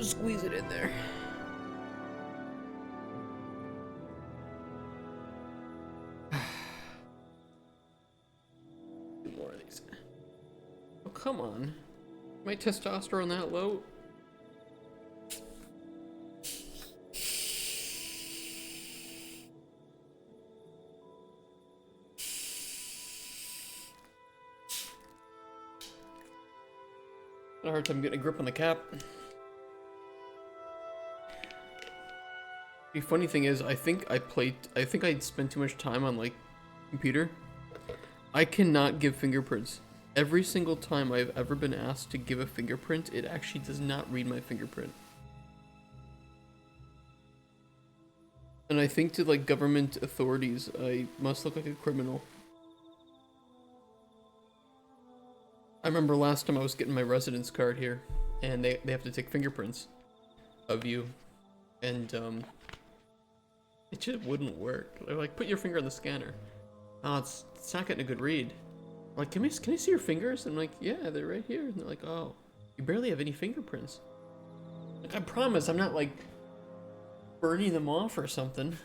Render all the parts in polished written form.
Squeeze it in there. Two more of these. Oh, come on. My testosterone that low? A hard time getting a grip on the cap. The funny thing is, I think I spent too much time on like computer. I cannot give fingerprints. Every single time I've ever been asked to give a fingerprint, it actually does not read my fingerprint. And I think to like government authorities, I must look like a criminal. I remember last time I was getting my residence card here, and they have to take fingerprints of you, and it just wouldn't work. They're like, put your finger on the scanner. Oh, it's not getting a good read. I'm like, can I see your fingers? And I'm like, yeah, they're right here. And they're like, oh, you barely have any fingerprints. Like, I promise, I'm not like burning them off or something.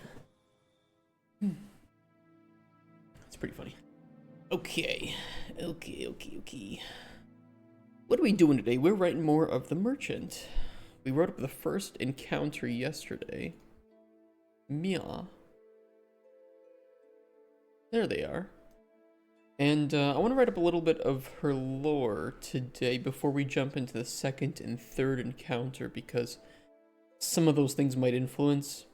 That's pretty funny. Okay. What are we doing today? We're writing more of the merchant. We wrote up the first encounter yesterday. Mia. There they are. And I want to write up a little bit of her lore today before we jump into the second and third encounter, because some of those things might influence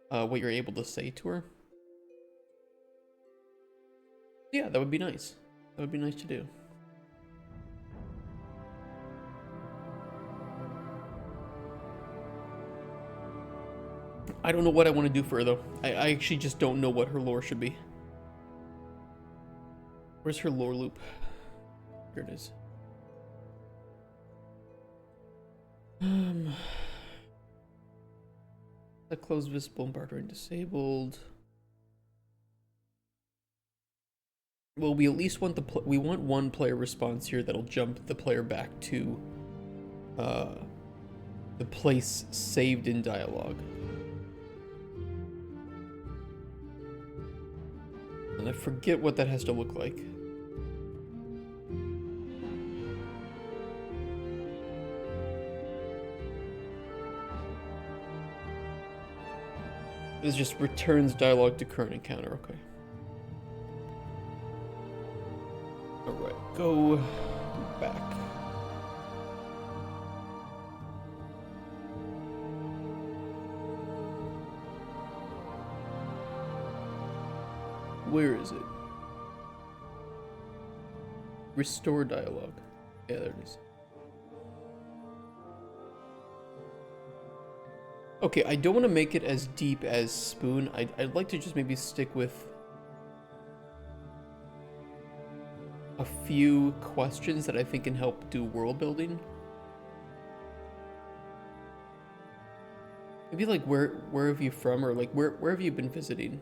what you're able to say to her. Yeah, that would be nice. That would be nice to do. I don't know what I want to do for her, though. I actually just don't know what her lore should be. Where's her lore loop? Here it is. The closed visible and bartering disabled. Well, we at least want we want one player response here that'll jump the player back to the place saved in dialogue. And I forget what that has to look like. This just returns dialogue to current encounter, okay. Alright, go back. Where is it? Restore dialogue. Yeah, there it is. Okay, I don't want to make it as deep as Spoon. I'd like to just maybe stick with a few questions that I think can help do world building. Maybe like where have you from, or like where have you been visiting?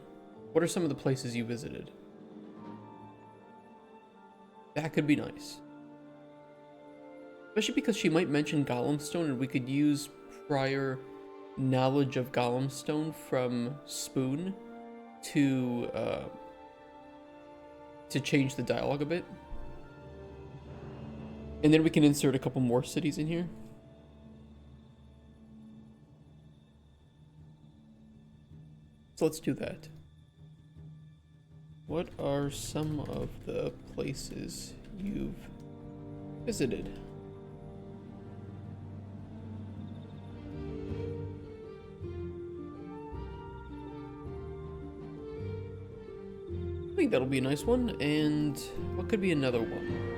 What are some of the places you visited? That could be nice. Especially because she might mention Golemstone, and we could use prior knowledge of Golemstone from Spoon to change the dialogue a bit. And then we can insert a couple more cities in here. So let's do that. What are some of the places you've visited? I think that'll be a nice one. And what could be another one?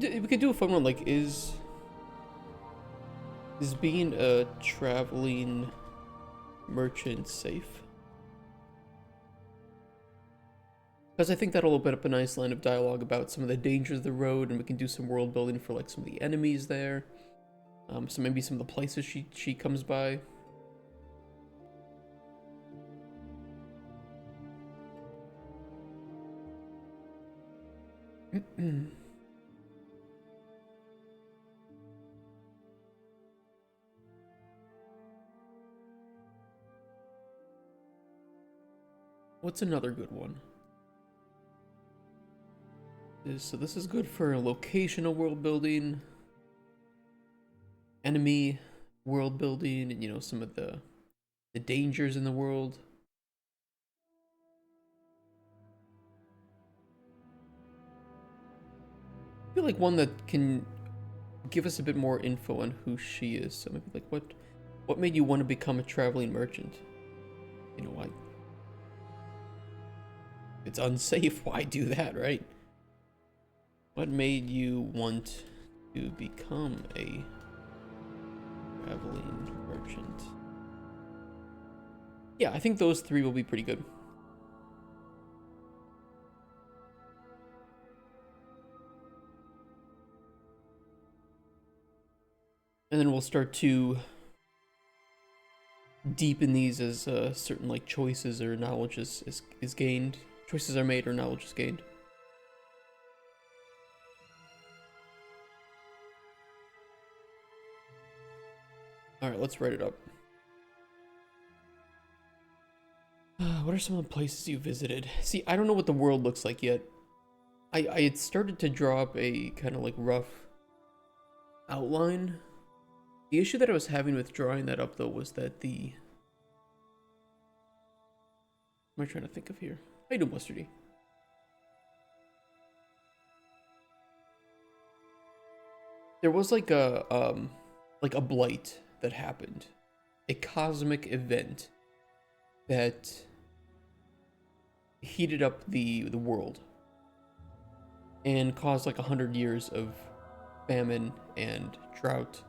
We could do a fun one, like, is being a traveling merchant safe? Because I think that'll open up a nice line of dialogue about some of the dangers of the road, and we can do some world building for like some of the enemies there. So maybe some of the places she comes by. What's another good one? So this is good for locational world building, enemy world building, and you know, some of the dangers in the world. I feel like one that can give us a bit more info on who she is. So maybe like what made you want to become a traveling merchant? You know, why? It's unsafe. Why do that, right? What made you want to become a traveling merchant? Yeah, I think those three will be pretty good. And then we'll start to deepen these as certain like choices or knowledge is gained. Choices are made or knowledge is gained. Alright, let's write it up. What are some of the places you visited? See, I don't know what the world looks like yet. I had started to draw up a kind of like rough outline. The issue that I was having with drawing that up though was that the... What am I trying to think of here? How you doing, Mustardy? There was like a blight that happened. A cosmic event that heated up the world and caused like 100 years of famine and drought,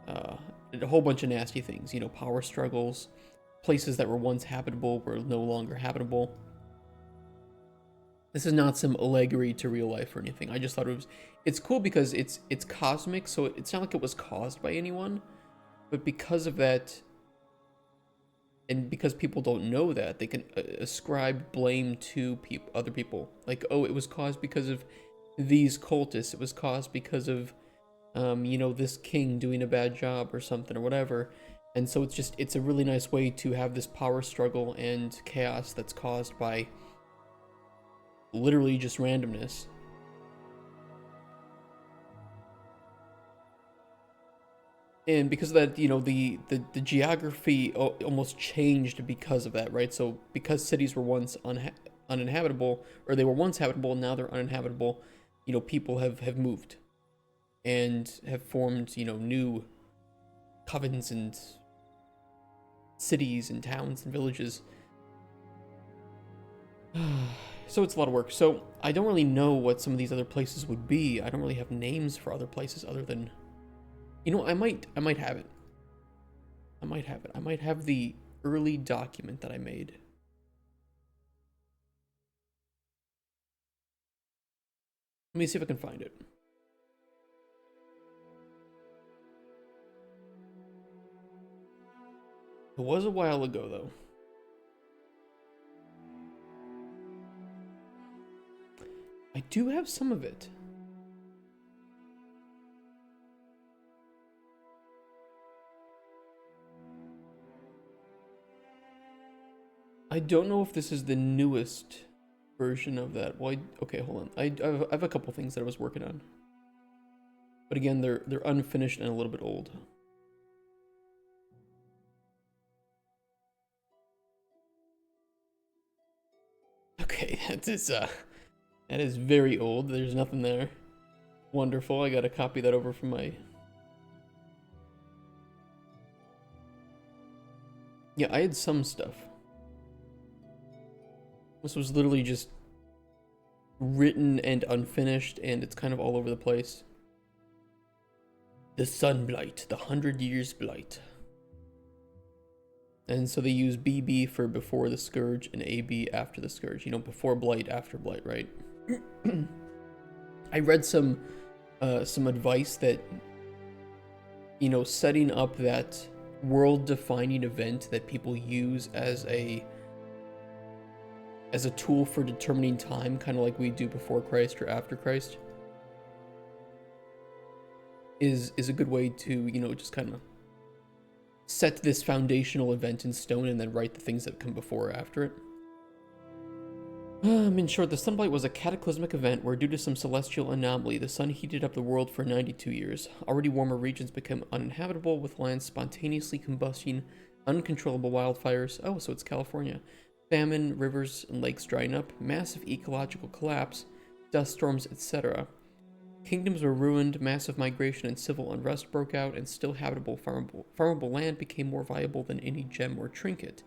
and a whole bunch of nasty things, you know, power struggles, places that were once habitable were no longer habitable. This is not some allegory to real life or anything. I just thought it's cool because it's cosmic, so it's not like it was caused by anyone, but because of that, and because people don't know that, they can ascribe blame to other people. Like, oh, it was caused because of these cultists. It was caused because of, you know, this king doing a bad job or something or whatever. And so it's a really nice way to have this power struggle and chaos that's caused by literally just randomness. And because of that, you know, the geography almost changed because of that, right? So because cities were once uninhabitable, or they were once habitable, now they're uninhabitable, you know, people have moved and have formed, you know, new covens and cities and towns and villages. So it's a lot of work. So I don't really know what some of these other places would be. I don't really have names for other places other than... You know, I might have it. I might have it. I might have the early document that I made. Let me see if I can find it. It was a while ago, though. I do have some of it. I don't know if this is the newest version of that. Well, okay, hold on. I have a couple things that I was working on, but again, they're unfinished and a little bit old. Okay, that is very old. There's nothing there. Wonderful. I gotta copy that over from my... Yeah, I had some stuff. This was literally just written and unfinished, and it's kind of all over the place. The Sun Blight, the 100 Years Blight. And so they use BB for before the Scourge and AB after the Scourge. You know, before Blight, after Blight, right? I read some advice that, you know, setting up that world-defining event that people use as a tool for determining time, kind of like we do before Christ or after Christ, is a good way to, you know, just kind of set this foundational event in stone and then write the things that come before or after it. In short, the Sunblight was a cataclysmic event where, due to some celestial anomaly, the sun heated up the world for 92 years. Already warmer regions became uninhabitable, with lands spontaneously combusting, uncontrollable wildfires. Oh, so it's California. Famine, rivers and lakes drying up, massive ecological collapse, dust storms, etc. Kingdoms were ruined, massive migration and civil unrest broke out, and still habitable farmable land became more valuable than any gem or trinket.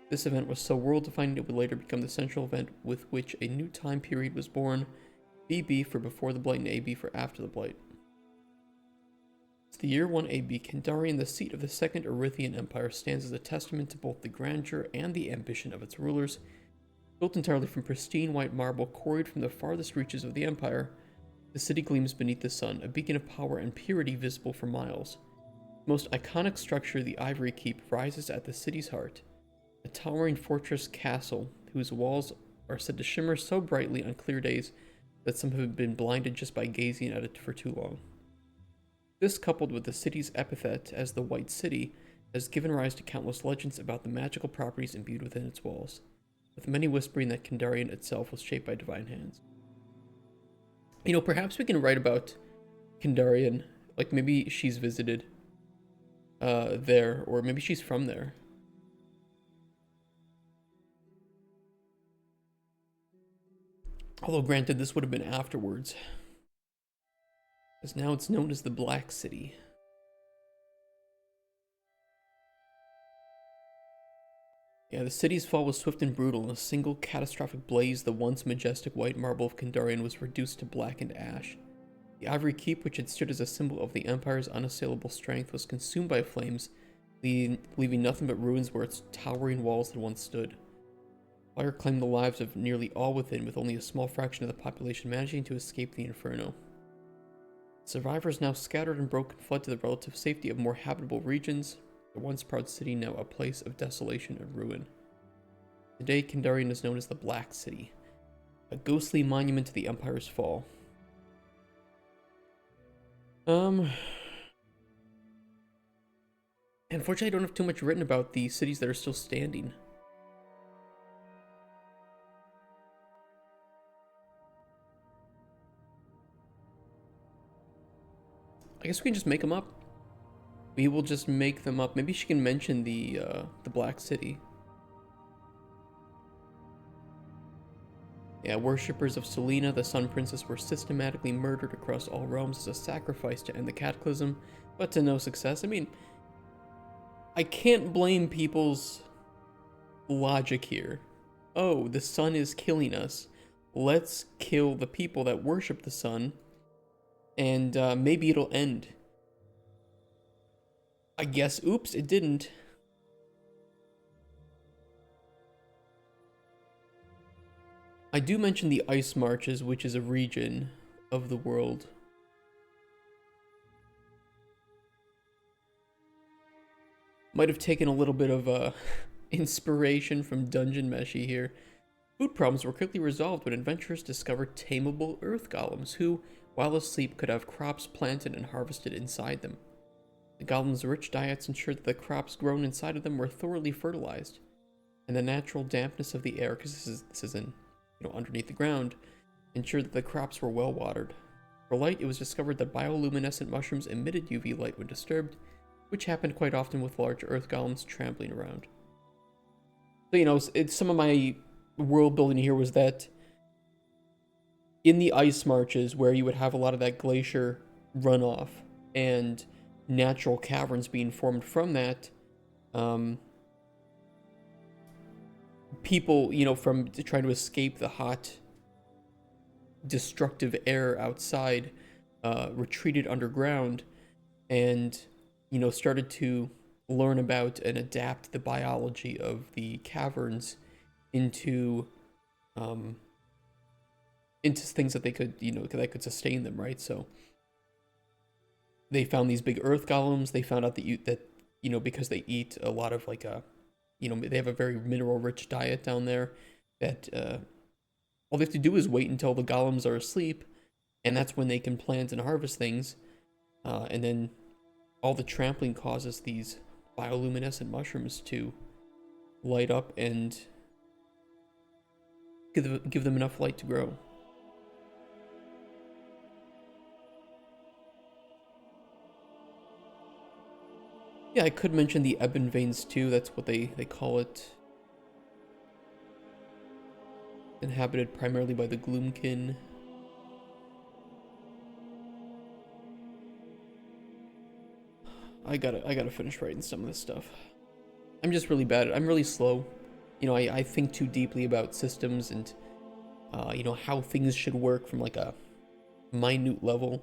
This event was so world-defining it would later become the central event with which a new time period was born, BB for before the Blight and AB for after the Blight. It's the year 1 AB, Kandarian, the seat of the Second Erythian Empire, stands as a testament to both the grandeur and the ambition of its rulers. Built entirely from pristine white marble quarried from the farthest reaches of the empire, the city gleams beneath the sun, a beacon of power and purity visible for miles. The most iconic structure, the Ivory Keep, rises at the city's heart, a towering fortress castle whose walls are said to shimmer so brightly on clear days that some have been blinded just by gazing at it for too long. This, coupled with the city's epithet as the White City, has given rise to countless legends about the magical properties imbued within its walls, with many whispering that Kandarian itself was shaped by divine hands. You know, perhaps we can write about Kandarian, like maybe she's visited there, or maybe she's from there. Although granted, this would have been afterwards, as now it's known as the Black City. Yeah, the city's fall was swift and brutal. In a single catastrophic blaze, the once majestic white marble of Kandarian was reduced to blackened ash. The Ivory Keep, which had stood as a symbol of the Empire's unassailable strength, was consumed by flames, leaving nothing but ruins where its towering walls had once stood. Fire claimed the lives of nearly all within, with only a small fraction of the population managing to escape the inferno. Survivors, now scattered and broken, fled to the relative safety of more habitable regions, the once proud city now a place of desolation and ruin. Today, Kandarian is known as the Black City, a ghostly monument to the Empire's fall. Unfortunately, I don't have too much written about the cities that are still standing. I guess we can just make them up. We will just make them up. Maybe she can mention the Black City. Yeah, worshippers of Selena, the Sun Princess, were systematically murdered across all realms as a sacrifice to end the cataclysm, but to no success. I mean, I can't blame people's logic here. Oh, the sun is killing us. Let's kill the people that worship the sun, and maybe it'll end. I guess, oops, it didn't. I do mention the Ice Marches, which is a region of the world. Might have taken a little bit of inspiration from Dungeon Meshi here. Food problems were quickly resolved when adventurers discovered tameable earth golems, who, while asleep, could have crops planted and harvested inside them. The golems' rich diets ensured that the crops grown inside of them were thoroughly fertilized, and the natural dampness of the air, because this is in, underneath the ground, ensured that the crops were well watered. For light, it was discovered that bioluminescent mushrooms emitted UV light when disturbed, which happened quite often with large earth golems trampling around. So, some of my world building here was that in the ice marches, where you would have a lot of that glacier runoff and natural caverns being formed from that, people, from trying to escape the hot, destructive air outside, retreated underground and, started to learn about and adapt the biology of the caverns into things that they could, that could sustain them, right? So they found these big earth golems. They found out that because they eat a lot of they have a very mineral rich diet down there, that all they have to do is wait until the golems are asleep, and that's when they can plant and harvest things, and then all the trampling causes these bioluminescent mushrooms to light up and give them enough light to grow. Yeah, I could mention the ebon veins too. That's what they call it. Inhabited primarily by the gloomkin. I gotta finish writing some of this stuff. I'm just really bad. I'm really slow. I think too deeply about systems and how things should work from like a minute level.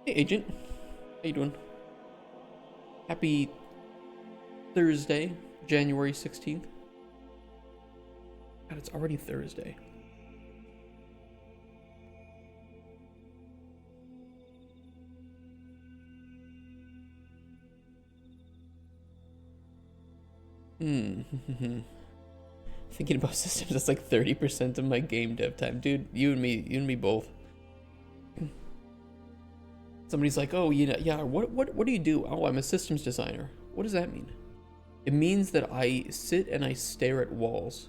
Hey, Agent. How you doing? Happy Thursday, January 16th. God, it's already Thursday. Thinking about systems, that's like 30% of my game dev time. Dude, you and me both. Somebody's like, oh, yeah, what do you do? Oh, I'm a systems designer. What does that mean? It means that I sit and I stare at walls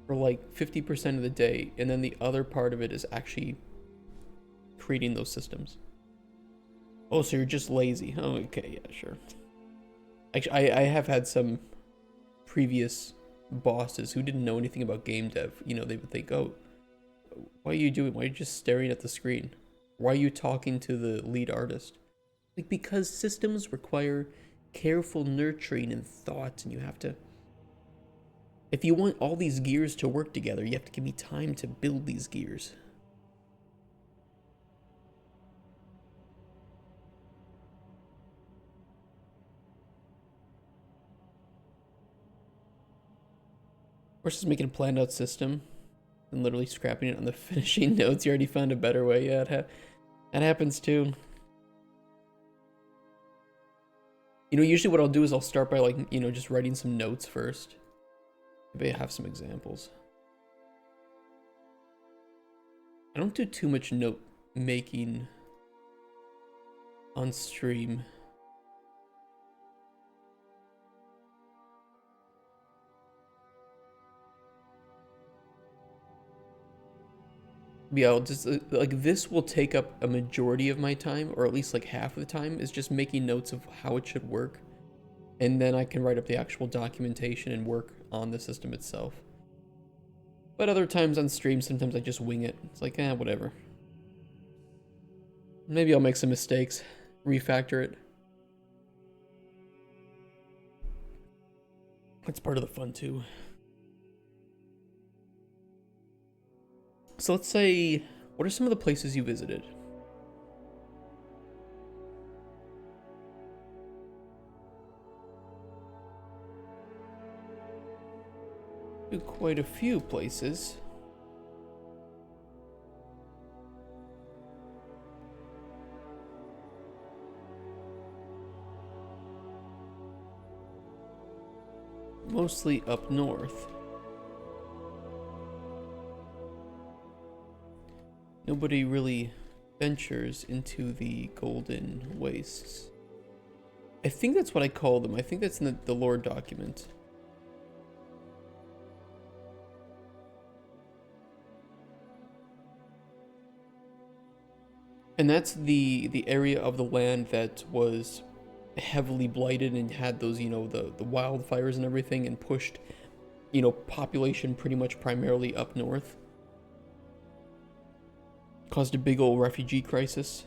for like 50% of the day, and then the other part of it is actually creating those systems. Oh, so you're just lazy. Oh, okay, yeah, sure. Actually, I have had some previous bosses who didn't know anything about game dev. They would think, oh, why are you just staring at the screen? Why are you talking to the lead artist? Like, because systems require careful nurturing and thought, and you have to... If you want all these gears to work together, you have to give me time to build these gears. Versus making a planned out system and literally scrapping it on the finishing notes. You already found a better way. Yeah, that happens too. Usually what I'll do is I'll start by just writing some notes first. Maybe I have some examples. I don't do too much note making on stream. Yeah, I'll just this will take up a majority of my time, or at least like half of the time, is just making notes of how it should work. And then I can write up the actual documentation and work on the system itself. But other times on stream, sometimes I just wing it. It's like, whatever. Maybe I'll make some mistakes, refactor it. That's part of the fun too. So let's say, what are some of the places you visited? Quite a few places. Mostly up north. Nobody really ventures into the Golden Wastes. I think that's what I call them. I think that's in the lore document. And that's the area of the land that was heavily blighted and had those, the wildfires and everything, and pushed, population pretty much primarily up north. Caused a big old refugee crisis.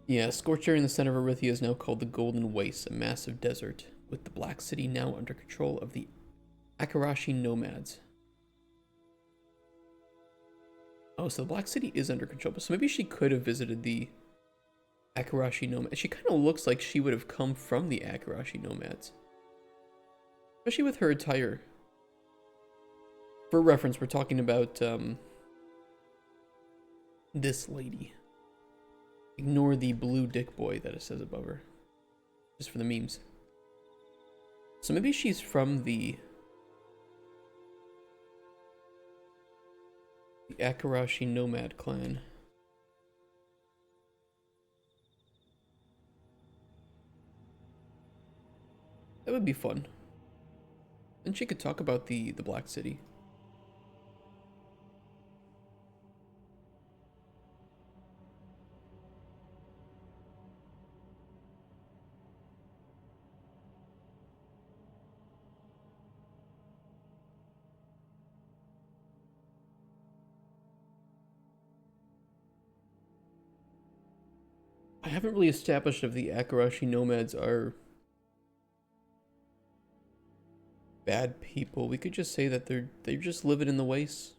Yeah, scorched area in the center of Erythia is now called the Golden Wastes, a massive desert, with the Black City now under control of the Akarashi nomads. Oh, so the Black City is under control, but so maybe she could have visited the Akarashi Nomads. She kind of looks like she would have come from the Akarashi Nomads. Especially with her attire. For reference, we're talking about this lady. Ignore the blue dick boy that it says above her. Just for the memes. So maybe she's from the Akarashi Nomad clan. That would be fun. And she could talk about the Black City. I haven't really established if the Akarashi Nomads are bad people. We could just say that they're just living in the wastes.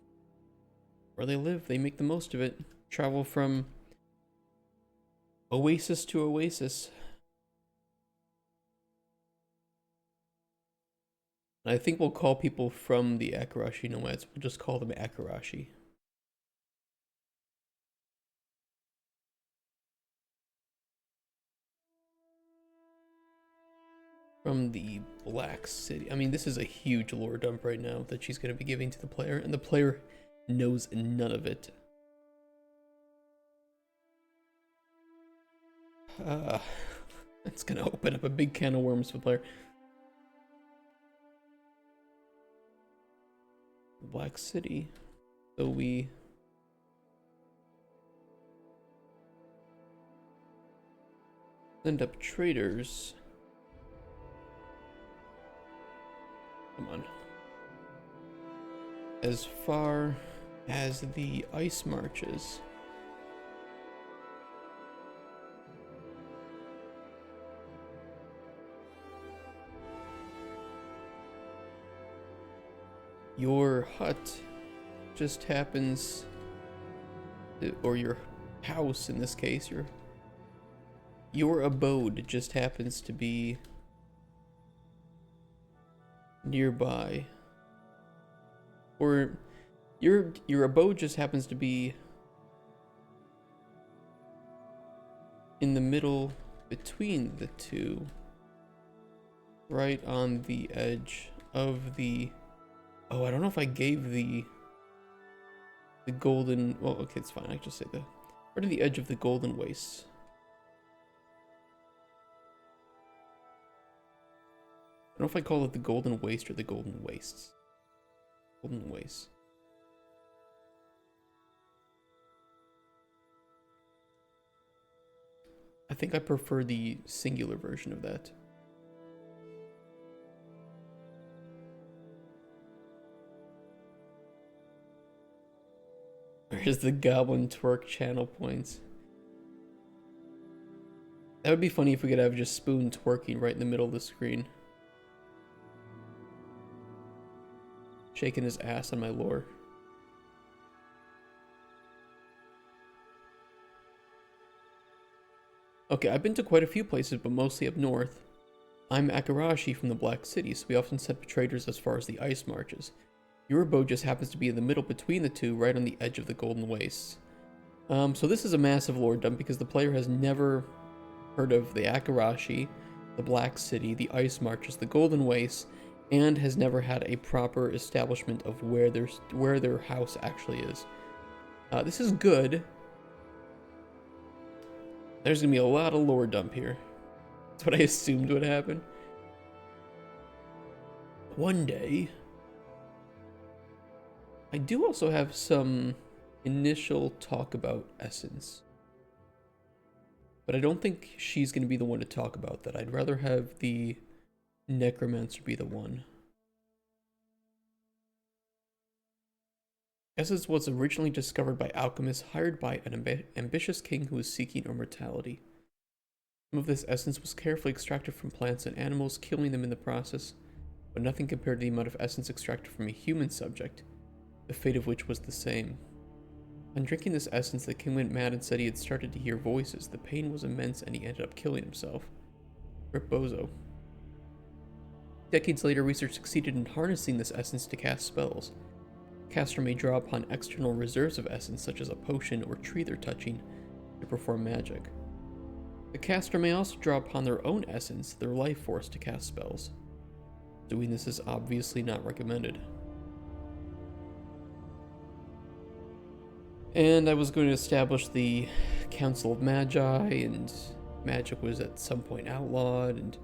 Where they live, they make the most of it. Travel from oasis to oasis. I think we'll call people from the Akarashi Nomads, we'll just call them Akarashi. From the Black City. I mean, this is a huge lore dump right now that she's going to be giving to the player, and the player knows none of it. That's going to open up a big can of worms for the player. Black City. So we send up traders. Come on. As far as the ice marches. Your hut just happens to, or your house in this case, your abode just happens to be nearby. Or your abode just happens to be in the middle between the two, right on the edge of the, oh, I don't know if I gave the golden, well, okay, it's fine, I just say the, right on the edge of the golden wastes. I don't know if I call it the golden waste or the golden wastes. Golden wastes. I think I prefer the singular version of that. Where's the goblin twerk channel points? That would be funny if we could have just Spoon twerking right in the middle of the screen. Shaking his ass on my lore. Okay, I've been to quite a few places, but mostly up north. I'm Akarashi from the Black City, so we often send traders as far as the ice marches. Your abode just happens to be in the middle between the two, right on the edge of the Golden Wastes. So this is a massive lore dump because the player has never heard of the Akarashi, the Black City, the ice marches, the Golden Wastes, and has never had a proper establishment of where their house actually is. This is good. There's gonna be a lot of lore dump here. That's what I assumed would happen. One day. I do also have some initial talk about Essence. But I don't think she's gonna be the one to talk about that. I'd rather have the Necromancer be the one. Essence was originally discovered by alchemists hired by an ambitious king who was seeking immortality. Some of this essence was carefully extracted from plants and animals, killing them in the process, but nothing compared to the amount of essence extracted from a human subject, the fate of which was the same. On drinking this essence, the king went mad and said he had started to hear voices. The pain was immense and he ended up killing himself. Rip Bozo. Decades later, research succeeded in harnessing this essence to cast spells. The caster may draw upon external reserves of essence, such as a potion or tree they're touching, to perform magic. The caster may also draw upon their own essence, their life force, to cast spells. Doing this is obviously not recommended. And I was going to establish the Council of Magi, and magic was at some point outlawed, and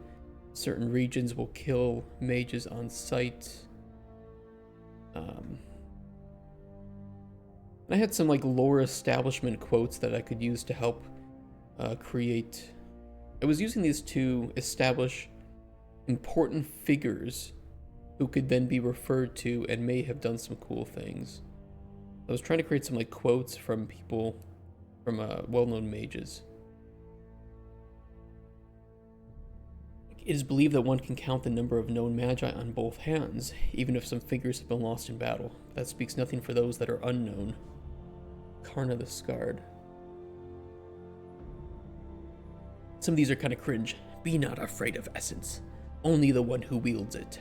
certain regions will kill mages on sight. I had some like lore establishment quotes that I could use to help create. I was using these to establish important figures who could then be referred to and may have done some cool things. I was trying to create some like quotes from people, from well-known mages. It is believed that one can count the number of known magi on both hands, even if some figures have been lost in battle. That speaks nothing for those that are unknown. Karna the Scarred. Some of these are kind of cringe. Be not afraid of essence, only the one who wields it.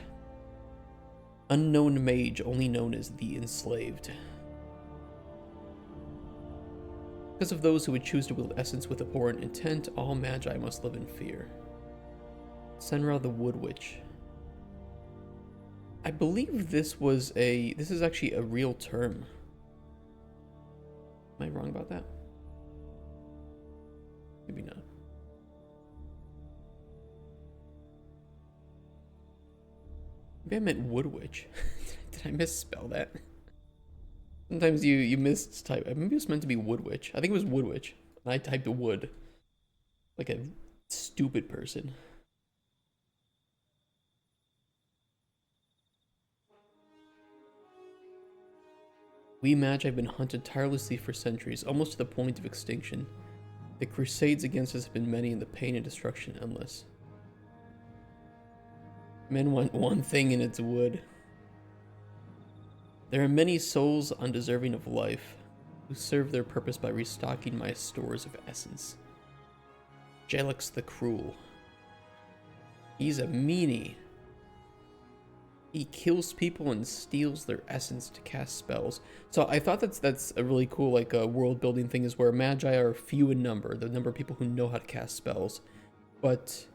Unknown mage, only known as the enslaved. Because of those who would choose to wield essence with abhorrent intent, all magi must live in fear. Senra the Wood Witch. I believe this is actually a real term. Am I wrong about that? Maybe not. Maybe I meant Wood Witch. Did I misspell that? Sometimes you mistype. Maybe it was meant to be Wood Witch. I think it was Wood Witch. And I typed wood. Like a stupid person. We magi have been hunted tirelessly for centuries, almost to the point of extinction. The crusades against us have been many and the pain and destruction endless. Men want one thing and it's wood. There are many souls undeserving of life, who serve their purpose by restocking my stores of essence. Jelix the Cruel. He's a meanie. He kills people and steals their essence to cast spells. So I thought that's a really cool like world building thing, is where magi are few in number, the number of people who know how to cast spells. But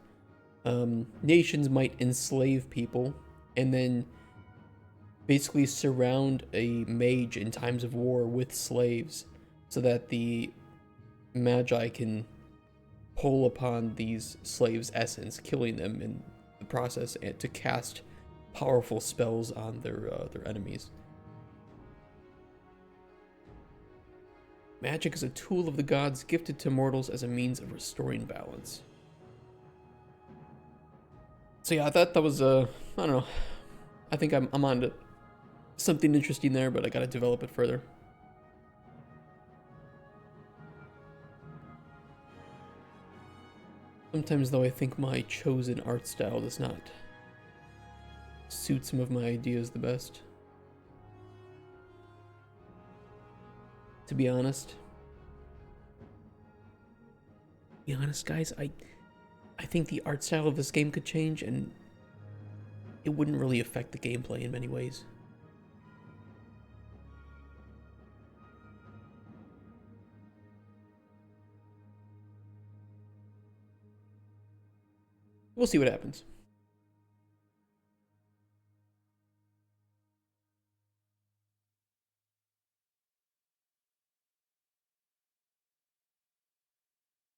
nations might enslave people and then basically surround a mage in times of war with slaves so that the magi can pull upon these slaves' essence, killing them in the process, and to cast powerful spells on their enemies. Magic is a tool of the gods gifted to mortals as a means of restoring balance. So yeah, I thought that was I don't know. I think I'm on to something interesting there, but I gotta develop it further. Sometimes though I think my chosen art style does not suit some of my ideas the best. To be honest. Guys, I think the art style of this game could change and it wouldn't really affect the gameplay in many ways. We'll see what happens.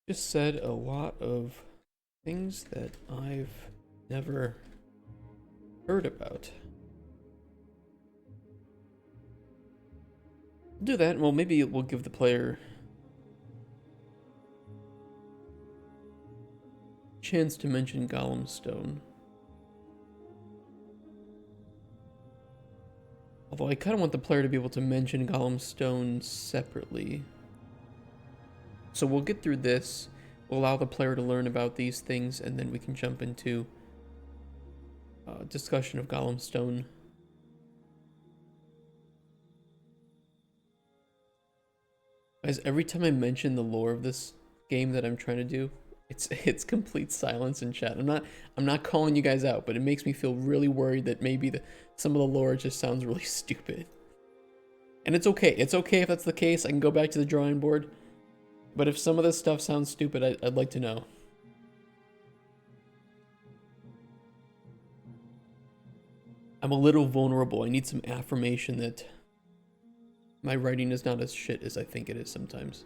Just said a lot of things that I've never heard about. Do that, well, maybe it will give the player a chance to mention Golem Stone. Although I kind of want the player to be able to mention Golem Stone separately. So we'll get through this, we'll allow the player to learn about these things, and then we can jump into discussion of Golem Stone. Guys, every time I mention the lore of this game that I'm trying to do, it's complete silence in chat. I'm not calling you guys out, but it makes me feel really worried that maybe some of the lore just sounds really stupid. And it's okay. It's okay if that's the case. I can go back to the drawing board. But if some of this stuff sounds stupid, I'd like to know. I'm a little vulnerable. I need some affirmation that my writing is not as shit as I think it is sometimes.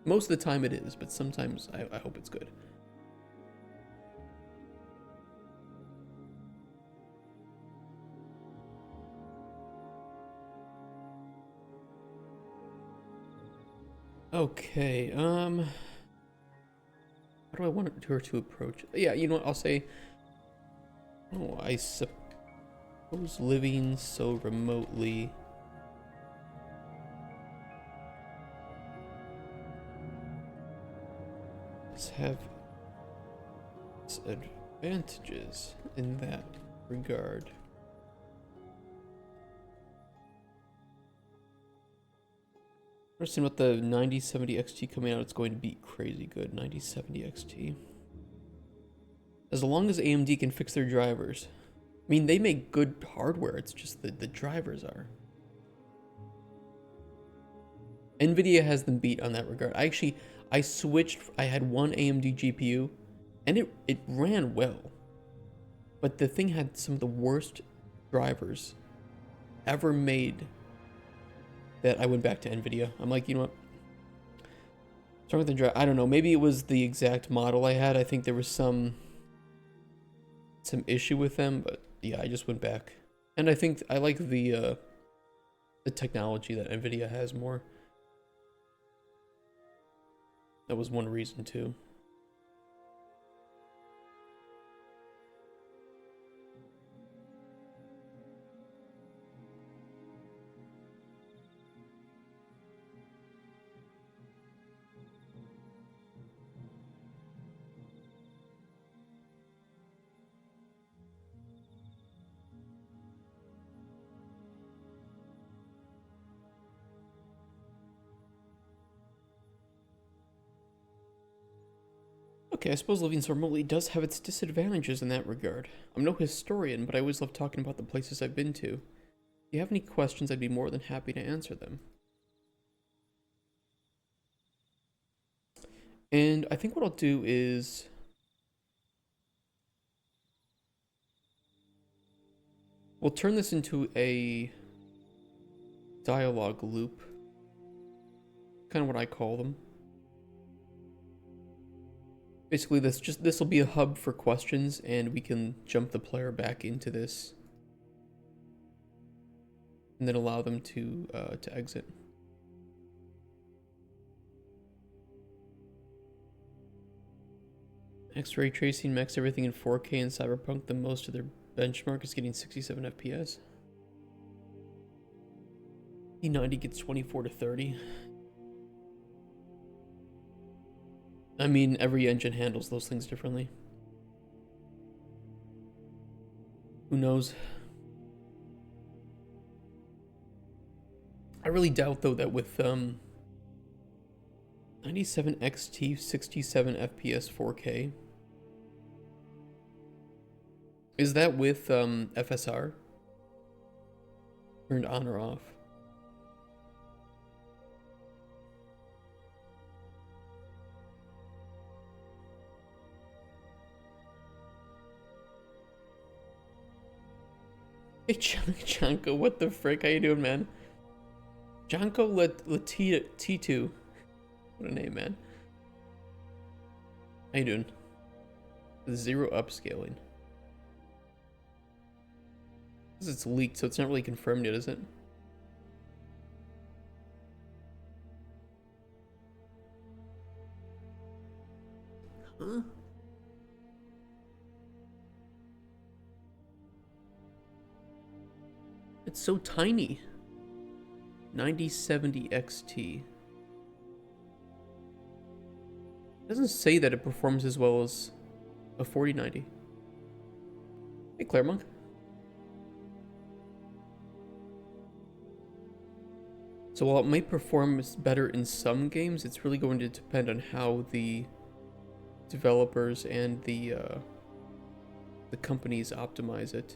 Most of the time it is, but sometimes I hope it's good. Okay, how do I want her to approach it? Yeah, you know what, I'll say, oh, I suppose living so remotely. Let's have its advantages in that regard. Interesting about the 9070 XT coming out, it's going to be crazy good. 9070 XT. As long as AMD can fix their drivers. I mean, they make good hardware, it's just the drivers are. NVIDIA has them beat on that regard. I switched, I had one AMD GPU, and it ran well. But the thing had some of the worst drivers ever made that I went back to NVIDIA. I'm like, you know what? What's wrong with the drive? I don't know. Maybe it was the exact model I had. I think there was some issue with them, but yeah, I just went back. And I think I like the technology that NVIDIA has more. That was one reason too. Okay, I suppose living so remotely does have its disadvantages in that regard. I'm no historian, but I always love talking about the places I've been to. If you have any questions, I'd be more than happy to answer them. And I think what I'll do is... we'll turn this into a dialogue loop. Kind of what I call them. Basically, this will be a hub for questions, and we can jump the player back into this, and then allow them to exit. X-ray tracing max everything in 4K in Cyberpunk. The most of their benchmark is getting 67 FPS. E90 gets 24 to 30. I mean, every engine handles those things differently. Who knows? I really doubt, though, that with 97 XT 67 FPS 4K. Is that with FSR? Turned on or off? Hey, Janko, what the frick? How you doing, man? Janko T2. What a name, man. How you doing? Zero upscaling. Because it's leaked, so it's not really confirmed yet, is it? Huh? It's so tiny. 9070 XT. It doesn't say that it performs as well as a 4090. Hey, Claremont. So while it might perform better in some games, it's really going to depend on how the developers and the companies optimize it.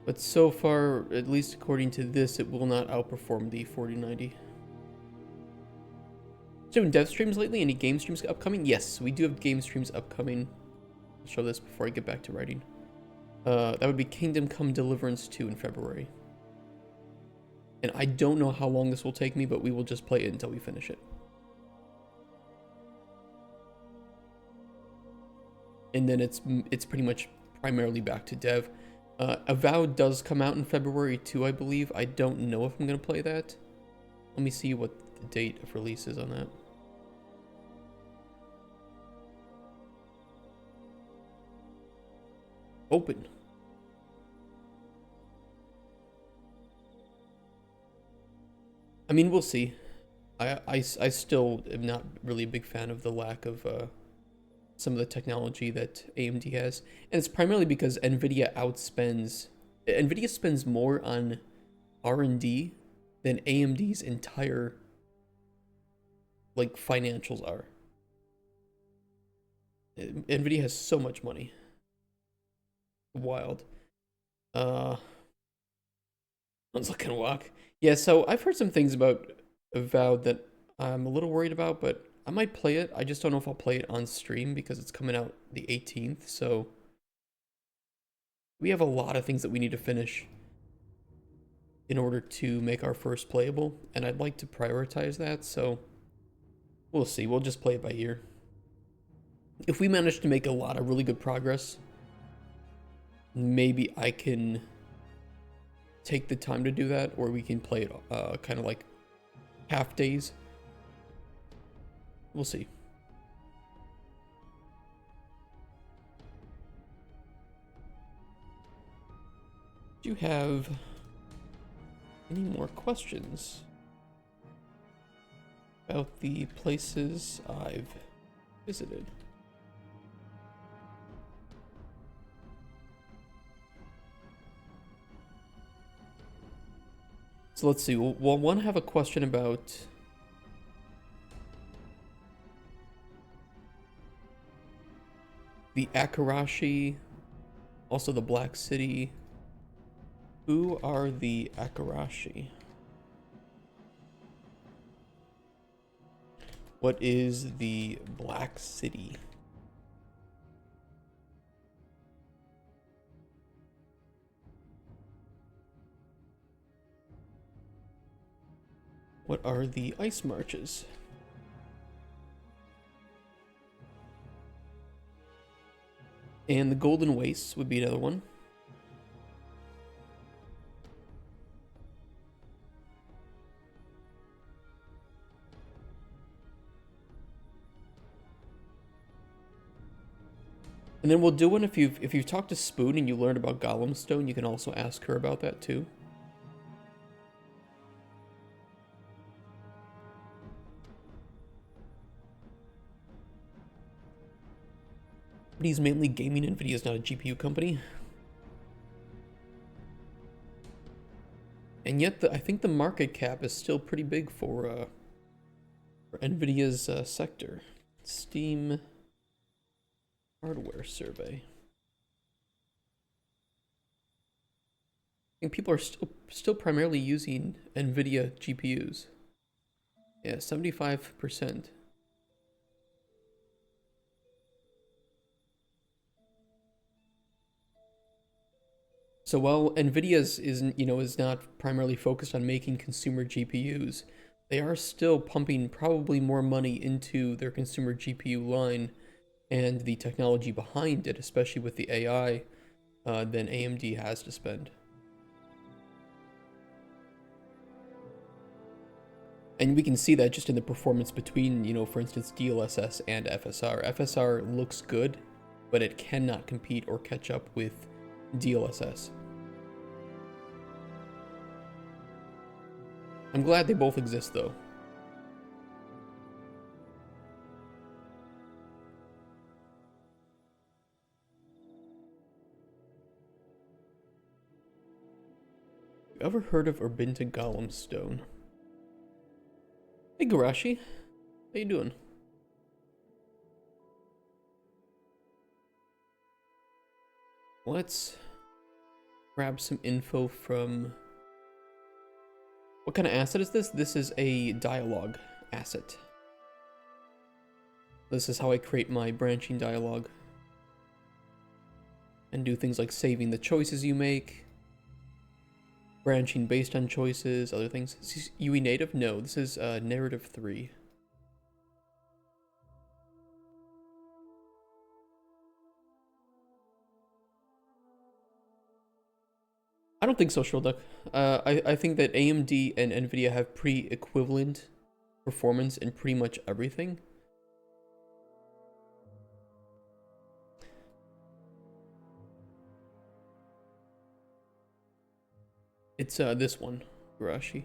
But so far, at least according to this, it will not outperform the 4090. Doing dev streams lately? Any game streams upcoming? Yes, we do have game streams upcoming. I'll show this before I get back to writing. That would be Kingdom Come Deliverance 2 in February. And I don't know how long this will take me, but we will just play it until we finish it. And then it's pretty much primarily back to dev. Avowed does come out in February too, I believe. I don't know if I'm going to play that. Let me see what the date of release is on that. Open. I mean, we'll see. I still am not really a big fan of the lack of some of the technology that AMD has. And it's primarily because NVIDIA spends more on R&D than AMD's entire like financials are. NVIDIA has so much money. Wild. One's looking walk. Yeah, so I've heard some things about Avowed that I'm a little worried about, but I might play it. I just don't know if I'll play it on stream because it's coming out the 18th, so we have a lot of things that we need to finish in order to make our first playable, and I'd like to prioritize that, so we'll see. We'll just play it by ear. If we manage to make a lot of really good progress, maybe I can take the time to do that, or we can play it kind of like half days. We'll see. Do you have any more questions about the places I've visited? So let's see. We'll one have a question about the Akarashi, also the Black City. Who are the Akarashi? What is the Black City? What are the ice marches? And the Golden Wastes would be another one. And then we'll do one if you've talked to Spoon and you learned about Golem Stone, you can also ask her about that too. But he's mainly gaming. NVIDIA is not a GPU company. And yet, I think the market cap is still pretty big for NVIDIA's sector. Steam hardware survey. I think people are still primarily using NVIDIA GPUs. Yeah, 75%. So while NVIDIA is not primarily focused on making consumer GPUs, they are still pumping probably more money into their consumer GPU line and the technology behind it, especially with the AI, than AMD has to spend. And we can see that just in the performance between, for instance, DLSS and FSR. FSR looks good, but it cannot compete or catch up with DLSS. I'm glad they both exist, though. Never heard of or been to Golem Stone. Hey Garashi, how you doing? Let's grab some info from... What kind of asset is this? This is a dialogue asset. This is how I create my branching dialogue. And do things like saving the choices you make. Branching based on choices, other things. Is this UE native? No, this is narrative 3. I don't think so, Shrilduck. I think that AMD and NVIDIA have pretty equivalent performance in pretty much everything. It's this one, Garashi.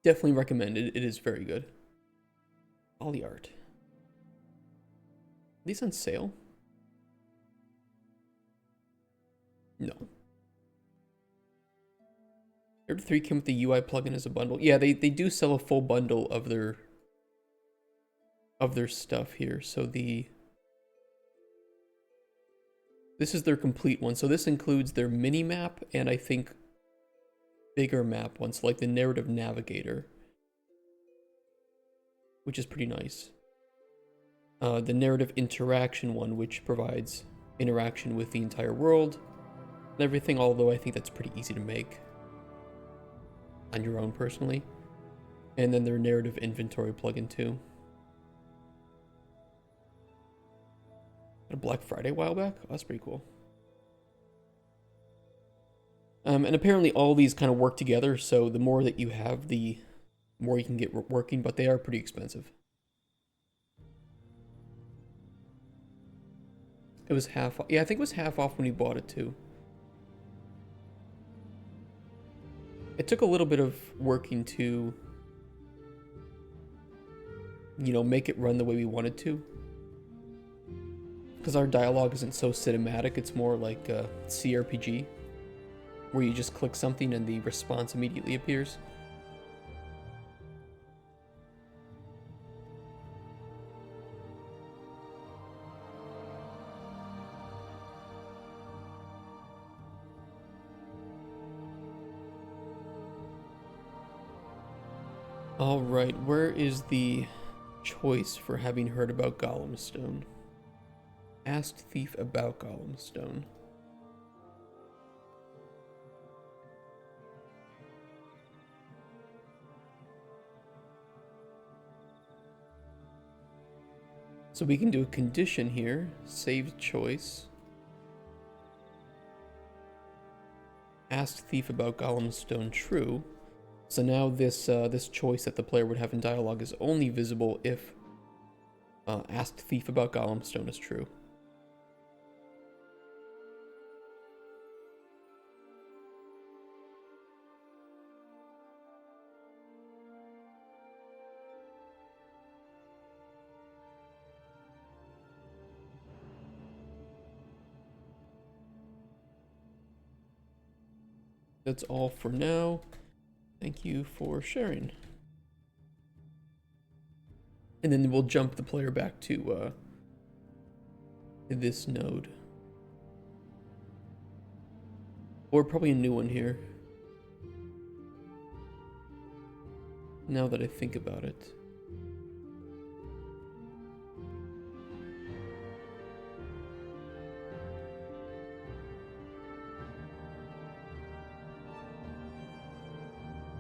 Definitely recommend it. It is very good. Ollie art. Are these on sale? No. Narrative 3 came with the UI plugin as a bundle. Yeah, they do sell a full bundle of their stuff here. So this is their complete one. So this includes their mini map and I think bigger map ones, like the narrative navigator, which is pretty nice. The narrative interaction one, which provides interaction with the entire world and everything, although I think that's pretty easy to make on your own personally. And then their narrative inventory plugin too. A Black Friday a while back? Oh, that's pretty cool. And apparently all these kind of work together, so the more that you have, the more you can get working, but they are pretty expensive. It was half off. Yeah, I think it was half off when we bought it too. It took a little bit of working to, you know, make it run the way we wanted to. Because our dialogue isn't so cinematic, it's more like a CRPG, where you just click something and the response immediately appears. Alright, where is the choice for having heard about Golem Stone? Asked thief about Golem Stone. So we can do a condition here. Saved choice. Asked thief about Golem Stone true. So now this this choice that the player would have in dialogue is only visible if asked thief about Golem Stone is true. That's all for now. Thank you for sharing. And then we'll jump the player back to this node. Or probably a new one here. Now that I think about it.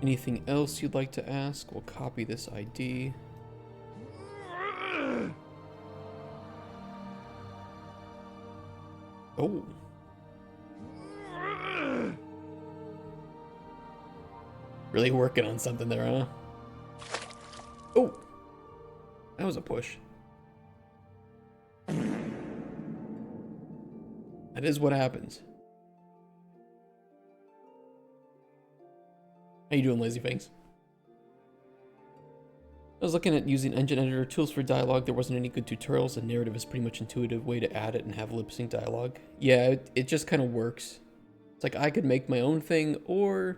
Anything else you'd like to ask? We'll copy this ID. Oh. Really working on something there, huh? Oh. That was a push. That is what happens. How you doing, Lazy Fangs? I was looking at using engine editor tools for dialogue. There wasn't any good tutorials, and narrative is pretty much intuitive way to add it and have lip sync dialogue. Yeah, it just kind of works. It's like I could make my own thing, or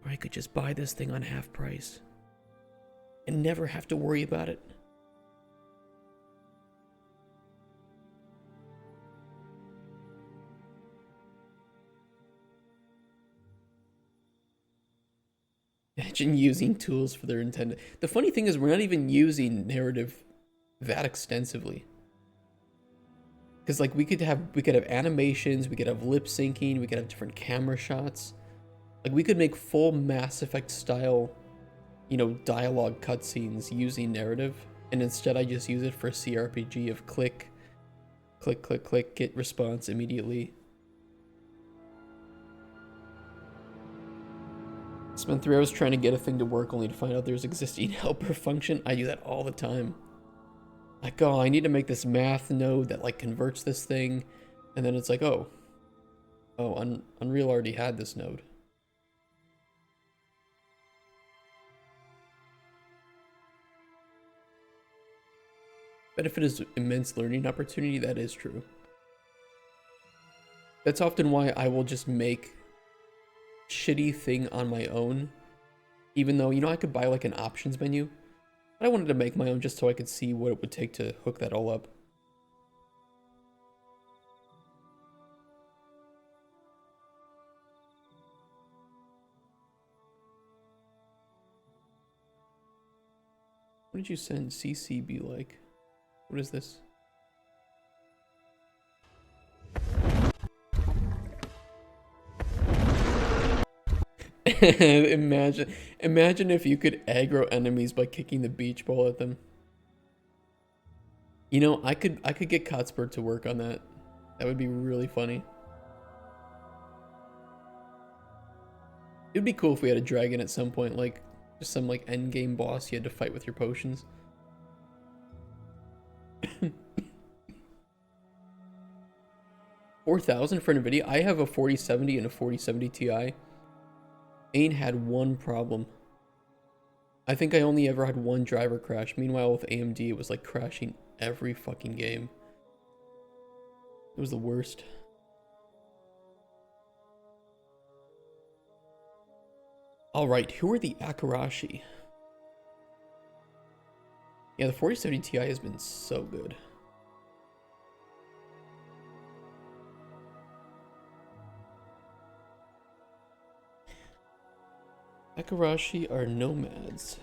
I could just buy this thing on half price and never have to worry about it. Imagine using tools for their intended. The funny thing is, we're not even using narrative that extensively. Because like we could have animations, we could have lip syncing, we could have different camera shots. Like we could make full Mass Effect style, you know, dialogue cutscenes using narrative, and instead I just use it for CRPG of click, click, click, click, get response immediately. Spent 3 hours trying to get a thing to work only to find out there's existing helper function. I do that all the time. Like, oh, I need to make this math node that like converts this thing, and then it's like, oh, Unreal already had this node. Benefit is immense learning opportunity. That is true. That's often why I will just make shitty thing on my own, even though, you know, I could buy like an options menu, but I wanted to make my own just so I could see what it would take to hook that all up. What did you send CC be like? What is this? Imagine if you could aggro enemies by kicking the beach ball at them. You know, I could get Kotspur to work on that. That would be really funny. It'd be cool if we had a dragon at some point, like just some like end game boss you had to fight with your potions. 4,000 for NVIDIA. I have a 4070 and a 4070 Ti. Ain't had one problem. I think I only ever had one driver crash. Meanwhile, with AMD, it was like crashing every fucking game. It was the worst. Alright, who are the Akarashi? Yeah, the 4070 Ti has been so good. Akarashi are nomads.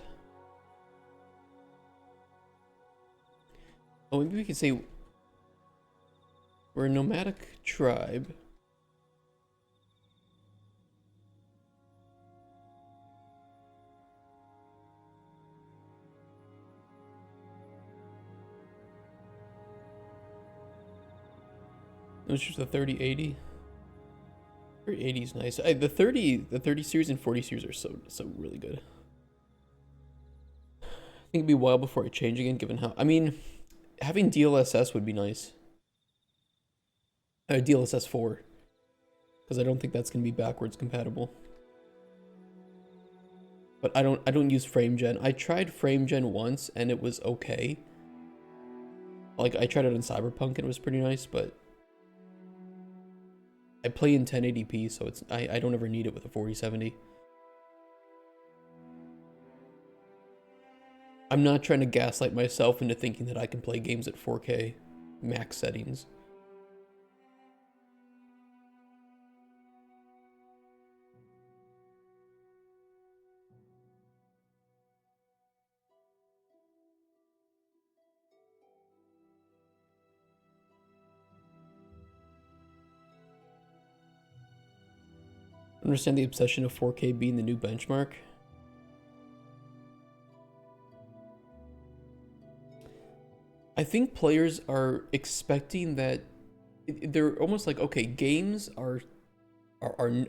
Oh, maybe we could say we're a nomadic tribe. It was just the 3080. 3080 is nice. The 30 series and 40 series are so really good. I think it'd be a while before I change again, given how, I mean, having DLSS would be nice. DLSS 4, because I don't think that's gonna be backwards compatible. But I don't use FrameGen. I tried FrameGen once and it was okay. Like I tried it on Cyberpunk and it was pretty nice, but I play in 1080p, so it's I don't ever need it with a 4070. I'm not trying to gaslight myself into thinking that I can play games at 4K max settings. Understand the obsession of 4K being the new benchmark. I think players are expecting that they're almost like, okay, games are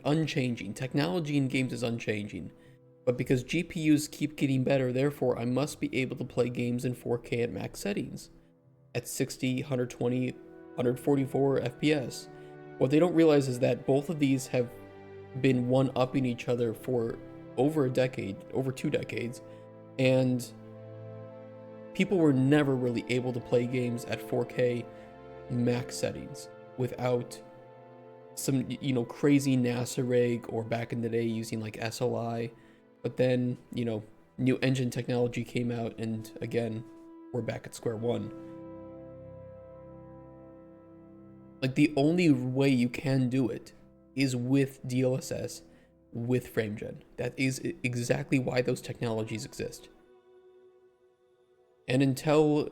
unchanging. Technology in games is unchanging. But because GPUs keep getting better, therefore I must be able to play games in 4K at max settings at 60, 120, 144 FPS. What they don't realize is that both of these have been one-upping each other for over a decade, over 2 decades, And people were never really able to play games at 4K max settings without some, you know, crazy NASA rig, or back in the day using like SLI. But then, you know, new engine technology came out, and again, we're back at square one. Like, the only way you can do it is with DLSS, with FrameGen. That is exactly why those technologies exist. And until,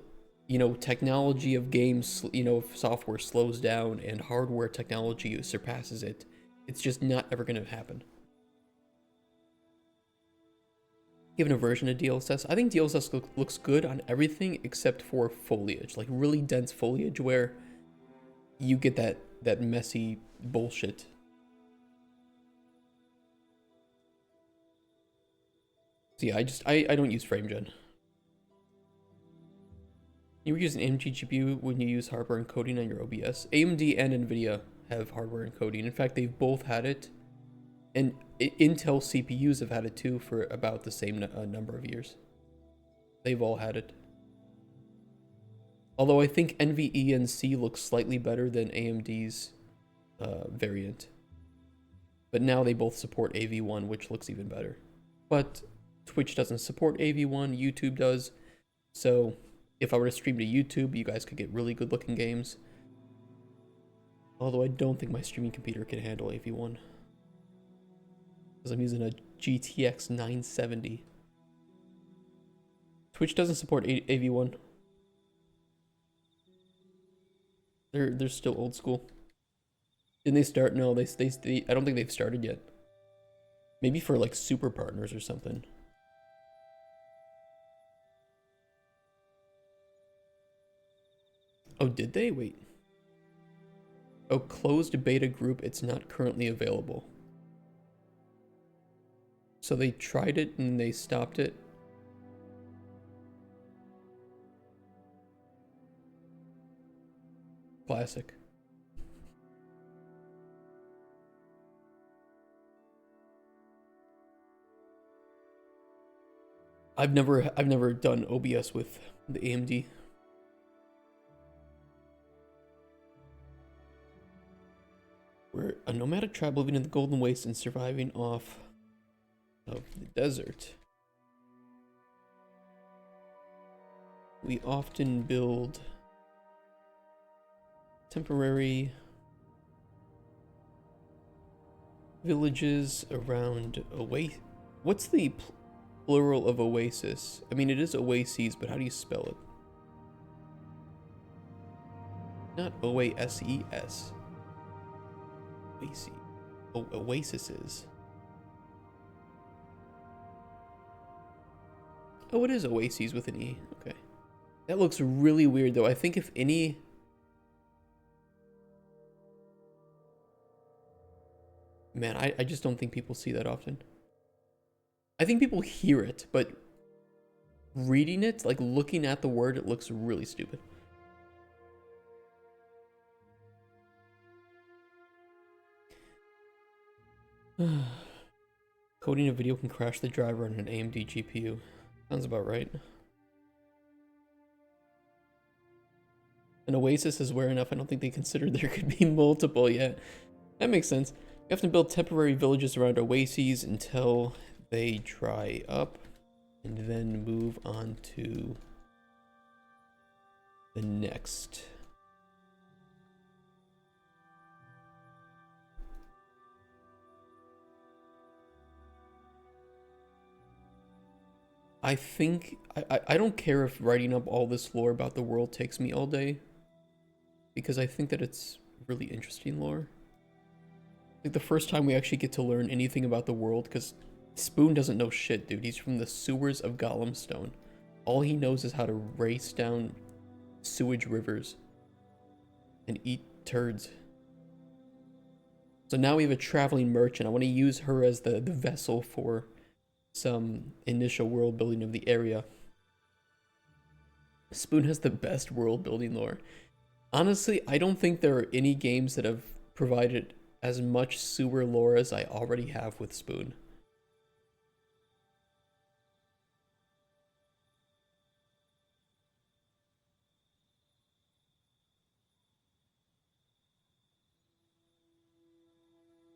you know, technology of games, you know, software slows down and hardware technology surpasses it, it's just not ever going to happen. Given a version of DLSS, I think DLSS looks good on everything except for foliage, like really dense foliage where you get that messy bullshit. So yeah, I don't use FrameGen. You were using AMD GPU when you use hardware encoding on your OBS. AMD and NVIDIA have hardware encoding. In fact, they've both had it. And Intel CPUs have had it too for about the same number of years. They've all had it. Although I think NVENC looks slightly better than AMD's variant. But now they both support AV1, which looks even better. But Twitch doesn't support AV1, YouTube does. So if I were to stream to YouTube, you guys could get really good looking games. Although I don't think my streaming computer can handle AV1. Because I'm using a GTX 970. Twitch doesn't support AV1. They're still old school. Didn't they start? No, they I don't think they've started yet. Maybe for like super partners or something. Oh, did they? Wait. Oh, closed beta group, it's not currently available. So they tried it and they stopped it. Classic. I've never done OBS with the AMD. We're a nomadic tribe living in the Golden Waste and surviving off of the desert. We often build temporary villages around What's the plural of oasis? I mean, it is oases, but how do you spell it? Not O-A-S-E-S. Oasis. Oh, oases. Oh, it is oases with an E. Okay. That looks really weird, though. I think if any... Man, I just don't think people see that often. I think people hear it, but reading it, like looking at the word, it looks really stupid. Coding a video can crash the driver on an AMD GPU. Sounds about right. An oasis is rare enough. I don't think they considered there could be multiple yet. That makes sense. You have to build temporary villages around oases until they dry up, and then move on to the next. I think I don't care if writing up all this lore about the world takes me all day, because I think that it's really interesting lore. Like the first time we actually get to learn anything about the world, because Spoon doesn't know shit, dude. He's from the sewers of Golemstone. All he knows is how to race down sewage rivers and eat turds. So now we have a traveling merchant. I want to use her as the vessel for some initial world building of the area. Spoon has the best world building lore. Honestly, I don't think there are any games that have provided as much sewer lore as I already have with Spoon.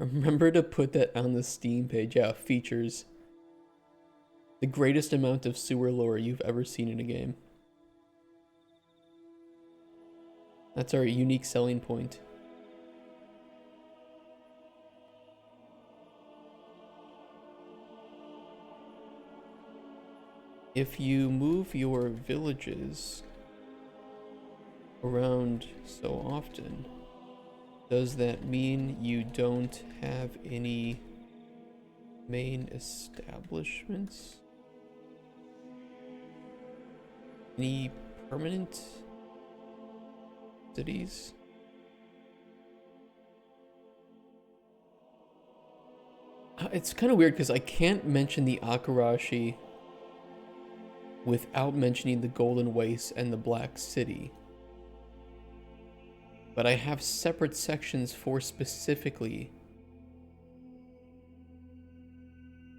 Remember to put that on the Steam page. Yeah, features the greatest amount of sewer lore you've ever seen in a game. That's our unique selling point. If you move your villages around so often, does that mean you don't have any main establishments? Any permanent cities? It's kind of weird because I can't mention the Akarashi without mentioning the Golden Waste and the Black City. But I have separate sections for specifically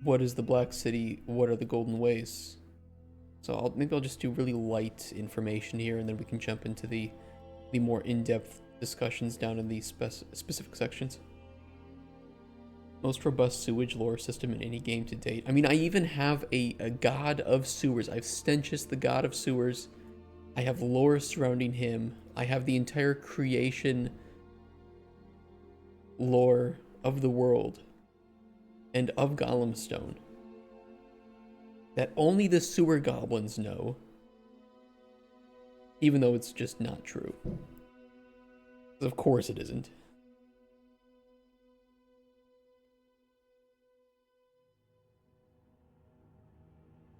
what is the Black City, what are the Golden Wastes. So maybe I'll just do really light information here, and then we can jump into the more in-depth discussions down in the specific sections. Most robust sewage lore system in any game to date. I mean, I even have a god of sewers. I have Stenchus, the god of sewers. I have lore surrounding him. I have the entire creation lore of the world and of Golemstone that only the sewer goblins know, even though it's just not true. Of course it isn't.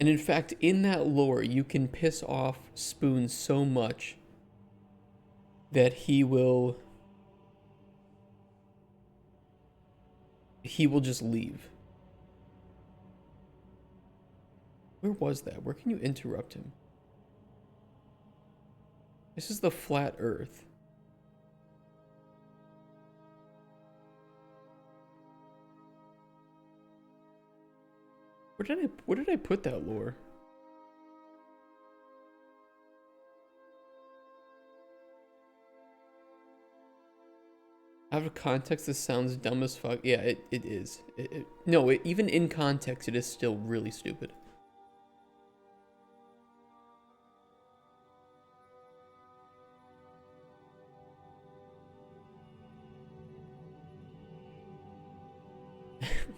And in fact, in that lore, you can piss off Spoon so much that he will just leave. Where was that? Where can you interrupt him? This is the flat earth. Where did I put that lore? Out of context, this sounds dumb as fuck. Yeah, it is. No, even in context, it is still really stupid.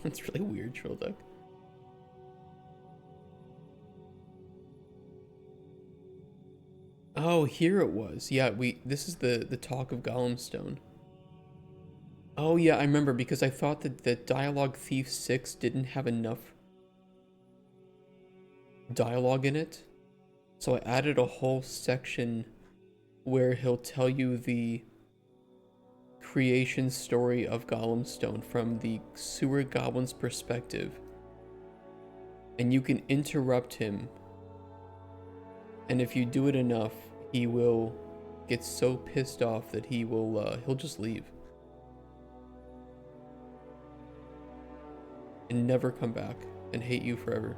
That's really weird, Troll Duck. Oh, here it was. Yeah, this is the talk of Golemstone. Oh yeah, I remember because I thought that Dialogue Thief 6 didn't have enough dialogue in it. So I added a whole section where he'll tell you the creation story of Golemstone from the sewer goblin's perspective. And you can interrupt him. And if you do it enough, he will get so pissed off that he'll just leave. And never come back and hate you forever.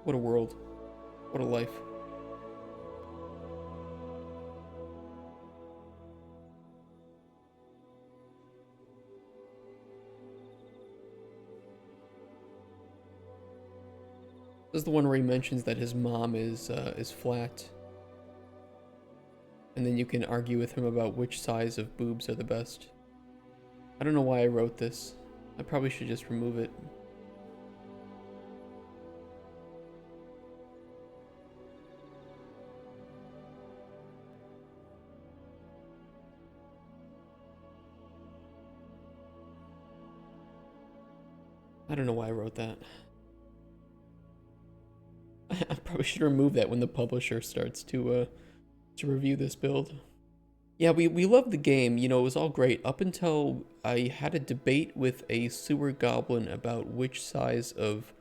What a world. What a life. This is the one where he mentions that his mom is flat. And then you can argue with him about which size of boobs are the best. I don't know why I wrote this. I probably should just remove it. I don't know why I wrote that. I probably should remove that when the publisher starts to review this build. Yeah, we loved the game, you know, it was all great up until I had a debate with a sewer goblin about which size of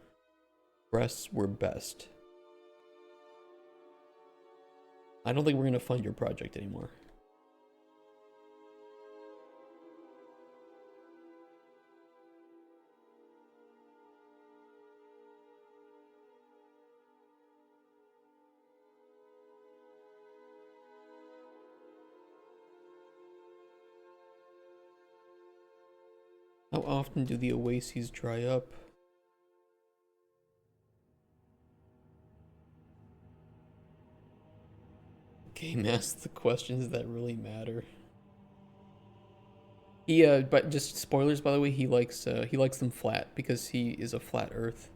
breasts were best. I don't think we're gonna fund your project anymore. How often do the oases dry up? Game asks the questions that really matter. He but just spoilers by the way, he likes them flat because he is a flat Earth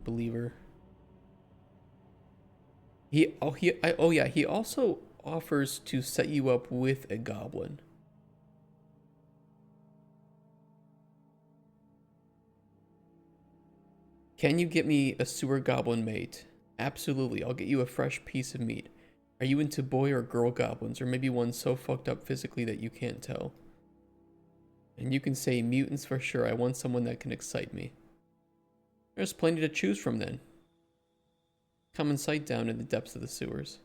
believer. Oh yeah, he also offers to set you up with a goblin. Can you get me a sewer goblin mate? Absolutely, I'll get you a fresh piece of meat. Are you into boy or girl goblins, or maybe one so fucked up physically that you can't tell? And you can say mutants for sure. I want someone that can excite me. There's plenty to choose from then. Come and sight down in the depths of the sewers.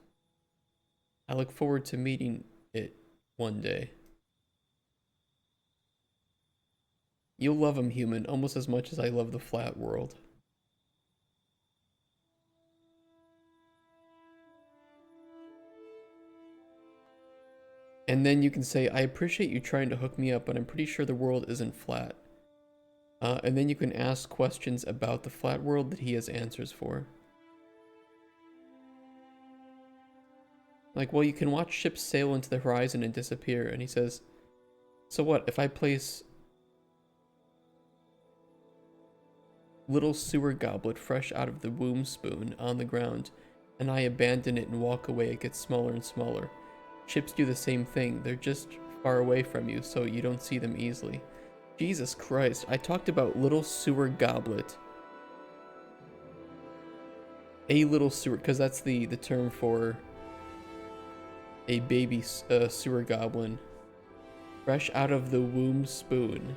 I look forward to meeting it one day. You'll love him, human, almost as much as I love the flat world. And then you can say, I appreciate you trying to hook me up, but I'm pretty sure the world isn't flat. And then you can ask questions about the flat world that he has answers for. Like, well, you can watch ships sail into the horizon and disappear. And he says, so what, if I place little sewer goblet fresh out of the womb spoon on the ground, and I abandon it and walk away, it gets smaller and smaller. Ships do the same thing. They're just far away from you, so you don't see them easily. Jesus Christ, I talked about little sewer goblet. A little sewer, because that's the term for a baby sewer goblin. Fresh out of the womb spoon.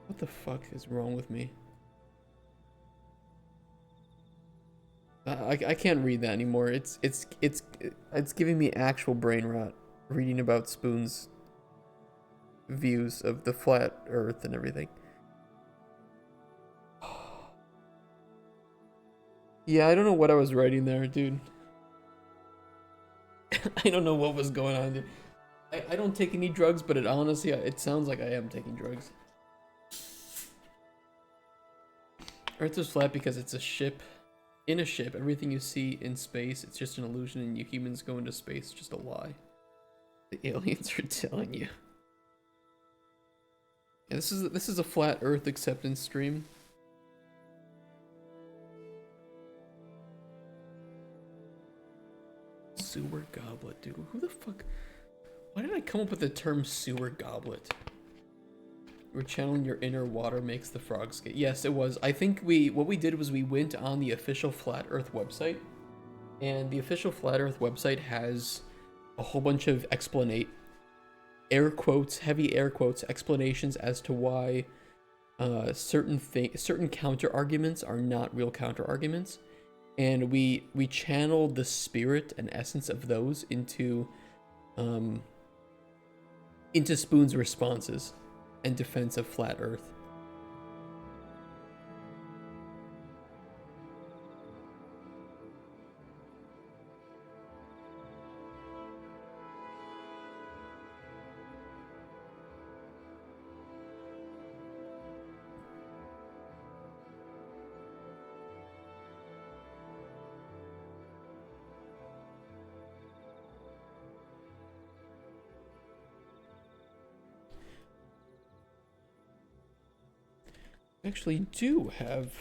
What the fuck is wrong with me? I can't read that anymore. It's giving me actual brain rot reading about Spoon's views of the flat Earth and everything. Yeah, I don't know what I was writing there, dude. I don't know what was going on, dude. I don't take any drugs, but it sounds like I am taking drugs. Earth is flat because it's a ship. In a ship, everything you see in space, it's just an illusion, and you humans go into space, just a lie. The aliens are telling you. Yeah, this is a flat Earth acceptance stream. Sewer goblet, dude. Who the fuck? Why did I come up with the term sewer goblet? We're channeling your inner water makes the frogs get. Yes, it was. I think what we did was we went on the official Flat Earth website, and the official Flat Earth website has a whole bunch of air quotes, heavy air quotes, explanations as to why certain counter arguments are not real counter arguments, and we channeled the spirit and essence of those into Spoon's responses and defense of flat Earth. Actually do have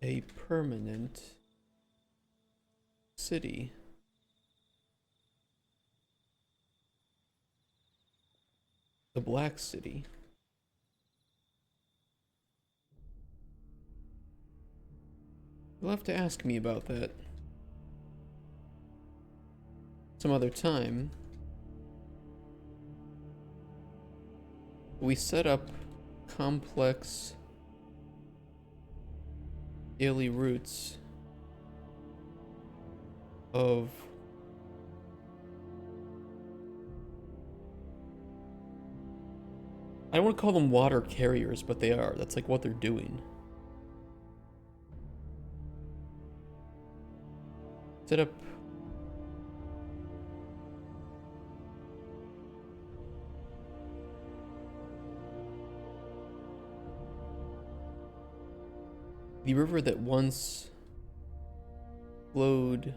a permanent city. The Black City. You'll have to ask me about that some other time. We set up complex daily routes of I don't want to call them water carriers, but they are. That's like what they're doing. Set up The river that once flowed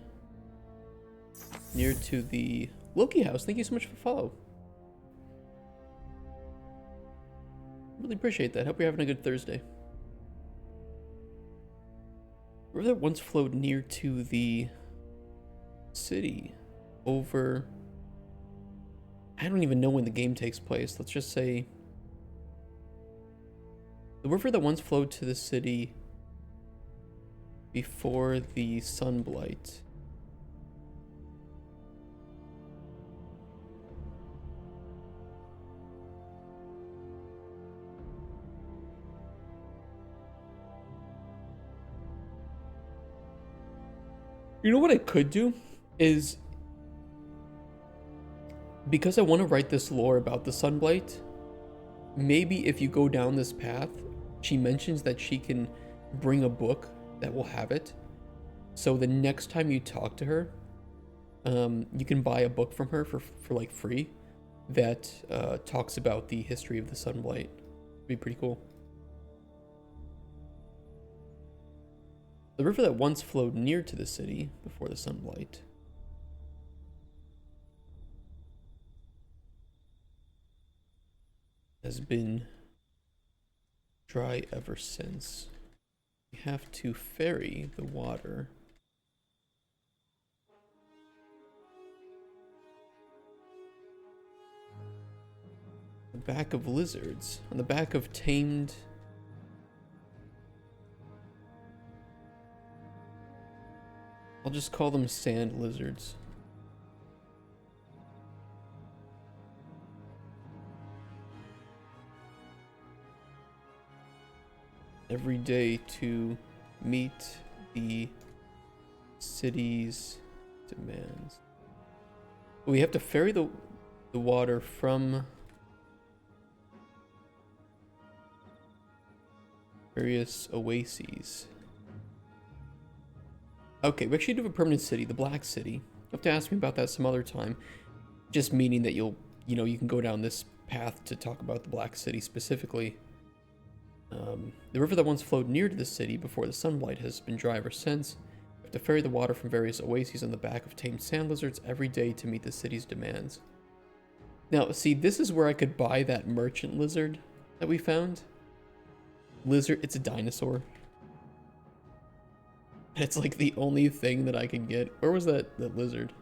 near to the Loki house. Thank you so much for the follow. Really appreciate that. Hope you're having a good Thursday. The river that once flowed near to the city over... I don't even know when the game takes place. Let's just say... The river that once flowed to the city before the sunblight. You know what I could do is, because I want to write this lore about the sunblight, maybe if you go down this path, she mentions that she can bring a book that will have it. So the next time you talk to her, you can buy a book from her for like free that talks about the history of the sunblight. It'd be pretty cool. The river that once flowed near to the city before the sunblight. Has been dry ever since. We have to ferry the water. The back of lizards. On the back of tamed... I'll just call them sand lizards. Every day to meet the city's demands. We have to ferry the water from various oases. Okay, we actually do have a permanent city, the Black City. You have to ask me about that some other time. Just meaning that you can go down this path to talk about the Black City specifically. The river that once flowed near to the city before the sunlight has been dry ever since. We have to ferry the water from various oases on the back of tamed sand lizards every day to meet the city's demands. Now, see, this is where I could buy that merchant lizard that we found. Lizard, it's a dinosaur. It's like the only thing that I could get. Where was that lizard?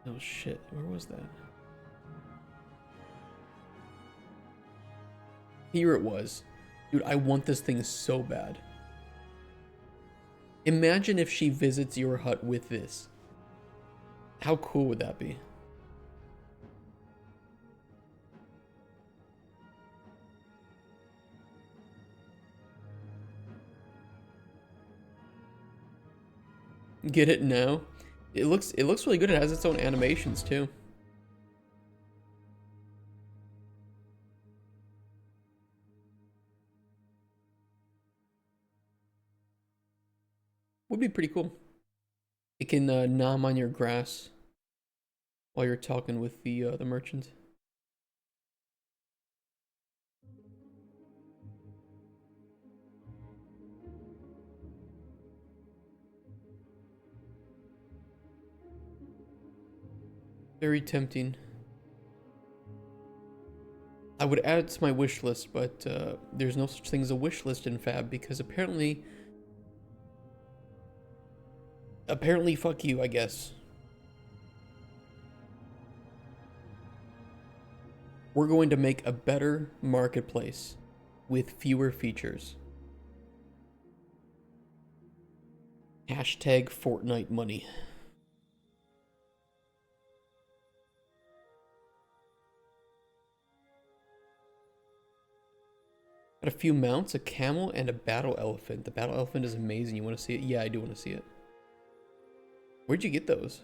Oh shit, where was that? Here it was. Dude, I want this thing so bad. Imagine if she visits your hut with this. How cool would that be? Get it now? It looks really good. It has its own animations too. Would be pretty cool. It can nom on your grass while you're talking with the merchant. Very tempting. I would add it to my wish list, but there's no such thing as a wish list in Fab because apparently fuck you, I guess. We're going to make a better marketplace with fewer features. Hashtag Fortnite money. Got a few mounts, a camel, and a battle elephant. The battle elephant is amazing. You want to see it? Yeah, I do want to see it. Where'd you get those?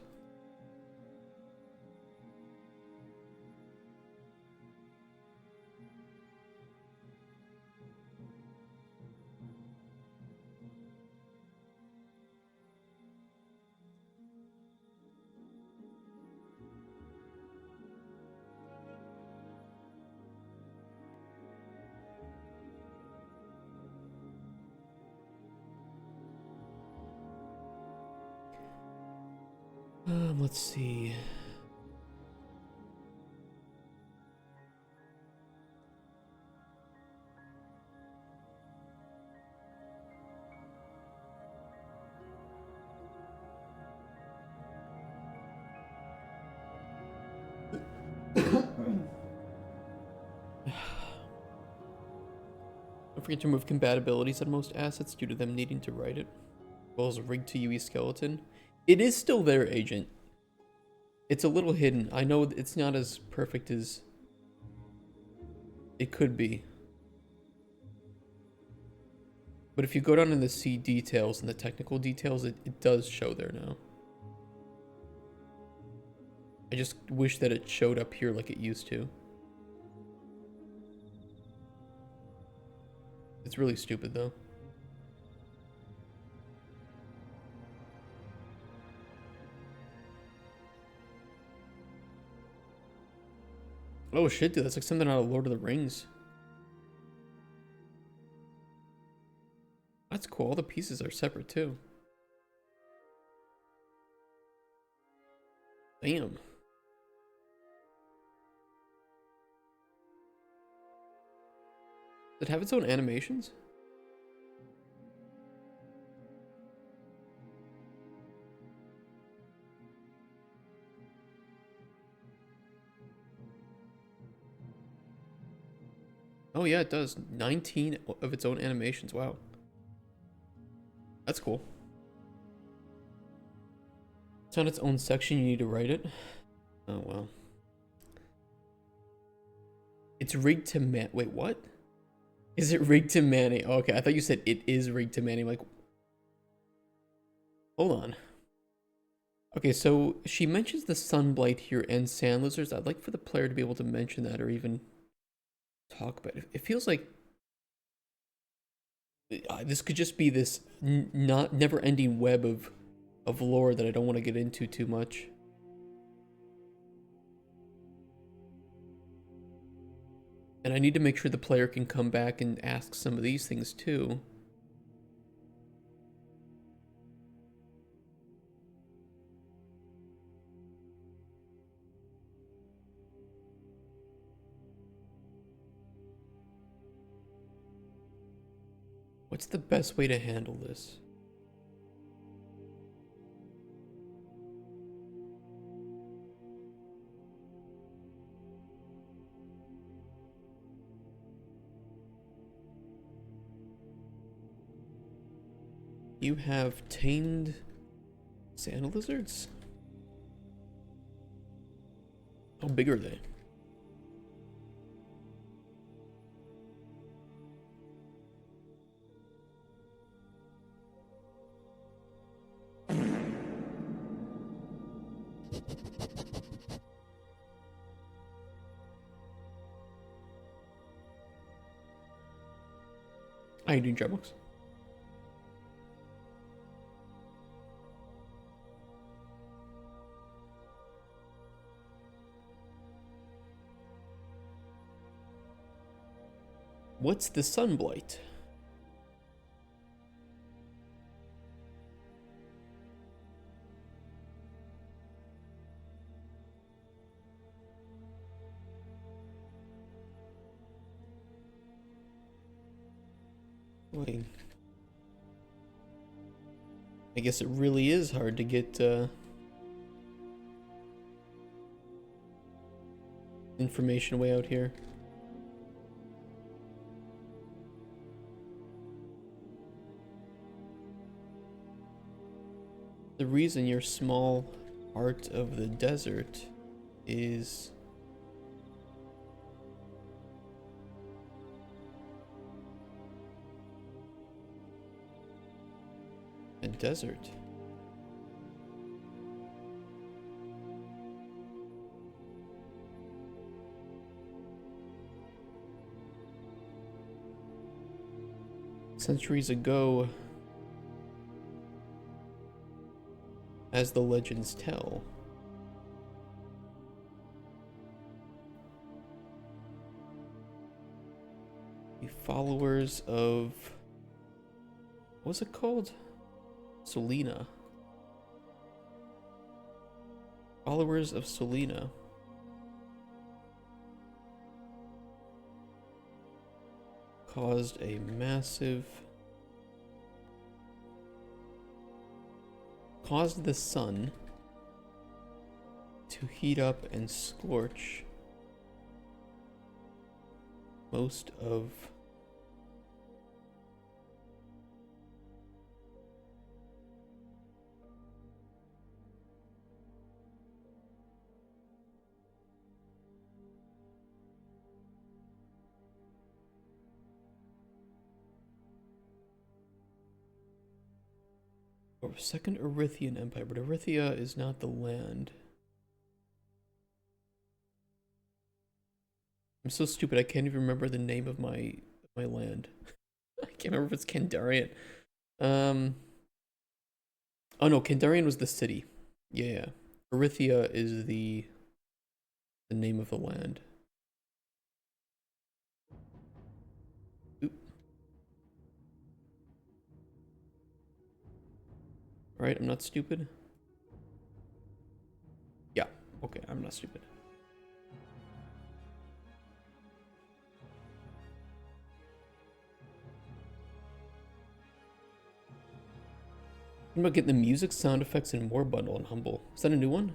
Let's see. Don't forget to remove compatibilities on most assets due to them needing to write it. As well as a rigged to UE skeleton. It is still there, Agent. It's a little hidden. I know it's not as perfect as it could be. But if you go down in the C details and the technical details, it does show there now. I just wish that it showed up here like it used to. It's really stupid though. Oh shit, dude, that's like something out of Lord of the Rings. That's cool. All the pieces are separate too. Damn. Does it have its own animations? Oh yeah, it does. 19 of its own animations. Wow. That's cool. It's on its own section. You need to write it. Oh, well. It's rigged to man. Wait, what? Is it rigged to Manny? Oh, okay, I thought you said it is rigged to Manny. I'm like, hold on. Okay, so she mentions the sunblight here and sand lizards. I'd like for the player to be able to mention that or even talk about it. It feels like this could just be this not never-ending web of lore that I don't want to get into too much. And I need to make sure the player can come back and ask some of these things too. What's the best way to handle this? You have tamed sand lizards? How big are they? How you doing, Dropbox? What's the sunblight? Like, I guess it really is hard to get information way out here. The reason your small part of the desert is a desert. Centuries ago, as the legends tell, the followers of, what was it called? Selena Followers of Selena. Caused a massive... Caused the sun to heat up and scorch most of or Second Erythian Empire, but Erythia is not the land. I'm so stupid, I can't even remember the name of my land. I can't remember if it's Kandarian. Oh no, Kandarian was the city. Yeah. Erythia is the name of the land. Oop. Right, I'm not stupid. Yeah, okay, I'm not stupid. I'm about getting the music, sound effects, and more bundle on Humble. Is that a new one?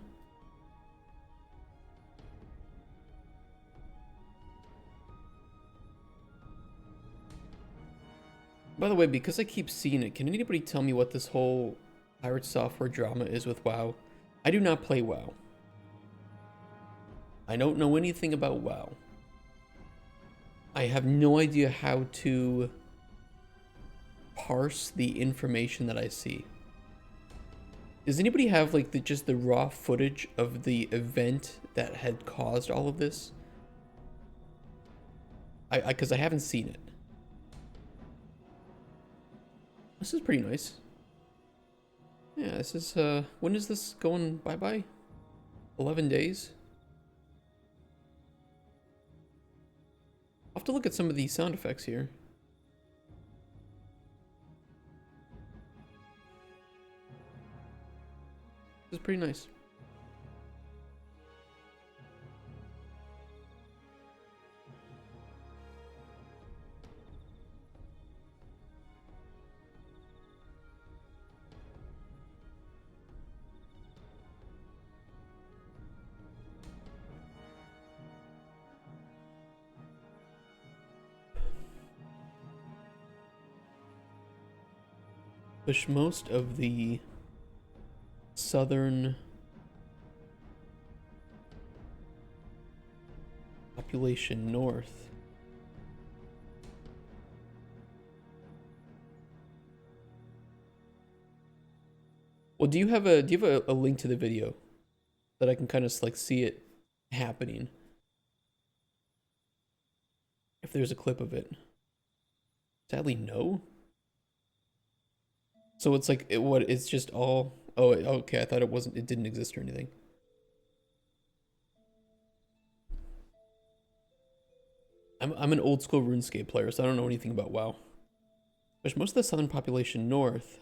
By the way, because I keep seeing it, can anybody tell me what this whole pirate software drama is with WoW? I do not play WoW. I don't know anything about WoW. I have no idea how to parse the information that I see. Does anybody have like just the raw footage of the event that had caused all of this? Because I haven't seen it. This is pretty nice. Yeah, this is when is this going bye-bye? 11 days? I'll have to look at some of these sound effects here. This is pretty nice. Push most of the southern population north. Well, do you have a link to the video that I can kind of like see it happening? If there's a clip of it. Sadly, no. So it's like it's just all. Oh, okay. I thought it didn't exist or anything. I'm an old school RuneScape player, so I don't know anything about WoW. Push most of the southern population north.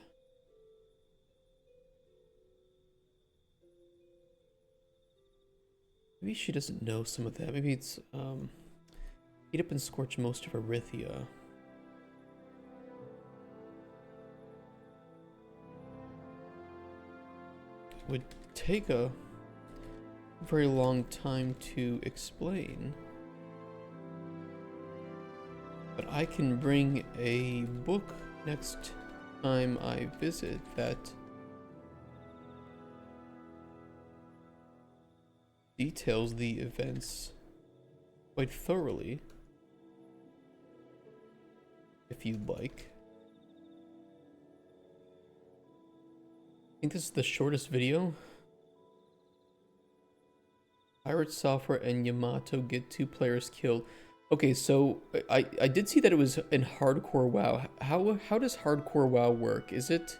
Maybe she doesn't know some of that. Maybe it's heat up and scorch most of Erythia. It would take a very long time to explain. But I can bring a book next time I visit that details the events quite thoroughly, if you'd like. I think this is the shortest video. Pirate Software and Yamato get 2 players killed. Okay, so I did see that it was in hardcore WoW. How does hardcore WoW work? Is it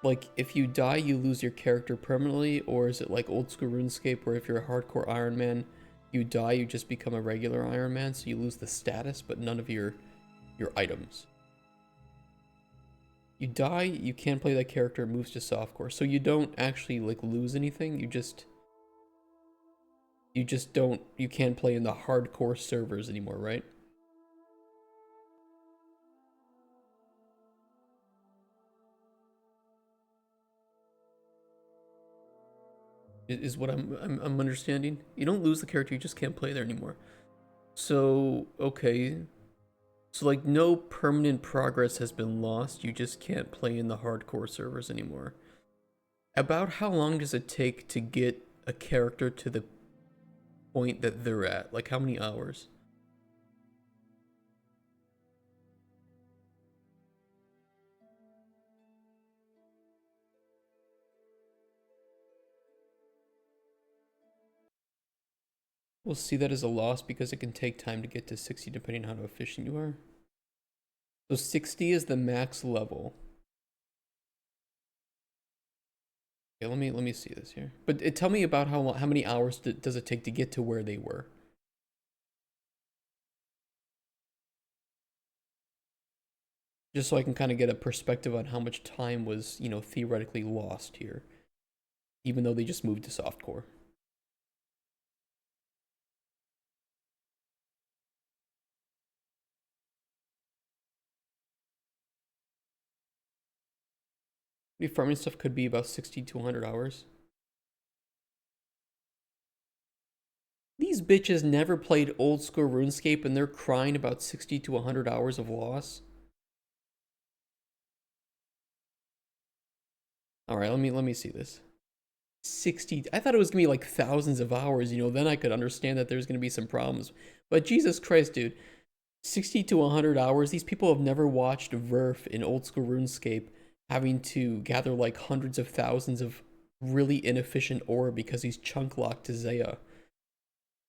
like if you die you lose your character permanently, or is it like old school RuneScape where if you're a hardcore Iron Man, you die, you just become a regular Iron Man, so you lose the status but none of your items? You die, you can't play that character, it moves to softcore. So you don't actually like lose anything, you just You just you can't play in the hardcore servers anymore, right? Is what I'm understanding. You don't lose the character, you just can't play there anymore. So, okay. So like no permanent progress has been lost, you just can't play in the hardcore servers anymore. About how long does it take to get a character to the point that they're at? Like how many hours? We'll see that as a loss because it can take time to get to 60 depending on how efficient you are. So 60 is the max level. Okay, let me see this here. But tell me about how many hours does it take to get to where they were? Just so I can kind of get a perspective on how much time was, you know, theoretically lost here, even though they just moved to softcore. The farming stuff could be about 60 to 100 hours. These bitches never played old school RuneScape and they're crying about 60 to 100 hours of loss. All right, let me see this. 60. I thought it was gonna be like thousands of hours, you know, then I could understand that there's gonna be some problems. But Jesus Christ, dude. 60 to 100 hours. These people have never watched Verf in old school RuneScape having to gather like hundreds of thousands of really inefficient ore because he's chunk locked to Zaya.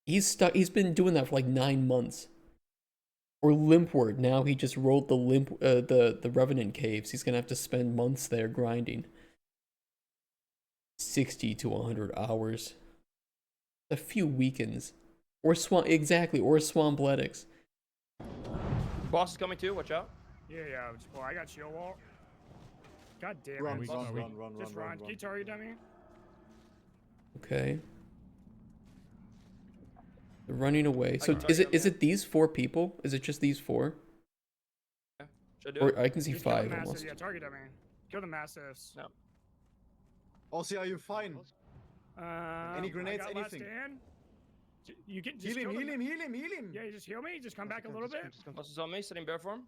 He's stuck. He's been doing that for like 9 months. Or Limpward. Now he just rolled the Revenant caves. He's gonna have to spend months there grinding. 60 to 100 hours. A few weekends. Or Swamp, exactly, or Swampletics. Boss is coming too, watch out. Yeah. Well, I got shield wall. God damn it. Run. Just run. Can you target dummy? Okay. They're running away. So is it these 4 people? Is it just these 4? Yeah. Should I do Or it? I can see Just kill the 5 massive, almost. Yeah, target dummy. Kill the massives. No. Aussie, are you fine? Any grenades, I got last anything? stand. You can just Heal him. Yeah, you just heal me. Just come back a little bit. Boss is on me, sitting bear form.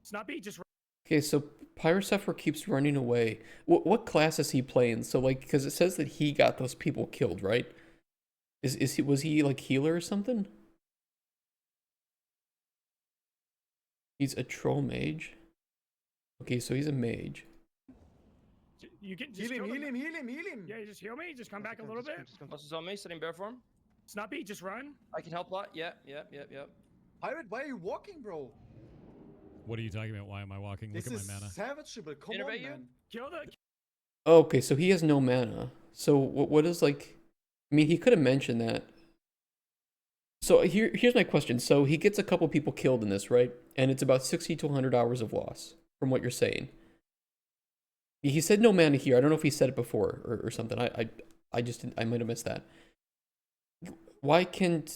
Snuppy, just Okay, so Pyrosepher keeps running away. What class is he playing? So like, because it says that he got those people killed, right? Was he like healer or something? He's a troll mage. Okay, so he's a mage. you can just Heal kill him. Yeah, you just heal me. Just come back a little bit. Boss is on me, sitting bear form. Snuppy, just run. I can help a lot. Yep. Pirate, why are you walking, bro? What are you talking about? Why am I walking? This Look is at my mana. savageable. Come on, Innervate you? man. Kill the. Okay, so he has no mana. So what is like? I mean, he could have mentioned that. So here's my question. So he gets a couple people killed in this, right? And it's about 60 to 100 hours of loss, from what you're saying. He said no mana here. I don't know if he said it before or something. I might have missed that. Why can't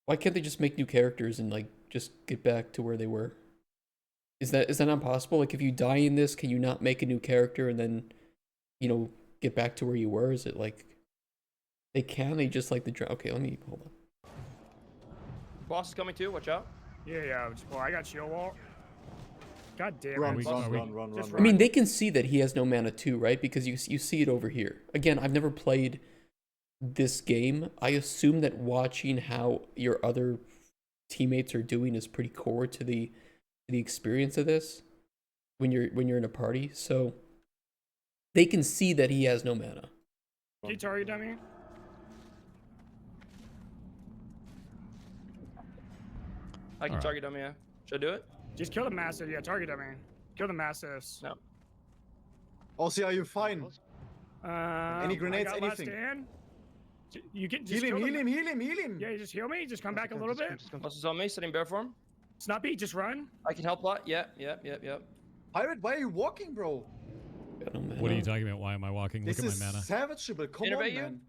they just make new characters and like just get back to where they were? Is that not possible? Like if you die in this, can you not make a new character and then, you know, get back to where you were? Is it like they can? They just like the okay? Let me hold on. Boss is coming too, watch out. Yeah. Well, I got shield wall. God damn it. Run. Just I mean, they can see that he has no mana too, right? Because you see it over here. Again, I've never played this game. I assume that watching how your other teammates are doing is pretty core to the experience of this when you're in a party. So they can see that he has no mana. Can you target dummy? I can target him, yeah. Should I do it? Just kill the massive. Yeah, target dummy. Kill the massives. No. Aussie, are you fine? Any grenades, I got last anything? stand. You can just Heal kill him. Yeah, you just heal me. Just come back a little bit. Boss is on me, sitting bear form. Snuppy, just run. I can help a lot. Yep. Pirate, why are you walking, bro? Got no mana. What are you talking about? Why am I walking? This Look at is my mana. savageable. Come Innervate on, you? man.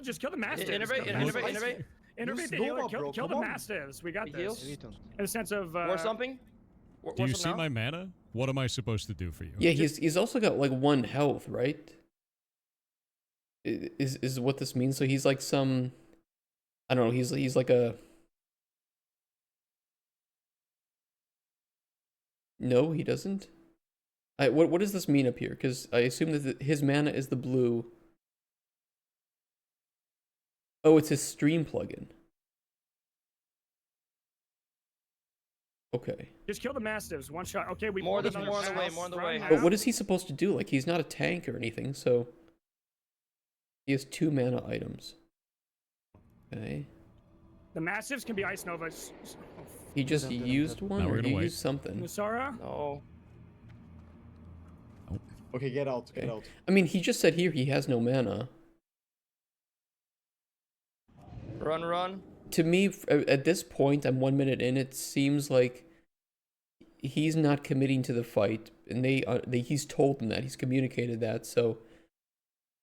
Just kill the mastiffs. Innervate, Kill the innervate, mastiffs. innervate. Innervate Use the healer. Nova, Kill, bro, kill the come on. mastiffs. We got He this. heals. In the sense of War stomping? Do you War see now? my mana? What am I supposed to do for you? Yeah, he's also got like 1 health, right? Is what this means? So he's like some, I don't know. He's like a. No, he doesn't. What does this mean up here? Because I assume that his mana is the blue. Oh, it's his stream plugin. Okay. Just kill the mastiffs. One shot. Okay, we More pulled on another the way, pass. more on the Run way. now. But what is he supposed to do? Like, he's not a tank or anything, so... He has 2 mana items. Okay. The mastiffs can be ice novas. He just used one, Now we're or gonna he wait. used something. Musara? No. Okay, get out. Okay. Get out. I mean, he just said here he has no mana. Run. To me, at this point, I'm 1 minute in, it seems like he's not committing to the fight, and he's told them that, he's communicated that, so,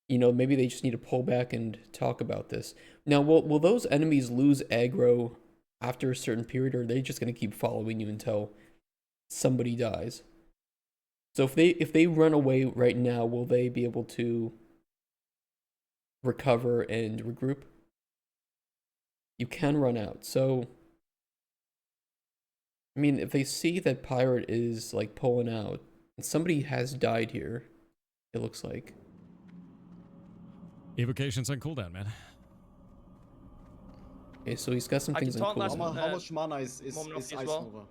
you know, maybe they just need to pull back and talk about this. Now, will those enemies lose aggro after a certain period, or are they just going to keep following you until somebody dies? So if they run away right now, will they be able to recover and regroup? You can run out. So, I mean, if they see that Pirate is like pulling out, and somebody has died here, it looks like. Evocation's on cooldown, man. Okay, so he's got some things in taunt last cooldown. one. How much mana is Moment Ice of as well. Nova?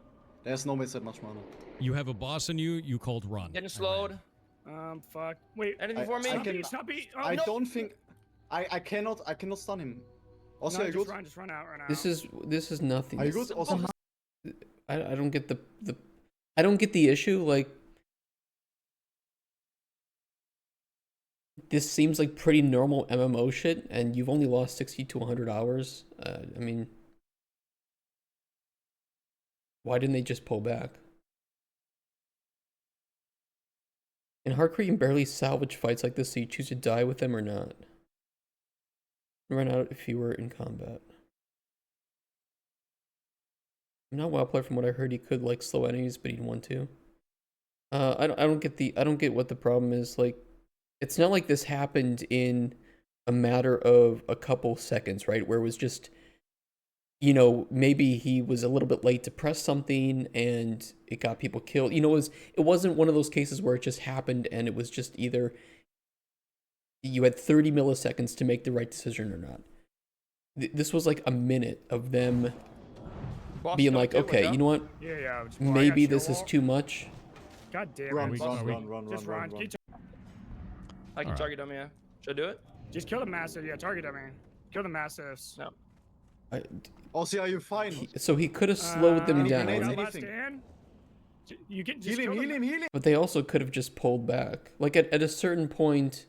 There's no that much mana. You have a boss in you. You called run. Getting I slowed. ran. Fuck. Wait. Anything for me? Stop it. Oh, I no. don't think... I cannot stun him. Also, No, are you just good? just run out right now. This is nothing. Are you This- good? Also, I don't get the I don't get the issue. Like, this seems like pretty normal MMO shit, and you've only lost 60 to 100 hours. I mean, why didn't they just pull back? In hardcore, you can barely salvage fights like this, so you choose to die with them or not. Run out if you were in combat. I'm not well played from what I heard. He could like slow enemies, but he'd want to. I don't get what the problem is. Like, it's not like this happened in a matter of a couple seconds, right? Where it was just, you know, maybe he was a little bit late to press something and it got people killed. You know, it wasn't one of those cases where it just happened and it was just either you had 30 milliseconds to make the right decision or not. This was like a minute of them Boss being don't like, do it, okay, huh? you know what? Yeah. Maybe this is too much. God damn run, it. run. Just run. I can target him, yeah. Should I do it? Just kill the mastiff. Yeah, target him, man. Kill the mastiffs. No. Also, are you fine? So he could have slowed them any down, grenades, got anything. last stand? You can just Heal him, kill heal them. him, heal him. but they also could have just pulled back. Like at a certain point,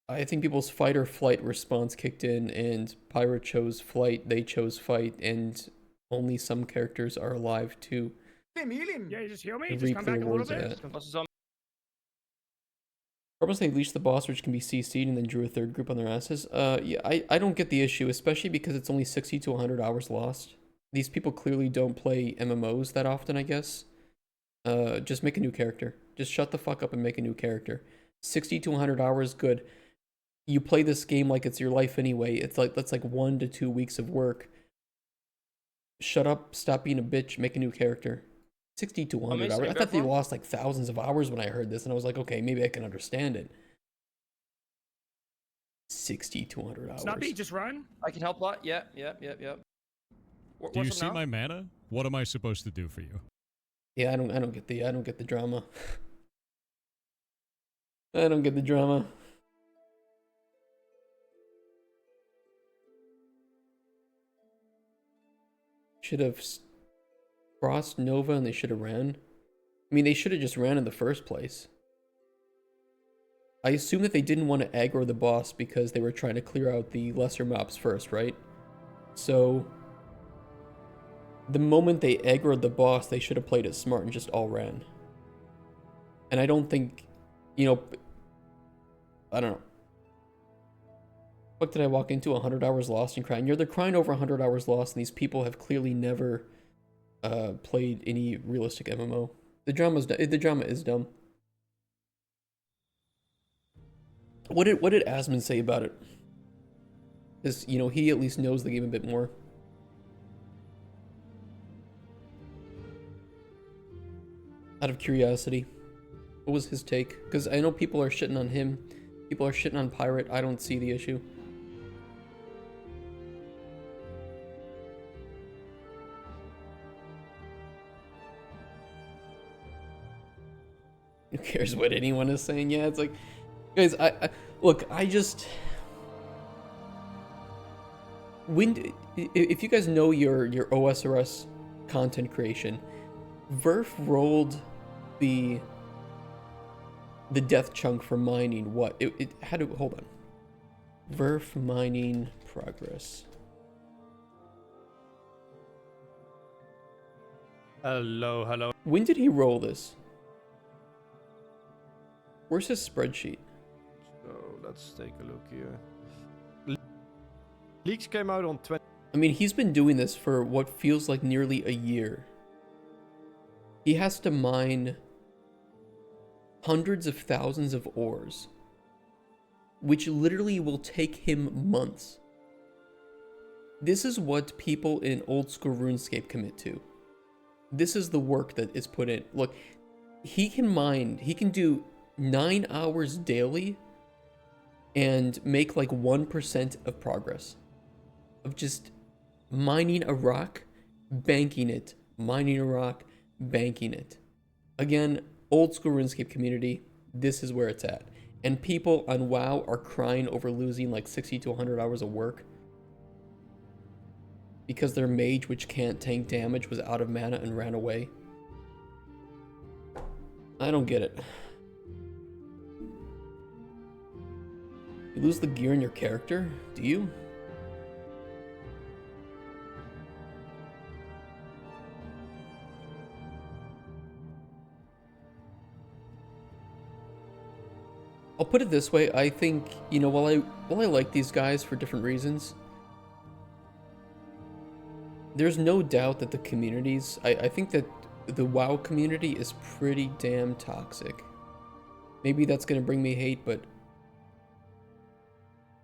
I think people's fight or flight response kicked in, and Pirate chose flight, they chose fight, and only some characters are alive to Heal him. Yeah, you just heal me. Just reap come the back a little rewards of bit. that. Boss is on. Purpose they leashed the boss, which can be CC'd, and then drew a third group on their asses. Yeah, I don't get the issue, especially because it's only 60 to 100 hours lost. These people clearly don't play MMOs that often, I guess. Just make a new character. Just shut the fuck up and make a new character. 60 to 100 hours, good. You play this game like it's your life anyway. It's like, that's like 1 to 2 weeks of work. Shut up, stop being a bitch, make a new character. 60 to 100 hours. I thought they lost like thousands of hours when I heard this, and I was like, okay, maybe I can understand it. 60 to 100 hours. Snappy, just run. I can help a lot. Yep. Do you see my mana? What am I supposed to do for you? Yeah, I don't get the drama. I don't get the drama. Should have crossed Nova and they should have ran. I mean, they should have just ran in the first place. I assume that they didn't want to aggro the boss because they were trying to clear out the lesser mobs first, right? So the moment they aggroed the boss, they should have played it smart and just all ran. And I don't think, you know, I don't know. What did I walk into? 100 hours lost and crying. They're crying over 100 hours lost, and these people have clearly never played any realistic MMO. The drama is dumb. What did Asmund say about it? Because, you know, he at least knows the game a bit more. Out of curiosity, what was his take? Because I know people are shitting on him. People are shitting on Pirate. I don't see the issue. Who cares what anyone is saying? Yeah, it's like, guys, look, I just, if you guys know your OSRS content creation, Verf rolled the death chunk for mining. What it had to hold on. Verf mining progress. Hello. When did he roll this? Where's his spreadsheet? So let's take a look here. Leaks came out on 20. I mean, he's been doing this for what feels like nearly a year. He has to mine hundreds of thousands of ores, which literally will take him months. This is what people in old school RuneScape commit to. This is the work that is put in. Look, he can do 9 hours daily and make like 1% of progress of just mining a rock, banking it, mining a rock, banking it. Again, old school RuneScape community, this is where it's at. And people on WoW are crying over losing like 60 to 100 hours of work because their mage, which can't tank damage, was out of mana and ran away. I don't get it. You lose the gear in your character? Do you? I'll put it this way, I think, you know, while I like these guys for different reasons, there's no doubt that the communities, I think that the WoW community is pretty damn toxic. Maybe that's gonna bring me hate, but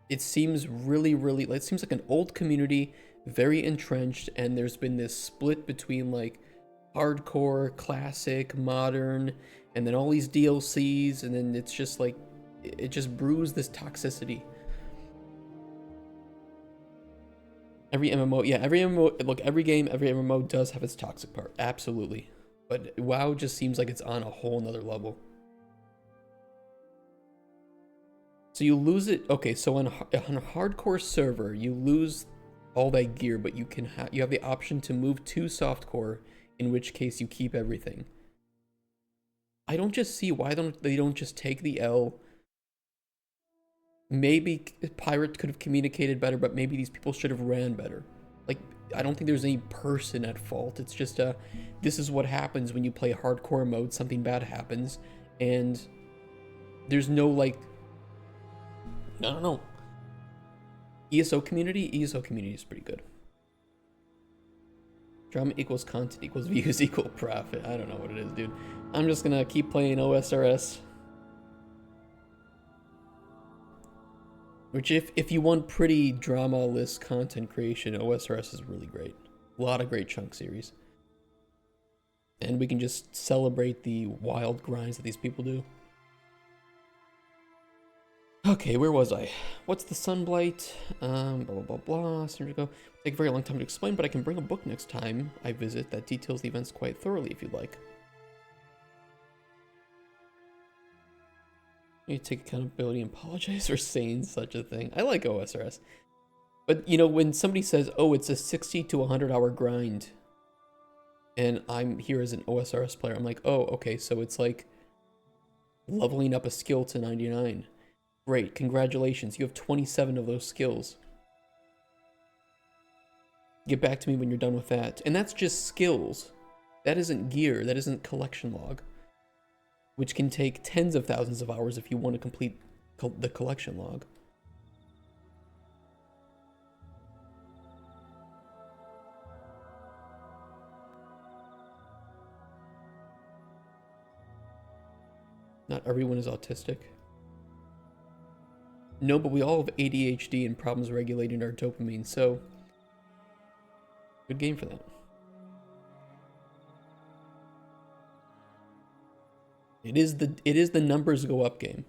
it seems really, it seems like an old community, very entrenched, and there's been this split between like hardcore, classic, modern, and then all these DLCs, and then it's just like, it just brews this toxicity. Every MMO, yeah, every MMO, look, every game, every MMO does have its toxic part, absolutely. But WoW just seems like it's on a whole nother level. So you lose it, okay, so on a hardcore server, you lose all that gear, but you have the option to move to softcore, in which case you keep everything. I don't just see why they don't just take the L. Maybe Pirate could have communicated better, but maybe these people should have ran better. Like, I don't think there's any person at fault. It's just this is what happens when you play hardcore mode. Something bad happens, and there's no like, I don't know. ESO community is pretty good. Drama equals content equals views equal profit. I don't know what it is, dude. I'm just gonna keep playing OSRS. Which if you want pretty drama-less content creation, OSRS is really great. A lot of great chunk series. And we can just celebrate the wild grinds that these people do. Okay, where was I? What's the Sunblight? Blah, blah, blah, blah. So here we go. Take a very long time to explain, but I can bring a book next time I visit that details the events quite thoroughly if you'd like. You take accountability and apologize for saying such a thing. I like OSRS. But, you know, when somebody says, oh, it's a 60 to 100 hour grind, and I'm here as an OSRS player, I'm like, oh, okay, so it's like leveling up a skill to 99. Great, congratulations, you have 27 of those skills. Get back to me when you're done with that. And that's just skills. That isn't gear. That isn't collection log. Which can take tens of thousands of hours if you want to complete the collection log. Not everyone is autistic. No, but we all have ADHD and problems regulating our dopamine, so good game for that. It is the numbers go up game.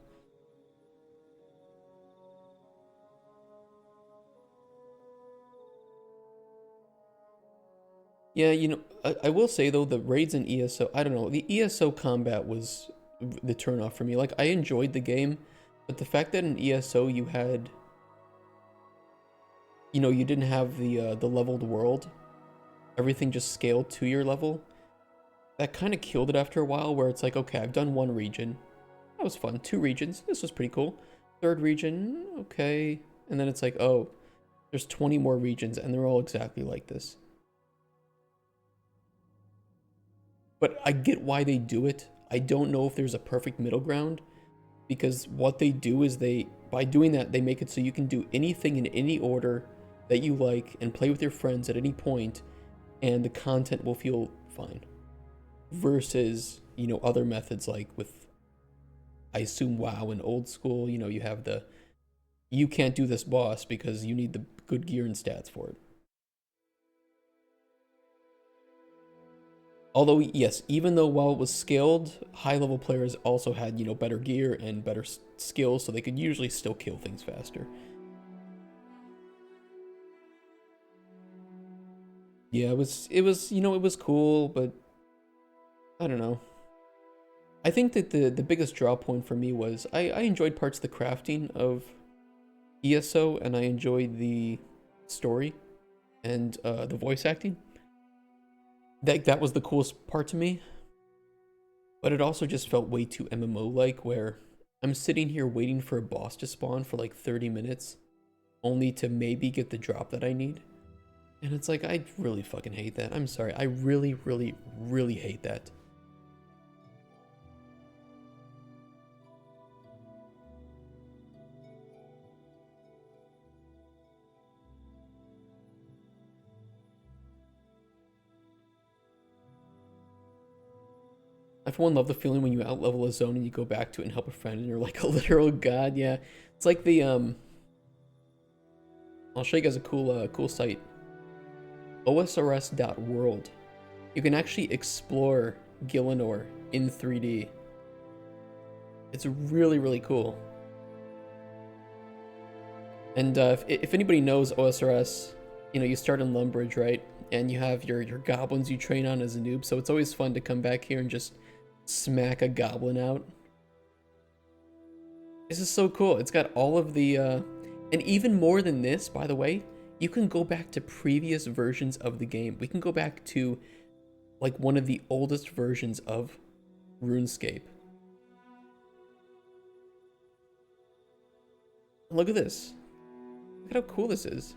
Yeah, you know, I will say though, the raids in ESO, I don't know, the ESO combat was the turnoff for me. Like, I enjoyed the game, but the fact that in ESO you had, you know, you didn't have the leveled world, everything just scaled to your level, that kind of killed it after a while, where it's like, okay, I've done one region, that was fun, 2 regions, this was pretty cool, 3rd region, okay, and then it's like, oh, there's 20 more regions and they're all exactly like this. But I get why they do it. I don't know if there's a perfect middle ground, because what they do is by doing that, they make it so you can do anything in any order that you like and play with your friends at any point, and the content will feel fine. Versus, you know, other methods like with, I assume, WoW and old school, you know, you have you can't do this boss because you need the good gear and stats for it. Although, yes, even though while it was scaled, high-level players also had, you know, better gear and better skills, so they could usually still kill things faster. Yeah, it was, you know, it was cool, but I don't know. I think that the biggest draw point for me was I enjoyed parts of the crafting of ESO, and I enjoyed the story and the voice acting. That was the coolest part to me, but it also just felt way too MMO-like, where I'm sitting here waiting for a boss to spawn for like 30 minutes, only to maybe get the drop that I need. And it's like, I really fucking hate that. I'm sorry, I really, really, really hate that. I for one love the feeling when you outlevel a zone and you go back to it and help a friend and you're like a literal god. Yeah, it's like the I'll show you guys a cool site, osrs.world. You can actually explore Gielinor in 3D. It's really, really cool. And if anybody knows OSRS, you know, you start in Lumbridge, right? And you have your goblins you train on as a noob, so it's always fun to come back here and just smack a goblin out. This is so cool. It's got all of the and even more than this, by the way, you can go back to previous versions of the game. We can go back to like one of the oldest versions of RuneScape. Look at this. Look at how cool this is.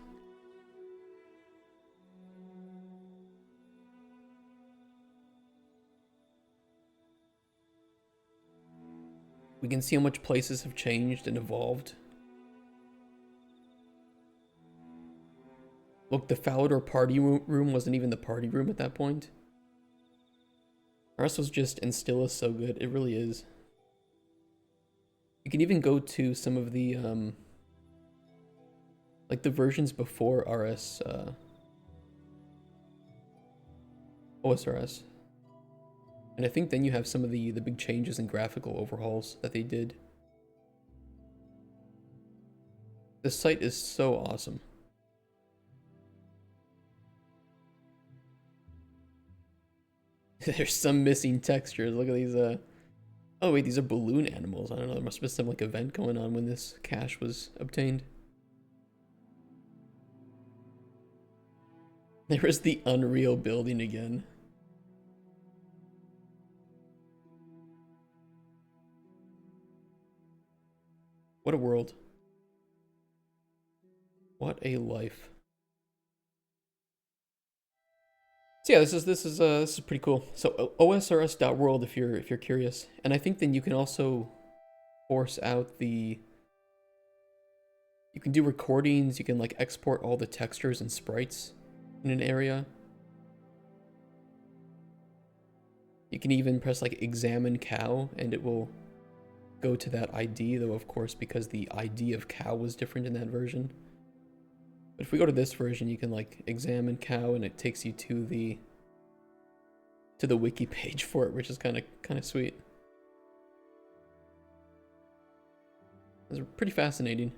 We can see how much places have changed and evolved. Look, the Falador party room wasn't even the party room at that point. RS was just, and still is so good. It really is. You can even go to some of the, like the versions before RS, OSRS. And I think then you have some of the big changes and graphical overhauls that they did. This site is so awesome. There's some missing textures. Look at these, oh wait, these are balloon animals. I don't know, there must have been some like event going on when this cache was obtained. There is the Unreal building again. What a world. What a life. So yeah, this is pretty cool. So osrs.world if you're curious, and I think then you can also force out the. You can do recordings. You can like export all the textures and sprites in an area. You can even press like examine cow, and it will go to that ID, though of course because the ID of cow was different in that version. But if we go to this version, you can like examine cow, and it takes you to the wiki page for it, which is kind of sweet. It's pretty fascinating.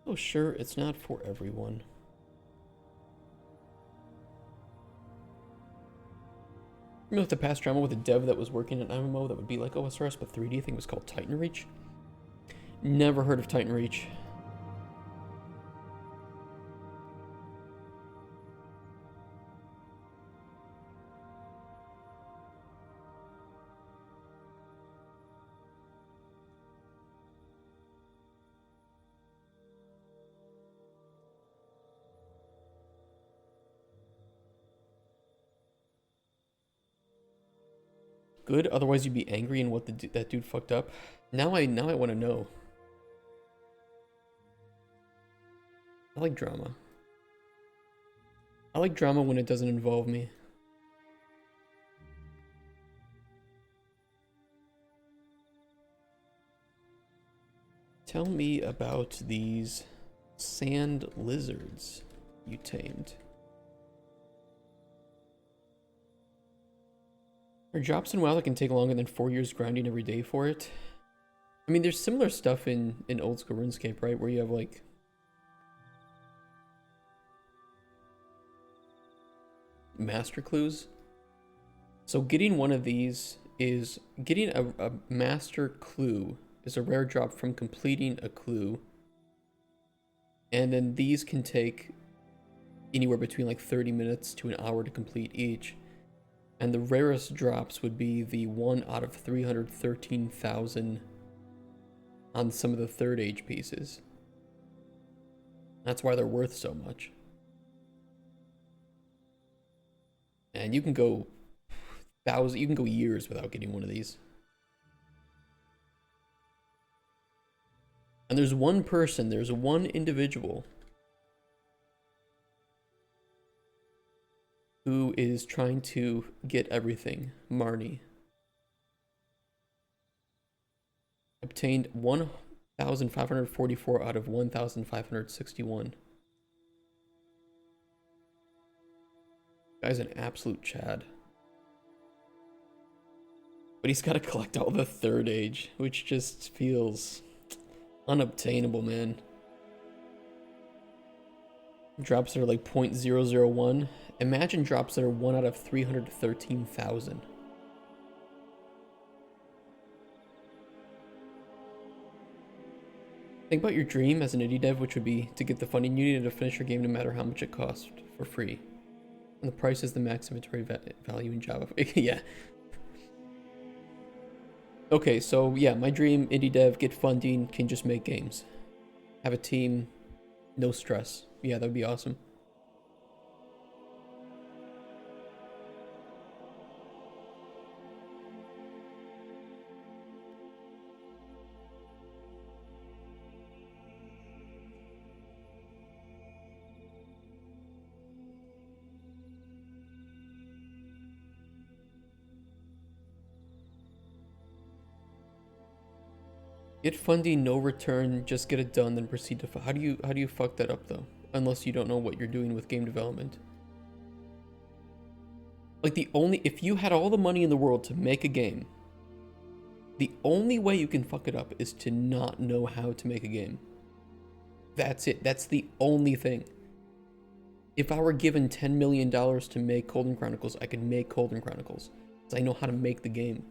Oh sure, it's not for everyone. You know, with the past drama with a dev that was working on MMO that would be like OSRS but 3D, I think it was called Titan Reach. Never heard of Titan Reach. Good, otherwise you'd be angry in what that dude fucked up. Now I want to know. I like drama. I like drama when it doesn't involve me. Tell me about these sand lizards you tamed. Are drops in WoW that can take longer than 4 years grinding every day for it? I mean, there's similar stuff in old school RuneScape, right? Where you have like master clues. So getting one of these is getting a master clue is a rare drop from completing a clue. And then these can take anywhere between like 30 minutes to an hour to complete each. And the rarest drops would be the 1 out of 313,000 on some of the third age pieces. That's why they're worth so much. And you can go years without getting one of these. And there's one individual who is trying to get everything. Marnie obtained 1,544 out of 1,561. Guy's an absolute Chad. But he's got to collect all the third age, which just feels unobtainable, man. Drops that are like 0.001. Imagine drops that are 1 out of 313,000. Think about your dream as an indie dev, which would be to get the funding you need to finish your game no matter how much it costs for free. And the price is the max inventory value in Java. Yeah. Okay, so yeah, my dream, indie dev, get funding, can just make games. Have a team, no stress. Yeah, that would be awesome. Get funding, no return, just get it done, then proceed to how do you fuck that up though? Unless you don't know what you're doing with game development. Like if you had all the money in the world to make a game, the only way you can fuck it up is to not know how to make a game. That's it. That's the only thing. If I were given $10 million to make Cauldron Chronicles, I could make Cauldron Chronicles. Because I know how to make the game.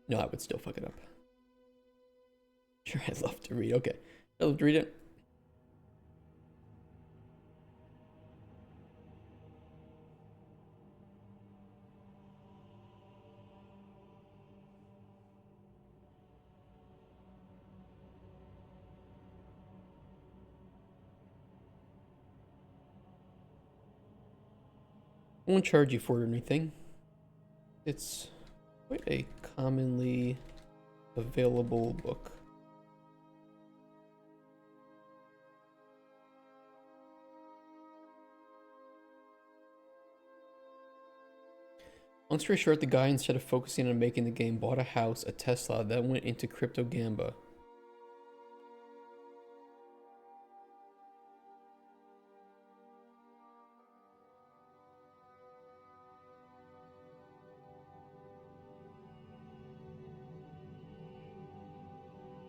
No, I would still fuck it up. Sure, I'd love to read. Okay. I'd love to read it. I won't charge you for it or anything. It's quite a commonly available book. Long story short, the guy, instead of focusing on making the game, bought a house, a Tesla, that went into crypto gamba.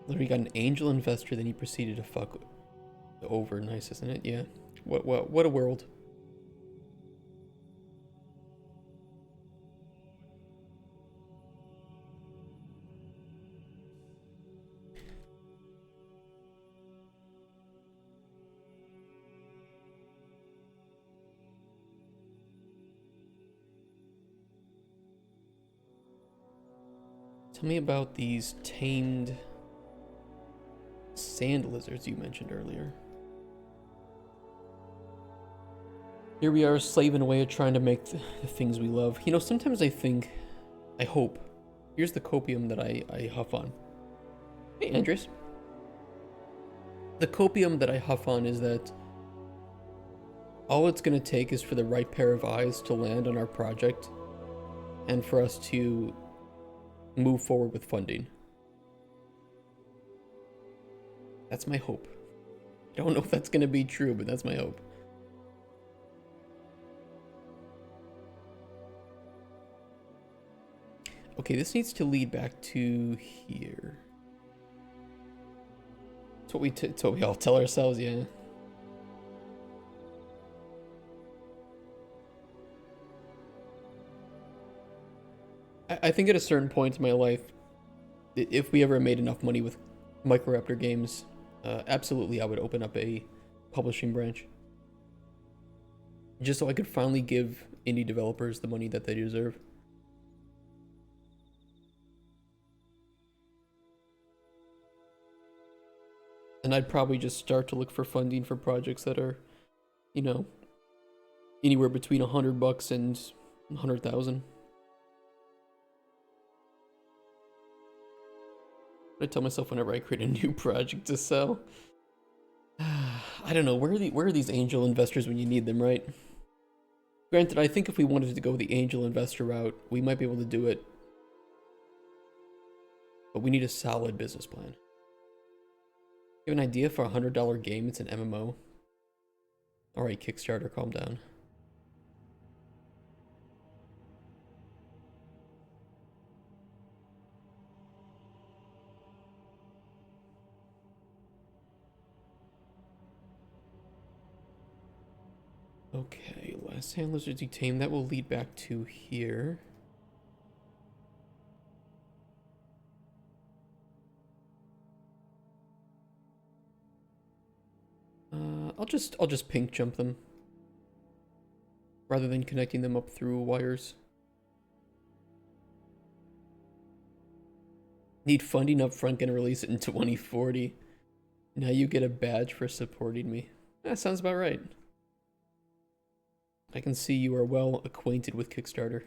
Literally got an angel investor, then he proceeded to fuck over. Nice, isn't it? Yeah. What a world. Tell me about these tamed sand lizards you mentioned earlier. Here we are slaving away at trying to make the things we love. You know, sometimes I hope, here's the copium that I huff on. Hey, Andres. The copium that I huff on is that all it's going to take is for the right pair of eyes to land on our project and for us to move forward with funding. That's my hope. I don't know if that's going to be true, but that's my hope. Okay, this needs to lead back to here. It's what we all tell ourselves, yeah. I think at a certain point in my life, if we ever made enough money with Microraptor games, absolutely I would open up a publishing branch. Just so I could finally give indie developers the money that they deserve. And I'd probably just start to look for funding for projects that are, you know, anywhere between $100 and 100,000. I tell myself whenever I create a new project to sell. I don't know, where are these angel investors when you need them, right? Granted, I think if we wanted to go the angel investor route, we might be able to do it. But we need a solid business plan. You have an idea for a $100 game? It's an MMO. Alright, Kickstarter, calm down. Okay, last hand lizards you tame. That will lead back to here. I'll just pink jump them rather than connecting them up through wires. Need funding up front, gonna release it in 2040. Now you get a badge for supporting me. That sounds about right. I can see you are well acquainted with Kickstarter.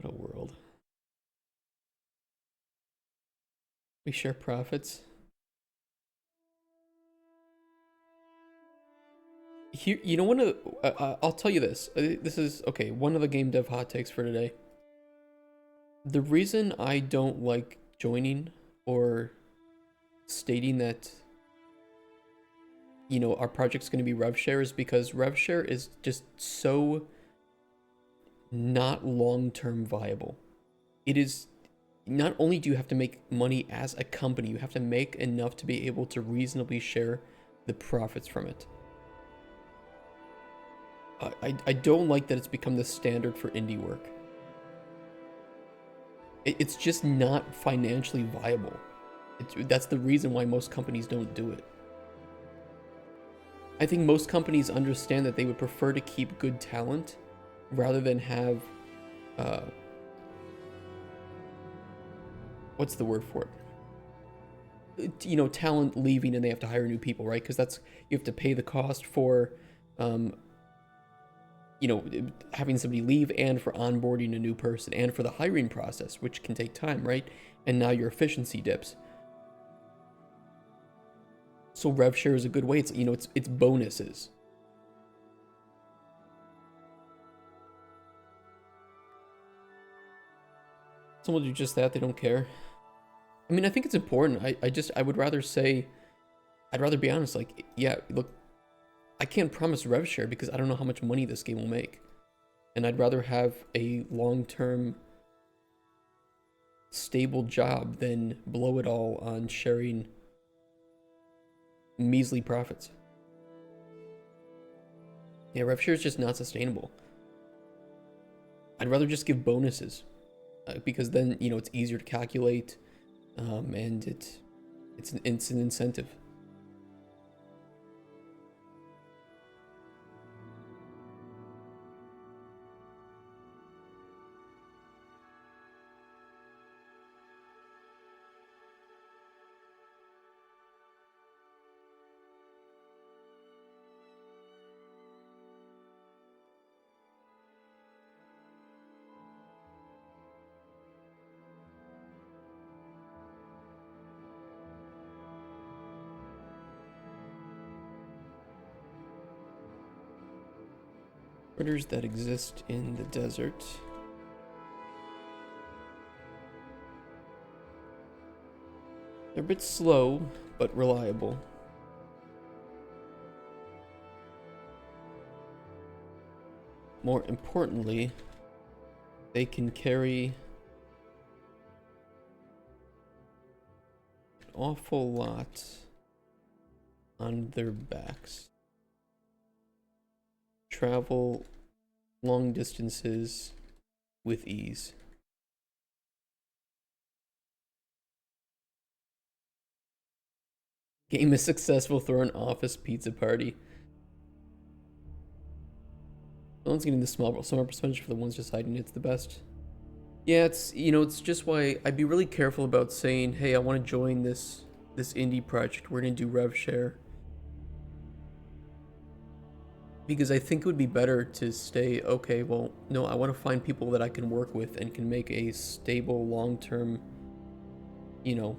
What a world. We share profits. Here, you know, one of the, I'll tell you this. This is, okay, one of the game dev hot takes for today. The reason I don't like joining or stating that, you know, our project's going to be rev share is because rev share is just so not long-term viable. It is, not only do you have to make money as a company, you have to make enough to be able to reasonably share the profits from it. I don't like that it's become the standard for indie work. It's just not financially viable. That's the reason why most companies don't do it. I think most companies understand that they would prefer to keep good talent rather than have, what's the word for it? You know, talent leaving and they have to hire new people, right? Because that's, you have to pay the cost for, you know, having somebody leave and for onboarding a new person and for the hiring process, which can take time, right? And now your efficiency dips. So rev share is a good way. It's, you know, it's bonuses. Someone do just that, they don't care. I mean, I think it's important. I would rather say, I'd rather be honest, like, yeah, look, I can't promise rev share because I don't know how much money this game will make. And I'd rather have a long-term stable job than blow it all on sharing measly profits. Yeah, rev share is just not sustainable. I'd rather just give bonuses because then, you know, it's easier to calculate, and it's an incentive. Critters that exist in the desert. They're a bit slow, but reliable. More importantly, they can carry an awful lot on their backs. Travel long distances with ease. Game is successful, throw an office pizza party. No one's getting the small percentage for the ones just hiding. It's the best. Yeah, it's, you know, it's just why I'd be really careful about saying, hey, I want to join this indie project. We're gonna do rev share. Because I think it would be better to stay, okay, well, no, I want to find people that I can work with and can make a stable long-term, you know,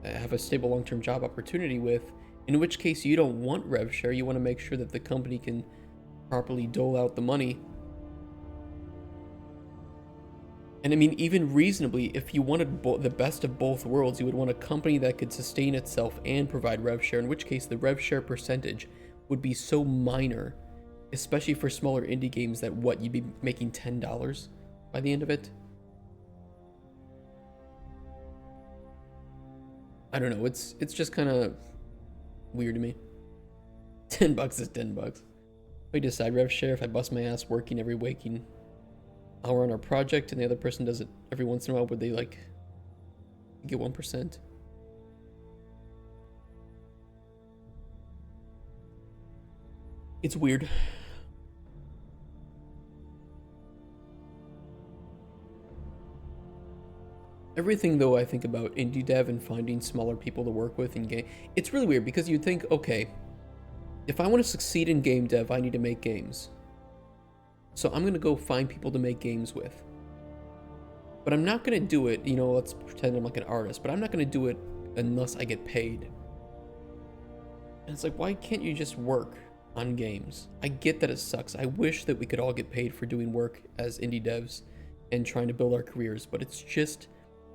have a stable long-term job opportunity with, in which case you don't want rev share. You want to make sure that the company can properly dole out the money. And I mean, even reasonably, if you wanted the best of both worlds, you would want a company that could sustain itself and provide rev share, in which case the rev share percentage would be so minor, especially for smaller indie games, that what, you'd be making $10 by the end of it? I don't know, it's just kind of weird to me. $10 is $10. We decide rev share if I bust my ass working every waking hour on our project and the other person does it every once in a while, would they like get 1%? It's weird. Everything though I think about indie dev and finding smaller people to work with in game, it's really weird because you'd think, okay, if I want to succeed in game dev, I need to make games. So I'm gonna go find people to make games with. But I'm not gonna do it, you know, let's pretend I'm like an artist, but I'm not gonna do it unless I get paid. And it's like, why can't you just work on games? I get that it sucks. I wish that we could all get paid for doing work as indie devs and trying to build our careers, but it's just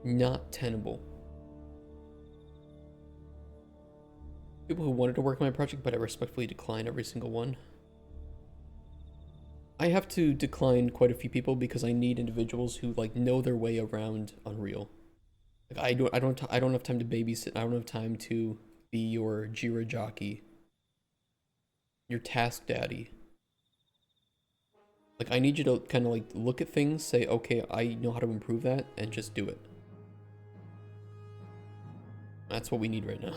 not tenable. People who wanted to work on my project, but I respectfully decline every single one. I have to decline quite a few people because I need individuals who like know their way around Unreal. Like I don't have time to babysit. I don't have time to be your Jira jockey, your task daddy. Like, I need you to kind of like look at things, say, okay, I know how to improve that, and just do it. That's what we need right now.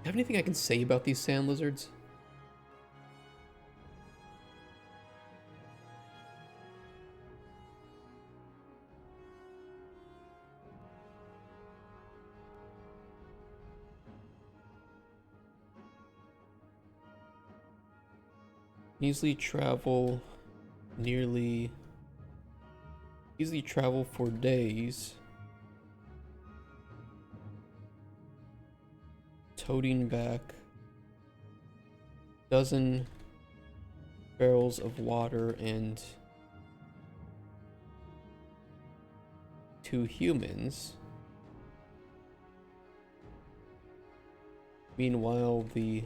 Have anything I can say about these sand lizards? Easily travel for days. Toting back dozen barrels of water and 2 humans. Meanwhile, the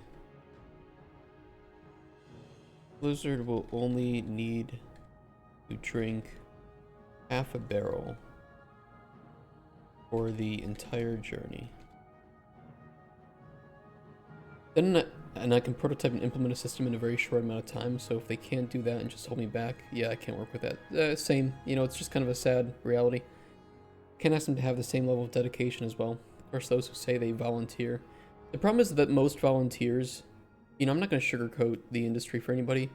lizard will only need to drink half a barrel for the entire journey. Then and I can prototype and implement a system in a very short amount of time, so if they can't do that and just hold me back, yeah, I can't work with that. Same, you know, it's just kind of a sad reality. Can't ask them to have the same level of dedication as well. Of course, those who say they volunteer. The problem is that most volunteers, you know, I'm not going to sugarcoat the industry for anybody.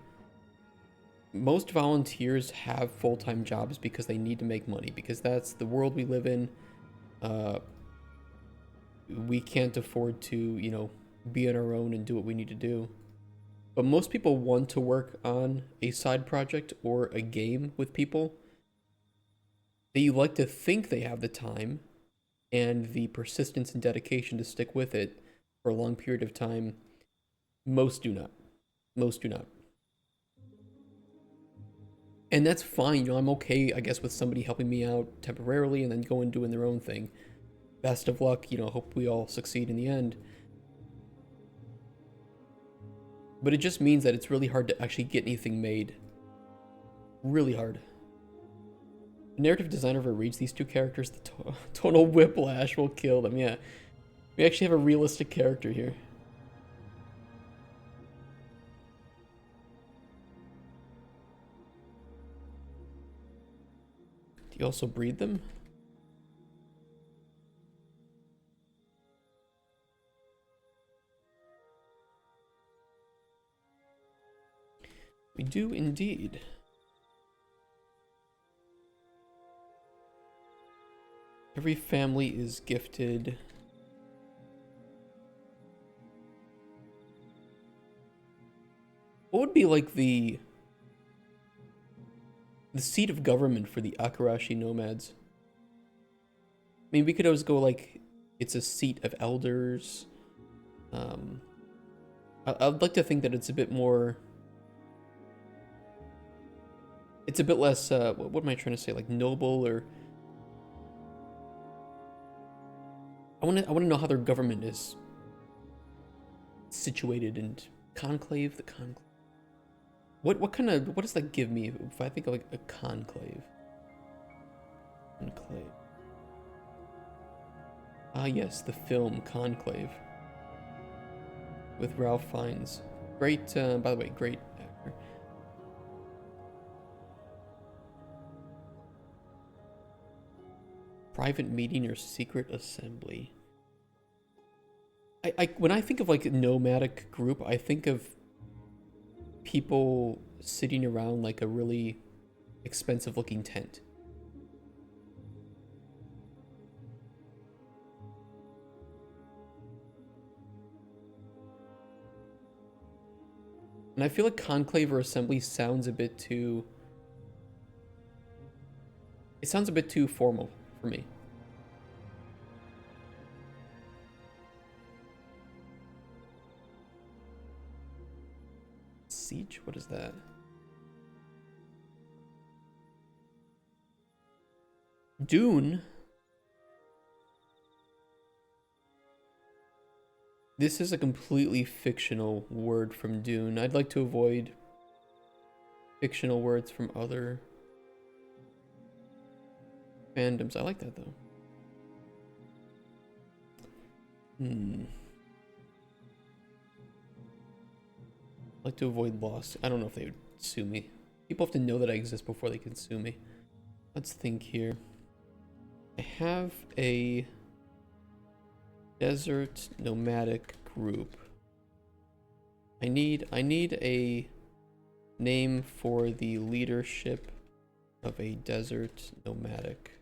Most volunteers have full-time jobs because they need to make money, because that's the world we live in. We can't afford to, you know, be on our own and do what we need to do. But most people want to work on a side project or a game with people. They like to think they have the time and the persistence and dedication to stick with it for a long period of time. Most do not. Most do not. And that's fine, you know, I'm okay, I guess, with somebody helping me out temporarily and then going doing their own thing. Best of luck, you know, hope we all succeed in the end. But it just means that it's really hard to actually get anything made. Really hard. The narrative designer ever reads these 2 characters, the total whiplash will kill them, yeah. We actually have a realistic character here. Do you also breed them? We do indeed. Every family is gifted what would be like the seat of government for the Akarashi nomads? I mean, we could always go like it's a seat of elders. I'd like to think that it's a bit more. It's a bit less. What am I trying to say? Like noble, or I want to know how their government is situated. And conclave, the conclave. What does that give me if I think of like a conclave? Conclave. Ah yes, the film Conclave with Ralph Fiennes. Great, by the way, great actor. Private meeting or secret assembly. When I think of like a nomadic group, I think of people sitting around like a really expensive looking tent. And I feel like conclave or assembly sounds a bit too... It sounds a bit too formal for me. Siege? What is that? Dune? This is a completely fictional word from Dune. I'd like to avoid fictional words from other fandoms. I like that though. I like to avoid loss. I don't know if they would sue me. People have to know that I exist before they can sue me. Let's think here. I have a desert nomadic group. I need a name for the leadership of a desert nomadic.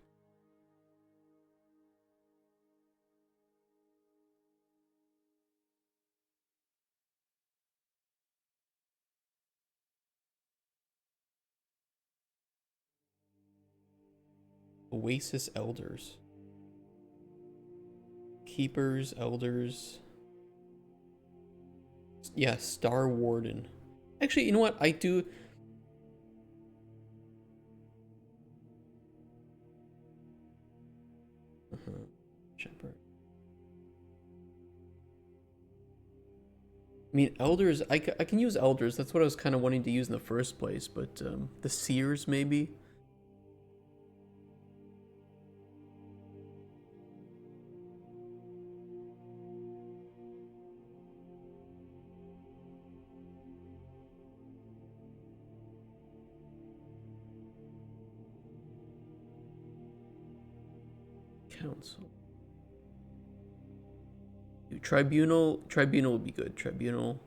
Oasis Elders. Keepers, Elders. Yeah, Star Warden. Actually, you know what? I do... Shepherd. I mean, Elders... I can use Elders. That's what I was kind of wanting to use in the first place. But the Seers, maybe? Council. Tribunal would be good. Tribunal.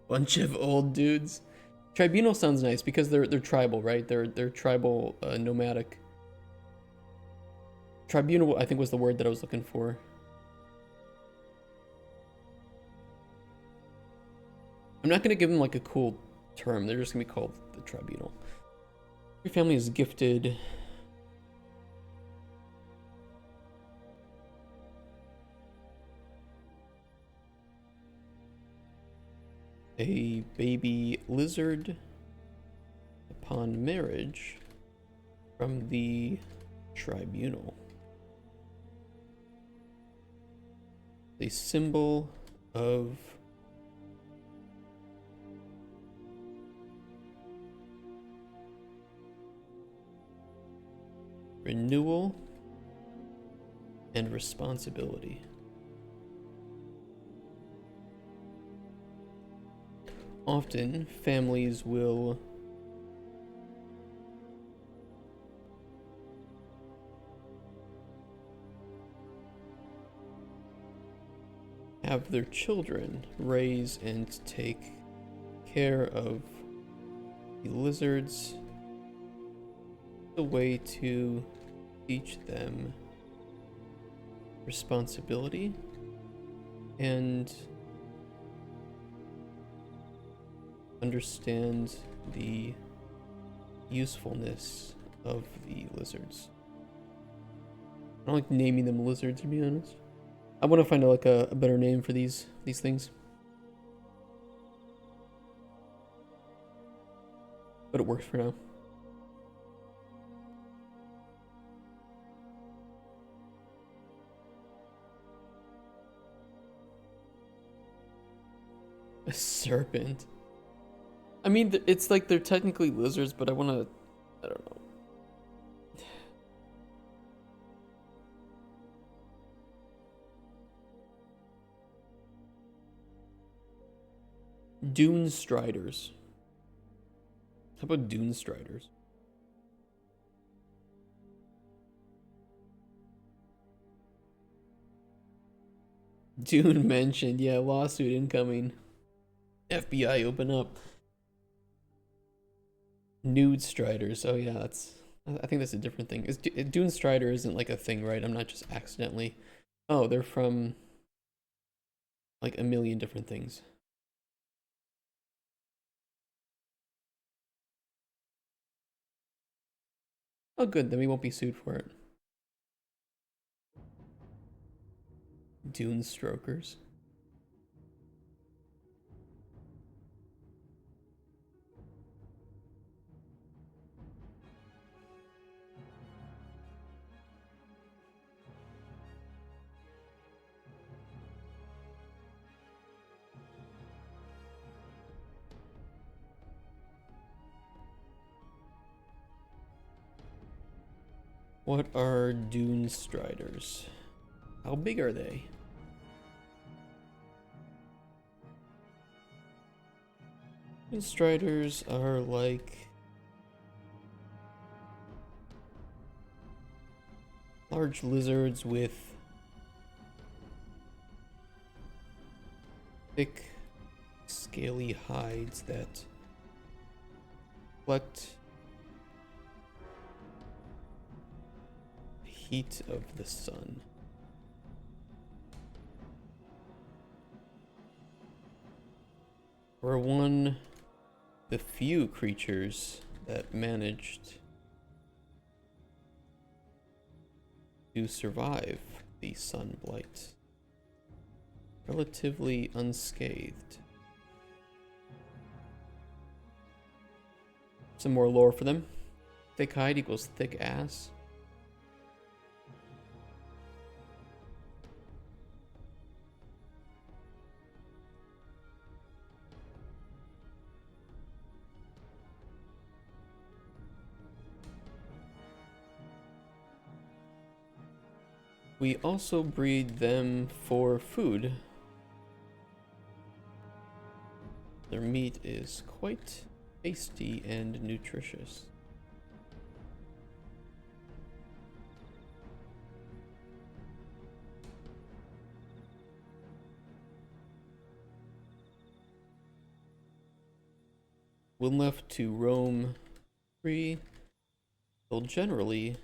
Bunch of old dudes. Tribunal sounds nice because they're tribal, right? They're tribal, nomadic. Tribunal, I think, was the word that I was looking for. I'm not gonna give them like a cool term. They're just gonna be called the Tribunal. Your family is gifted. A baby lizard upon marriage from the Tribunal. A symbol of renewal and responsibility. Often, families will have their children raise and take care of the lizards, a way to teach them responsibility and understand the usefulness of the lizards. I don't like naming them lizards, to be honest. I want to find a better name for these things. But it works for now. A serpent. I mean, it's like they're technically lizards, but I don't know. Dune Striders. How about Dune Striders? Dune mentioned, yeah, lawsuit incoming. FBI, open up. Nude Striders. Oh yeah, I think that's a different thing. Dune Strider isn't like a thing, right? I'm not just accidentally. Oh, they're from like a million different things. Oh good, then we won't be sued for it. Dune Strokers. What are dune striders? How big are they? Dune striders are like large lizards with thick, scaly hides that reflect the heat of the sun. We're one of the few creatures that managed to survive the sun blight relatively unscathed. Some more lore for them. Thick hide equals thick ass. We also breed them for food. Their meat is quite tasty and nutritious. When left to roam free, they'll generally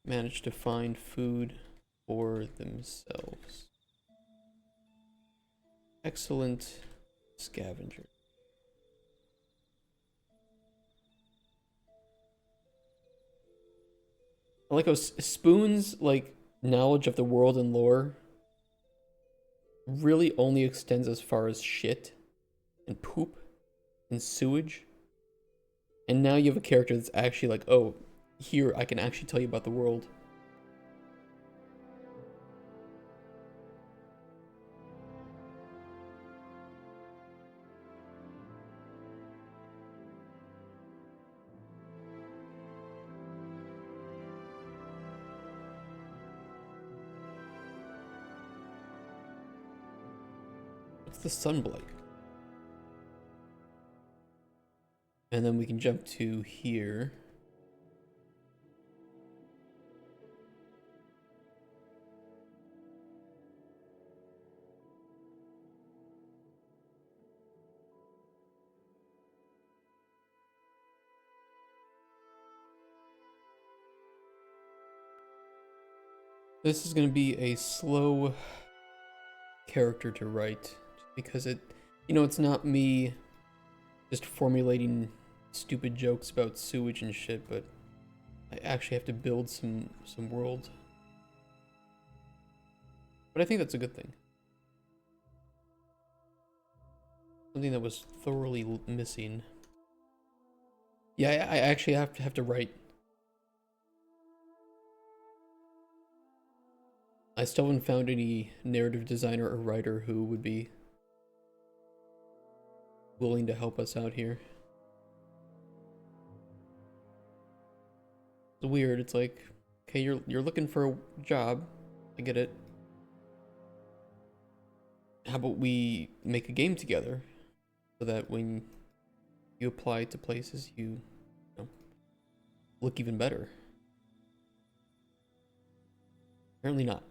manage to find food for themselves. Excellent scavenger. I like how Spoon's like knowledge of the world and lore really only extends as far as shit and poop and sewage. And now you have a character that's actually like, oh, here I can actually tell you about the world. What's the sun blight? And then we can jump to here. This is going to be a slow character to write because it's not me just formulating stupid jokes about sewage and shit, but I actually have to build some world. But I think that's a good thing. Something that was thoroughly missing. Yeah, I actually have to write. I still haven't found any narrative designer or writer who would be willing to help us out here. It's weird. It's like, okay, you're looking for a job. I get it. How about we make a game together so that when you apply to places, you know, look even better? Apparently not.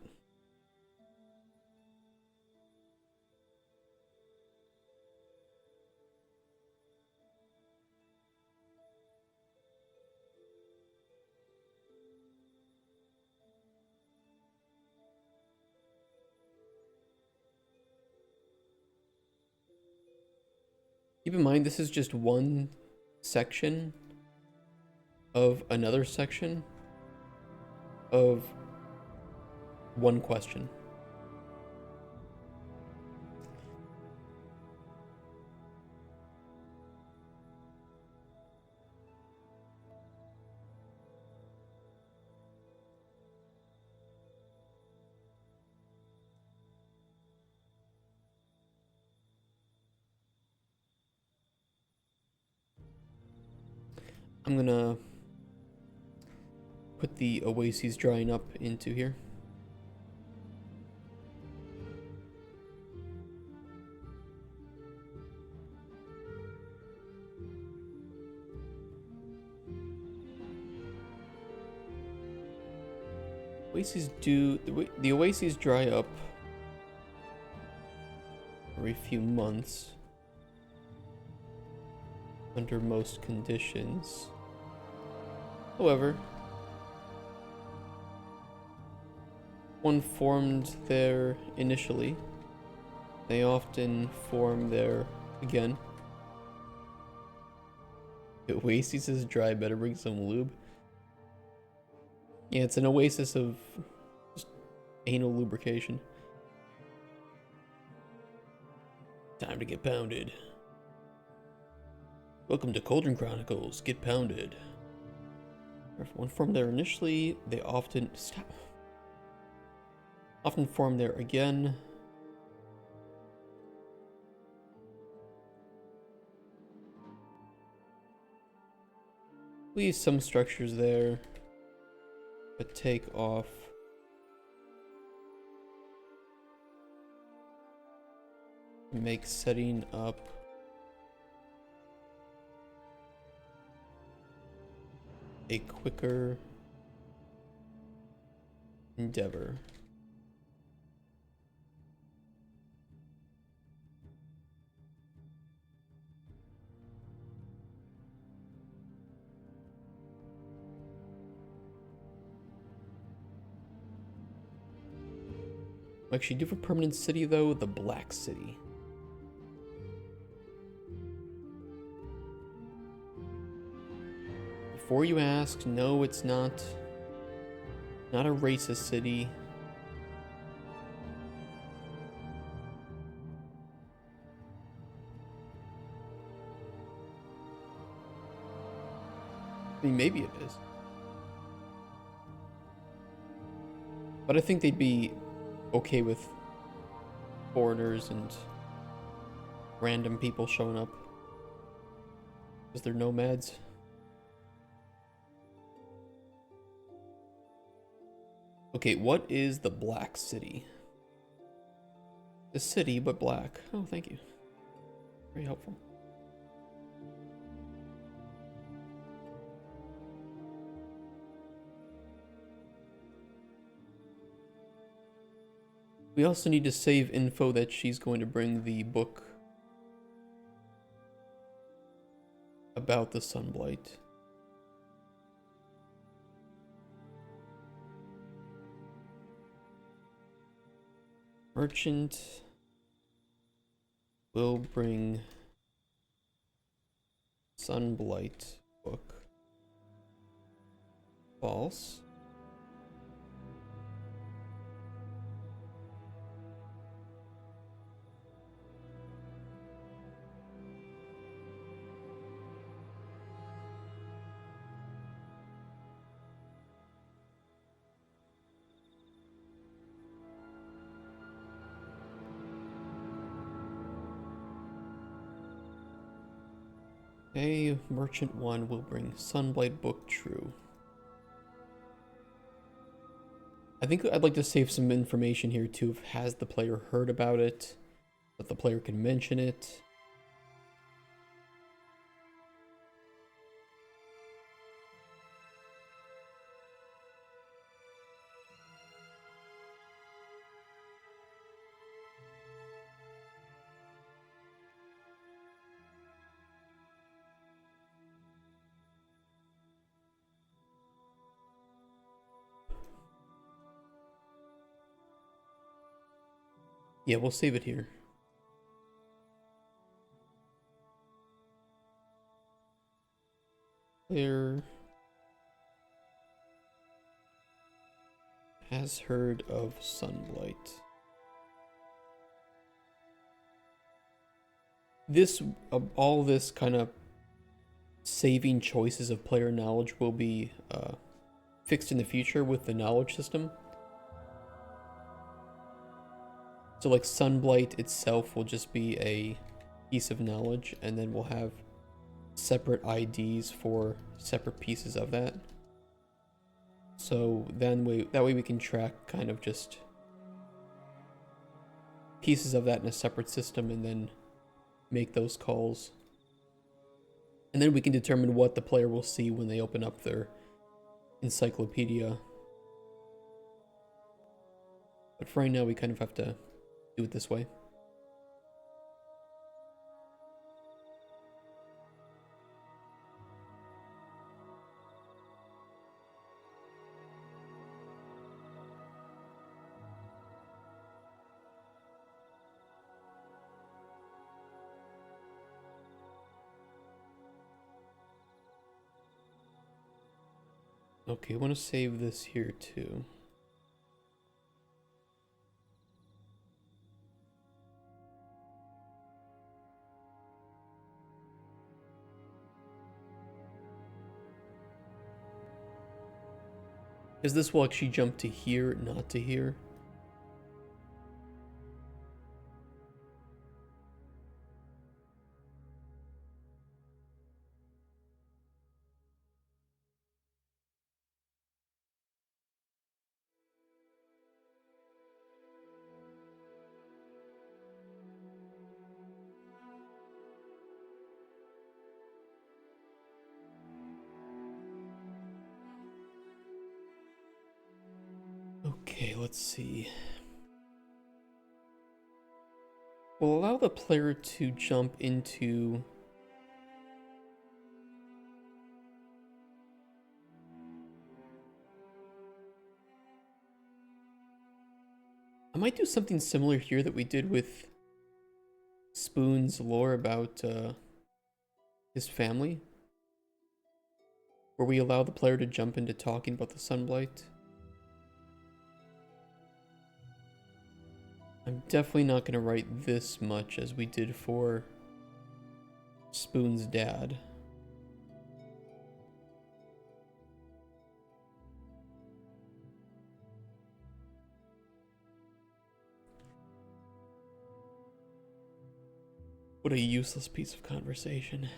Keep in mind, this is just one section of another section of one question. I'm gonna put the oases drying up into here. The oases dry up every few months under most conditions. However, one formed there initially, they often form there again. The oasis is dry, better bring some lube. Yeah, it's an oasis of just anal lubrication. Time to get pounded. Welcome to Cauldron Chronicles, get pounded. If one formed there initially, they often form there again. Leave some structures there, but take off make setting up a quicker endeavor. Actually, do for permanent city though, the Black City. Before you ask, no, it's not. Not a racist city. I mean, maybe it is. But I think they'd be okay with foreigners and random people showing up because they're nomads. Okay, what is the Black City? The city, but black. Oh, thank you. Very helpful. We also need to save info that she's going to bring the book about the Sunblight. Merchant will bring Sunblight book. False. A merchant 1 will bring Sunblight book true. I think I'd like to save some information here too. Has the player heard about it? That the player can mention it. Yeah, we'll save it here. Player has heard of Sunblight. This, all this kind of saving choices of player knowledge will be fixed in the future with the knowledge system. So like Sunblight itself will just be a piece of knowledge, and then we'll have separate IDs for separate pieces of that. So then that way we can track kind of just pieces of that in a separate system and then make those calls. And then we can determine what the player will see when they open up their encyclopedia. But for right now, we kind of have to do it this way. Okay, I want to save this here too. Because this will actually jump to here, not to here. Okay, let's see. We'll allow the player to jump into I might do something similar here that we did with Spoon's lore about his family, where we allow the player to jump into talking about the sunblight. I'm definitely not going to write this much as we did for Spoon's dad. What a useless piece of conversation.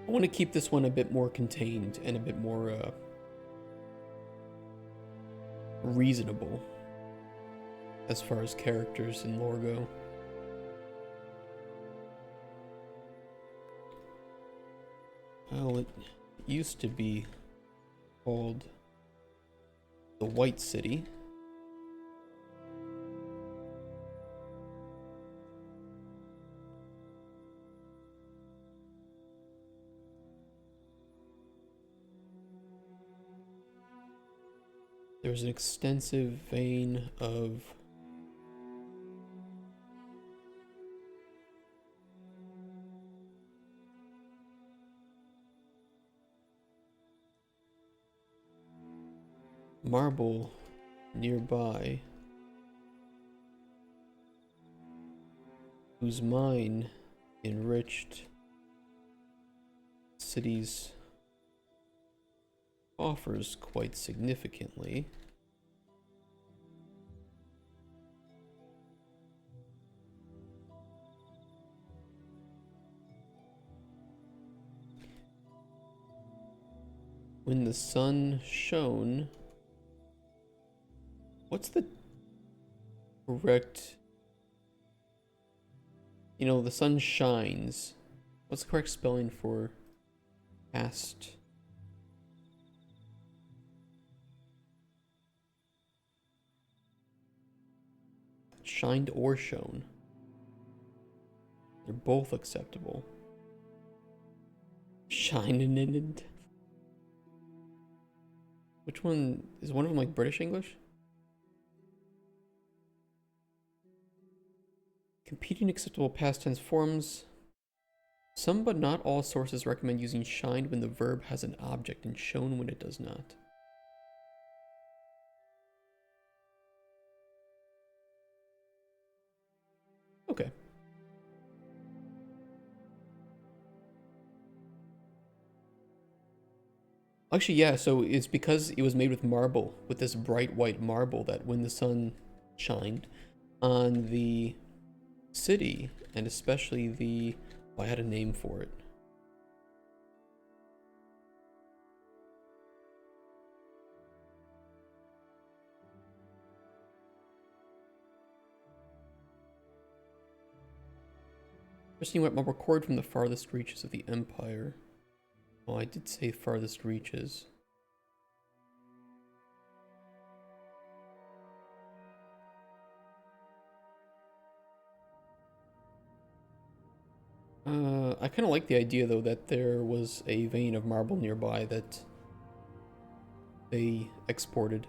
I want to keep this one a bit more contained and a bit more reasonable as far as characters and lore go. Well, it used to be called the White City. There's an extensive vein of marble nearby, whose mine enriched cities offers quite significantly. When the sun shone, what's the correct, the sun shines. What's the correct spelling for past? Shined or shone. They're both acceptable. Shining. Which one is one of them, like British English? Competing acceptable past tense forms. Some but not all sources recommend using shined when the verb has an object and shone when it does not. Okay. Actually, yeah, so it's because it was made with marble, with this bright white marble, that when the sun shined on the city, and especially the... well, I had a name for it. Interesting what marble cord from the farthest reaches of the Empire. Oh, I did say farthest reaches. I kind of like the idea, though, that there was a vein of marble nearby that they exported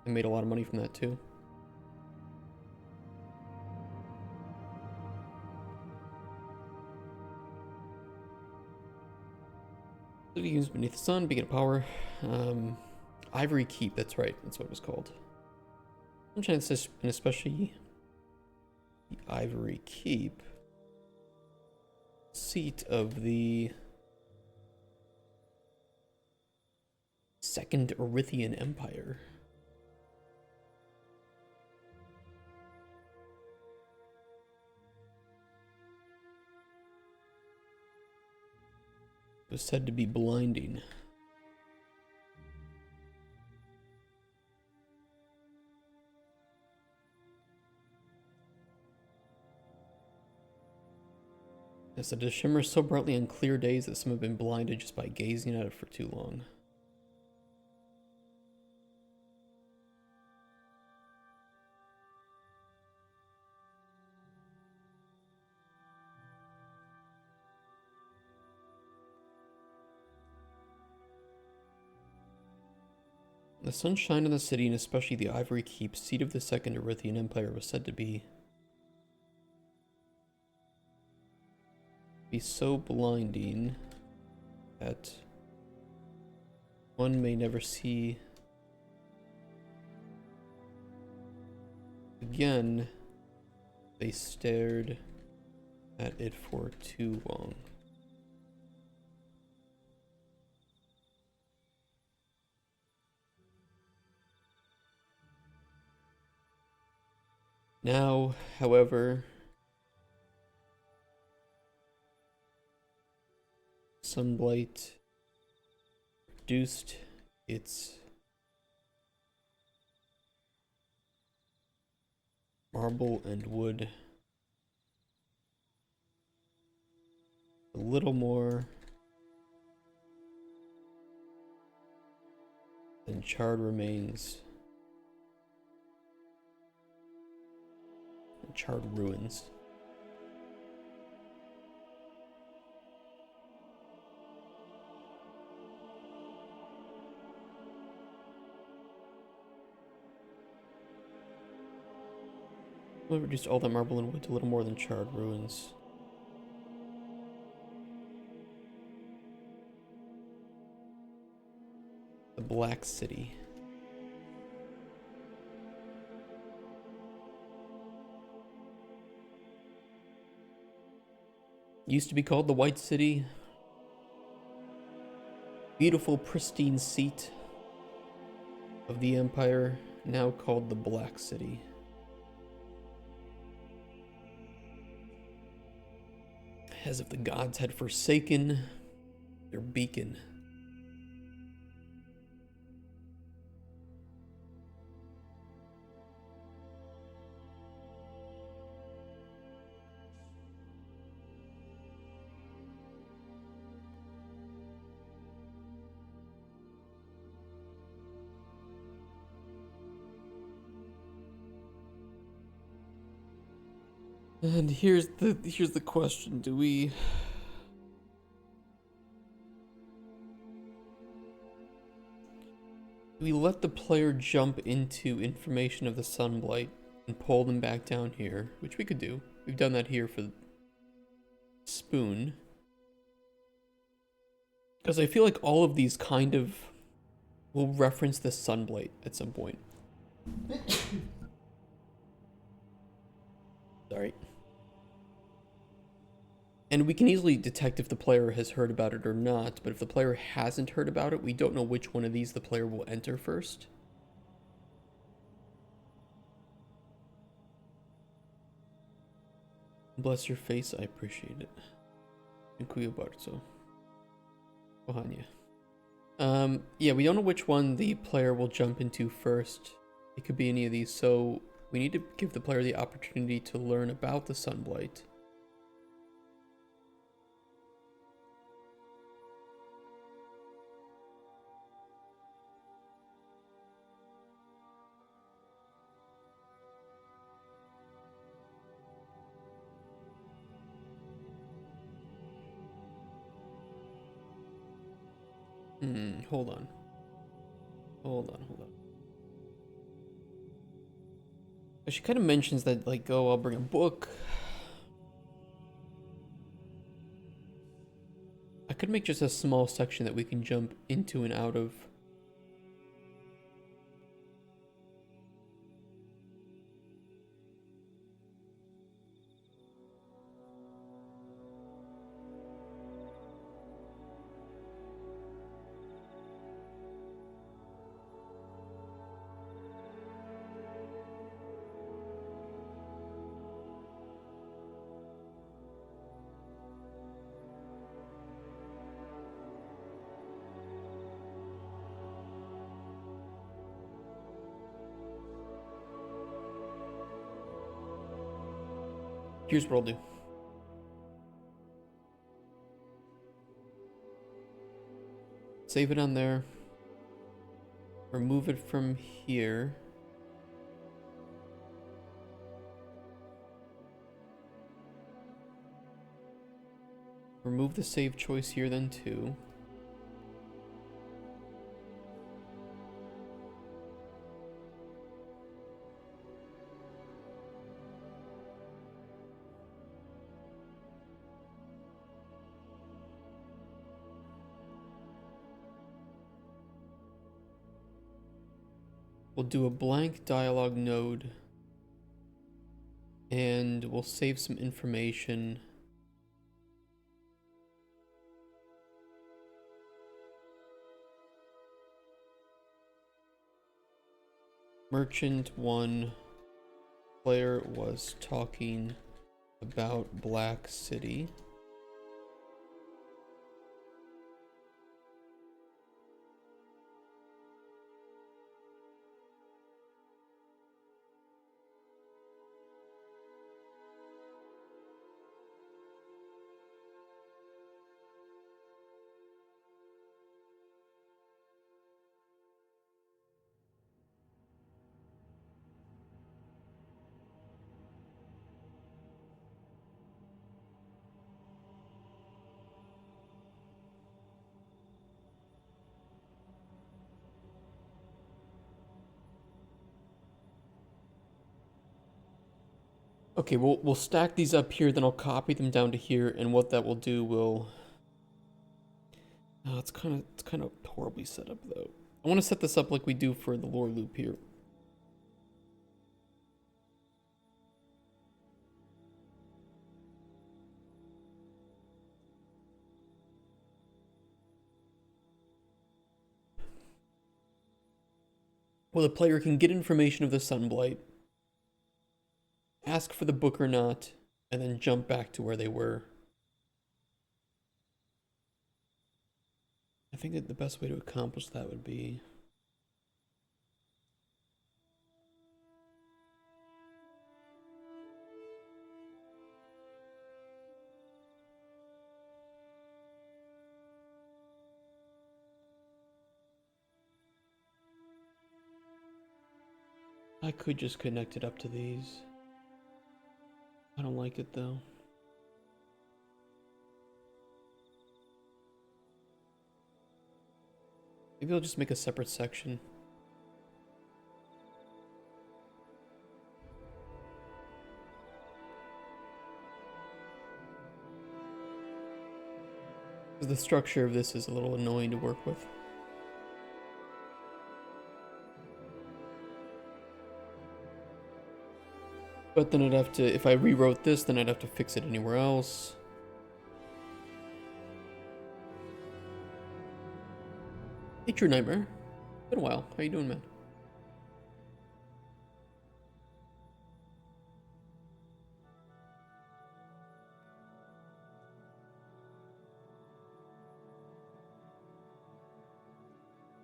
and made a lot of money from that, too. City used beneath the sun, beacon of power. Ivory Keep, that's right, that's what it was called. Sometimes, and especially the Ivory Keep, seat of the Second Erythian Empire. It was said to be blinding. Yes, it shimmers so brightly on clear days that some have been blinded just by gazing at it for too long. The sunshine in the city, and especially the Ivory Keep, seat of the Second Erythian Empire, was said to be so blinding that one may never see again. They stared at it for too long. Now, however, sunlight reduced its marble and wood a little more than charred remains and charred ruins. We reduced all that marble and wood to little more than charred ruins. The Black City. Used to be called the White City. Beautiful, pristine seat of the Empire, now called the Black City. As if the gods had forsaken their beacon. And here's the question: do we let the player jump into information of the sunblight and pull them back down here, which we could do. We've done that here for Spoon. Because I feel like all of these kind of will reference the sunblight at some point. Sorry. And we can easily detect if the player has heard about it or not, but if the player hasn't heard about it, we don't know which one of these the player will enter first. Bless your face, I appreciate it. Dziękuję bardzo. Kochanie. Yeah, we don't know which one the player will jump into first. It could be any of these, so we need to give the player the opportunity to learn about the Sunblight. Hold on. Hold on. She kind of mentions that, like, oh, I'll bring a book. I could make just a small section that we can jump into and out of. Here's what I'll do. Save it on there. Remove it from here. Remove the save choice here then too. We'll do a blank dialogue node and we'll save some information. Merchant 1 player was talking about Black City. Okay, we'll stack these up here, then I'll copy them down to here, and what that will do will... Oh, it's kind of horribly set up though. I want to set this up like we do for the lore loop here. Well, the player can get information of the Sunblight, ask for the book or not, and then jump back to where they were. I think that the best way to accomplish that would be... I could just connect it up to these. I don't like it though. Maybe I'll just make a separate section. The structure of this is a little annoying to work with. But then I'd have to, if I rewrote this, then I'd have to fix it anywhere else. Hey, True Nightmare. Been a while. How you doing, man?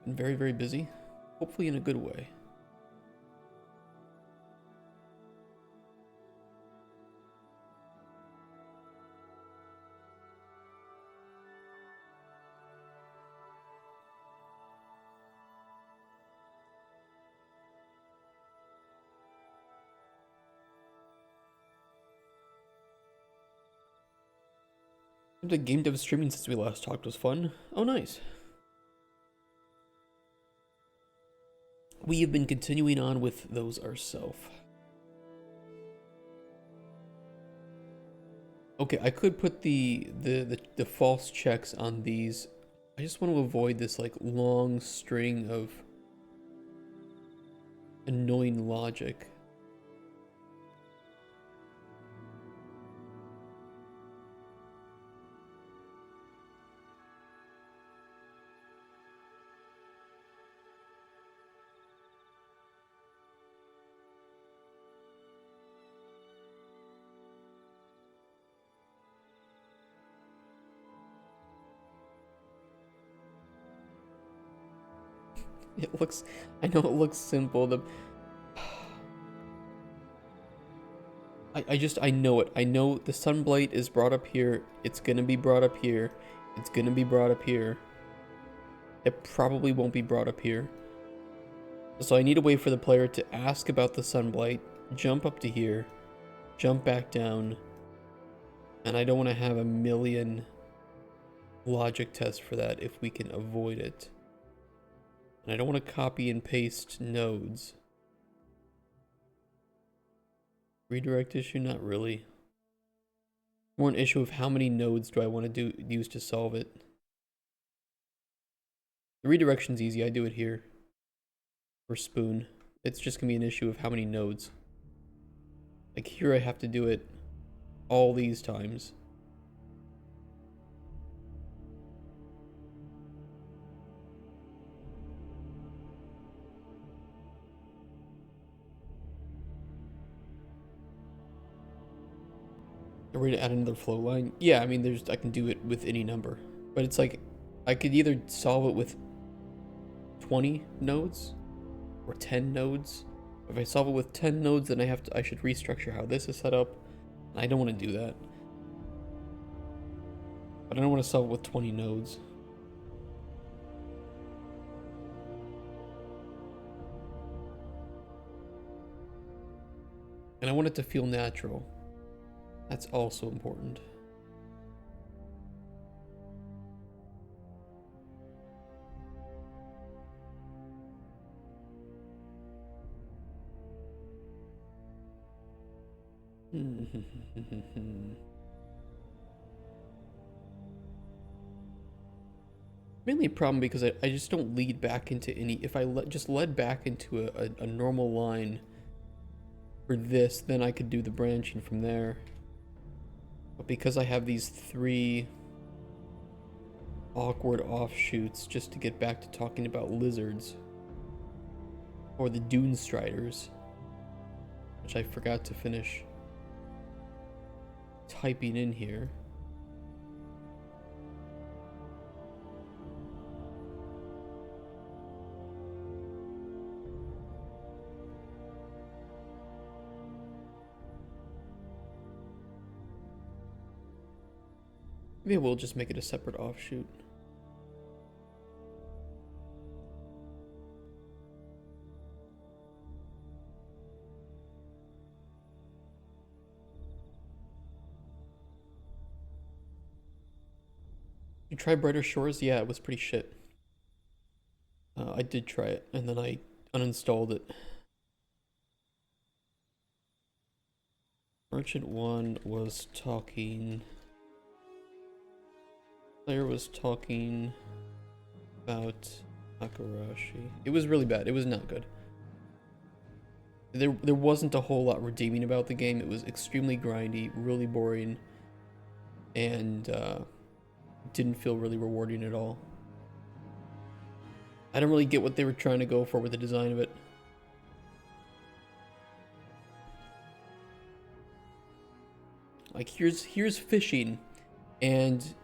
Been very, very busy. Hopefully in a good way. The game dev streaming since we last talked was fun. Oh, nice. We have been continuing on with those ourselves. Okay, I could put the false checks on these. I just want to avoid this like long string of annoying logic. It looks, I know it looks simple. I know it. I know the Sunblight is brought up here. It's gonna be brought up here. It's gonna be brought up here. It probably won't be brought up here. So I need a way for the player to ask about the Sunblight, jump up to here, jump back down, and I don't want to have a million logic tests for that if we can avoid it. And I don't want to copy and paste nodes. Redirect issue? Not really. More an issue of how many nodes do I want to use to solve it. The redirection's easy. I do it here. For spoon. It's just going to be an issue of how many nodes. Like here I have to do it all these times. Are we gonna add another flow line? Yeah, I mean, I can do it with any number, but it's like I could either solve it with 20 nodes or 10 nodes. If I solve it with 10 nodes, then I should restructure how this is set up. I don't want to do that, but I don't want to solve it with 20 nodes. And I want it to feel natural. That's also important. Mainly a problem because I just don't lead back into any. If I just led back into a normal line for this, then I could do the branching from there. But because I have these 3 awkward offshoots just to get back to talking about lizards or the dune striders, which I forgot to finish typing in here. Maybe we'll just make it a separate offshoot. You try Brighter Shores? Yeah, it was pretty shit. I did try it, and then I uninstalled it. Merchant 1 was talking... Player was talking about Akarashi. It was really bad. It was not good. There wasn't a whole lot redeeming about the game. It was extremely grindy, really boring, and didn't feel really rewarding at all. I don't really get what they were trying to go for with the design of it. Like here's fishing, and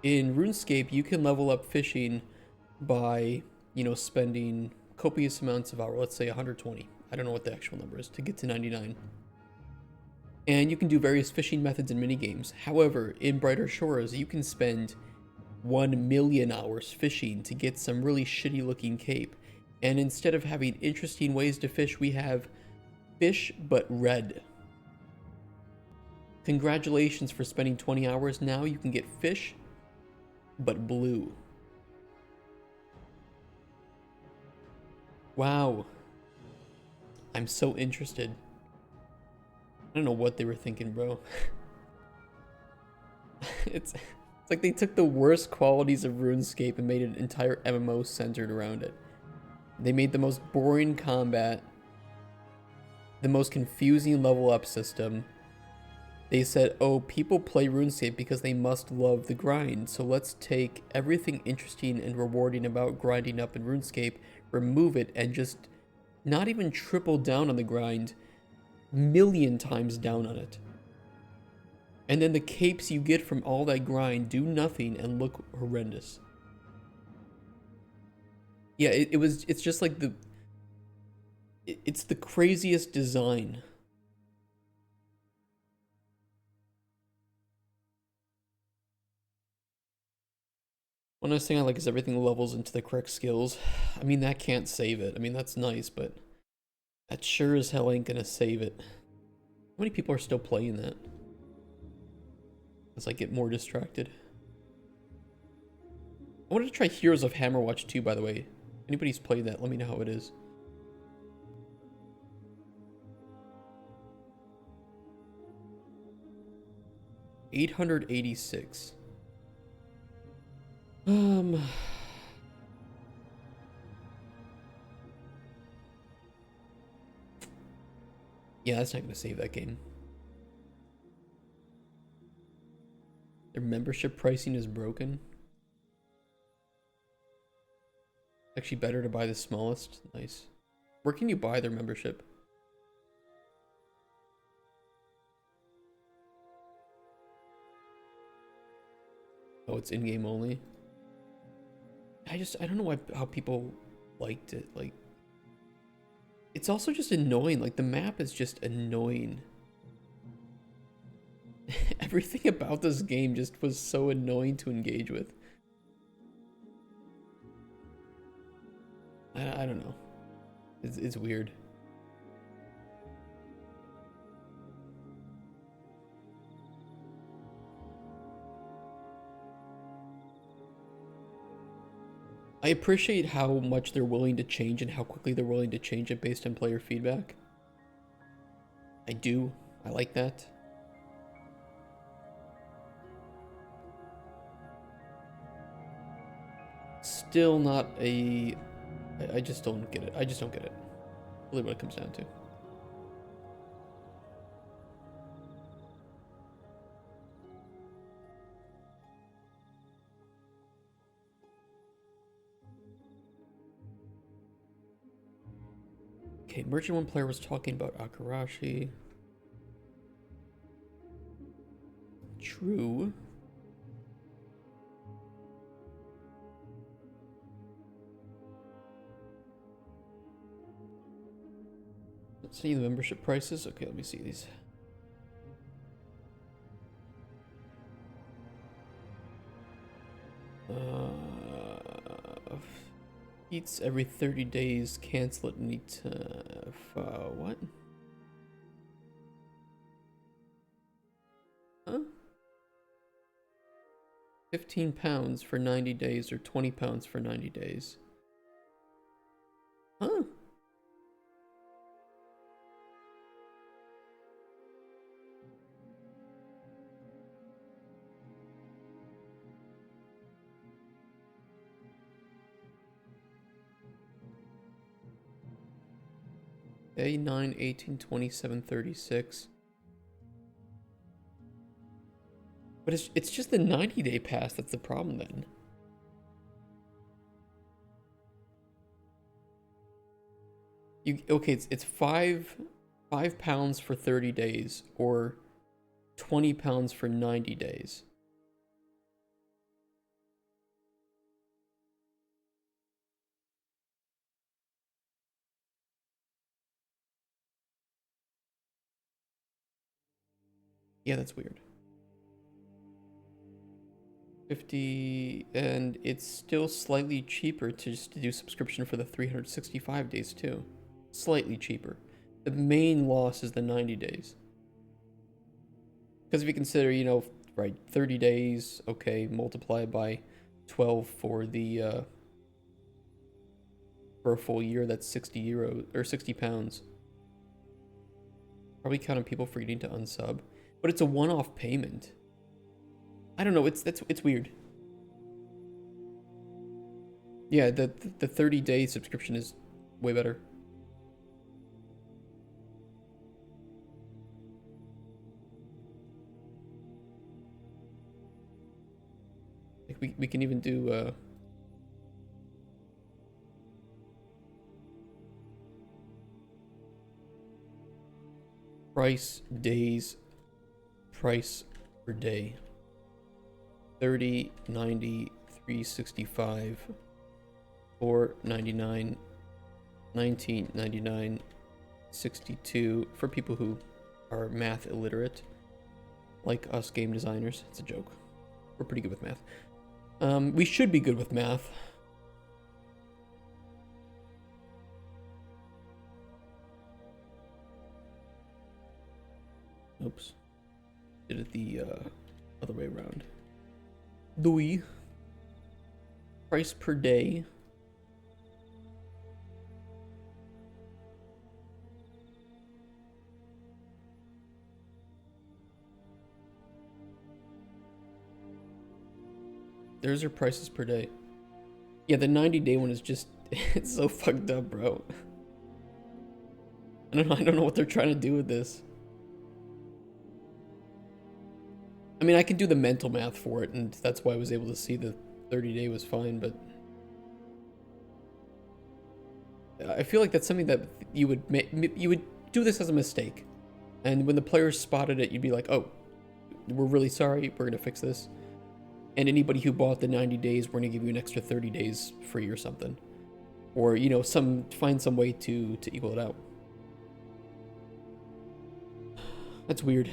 in RuneScape you can level up fishing by, you know, spending copious amounts of hours, let's say 120. I don't know what the actual number is to get to 99. And you can do various fishing methods and mini games. However, in Brighter Shores, you can spend 1 million hours fishing to get some really shitty looking cape. And instead of having interesting ways to fish, we have fish but red. Congratulations for spending 20 hours. Now you can get fish but blue. Wow. I'm so interested. I don't know what they were thinking, bro. It's like they took the worst qualities of RuneScape and made an entire MMO centered around it. They made the most boring combat, the most confusing level up system. They said, oh, people play RuneScape because they must love the grind, so let's take everything interesting and rewarding about grinding up in RuneScape, remove it, and just not even triple down on the grind, million times down on it. And then the capes you get from all that grind do nothing and look horrendous. Yeah, it's just like it's the craziest design. One nice thing I like is everything levels into the correct skills. I mean, that can't save it. I mean, that's nice, but that sure as hell ain't gonna save it. How many people are still playing that? As I get more distracted. I wanted to try Heroes of Hammerwatch too, by the way. If anybody's played that, let me know how it is. $886. Yeah, that's not gonna save that game. Their membership pricing is broken. Actually better to buy the smallest. Nice. Where can you buy their membership? Oh, it's in-game only. I don't know how people liked it. Like, it's also just annoying. Like, the map is just annoying. Everything about this game just was so annoying to engage with. I don't know. It's weird. I appreciate how much they're willing to change and how quickly they're willing to change it based on player feedback. I do. I like that. Still not a... I just don't get it. I just don't get it. Really what it comes down to. Okay, Merchant One player was talking about Akarashi. True. Let's see the membership prices. Okay, let me see these. Eats every 30 days. Cancel it. Need to what? Huh? £15 for 90 days or £20 for 90 days. Huh? Okay, 9, 18, 27, 36. But it's just the 90-day pass that's the problem then. Okay, it's £5 for 30 days or £20 for 90 days. Yeah, that's weird. 50, and it's still slightly cheaper to just do subscription for the 365 days too. Slightly cheaper. The main loss is the 90 days. Because if you consider, you know, right, 30 days, okay, multiply by 12 for the for a full year, that's €60 or £60. Probably counting people forgetting to unsub, but it's a one-off payment. I don't know. It's weird. Yeah, the 30-day subscription is way better. Like we can even do price days, price per day. 30, 90, 365, 4.99, 19.99, 62 for people who are math illiterate, like us game designers. It's a joke. We're pretty good with math. We should be good with math. Oops. Did it the other way around. Louis. Price per day. There's your prices per day. Yeah, the 90-day one is just, it's so fucked up, bro. I don't know what they're trying to do with this. I mean, I can do the mental math for it, and that's why I was able to see the 30-day was fine, but I feel like that's something that you would do this as a mistake. And when the players spotted it, you'd be like, "Oh, we're really sorry. We're going to fix this." And anybody who bought the 90 days, we're going to give you an extra 30 days free or something. Or, you know, find some way to equal it out. That's weird.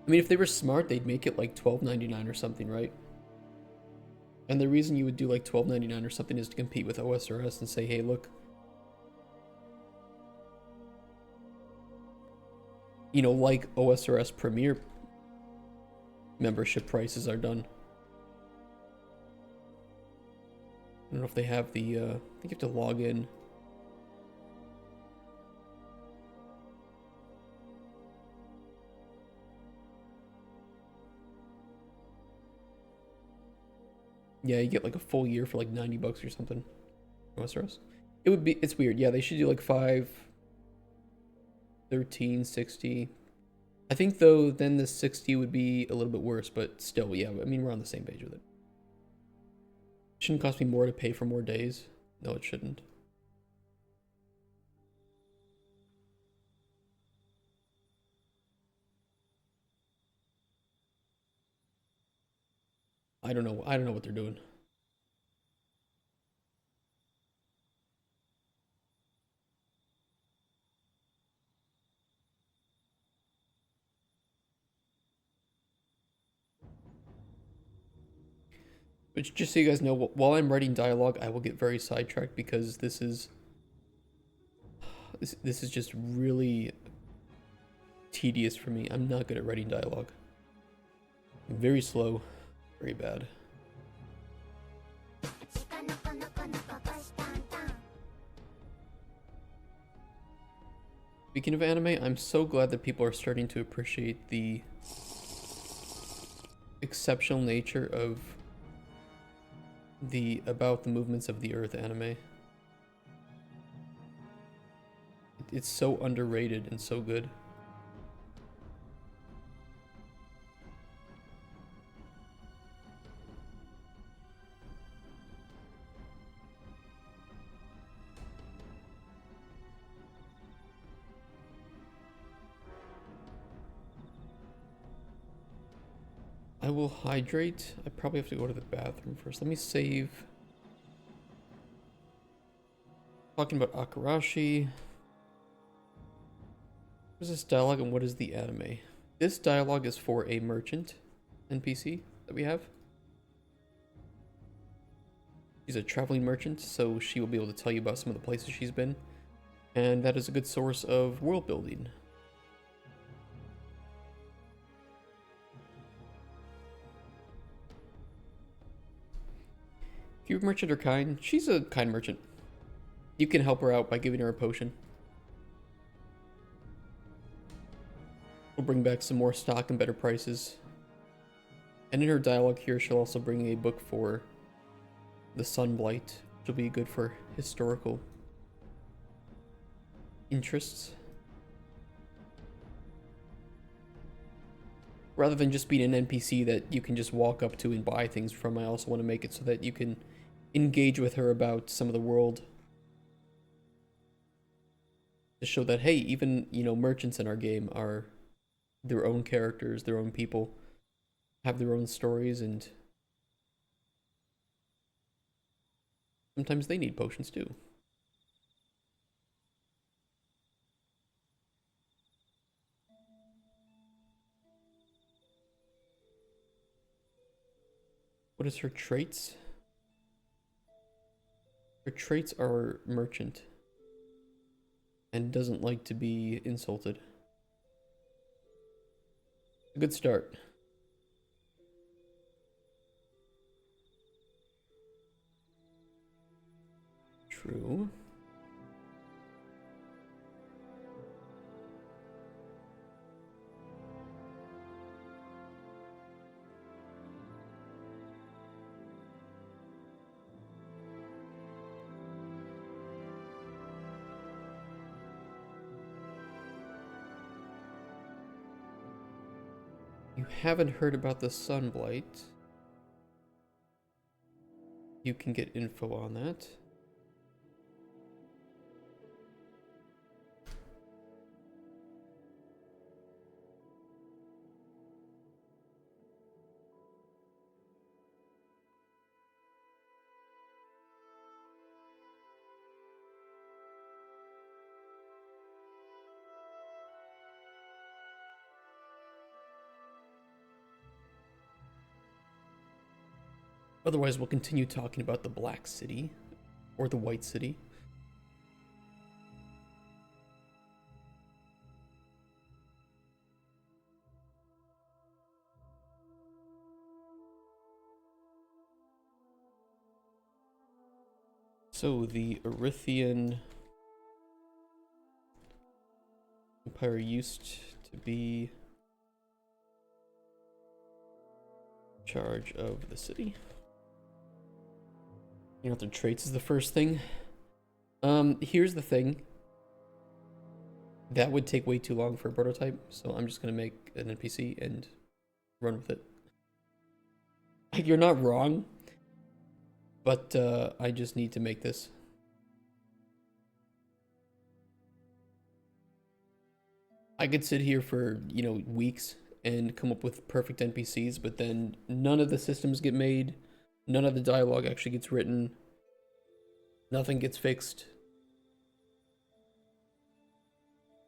I mean, if they were smart, they'd make it like $12.99 or something, right? And the reason you would do like $12.99 or something is to compete with OSRS and say, hey, look, you know, like OSRS Premier membership prices are done. I don't know if they have the, I think you have to log in. Yeah, you get like a full year for like $90 or something. OSRS. It's weird. Yeah, they should do like 5, 13, 60. I think though, then the 60 would be a little bit worse, but still, yeah, I mean, we're on the same page with it. Shouldn't cost me more to pay for more days. No, it shouldn't. I don't know what they're doing. But just so you guys know, while I'm writing dialogue, I will get very sidetracked because this is just really tedious for me. I'm not good at writing dialogue. I'm very slow, very bad. Speaking of anime, I'm so glad that people are starting to appreciate the exceptional nature of the About the Movements of the Earth anime. It's so underrated and so good. I will hydrate. I probably have to go to the bathroom first. Let me save. Talking about Akarashi. What is this dialogue and what is the anime? This dialogue is for a merchant NPC that we have. She's a traveling merchant, so she will be able to tell you about some of the places she's been. And that is a good source of world building. If your merchant are kind, she's a kind merchant. You can help her out by giving her a potion. We'll bring back some more stock and better prices. And in her dialogue here, she'll also bring a book for the Sunblight, which will be good for historical interests. Rather than just being an NPC that you can just walk up to and buy things from, I also want to make it so that you can engage with her about some of the world. To show that, hey, even, you know, merchants in our game are their own characters, their own people, have their own stories, and sometimes they need potions too. What is her traits? Her traits are merchant and doesn't like to be insulted. A good start. True. You haven't heard about the Sunblight. You can get info on that. Otherwise, we'll continue talking about the Black City, or the White City. So, the Erythian Empire used to be in charge of the city. You know, their traits is the first thing. Here's the thing. That would take way too long for a prototype, so I'm just gonna make an NPC and run with it. Like, you're not wrong, but I just need to make this. I could sit here for, you know, weeks and come up with perfect NPCs, but then none of the systems get made. None of the dialogue actually gets written. Nothing gets fixed.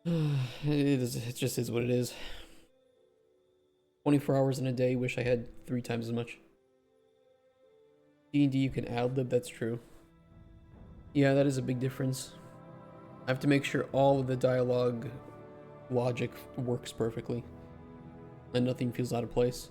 It just is what it is. 24 hours in a day, wish I had 3 times as much. D&D, you can ad-lib, that's true. Yeah, that is a big difference. I have to make sure all of the dialogue logic works perfectly. And nothing feels out of place.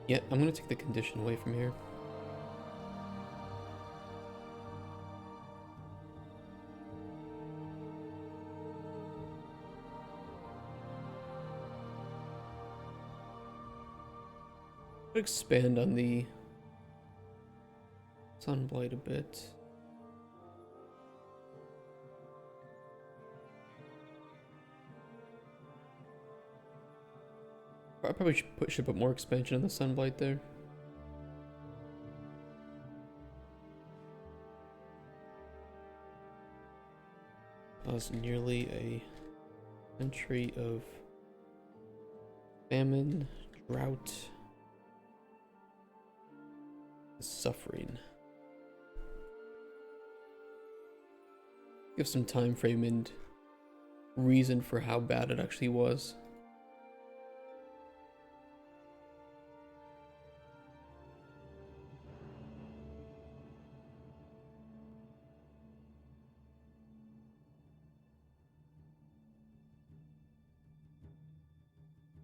Yeah, I'm gonna take the condition away from here. Expand on the sunblight a bit. I probably should put more expansion on the sunblight there. That was nearly a century of famine, drought, suffering. Give some time frame and reason for how bad it actually was.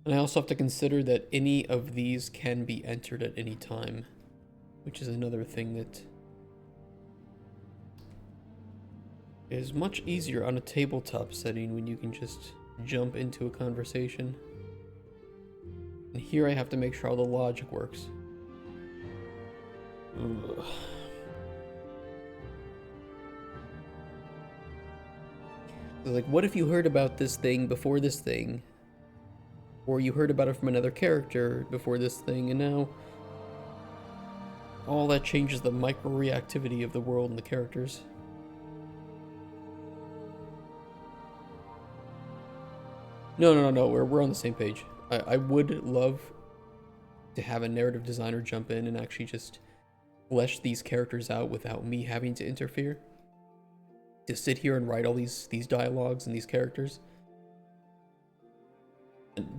And I also have to consider that any of these can be entered at any time, which is another thing that is much easier on a tabletop setting when you can just jump into a conversation. And here I have to make sure all the logic works. Ugh. Like, what if you heard about this thing before this thing? Or you heard about it from another character before this thing, and now all that changes the micro-reactivity of the world and the characters. No, we're on the same page. I would love to have a narrative designer jump in and actually just flesh these characters out without me having to interfere. To sit here and write all these dialogues and these characters.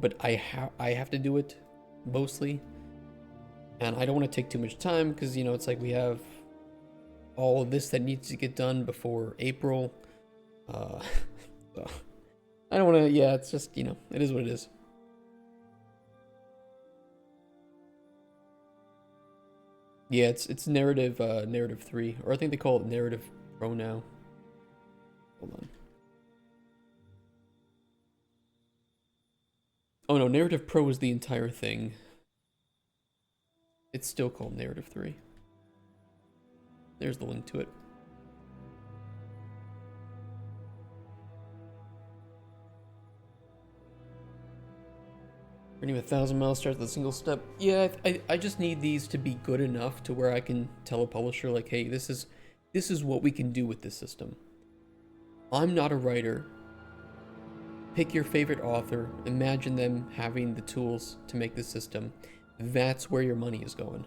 But I have to do it mostly, and I don't want to take too much time because, you know, it's like we have all of this that needs to get done before April. So I don't want to. Yeah, it's just, you know, it is what it is. Yeah, it's narrative 3, or I think they call it narrative pro now. Hold on. Oh no, Narrative Pro is the entire thing. It's still called Narrative 3. There's the link to it. Running 1,000 miles starts with a single step. Yeah, I just need these to be good enough to where I can tell a publisher, like, hey, this is what we can do with this system. I'm not a writer. Pick your favorite author, imagine them having the tools to make this system. That's where your money is going.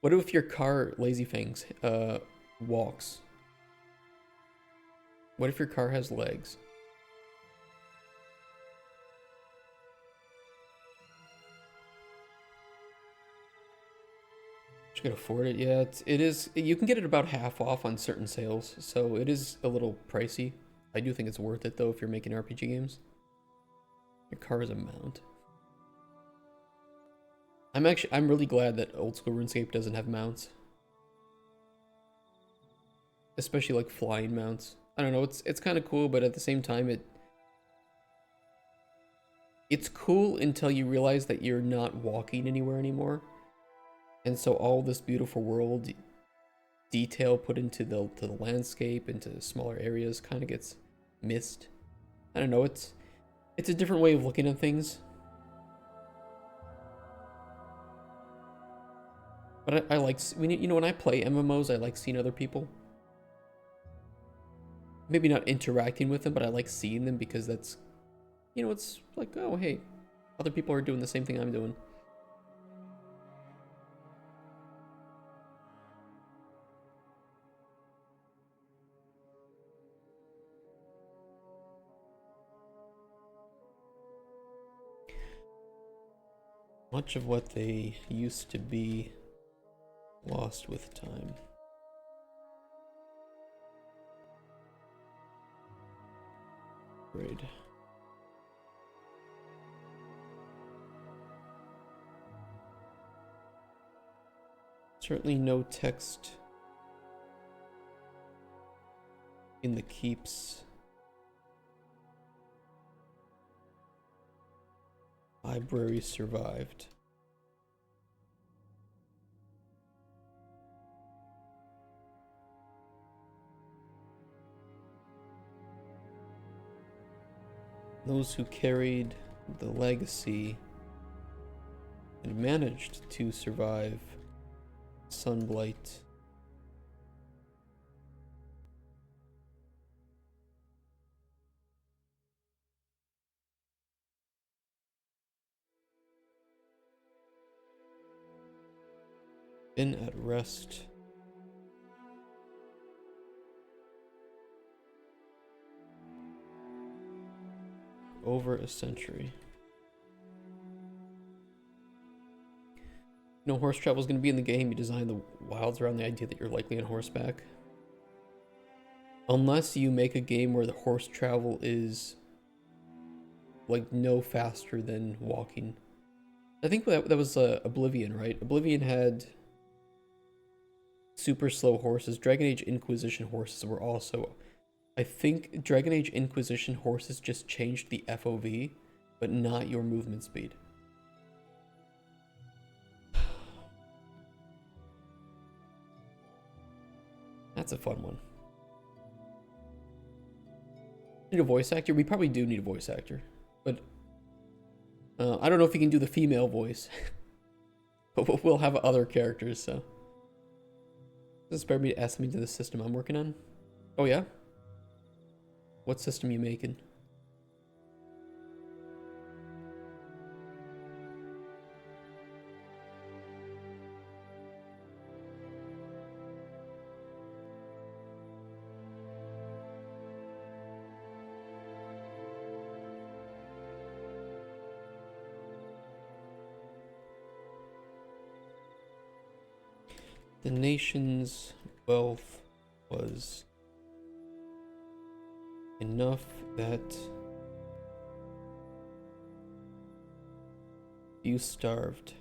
What if your car, Lazy Fangs, walks? What if your car has legs? You can afford it. Yeah, it is. You can get it about half off on certain sales, so it is a little pricey. I do think it's worth it though if you're making RPG games. Your car is a mount. I'm really glad that old school RuneScape doesn't have mounts, especially like flying mounts. I don't know. It's kind of cool, but at the same time, it's cool until you realize that you're not walking anywhere anymore. And so all this beautiful world detail put into the landscape, into smaller areas, kind of gets missed. I don't know, it's a different way of looking at things. But I like, you know, when I play MMOs, I like seeing other people. Maybe not interacting with them, but I like seeing them because that's, you know, it's like, oh, hey, other people are doing the same thing I'm doing. Much of what they used to be lost with time. Grade. Certainly no text in the keeps. Library survived. Those who carried the legacy and managed to survive sunblight. Been at rest. Over a century. You know, horse travel is going to be in the game. You design the wilds around the idea that you're likely on horseback. Unless you make a game where the horse travel is like no faster than walking. I think that was Oblivion, right? Oblivion had super slow horses. Dragon Age Inquisition horses were also... I think Dragon Age Inquisition horses just changed the FOV, but not your movement speed. That's a fun one. Need a voice actor? We probably do need a voice actor, but I don't know if you can do the female voice, but we'll have other characters, so. Does it spare me to ask me to the system I'm working on? Oh yeah? What system you making? The nation's wealth was enough that you starved.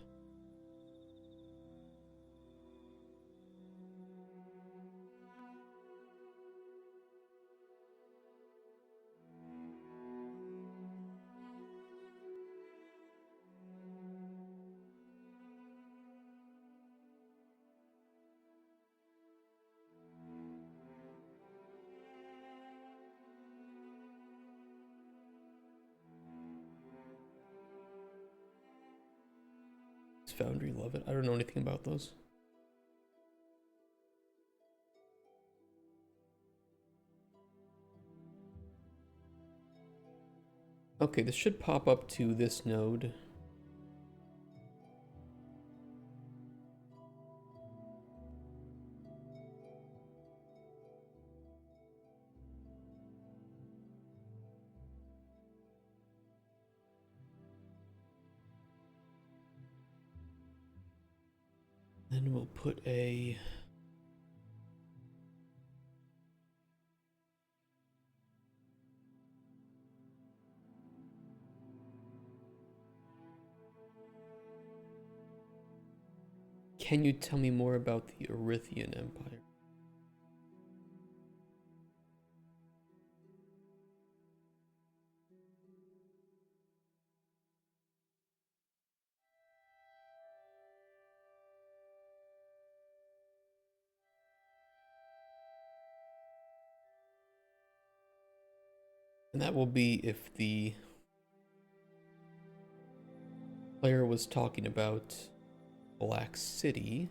Foundry love it. I don't know anything about those. Okay, this should pop up to this node. Then we'll put a... Can you tell me more about the Erythian Empire? And that will be if the player was talking about Black City.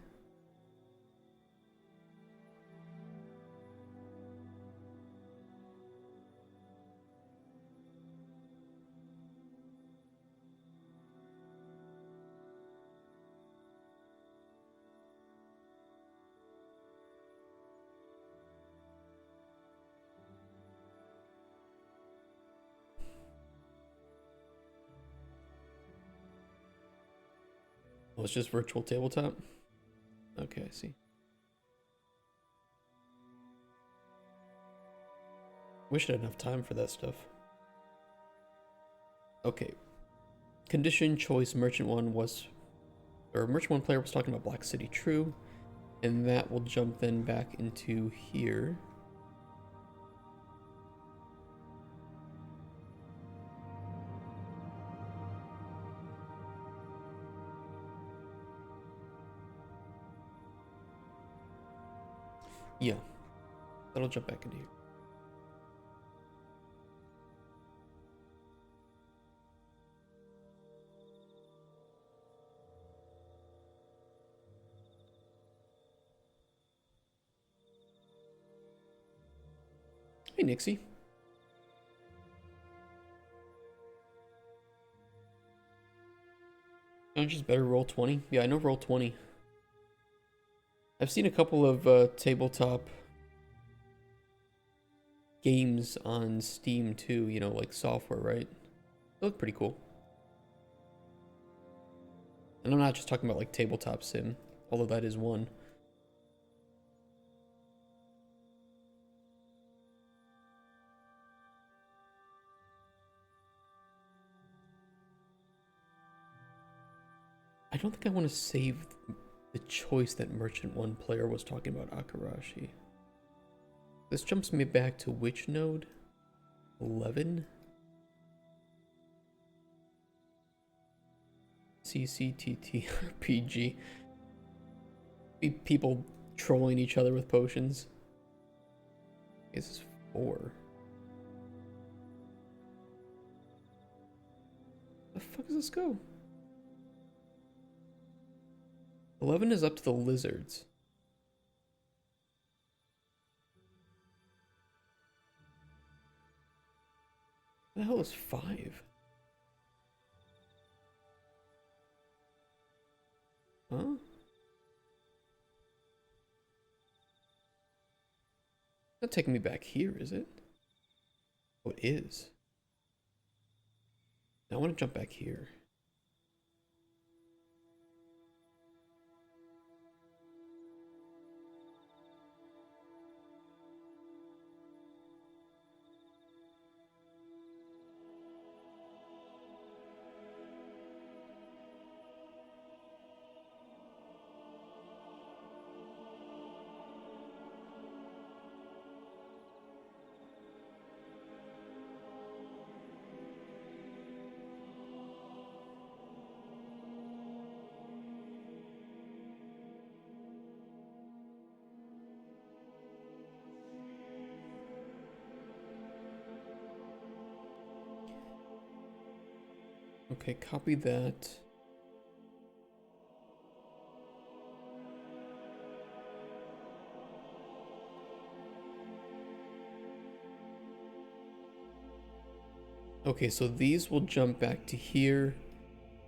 Oh, it's just virtual tabletop? Okay, I see. Wish I had enough time for that stuff. Okay. Condition choice merchant one was, or merchant one player was talking about Black City, true, and that will jump then back into here. Yeah, that'll jump back into here. Hey, Nixie. Don't you just better roll 20? Yeah, I know roll 20. I've seen a couple of tabletop games on Steam too, you know, like software, right? They look pretty cool. And I'm not just talking about like tabletop sim, although that is one. I don't think I want to save the choice that Merchant 1 player was talking about, Akarashi. This jumps me back to which node? 11? CCTTRPG. People trolling each other with potions. This is 4. The fuck does this go? 11 is up to the lizards. What the hell is 5? Huh? Not taking me back here, is it? Oh, it is. I want to jump back here. Okay, copy that. Okay, so these will jump back to here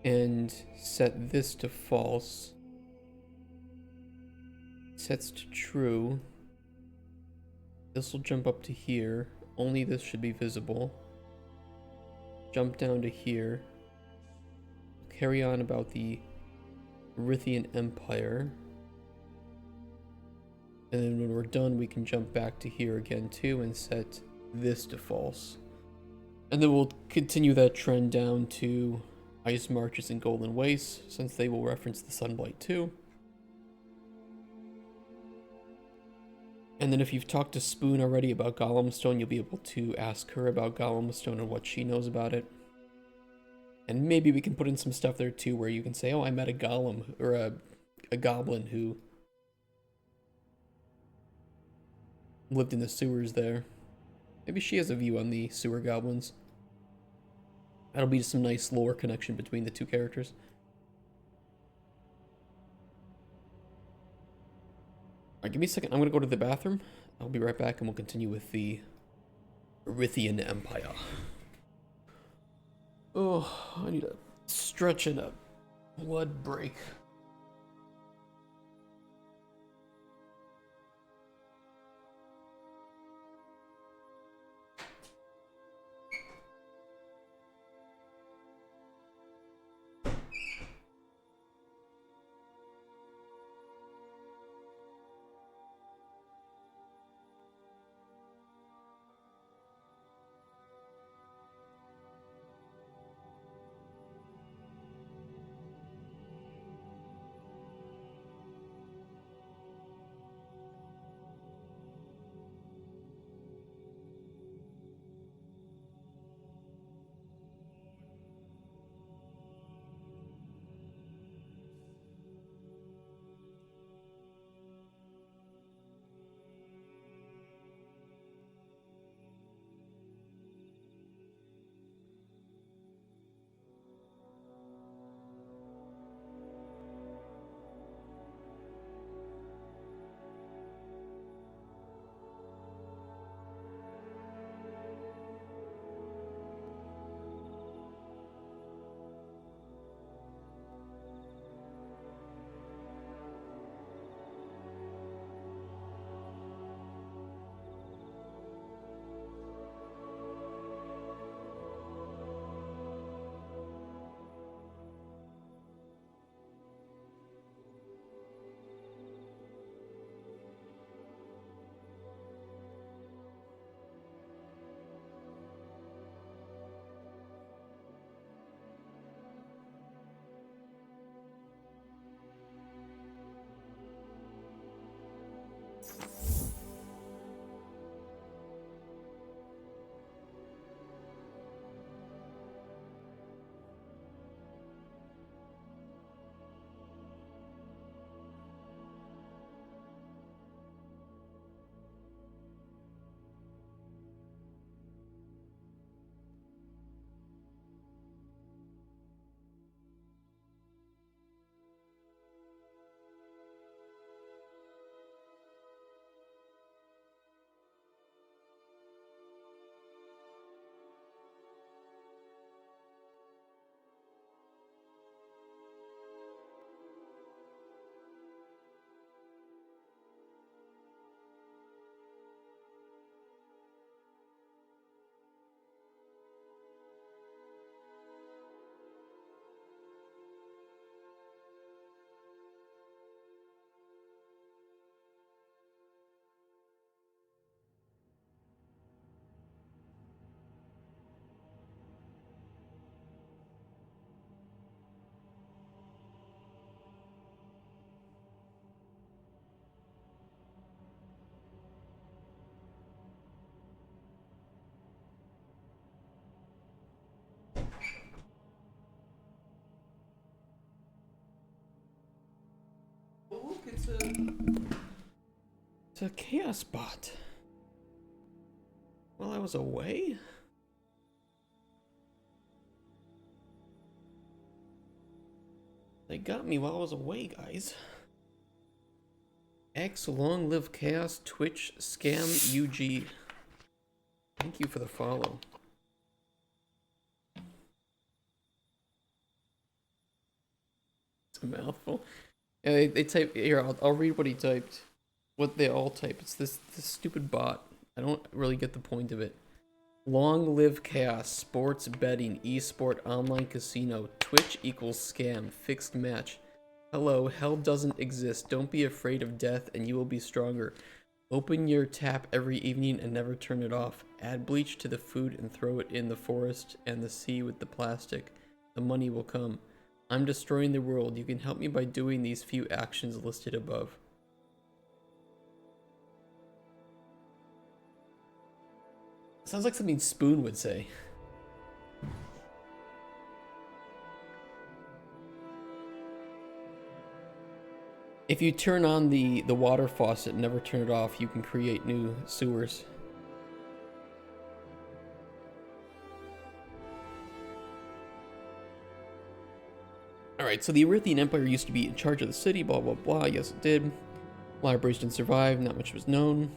and set this to false. Sets to true. This will jump up to here. Only this should be visible. Jump down to here. Carry on about the Rithian Empire. And then when we're done, we can jump back to here again too and set this to false. And then we'll continue that trend down to Ice Marches and Golden Wastes, since they will reference the Sunblight too. And then if you've talked to Spoon already about Golem Stone, you'll be able to ask her about Golem Stone and what she knows about it. And maybe we can put in some stuff there too, where you can say, oh, I met a golem, or a goblin who lived in the sewers there. Maybe she has a view on the sewer goblins. That'll be some nice lore connection between the two characters. Alright, give me a second. I'm gonna go to the bathroom. I'll be right back and we'll continue with the Rithian Empire. Oh, I need a stretch and a blood break. It's a chaos bot. While I was away? They got me while I was away, guys. X long live chaos Twitch scam UG. Thank you for the follow. It's a mouthful. Yeah, they type here. I'll read what he typed. What they all type. It's this stupid bot. I don't really get the point of it. Long live chaos, sports betting, esport, online casino, Twitch equals scam, fixed match. Hello, hell doesn't exist. Don't be afraid of death and you will be stronger. Open your tap every evening and never turn it off. Add bleach to the food and throw it in the forest and the sea with the plastic. The money will come. I'm destroying the world. You can help me by doing these few actions listed above. Sounds like something Spoon would say. If you turn on the water faucet and never turn it off, you can create new sewers. Alright, so the Erythian Empire used to be in charge of the city, blah blah blah. Yes, it did. Libraries didn't survive, not much was known.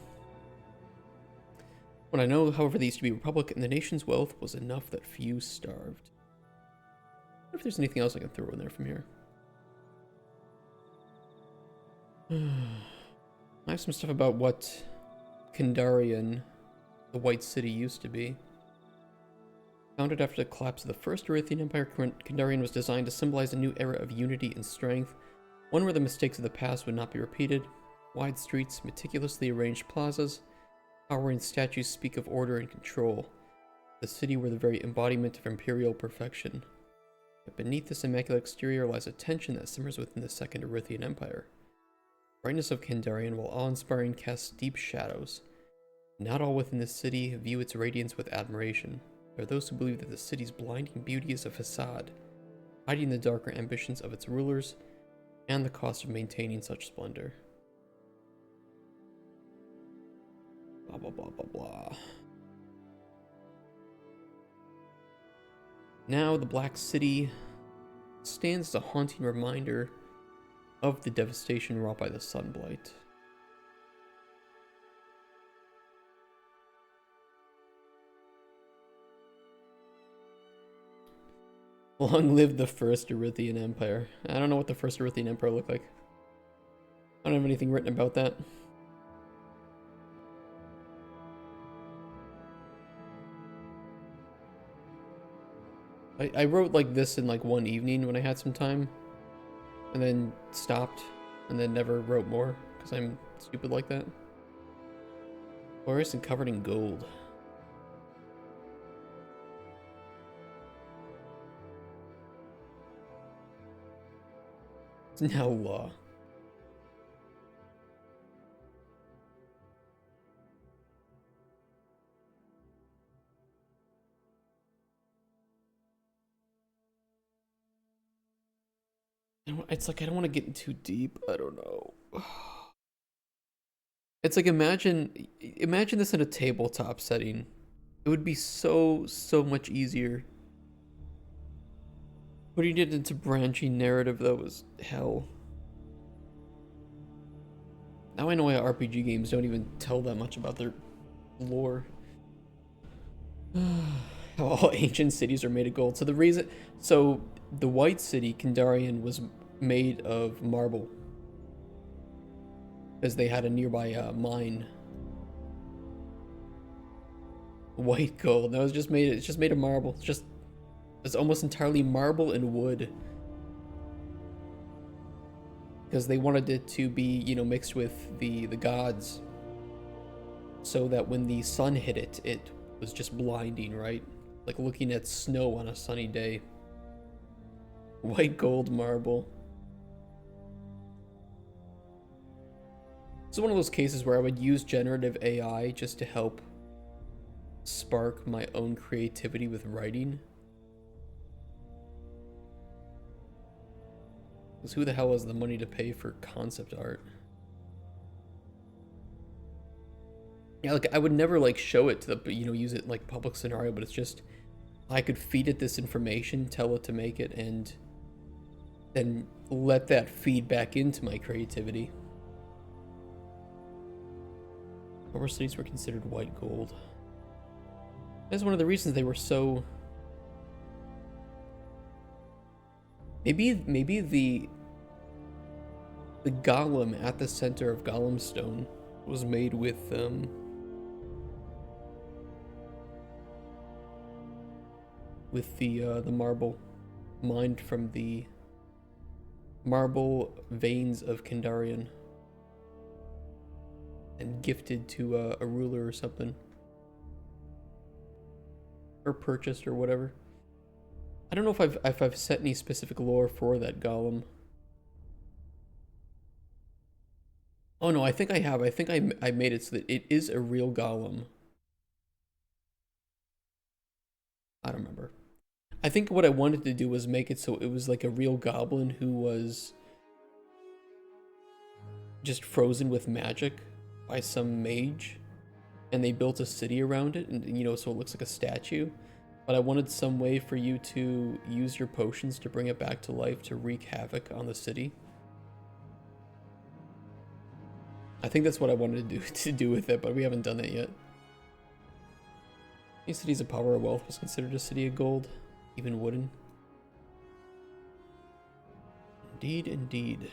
What I know, however, they used to be a republic, and the nation's wealth was enough that few starved. I wonder if there's anything else I can throw in there from here. I have some stuff about what Kandarian, the White City, used to be. Founded after the collapse of the First Erythian Empire, Kandarian was designed to symbolize a new era of unity and strength, one where the mistakes of the past would not be repeated. Wide streets, meticulously arranged plazas, towering statues speak of order and control. The city were the very embodiment of imperial perfection. But beneath this immaculate exterior lies a tension that simmers within the Second Erythian Empire. The brightness of Kandarian, while awe-inspiring, casts deep shadows. Not all within the city view its radiance with admiration. There are those who believe that the city's blinding beauty is a facade, hiding the darker ambitions of its rulers and the cost of maintaining such splendor. Blah blah blah blah blah. Now the Black City stands as a haunting reminder of the devastation wrought by the Sunblight. Long live the First Erythian Empire. I don't know what the First Erythian Empire looked like. I don't have anything written about that. I wrote like this in like one evening when I had some time, and then stopped, and then never wrote more, because I'm stupid like that. Glorious and covered in gold. It's now law. It's like I don't want to get too deep. I don't know. It's like imagine this in a tabletop setting. It would be so much easier. Putting it into branching narrative though was hell. Now I know why RPG games don't even tell that much about their lore. How all ancient cities are made of gold. So the White City, Kandarian, was made of marble, because they had a nearby mine. White gold. No, it's just made of marble. It's almost entirely marble and wood, because they wanted it to be, you know, mixed with the gods, so that when the sun hit it, it was just blinding, right? Like looking at snow on a sunny day. White gold marble. It's one of those cases where I would use generative AI just to help spark my own creativity with writing. Because who the hell has the money to pay for concept art? Yeah, like I would never like show it to the, use it like public scenario, but it's just I could feed it this information, tell it to make it, and then let that feed back into my creativity. Former cities were considered white gold. That's one of the reasons they were so. Maybe the golem at the center of Golem Stone was made with the marble mined from the marble veins of Kandarian and gifted to a ruler or something, or purchased or whatever. I don't know if I've set any specific lore for that golem. Oh no, I think I have. I think I made it so that it is a real golem. I don't remember. I think what I wanted to do was make it so it was like a real goblin who was just frozen with magic by some mage, and they built a city around it, and so it looks like a statue. But I wanted some way for you to use your potions to bring it back to life to wreak havoc on the city. I think that's what I wanted to do with it, but we haven't done that yet. Any cities of power or wealth was considered a city of gold, even wooden. Indeed, indeed.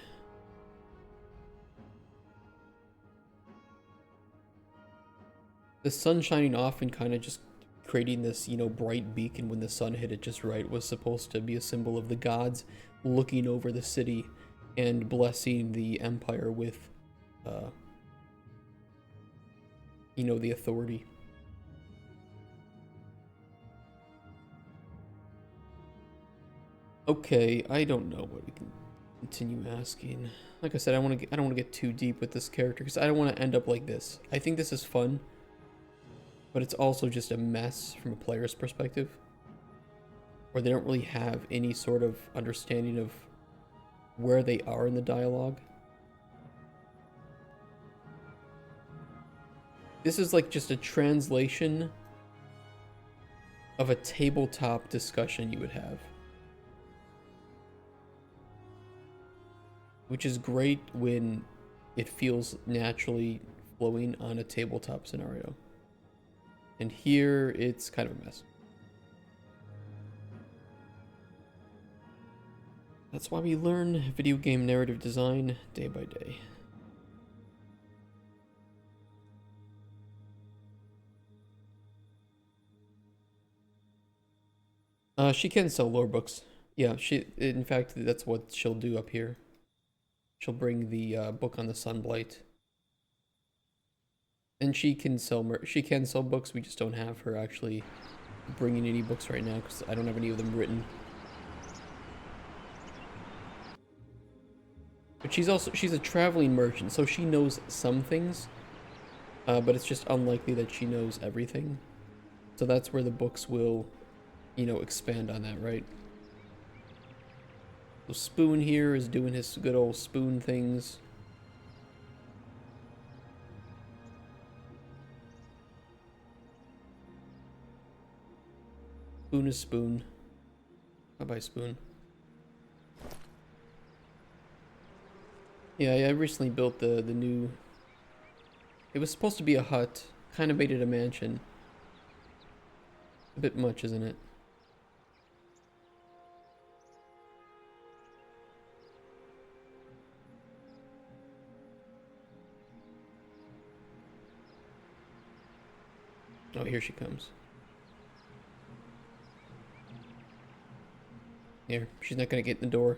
The sun shining off and kind of just creating this, bright beacon when the sun hit it just right was supposed to be a symbol of the gods looking over the city and blessing the empire with, the authority. Okay, I don't know what we can continue asking. Like I said, I don't want to get too deep with this character because I don't want to end up like this. I think this is fun, but it's also just a mess from a player's perspective, where they don't really have any sort of understanding of where they are in the dialogue. This is like just a translation of a tabletop discussion you would have, which is great when it feels naturally flowing on a tabletop scenario. And here, it's kind of a mess. That's why we learn video game narrative design day by day. She can sell lore books. Yeah, in fact, that's what she'll do up here. She'll bring the book on the Sunblight. And she can sell books. We just don't have her actually bringing any books right now because I don't have any of them written. But she's a traveling merchant, so she knows some things, but it's just unlikely that she knows everything. So that's where the books will, expand on that, right? So Spoon here is doing his good old spoon things. Spoon is Spoon. Bye-bye, Spoon. Yeah, I recently built the new... It was supposed to be a hut. Kind of made it a mansion. A bit much, isn't it? Oh, here she comes. Here, she's not gonna get in the door.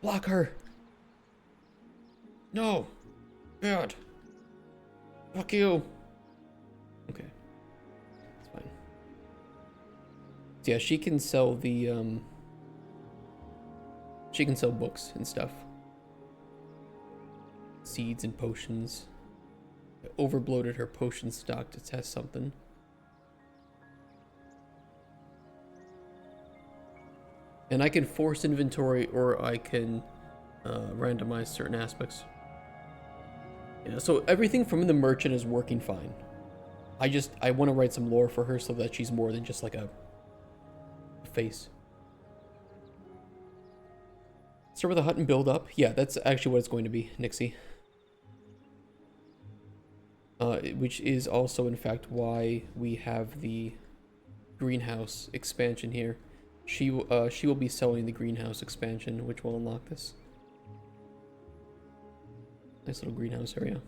Block her! No! God! Fuck you! Okay. It's fine. So yeah, she can sell the, she can sell books and stuff. Seeds and potions. I overbloated her potion stock to test something. And I can force inventory, or I can randomize certain aspects. Yeah, so everything from the merchant is working fine. I want to write some lore for her so that she's more than just like a face. Start with a hut and build up. Yeah, that's actually what it's going to be, Nixie. Which is also, in fact, why we have the greenhouse expansion here. She will be selling the greenhouse expansion, which will unlock this. Nice little greenhouse area.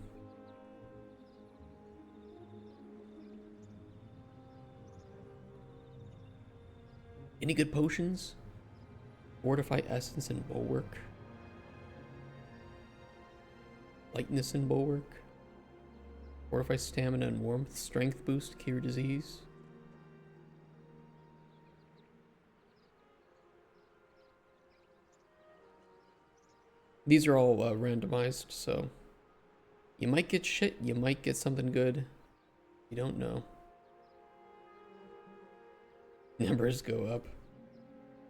Any good potions? Fortify essence and bulwark. Lightness and bulwark. Fortify stamina and warmth. Strength boost, cure disease. These are all randomized, so you might get shit, you might get something good. You don't know. Numbers go up.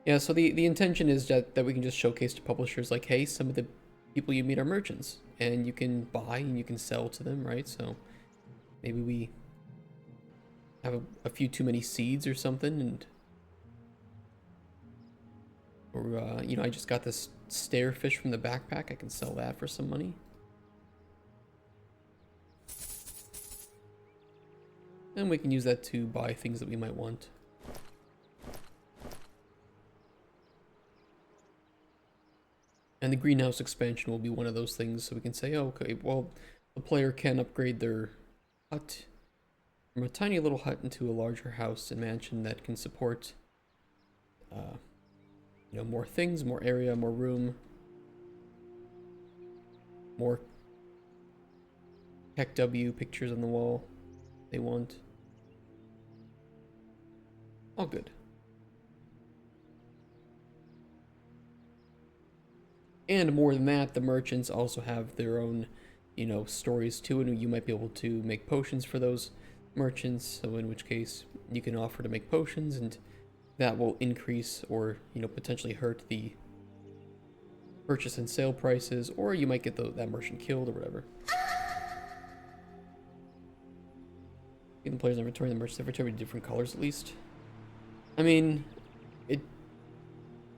Yeah, so the intention is that we can just showcase to publishers like, hey, some of the people you meet are merchants, and you can buy and you can sell to them, right? So maybe we have a few too many seeds or something, and or you know, I just got this stairfish from the backpack. I can sell that for some money. And we can use that to buy things that we might want. And the greenhouse expansion will be one of those things, so we can say, oh, okay, well, the player can upgrade their hut from a tiny little hut into a larger house and mansion that can support, you know, more things, more area, more room, more Tech W pictures on the wall they want. All good. And more than that, the merchants also have their own, you know, stories too, and you might be able to make potions for those merchants, so in which case you can offer to make potions, and that will increase or, you know, potentially hurt the purchase and sale prices, or you might get that merchant killed or whatever. Get the player's inventory and the merchant's inventory with different colors at least. I mean,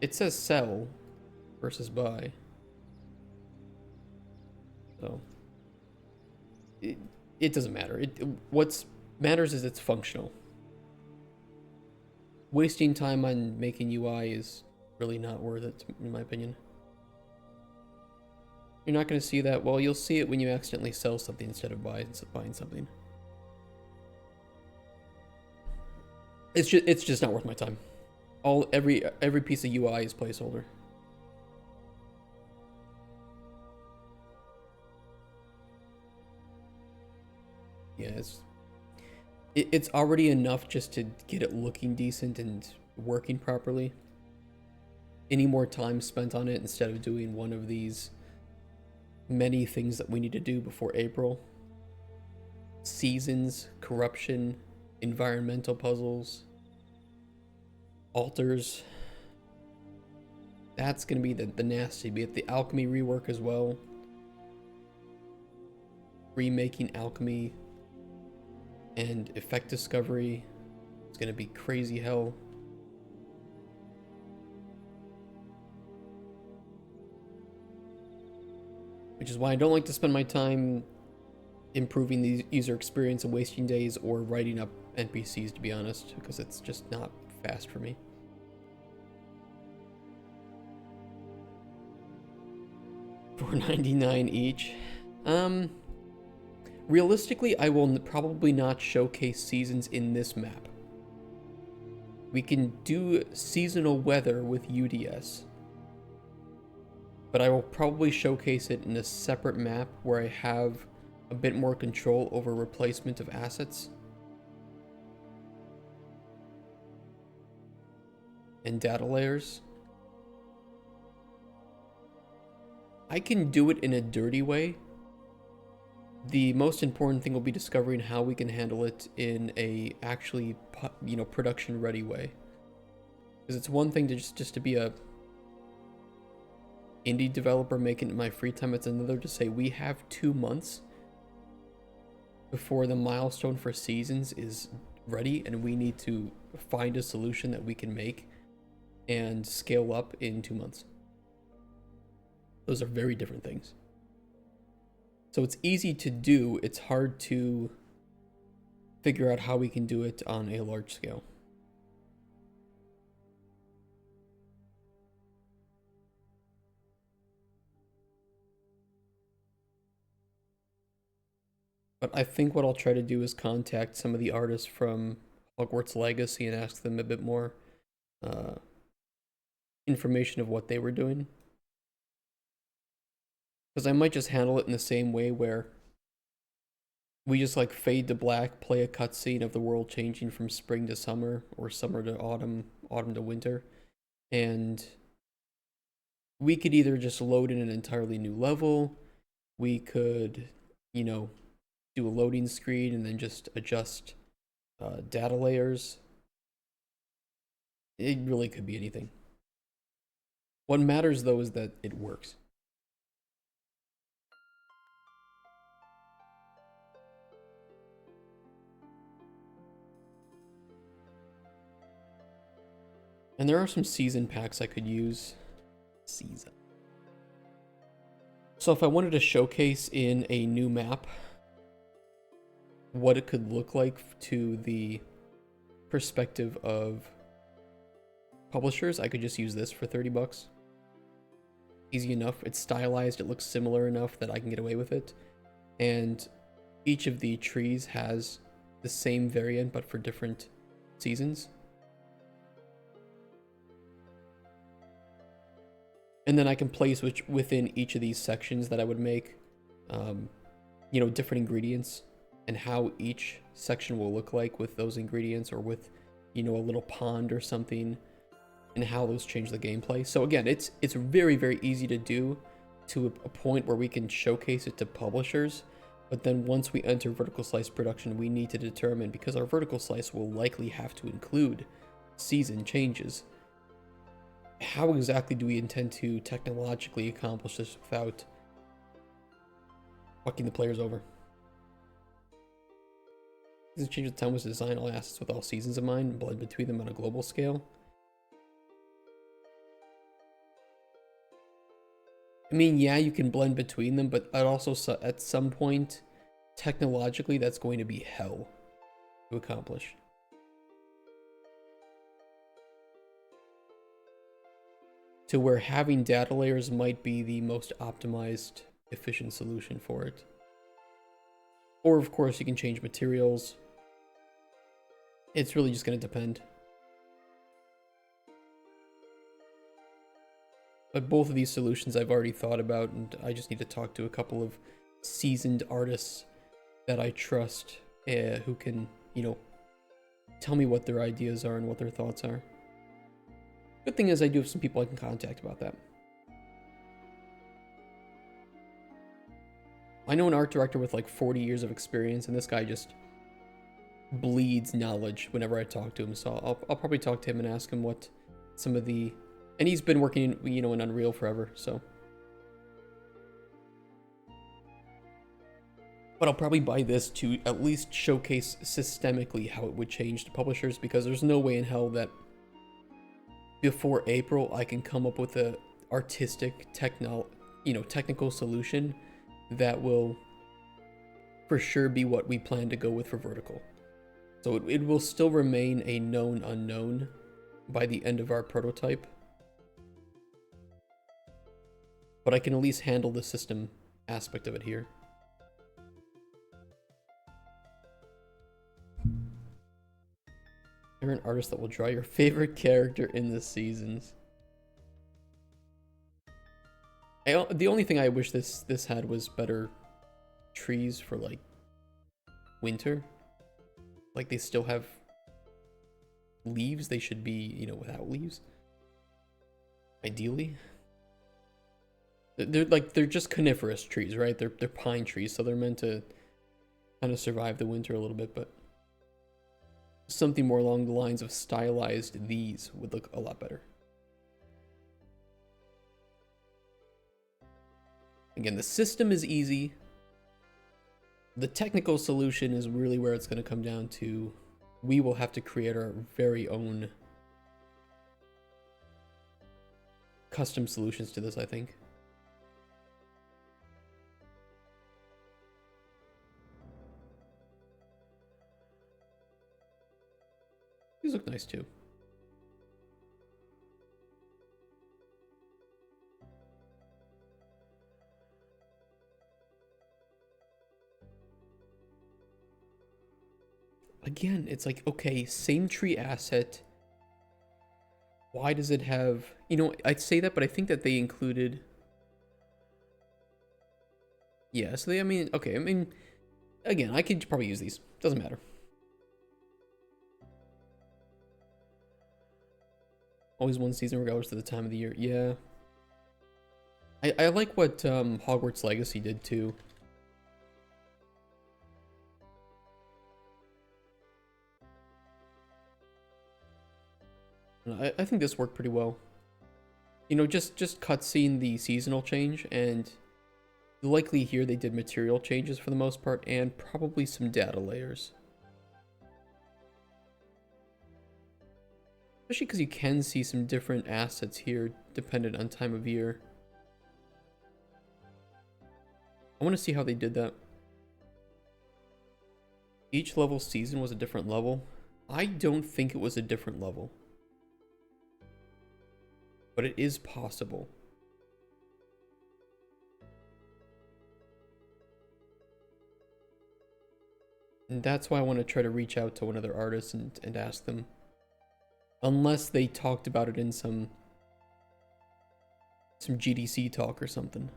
it says sell versus buy. So it doesn't matter. What matters is it's functional. Wasting time on making UI is really not worth it, in my opinion. You're not going to see that. Well, you'll see it when you accidentally sell something instead of buying something. It's just not worth my time. Every piece of UI is placeholder. Yeah, it's already enough just to get it looking decent and working properly. Any more time spent on it instead of doing one of these many things that we need to do before April. Seasons, corruption, environmental puzzles, altars. That's gonna be the nasty bit. The alchemy rework as well. Remaking alchemy and effect discovery. It's gonna be crazy hell. Which is why I don't like to spend my time improving the user experience and wasting days or writing up NPCs, to be honest, because it's just not fast for me. $4.99 each. Realistically, I will probably not showcase seasons in this map. We can do seasonal weather with UDS, but I will probably showcase it in a separate map where I have a bit more control over replacement of assets and data layers. I can do it in a dirty way. The most important thing will be discovering how we can handle it in a actually, you know, production ready way. Because it's one thing to just to be a indie developer making it in my free time. It's another to say we have 2 months before the milestone for seasons is ready, and we need to find a solution that we can make and scale up in 2 months. Those are very different things. So it's easy to do, it's hard to figure out how we can do it on a large scale. But I think what I'll try to do is contact some of the artists from Hogwarts Legacy and ask them a bit more information of what they were doing. Because I might just handle it in the same way where we just like fade to black, play a cutscene of the world changing from spring to summer, or summer to autumn, autumn to winter. And we could either just load in an entirely new level, we could, you know, do a loading screen and then just adjust data layers. It really could be anything. What matters though is that it works. And there are some season packs I could use. Season. So if I wanted to showcase in a new map what it could look like to the perspective of publishers, I could just use this for 30 bucks. Easy enough. It's stylized. It looks similar enough that I can get away with it. And each of the trees has the same variant but for different seasons. And then I can place within each of these sections that I would make, you know, different ingredients and how each section will look like with those ingredients, or with, you know, a little pond or something, and how those change the gameplay. So again, it's very, very easy to do to a point where we can showcase it to publishers. But then once we enter vertical slice production, we need to determine, because our vertical slice will likely have to include season changes, how exactly do we intend to technologically accomplish this without fucking the players over? Season change with time was design all assets with all seasons in mind and blend between them on a global scale. I mean, yeah, you can blend between them, but I'd also, at some point, technologically, that's going to be hell to accomplish. To where having data layers might be the most optimized, efficient solution for it. Or, of course, you can change materials. It's really just going to depend. But both of these solutions I've already thought about, and I just need to talk to a couple of seasoned artists that I trust, who can, you know, tell me what their ideas are and what their thoughts are. Good thing is I do have some people I can contact about that. I know an art director with like 40 years of experience, and this guy just bleeds knowledge whenever I talk to him. So I'll probably talk to him and ask him what some of the... And he's been working, you know, in Unreal forever, so... But I'll probably buy this to at least showcase systemically how it would change to publishers, because there's no way in hell that before April I can come up with a artistic technical solution that will for sure be what we plan to go with for vertical. So it will still remain a known unknown by the end of our prototype, but I can at least handle the system aspect of it here. You're an artist that will draw your favorite character in the seasons. The only thing I wish this had was better trees for like winter. Like they still have leaves. They should be, you know, without leaves. Ideally. They're just coniferous trees, right? They're pine trees, so they're meant to kind of survive the winter a little bit, but something more along the lines of stylized these would look a lot better. Again, the system is easy. The technical solution is really where it's going to come down to. We will have to create our very own custom solutions to this, I think. These look nice too. Again, it's like, okay, same tree asset. Why does it have... You know, I'd say that, but I think that they included... Yeah, so they, I mean, okay, I mean, again, I could probably use these. Doesn't matter. Always one season regardless of the time of the year. Yeah. I like what Hogwarts Legacy did too. I think this worked pretty well. You know, just cutscene the seasonal change, and likely here they did material changes for the most part, and probably some data layers. Especially because you can see some different assets here dependent on time of year. I want to see how they did that. Each level season was a different level. I don't think it was a different level. But it is possible. And that's why I want to try to reach out to one of their artists and ask them. Unless they talked about it in some GDC talk or something.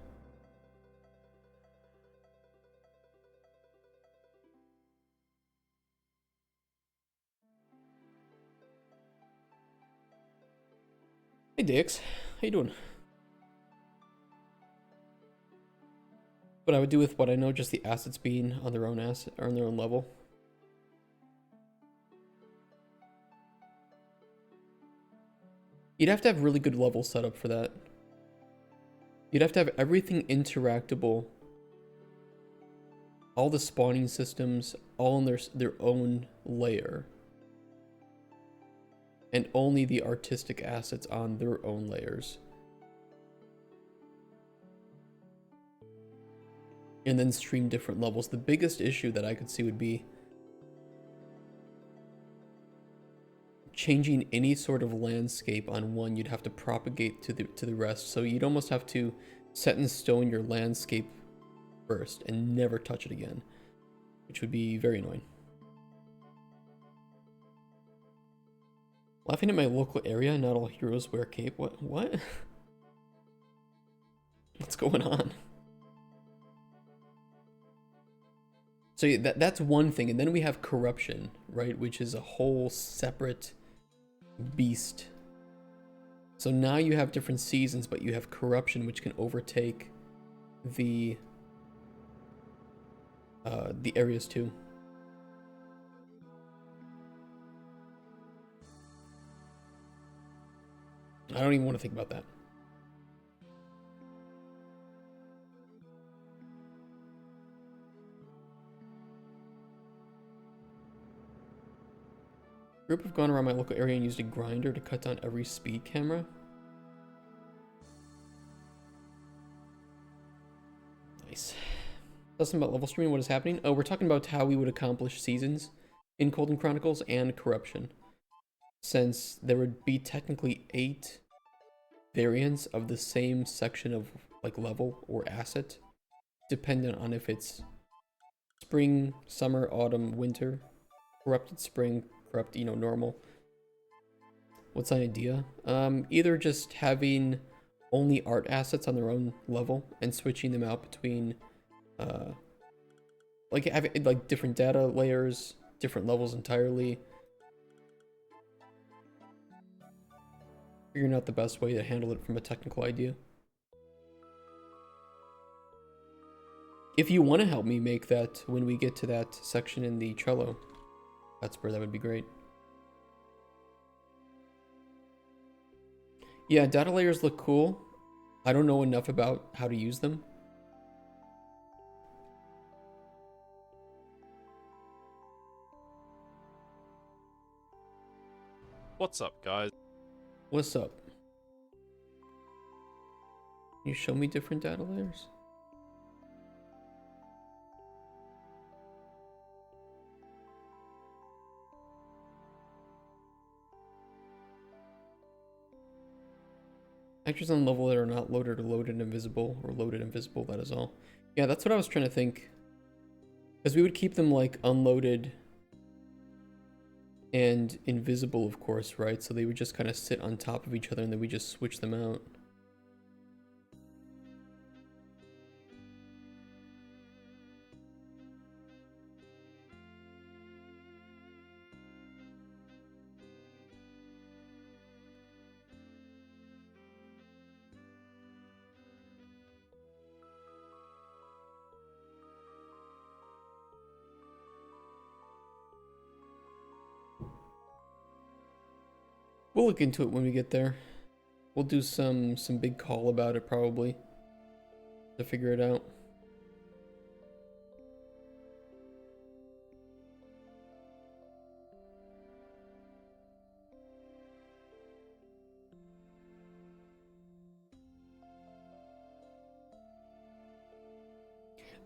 Hey Dix, how you doing? What I would do with what I know, just the assets being on their own asset or on their own level. You'd have to have really good level setup for that. You'd have to have everything interactable. All the spawning systems, all in their own layer. And only the artistic assets on their own layers. And then stream different levels. The biggest issue that I could see would be changing any sort of landscape on one. You'd have to propagate to the rest. So you'd almost have to set in stone your landscape first and never touch it again, which would be very annoying. Laughing at my local area, not all heroes wear cape. What? What's going on? So that's one thing, and then we have corruption, right? Which is a whole separate beast. So now you have different seasons, but you have corruption, which can overtake the areas too. I don't even want to think about that. Group have gone around my local area and used a grinder to cut down every speed camera. Nice. Tell us about level streaming, what is happening? Oh, we're talking about how we would accomplish seasons in Cauldron Chronicles and corruption. Since there would be technically 8 variants of the same section of like level or asset, dependent on if it's spring, summer, autumn, winter, corrupted spring, corrupt, you know, normal. What's an idea? Either just having only art assets on their own level and switching them out between like having like different data layers, different levels entirely. Figuring out the best way to handle it from a technical idea. If you want to help me make that when we get to that section in the Trello, that would be great. Yeah, data layers look cool. I don't know enough about how to use them. What's up, guys? What's up? Can you show me different data layers? Actors on level that are not loaded or loaded invisible, or loaded invisible, that is all. Yeah, that's what I was trying to think. Because we would keep them like unloaded and invisible, of course, right? So they would just kind of sit on top of each other and then we just switch them out. We'll look into it when we get there. We'll do some big call about it probably to figure it out.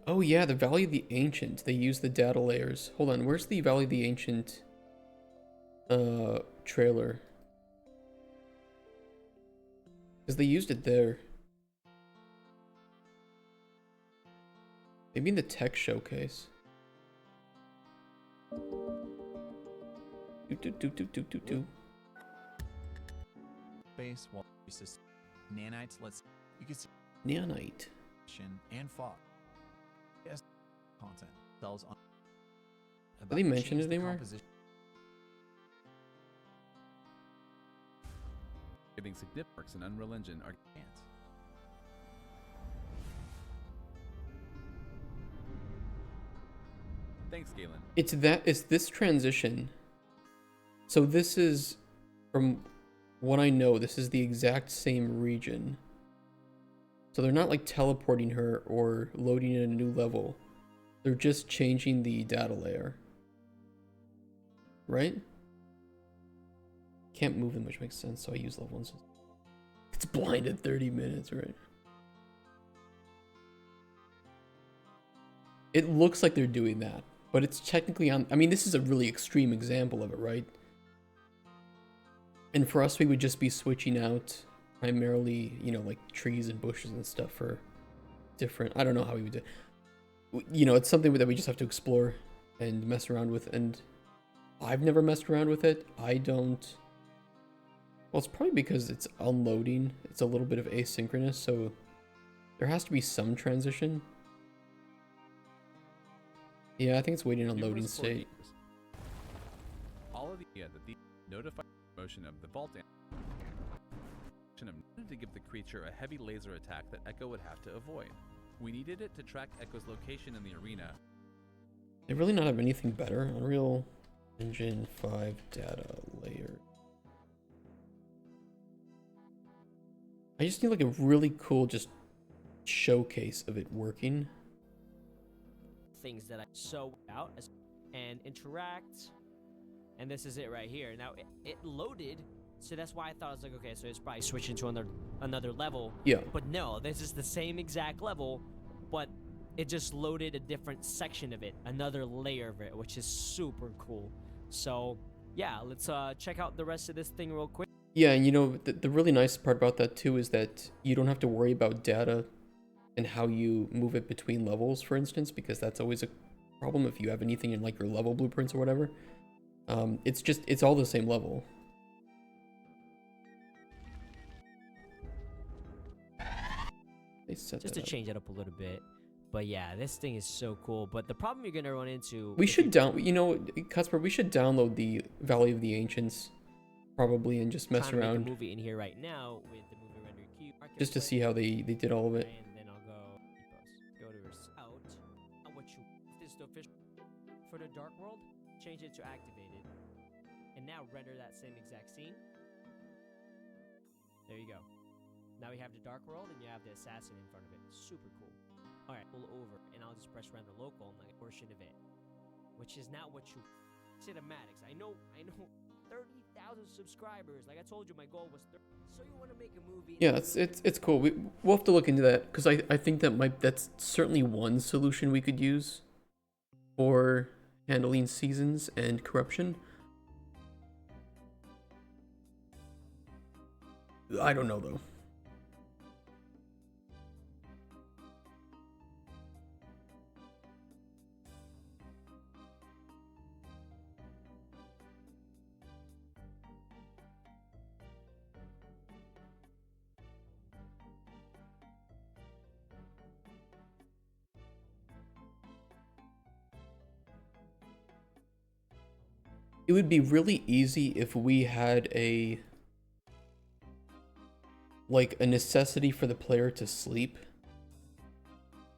Oh yeah, the Valley of the Ancient. They use the data layers. Hold on, where's the Valley of the Ancient trailer? Because they used it there. Maybe in the tech showcase. Base wall system. Nanites lets you can see Nanite. and fog. Yes, content cells on. Did they mention it anymore? Giving significance in Unreal Engine are can't. Thanks, Galen. It's this transition. So this is, from what I know, this is the exact same region. So they're not like teleporting her or loading in a new level. They're just changing the data layer. Right? Can't move them, which makes sense, so I use level 1. It's blinded 30 minutes, right? It looks like they're doing that, but it's technically on... I mean, this is a really extreme example of it, right? And for us, we would just be switching out primarily, you know, like trees and bushes and stuff for different... I don't know how we would do it. You know, it's something that we just have to explore and mess around with, and I've never messed around with it. I don't... Well, it's probably because it's unloading. It's a little bit of asynchronous, so there has to be some transition. Yeah, I think it's waiting on loading state. All of the that the notified motion of the vault to give the creature a heavy laser attack that Echo would have to avoid. We needed it to track Echo's location in the arena. They really not have anything better. Unreal Engine 5 data layer. I just need like a really cool just showcase of it working. Things that I sew out and interact, and this is it right here. Now it loaded, so that's why I thought I was like, okay, so it's probably switching to another level. Yeah. But no, this is the same exact level, but it just loaded a different section of it, another layer of it, which is super cool. So yeah, let's check out the rest of this thing real quick. Yeah, and you know, the really nice part about that too is that you don't have to worry about data and how you move it between levels, for instance, because that's always a problem if you have anything in like your level blueprints or whatever. It's all the same level. They set just that to up. change it up a little bit. But yeah, this thing is so cool. But the problem you're gonna run into... We should you know, Cuthbert, we should download the Valley of the Ancients probably and just mess around. Make a movie in here right now with the movie render queue. Just to see how they did all of it. And then I'll go to out. What you this is the official for the Dark World. Change it to activated, and now render that same exact scene. There you go. Now we have the Dark World, and you have the assassin in front of it. Super cool. All right, pull over, and I'll just press render local and like a portion of it, which is not what you cinematics. I know 30 1,000 subscribers. Like I told you, my goal was 30. So you want to make a movie? Yeah, it's cool. We'll have to look into that because I think that's certainly one solution we could use for handling seasons and corruption. I don't know though. It would be really easy if we had a necessity for the player to sleep.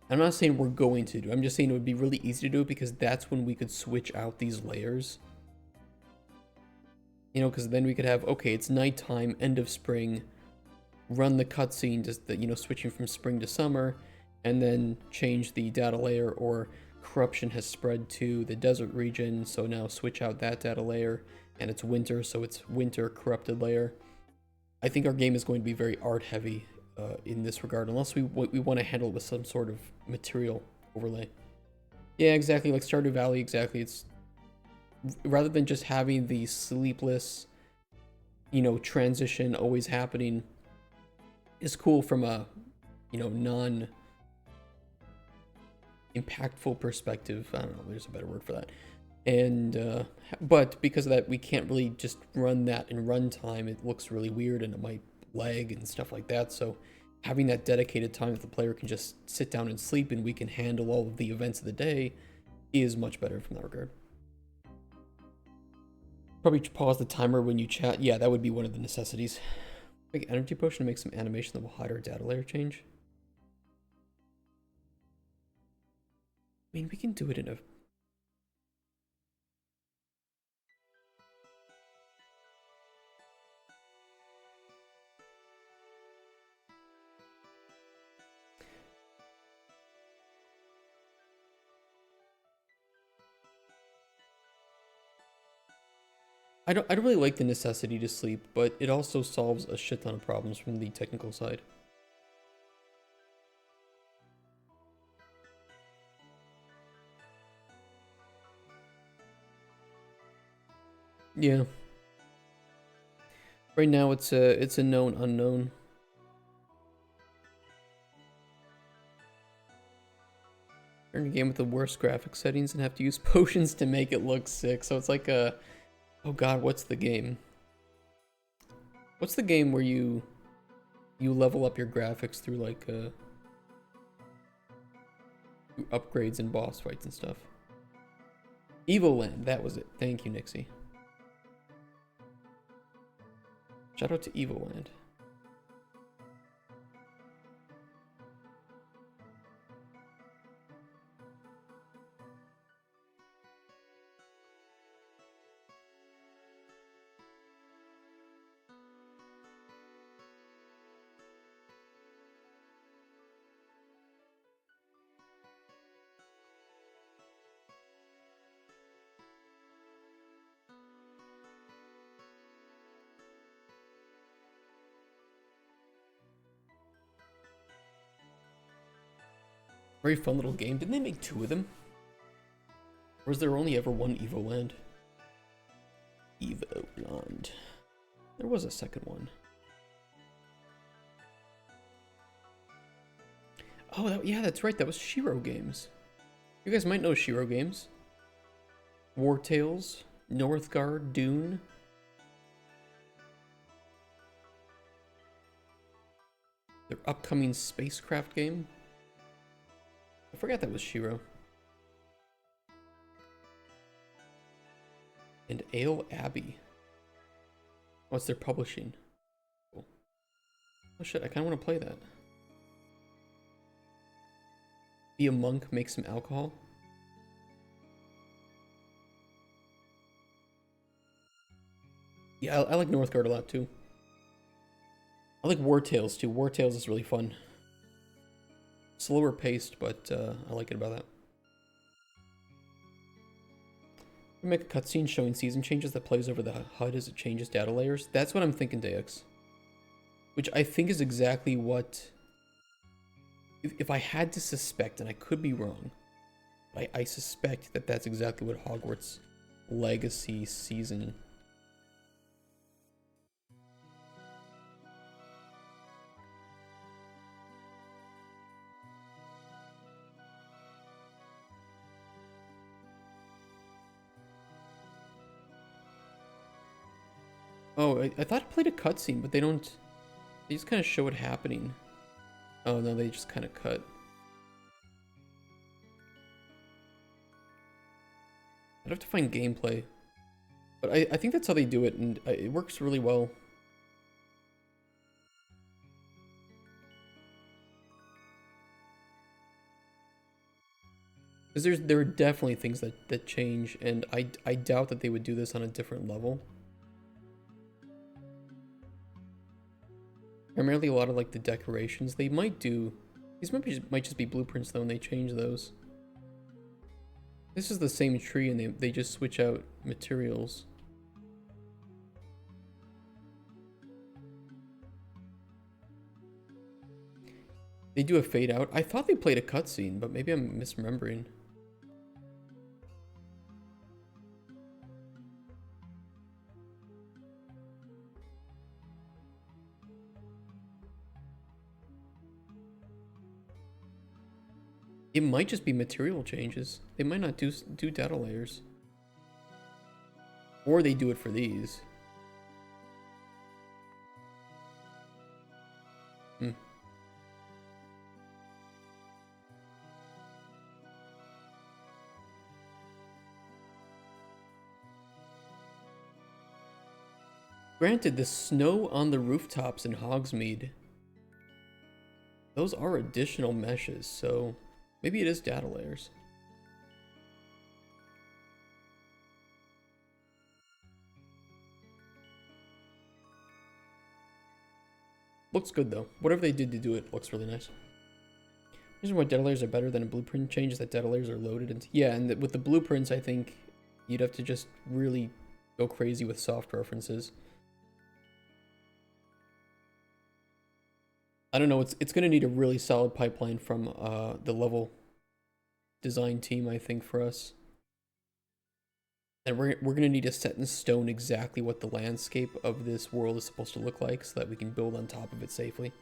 I'm not saying we're going to do it. I'm just saying it would be really easy to do it because that's when we could switch out these layers. You know, because then we could have, okay, it's nighttime, end of spring, run the cutscene, just the, you know, switching from spring to summer, and then change the data layer, or corruption has spread to the desert region, so now switch out that data layer, and it's winter, so it's winter corrupted layer. I think our game is going to be very art heavy in this regard, unless we want to handle it with some sort of material overlay. Yeah, exactly, like Stardew Valley, exactly. It's rather than just having the sleepless, you know, transition always happening, is cool from a, you know, non impactful perspective. I don't know, there's a better word for that. And but because of that, we can't really just run that in runtime. It looks really weird and it might lag and stuff like that. So having that dedicated time that the player can just sit down and sleep and we can handle all of the events of the day is much better from that regard. Probably pause the timer when you chat. Yeah, that would be one of the necessities. Make energy potion to make some animation that will hide our data layer change. I mean, we can do it in a... I don't really like the necessity to sleep, but it also solves a shit ton of problems from the technical side. Yeah. Right now it's a known unknown. You're in a game with the worst graphic settings and have to use potions to make it look sick. So it's like a... Oh god, what's the game? What's the game where you level up your graphics through like through upgrades and boss fights and stuff? Evoland, that was it. Thank you, Nixie. Shout out to Evoland. Very fun little game. Didn't they make 2 of them? Or was there only ever one Evoland? Evoland. There was a second one. Oh, yeah, that's right. That was Shiro Games. You guys might know Shiro Games. War Tales, Northgard, Dune. Their upcoming spacecraft game. I forgot that was Shiro. And Ale Abbey. What's their publishing? Cool. Oh shit, I kind of want to play that. Be a monk, make some alcohol. Yeah, I like Northgard a lot too. I like War Tales too. War Tales is really fun. Slower paced, but I like it about that. Make a cutscene showing season changes that plays over the HUD as it changes data layers. That's what I'm thinking, Dex. Which I think is exactly what... If I had to suspect, and I could be wrong, I suspect that that's exactly what Hogwarts Legacy season... Oh, I thought it played a cutscene, but they don't... They just kind of show it happening. Oh, no, they just kind of cut. I'd have to find gameplay. But I think that's how they do it, and it works really well. Because there are definitely things that change, and I doubt that they would do this on a different level. Primarily a lot of like the decorations. They might do... These might just be blueprints though, and they change those. This is the same tree, and they just switch out materials. They do a fade out. I thought they played a cutscene, but maybe I'm misremembering. It might just be material changes. They might not do data layers. Or they do it for these. Granted, the snow on the rooftops in Hogsmeade, those are additional meshes, so... Maybe it is data layers. Looks good though. Whatever they did to do it looks really nice. The reason why data layers are better than a blueprint change is that data layers are loaded into... Yeah, and with the blueprints, I think you'd have to just really go crazy with soft references. I don't know, it's going to need a really solid pipeline from the level design team, I think, for us. And we're going to need to set in stone exactly what the landscape of this world is supposed to look like so that we can build on top of it safely.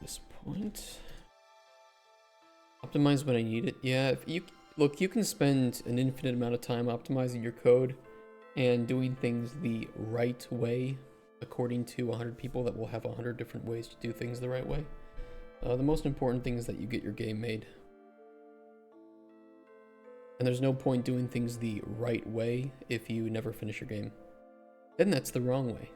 This point. Optimize when I need it. Yeah, if you look, you can spend an infinite amount of time optimizing your code and doing things the right way according to 100 people that will have 100 different ways to do things the right way. The most important thing is that you get your game made. And there's no point doing things the right way if you never finish your game. Then that's the wrong way.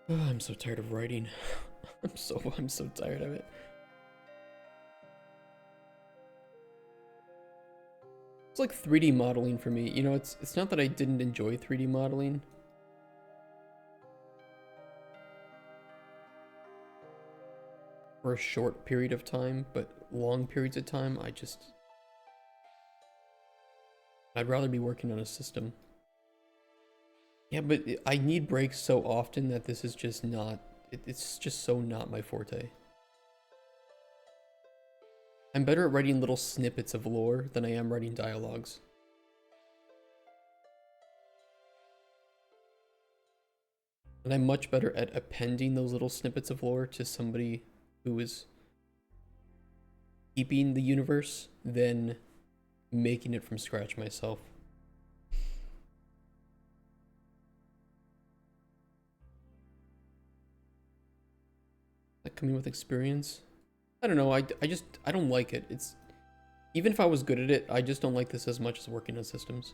Oh, I'm so tired of writing. I'm so tired of it. It's like 3D modeling for me. You know, it's not that I didn't enjoy 3D modeling. For a short period of time, but long periods of time, I'd rather be working on a system. Yeah, but I need breaks so often that this is just not, It's just so not my forte. I'm better at writing little snippets of lore than I am writing dialogues. And I'm much better at appending those little snippets of lore to somebody who is keeping the universe than making it from scratch myself. That coming with experience? I don't know, I don't like it. It's, even if I was good at it, I just don't like this as much as working on systems.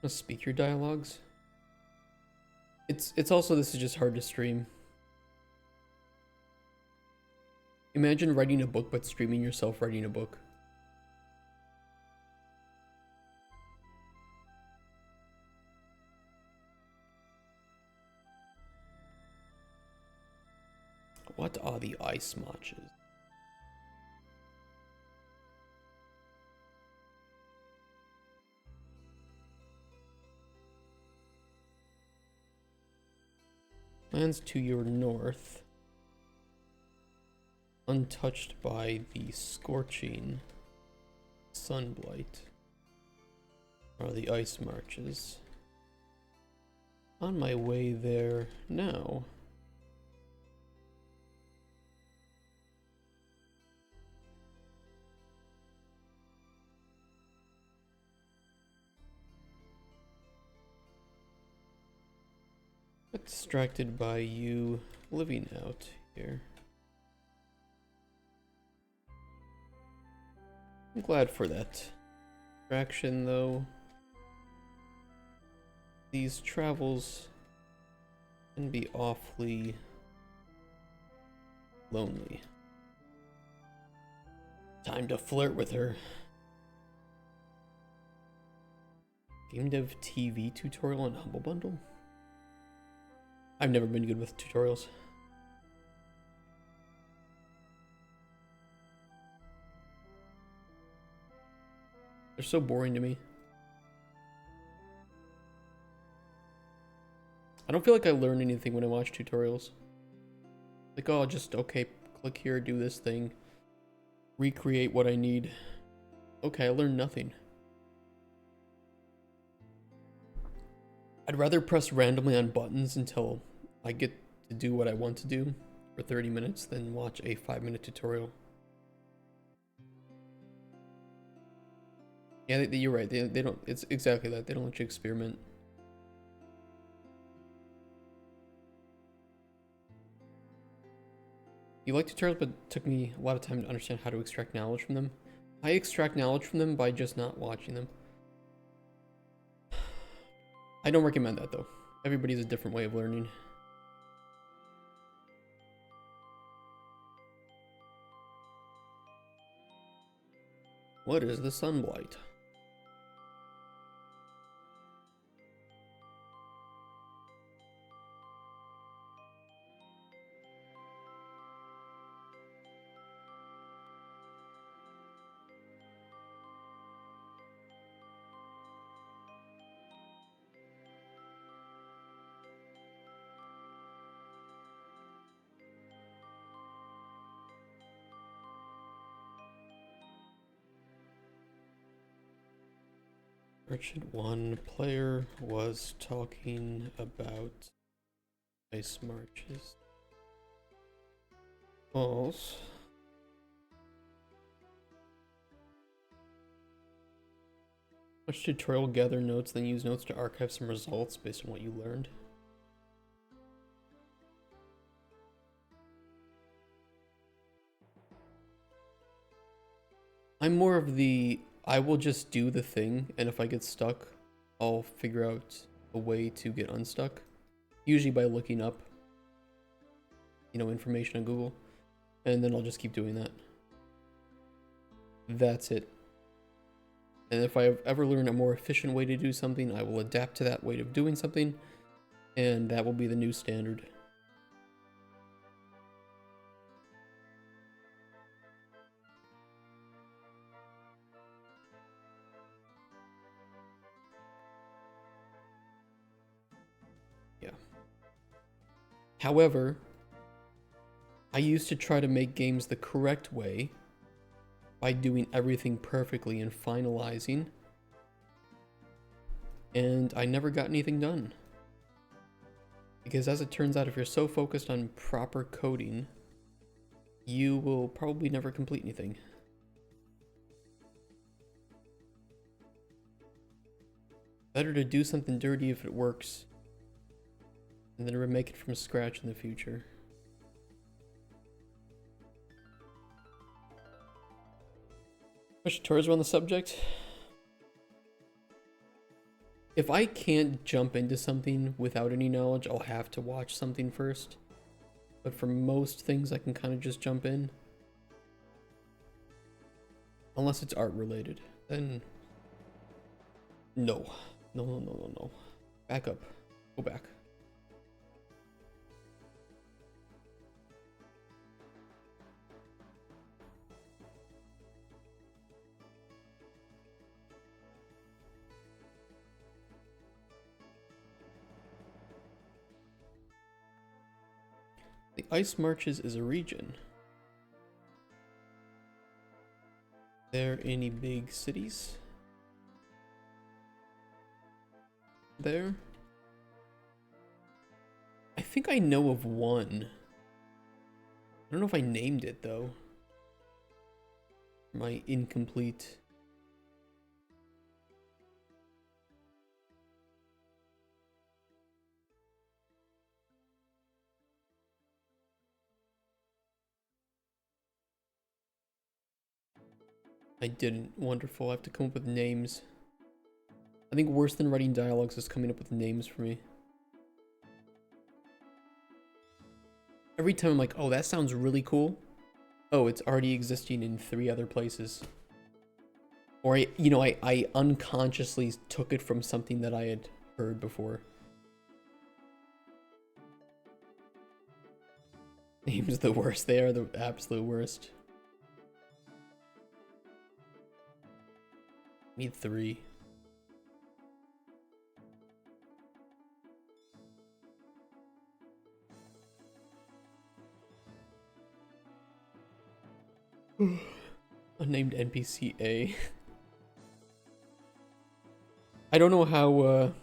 Speak your dialogues. It's also, this is just hard to stream. Imagine writing a book but streaming yourself writing a book. What are the ice marches? Lands to your north, untouched by the scorching sunblight, are the ice marches. On my way there now. Distracted by you living out here. I'm glad for that distraction, though. These travels can be awfully lonely. Time to flirt with her. Game dev TV tutorial on Humble Bundle? I've never been good with tutorials. They're so boring to me. I don't feel like I learn anything when I watch tutorials. Like, oh, just, okay, click here, do this thing. Recreate what I need. Okay, I learned nothing. I'd rather press randomly on buttons until I get to do what I want to do for 30 minutes than watch a 5-minute tutorial. Yeah, you're right. They don't, it's exactly that. They don't let you experiment. You like tutorials, but it took me a lot of time to understand how to extract knowledge from them. I extract knowledge from them by just not watching them. I don't recommend that, though. Everybody has a different way of learning. What is the sunblight? Merchant 1 player was talking about ice marches. False. Watch tutorial, gather notes, then use notes to archive some results based on what you learned. I'm more of the, I will just do the thing, and if I get stuck, I'll figure out a way to get unstuck. Usually by looking up, you know, information on Google, and then I'll just keep doing that. That's it. And if I ever learn a more efficient way to do something, I will adapt to that way of doing something, and that will be the new standard. However, I used to try to make games the correct way by doing everything perfectly and finalizing, and I never got anything done. Because as it turns out, if you're so focused on proper coding, you will probably never complete anything. Better to do something dirty if it works, and then remake it from scratch in the future. Much tourism on the subject. If I can't jump into something without any knowledge, I'll have to watch something first. But for most things, I can kind of just jump in. Unless it's art related, then no. No. Back up. Go back. The Ice Marches is a region. There any big cities? There? I think I know of one. I don't know if I named it though. My incomplete. I didn't. Wonderful. I have to come up with names. I think worse than writing dialogues is coming up with names for me. Every time I'm like, oh, that sounds really cool. Oh, it's already existing in 3 other places. Or I unconsciously took it from something that I had heard before. Names the worst. They are the absolute worst. Need 3. Unnamed NPC A. I don't know how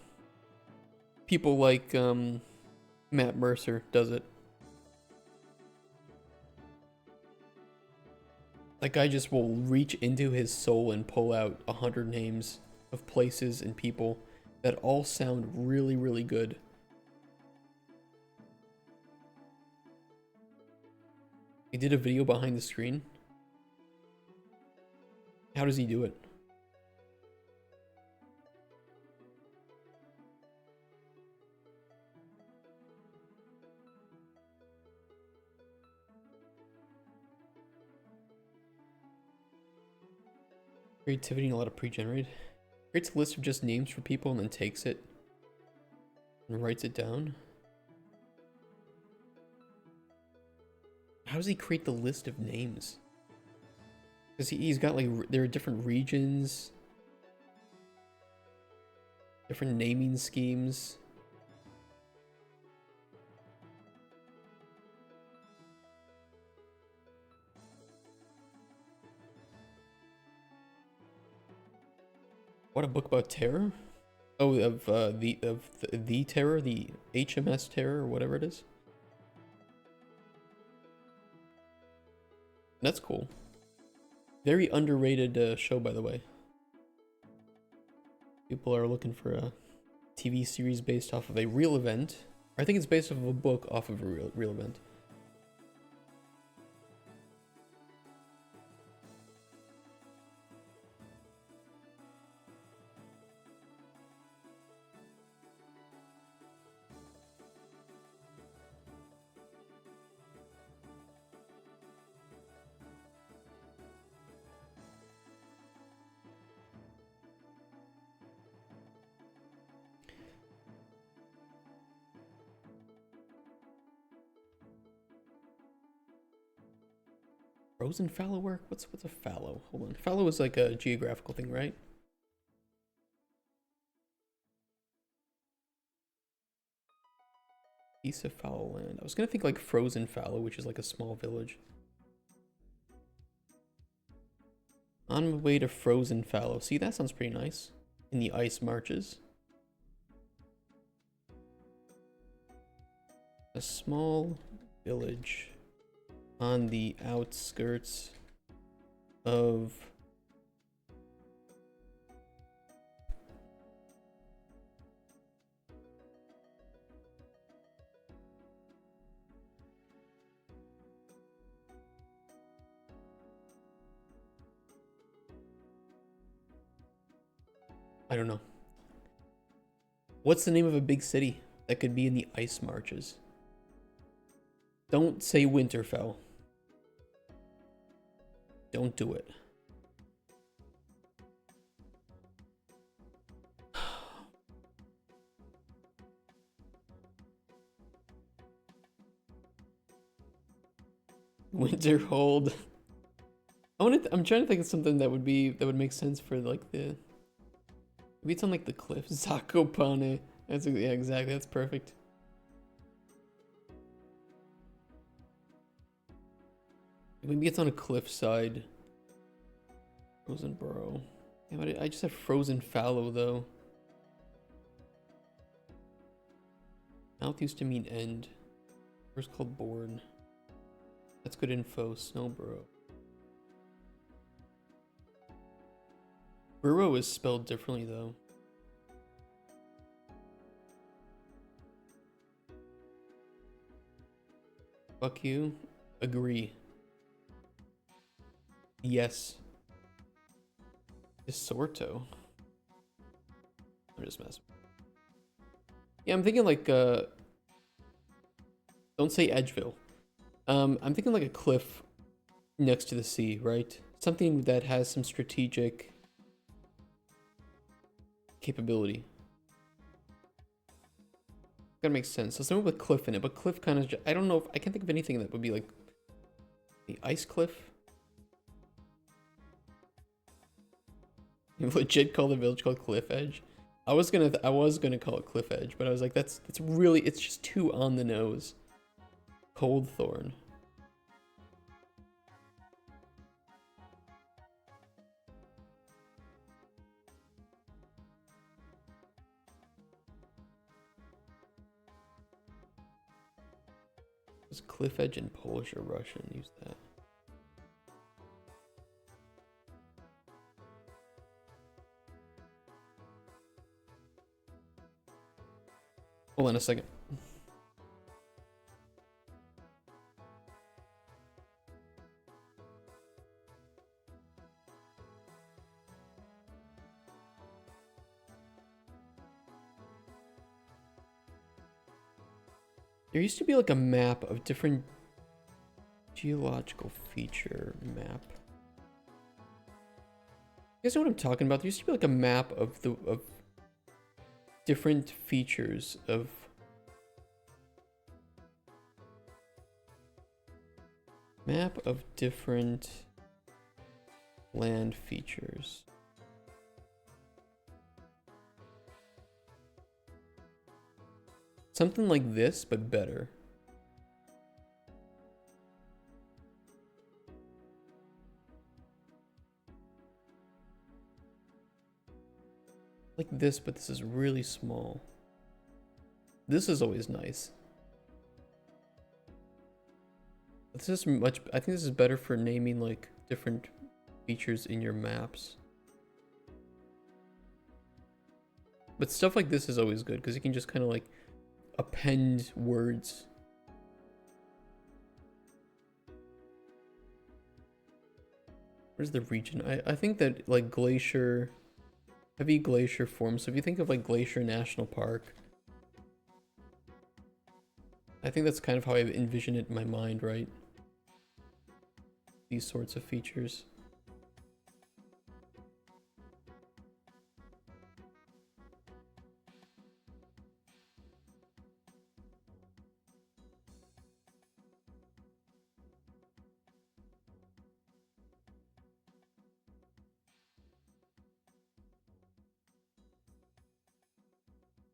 people like Matt Mercer does it. That guy just will reach into his soul and pull out 100 names of places and people that all sound really, really good. He did a video behind the screen. How does he do it? Creativity and a lot of pre-generated. Creates a list of just names for people and then takes it and writes it down. How does he create the list of names? Because he's got like, there are different regions, different naming schemes. What, a book about terror? Oh, of the terror, the HMS terror, or whatever it is. That's cool. Very underrated show, by the way. People are looking for a TV series based off of a real event. I think it's based off of a book off of a real event. Frozen fallow work? What's a fallow? Hold on. Fallow is like a geographical thing, right? piece of fallow land. I was gonna think like frozen fallow, which is like a small village. On my way to frozen fallow. See, that sounds pretty nice. In the ice marches. A small village on the outskirts of I don't know. What's the name of a big city that could be in the ice marches? Don't say Winterfell. Don't do it. Winterhold. I'm trying to think of something that would make sense for like the. Maybe it's on like the cliff. Zakopane. Yeah, exactly. That's perfect. Maybe it's on a cliffside. Frozen Burrow. Yeah, but I just have frozen fallow though. Mouth used to mean end. First called Bourne. That's good info. Snow Burrow. Burrow is spelled differently though. Fuck you. Agree. Yes. Isorto. I'm just messing. Yeah, I'm thinking like don't say Edgeville. I'm thinking like a cliff next to the sea, right? Something that has some strategic capability. That makes sense. So something with a cliff in it, but cliff kind of I don't know if I can't think of anything that would be like the ice cliff. You legit call the village called Cliff Edge. I was gonna call it Cliff Edge, but I was like, it's just too on the nose. Cold Thorn. Was Cliff Edge in Polish or Russian? Use that. Hold on a second. There used to be like a map of different geological feature map. You guys know what I'm talking about? There used to be like a map of different features of different land features. Something like this, but better. Like this, but this is really small. This is always nice. This is much, I think this is better for naming like different features in your maps. But stuff like this is always good because you can just kind of like append words. Where's the region? I think that like glacier, heavy glacier forms. So if you think of like Glacier National Park, I think that's kind of how I envision it in my mind, right? These sorts of features.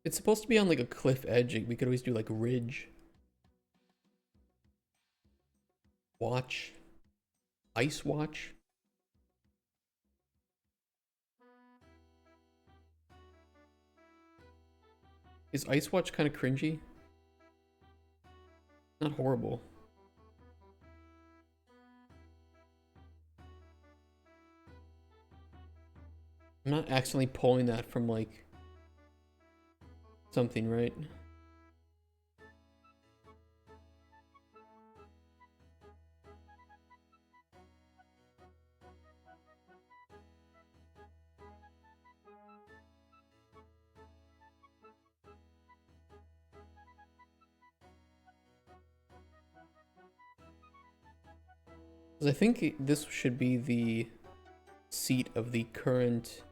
It's supposed to be on like a cliff edge. We could always do like ridge. Watch. Ice Watch? Is Ice Watch kind of cringy? Not horrible. I'm not accidentally pulling that from like something, right? 'Cause I think this should be the seat of the current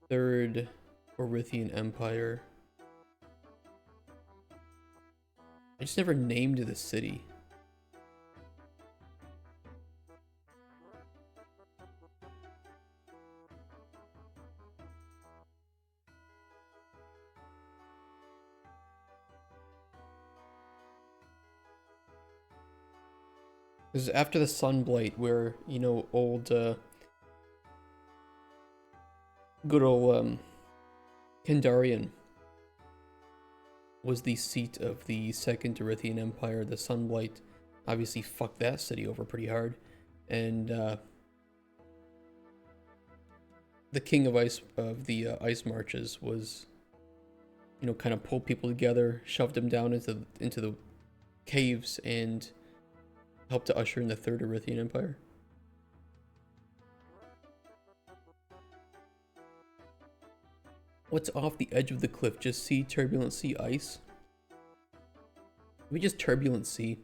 Third Orithian Empire. I just never named the city. Because after the Sunblight, where, you know, old, good old, Kandarian was the seat of the Second Orithian Empire. The Sunblight obviously fucked that city over pretty hard. And, the King of Ice, of the Ice Marches was, you know, kind of pulled people together, shoved them down into the caves, and helped to usher in the Third Orithian Empire. What's off the edge of the cliff? Just sea, turbulent sea, ice? Maybe just turbulent sea.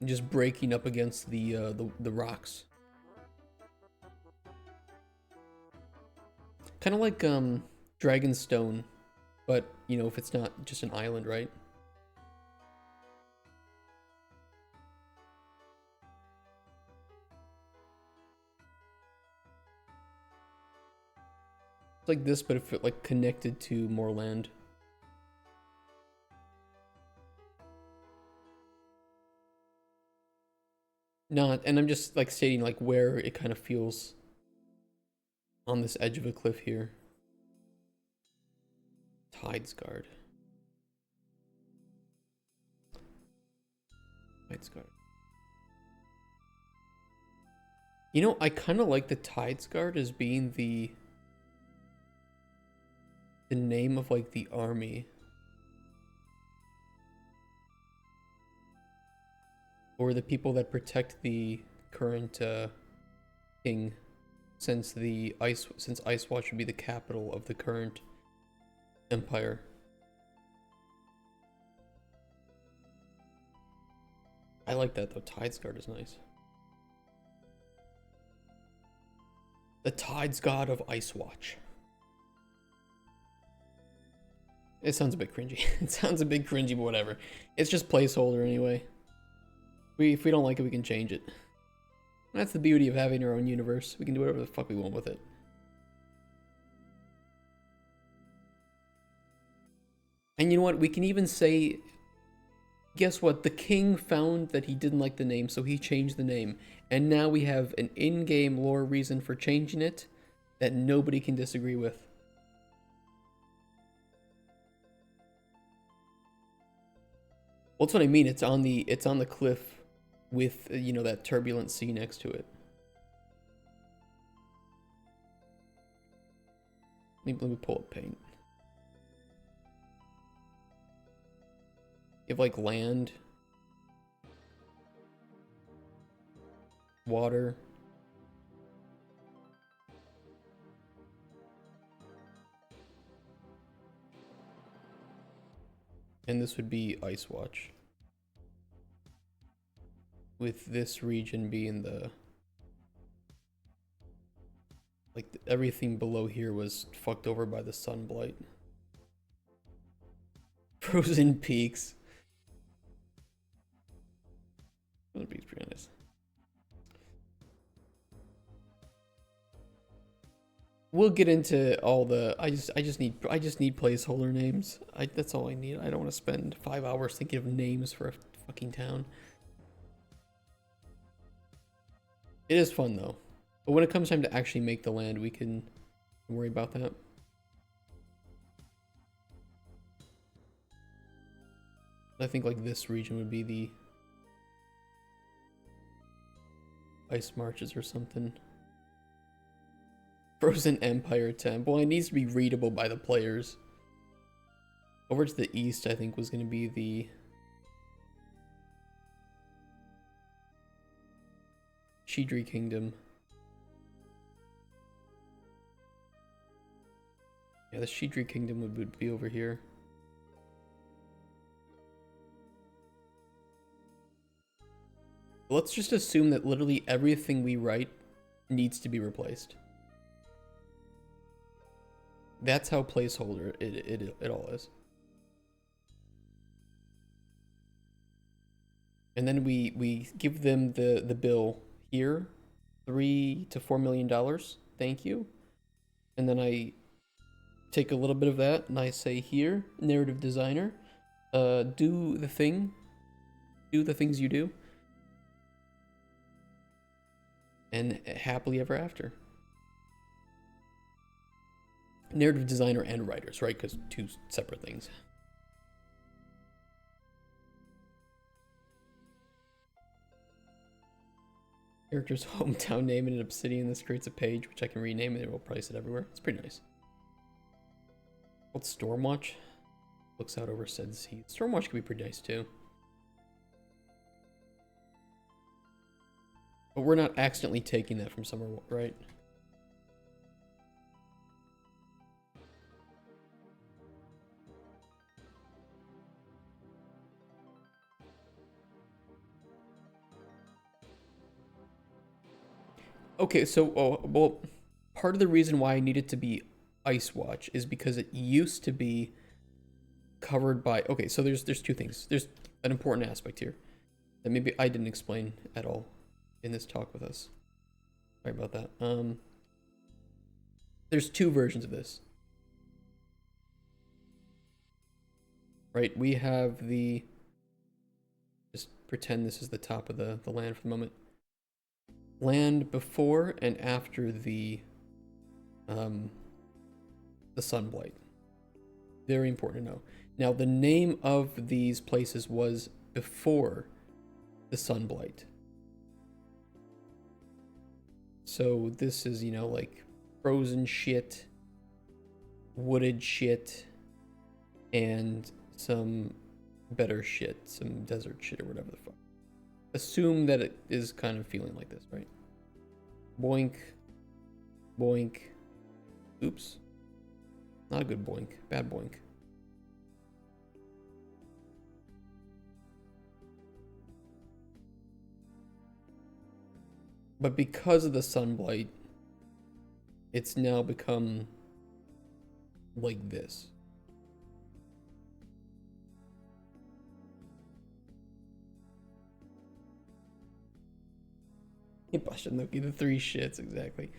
And just breaking up against the rocks. Kind of like Dragonstone, but you know, if it's not just an island, right? It's like this, but if it like connected to more land. Not, and I'm just like stating like where it kind of feels on this edge of a cliff here. Tides Guard. Tides Guard. You know, I kind of like the Tides Guard as being the name of like the army. Or the people that protect the current king, since Ice Watch would be the capital of the current empire. I like that though. Tides Guard is nice. The Tides God of Ice Watch. It sounds a bit cringy. It sounds a bit cringy, but whatever. It's just placeholder anyway. If we don't like it, we can change it. That's the beauty of having our own universe. We can do whatever the fuck we want with it. And you know what? We can even say, guess what? The king found that he didn't like the name, so he changed the name. And now we have an in-game lore reason for changing it that nobody can disagree with. Well, that's what I mean. It's on the cliff with, you know, that turbulent sea next to it. Let me pull up paint. You have like land, water, and this would be Ice Watch, with this region being the, like, everything below here was fucked over by the Sunblight. Frozen Peaks. Frozen Peaks pretty nice. We'll get into all the. I just need placeholder names. That's all I need. I don't want to spend 5 hours thinking of names for a fucking town. It is fun though. But when it comes time to actually make the land, we can worry about that. I think like this region would be the ice marches or something. Frozen Empire attempt. Well, it needs to be readable by the players. Over to the east, I think, was going to be the Shidri Kingdom. Yeah, the Shidri Kingdom would be over here. Let's just assume that literally everything we write needs to be replaced. That's how placeholder it all is. And then we give them the bill here, $3 to $4 million. Thank you. And then I take a little bit of that and I say here, narrative designer, do the things you do. And happily ever after. Narrative designer and writers, right? Because two separate things. Character's hometown name in an obsidian. This creates a page which I can rename and it will price it everywhere. It's pretty nice. Called Stormwatch. Looks out over said sea. Stormwatch could be pretty nice too. But we're not accidentally taking that from somewhere, right? Okay, so, well, part of the reason why I need it to be Ice Watch is because it used to be covered by... Okay, so there's two things. There's an important aspect here that maybe I didn't explain at all in this talk with us. Sorry about that. There's two versions of this. Right, we have the... Just pretend this is the top of the land for the moment. Land before and after the Sunblight. Very important to know. Now, the name of these places was before the Sunblight. So this is, you know, like frozen shit, wooded shit, and some better shit, some desert shit or whatever the fuck. Assume that it is kind of feeling like this, right? Boink. Boink. Oops. Not a good boink. Bad boink. But because of the Sunblight, it's now become like this. Bashanuki, the three shits, exactly.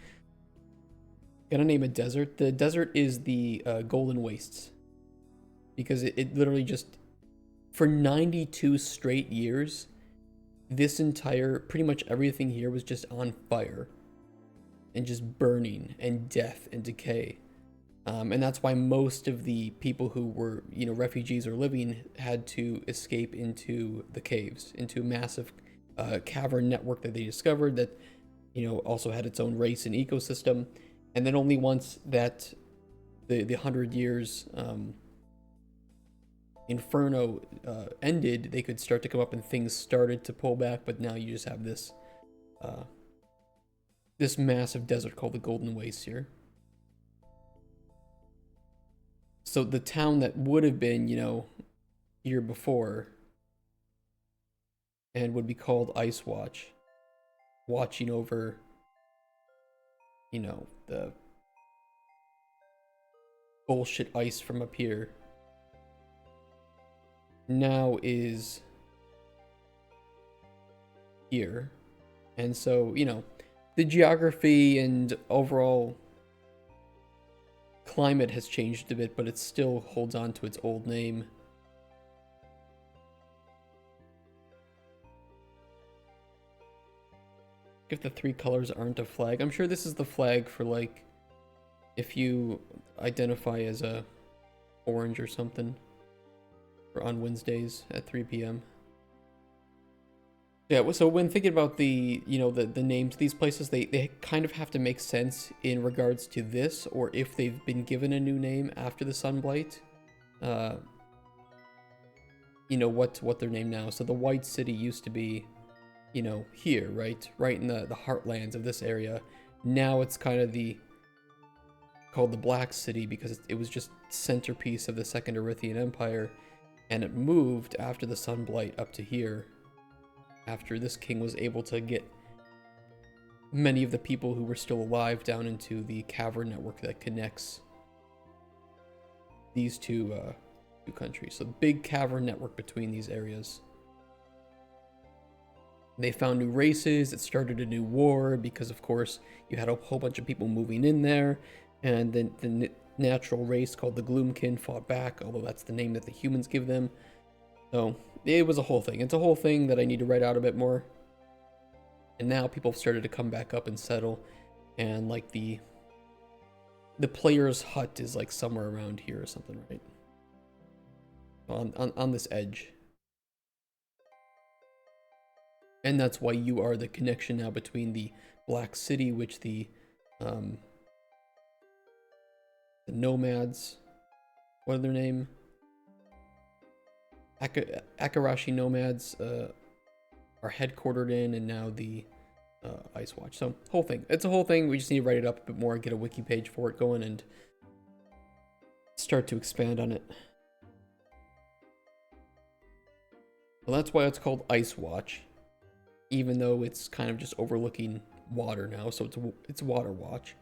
Gotta name a desert. The desert is the Golden Wastes. Because it literally just, for 92 straight years, this entire, pretty much everything here was just on fire. And just burning, and death, and decay. And that's why most of the people who were, you know, refugees or living had to escape into the caves, into a massive cavern network that they discovered that, you know, also had its own race and ecosystem. And then only once that the 100 years inferno ended, they could start to come up and things started to pull back. But now you just have this this massive desert called the Golden Wastes here. So the town that would have been, you know, here before and would be called Ice Watch, watching over, you know, the bullshit ice from up here, now is here. And so, you know, the geography and overall climate has changed a bit, but it still holds on to its old name. if the 3 colors aren't a flag. I'm sure this is the flag for, like, if you identify as a orange or something, or on Wednesdays at 3 p.m. Yeah, so when thinking about the, you know, the names of these places, they kind of have to make sense in regards to this, or if they've been given a new name after the Sunblight. You know, what they're named now. So the White City used to be, you know, here, right in the heartlands of this area. Now it's kind of called the Black City because it was just centerpiece of the Second Erythian Empire, and it moved after the Sunblight up to here, after this king was able to get many of the people who were still alive down into the cavern network that connects these two countries. So big cavern network between these areas. They found new races. It started a new war because, of course, you had a whole bunch of people moving in there, and then the natural race called the Gloomkin fought back, although that's the name that the humans give them. So it was a whole thing. It's a whole thing that I need to write out a bit more. And now people have started to come back up and settle, and like the player's hut is like somewhere around here or something, right? On this edge. And that's why you are the connection now between the Black City, which the nomads, what are their name? Akarashi nomads are headquartered in, and now the Ice Watch. So whole thing. It's a whole thing. We just need to write it up a bit more, get a wiki page for it going, and start to expand on it. Well, that's why it's called Ice Watch, even though it's kind of just overlooking water now. So it's Water Watch.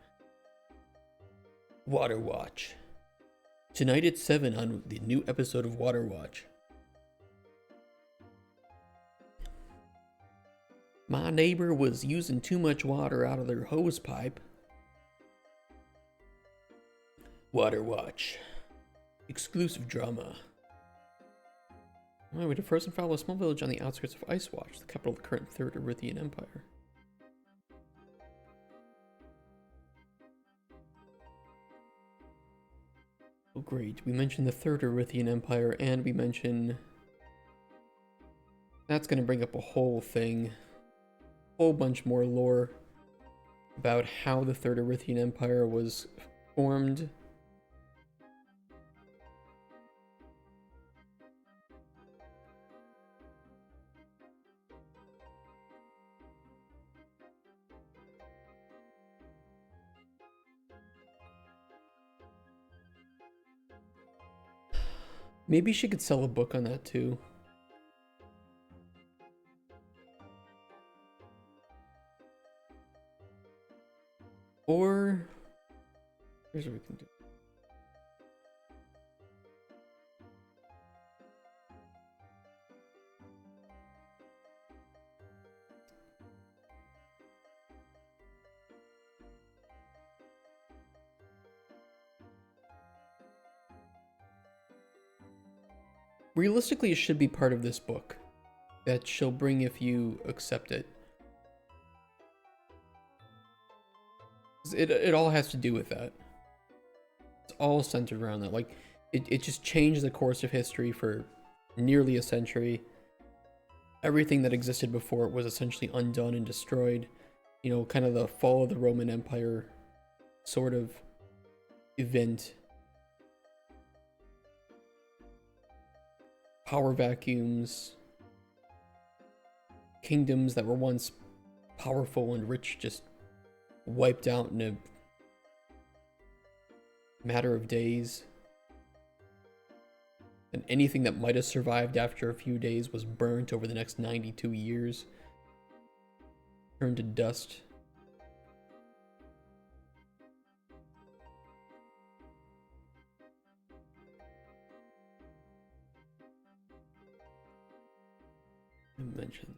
Water Watch. Tonight at 7 on the new episode of Water Watch. My neighbor was using too much water out of their hose pipe. Water Watch. Exclusive drama. We to first and follow a small village on the outskirts of Ice Watch, the capital of the current Third Erythian Empire. Oh great, we mentioned the Third Erythian Empire, and we mention... That's going to bring up a whole thing. Whole bunch more lore about how the Third Erythian Empire was formed. Maybe she could sell a book on that too. Or here's what we can do. Realistically, it should be part of this book that she'll bring if you accept it. It all has to do with that. It's all centered around that. Like, it just changed the course of history for nearly a century. Everything that existed before it was essentially undone and destroyed. You know, kind of the fall of the Roman Empire sort of event. Power vacuums. Kingdoms that were once powerful and rich just wiped out in a matter of days. And anything that might have survived after a few days was burnt over the next 92 years. Turned to dust. I mentioned.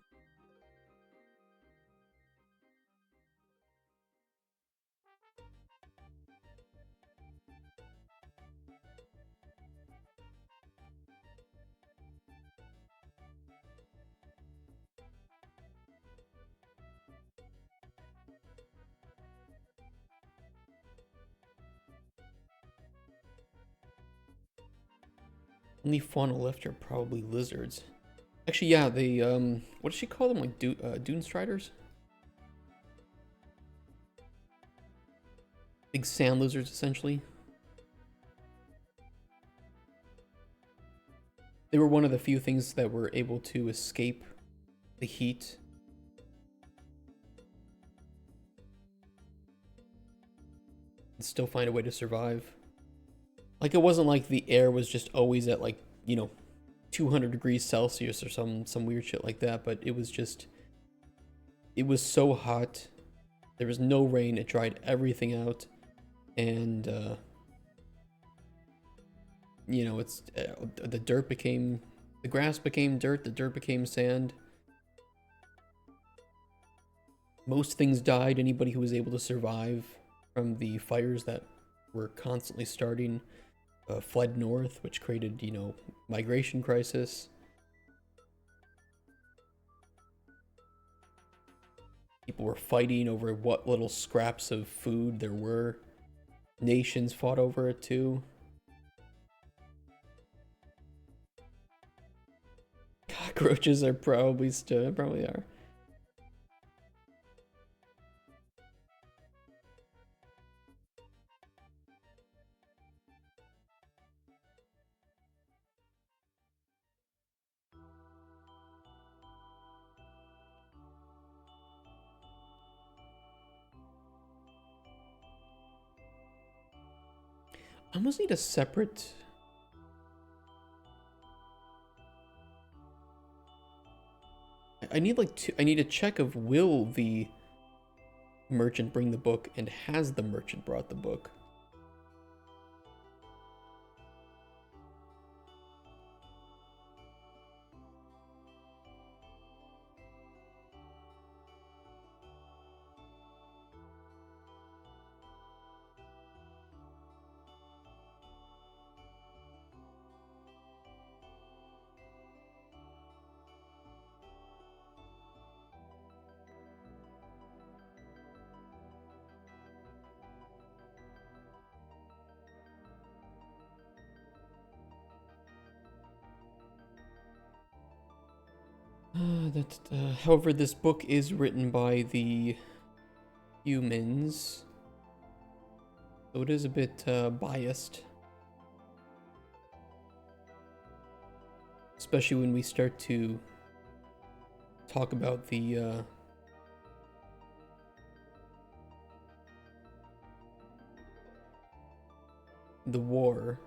Only fauna left are probably lizards. Actually, yeah, they, what does she call them? Like, dune striders? Big sand lizards, essentially. They were one of the few things that were able to escape the heat. And still find a way to survive. Like, it wasn't like the air was just always at, like, you know, 200 degrees Celsius or some weird shit like that, but it was just, it was so hot. There was no rain. It dried everything out. And, you know, it's, the grass became dirt, the dirt became sand. Most things died. Anybody who was able to survive from the fires that were constantly starting fled north, which created, you know, migration crisis. People were fighting over what little scraps of food there were. Nations fought over it too. Cockroaches are probably are. I almost need a separate... I need like I need a check of will the merchant bring the book and has the merchant brought the book. However, this book is written by the humans, so it is a bit biased. Especially when we start to talk about the war,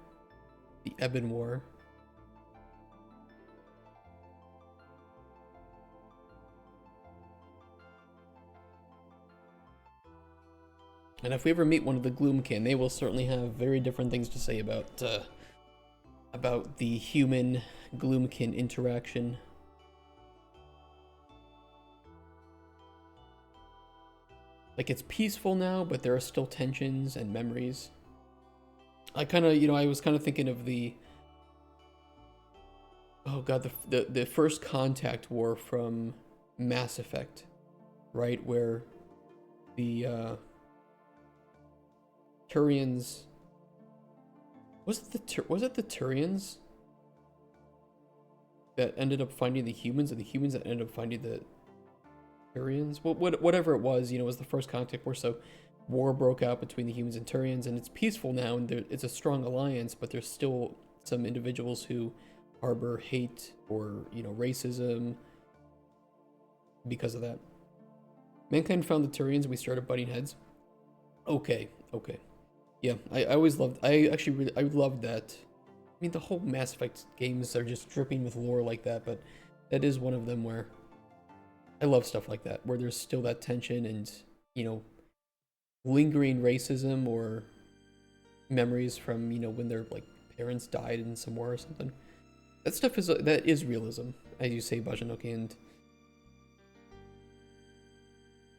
the Ebon War. And if we ever meet one of the Gloomkin, they will certainly have very different things to say about the human Gloomkin interaction. Like, it's peaceful now, but there are still tensions and memories. I kind of, you know, I was kind of thinking of the, oh god, the first contact war from Mass Effect, right, where the Turians, was it the Turians that ended up finding the humans, or the humans that ended up finding the Turians? Whatever it was, you know, it was the first contact war. So war broke out between the humans and Turians, and it's peaceful now, and it's a strong alliance, but there's still some individuals who harbor hate or, you know, racism because of that. Mankind found the Turians and we started butting heads. Okay. Yeah, I always loved, I loved that. I mean, the whole Mass Effect games are just dripping with lore like that, but that is one of them where I love stuff like that, where there's still that tension and, you know, lingering racism or memories from, you know, when their, like, parents died in some war or something. That stuff that is realism, as you say, Bajanoki, and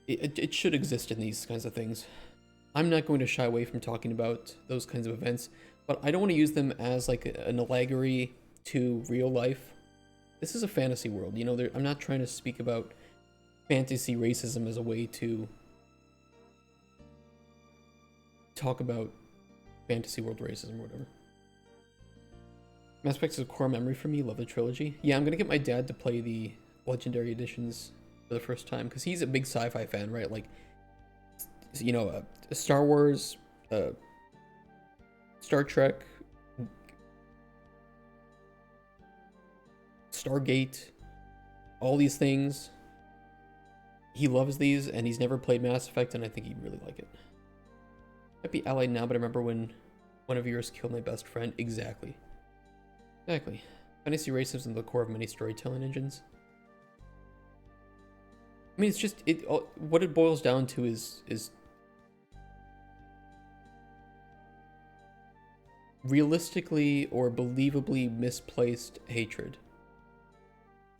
it should exist in these kinds of things. I'm not going to shy away from talking about those kinds of events, but I don't want to use them as like an allegory to real life. This is a fantasy world, you know. I'm not trying to speak about fantasy racism as a way to talk about fantasy world racism or whatever. Mass Effect is a core memory for me. Love the trilogy. Yeah, I'm gonna get my dad to play the Legendary Editions for the first time because he's a big sci-fi fan, right? Like, you know, Star Wars, Star Trek, Stargate, all these things. He loves these, and he's never played Mass Effect, and I think he'd really like it. Might be allied now, but I remember when one of yours killed my best friend. Exactly. Exactly. Fantasy racism is the core of many storytelling engines. I mean, it's just what it boils down to is realistically or believably misplaced hatred,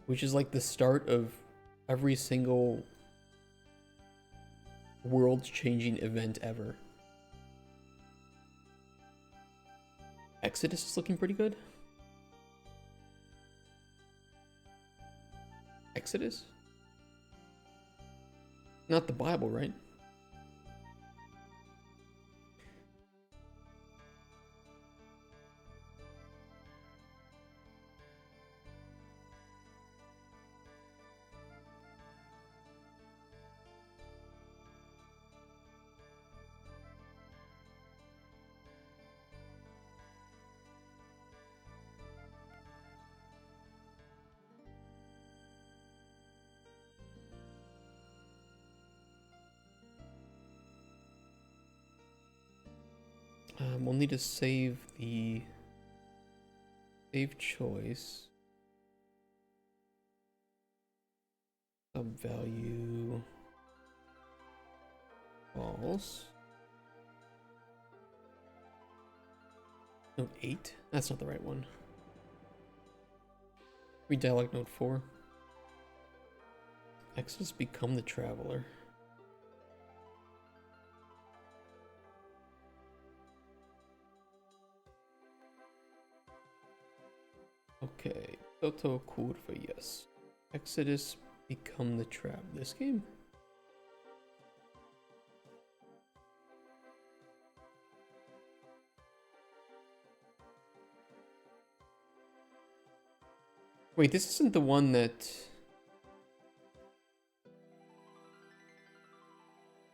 which is like the start of every single world-changing event ever. Exodus is looking pretty good. Exodus? Not the Bible, right? We'll need to save the save choice. Sub value false. Node 8? That's not the right one. Read dialog node 4. Exodus become the traveler. Okay, Toto Kurva, yes. Exodus become the trap. This game? Wait, this isn't the one that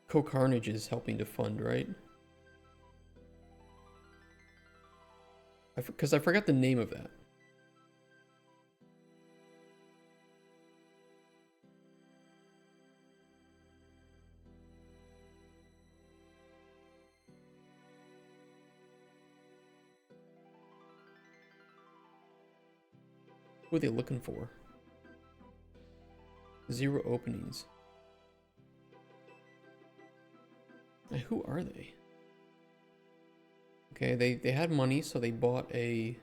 Co-Carnage is helping to fund, right? Because I forgot the name of that. Who are they looking for? 0 openings. Who are they? Okay, they had money, so they bought a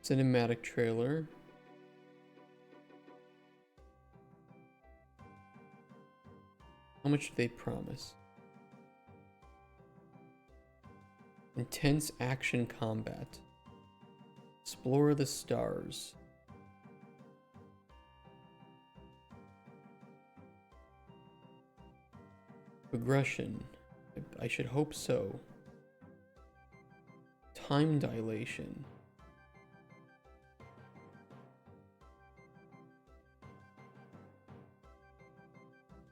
cinematic trailer. How much did they promise? Intense action combat. Explore the stars. Progression. I should hope so. Time dilation.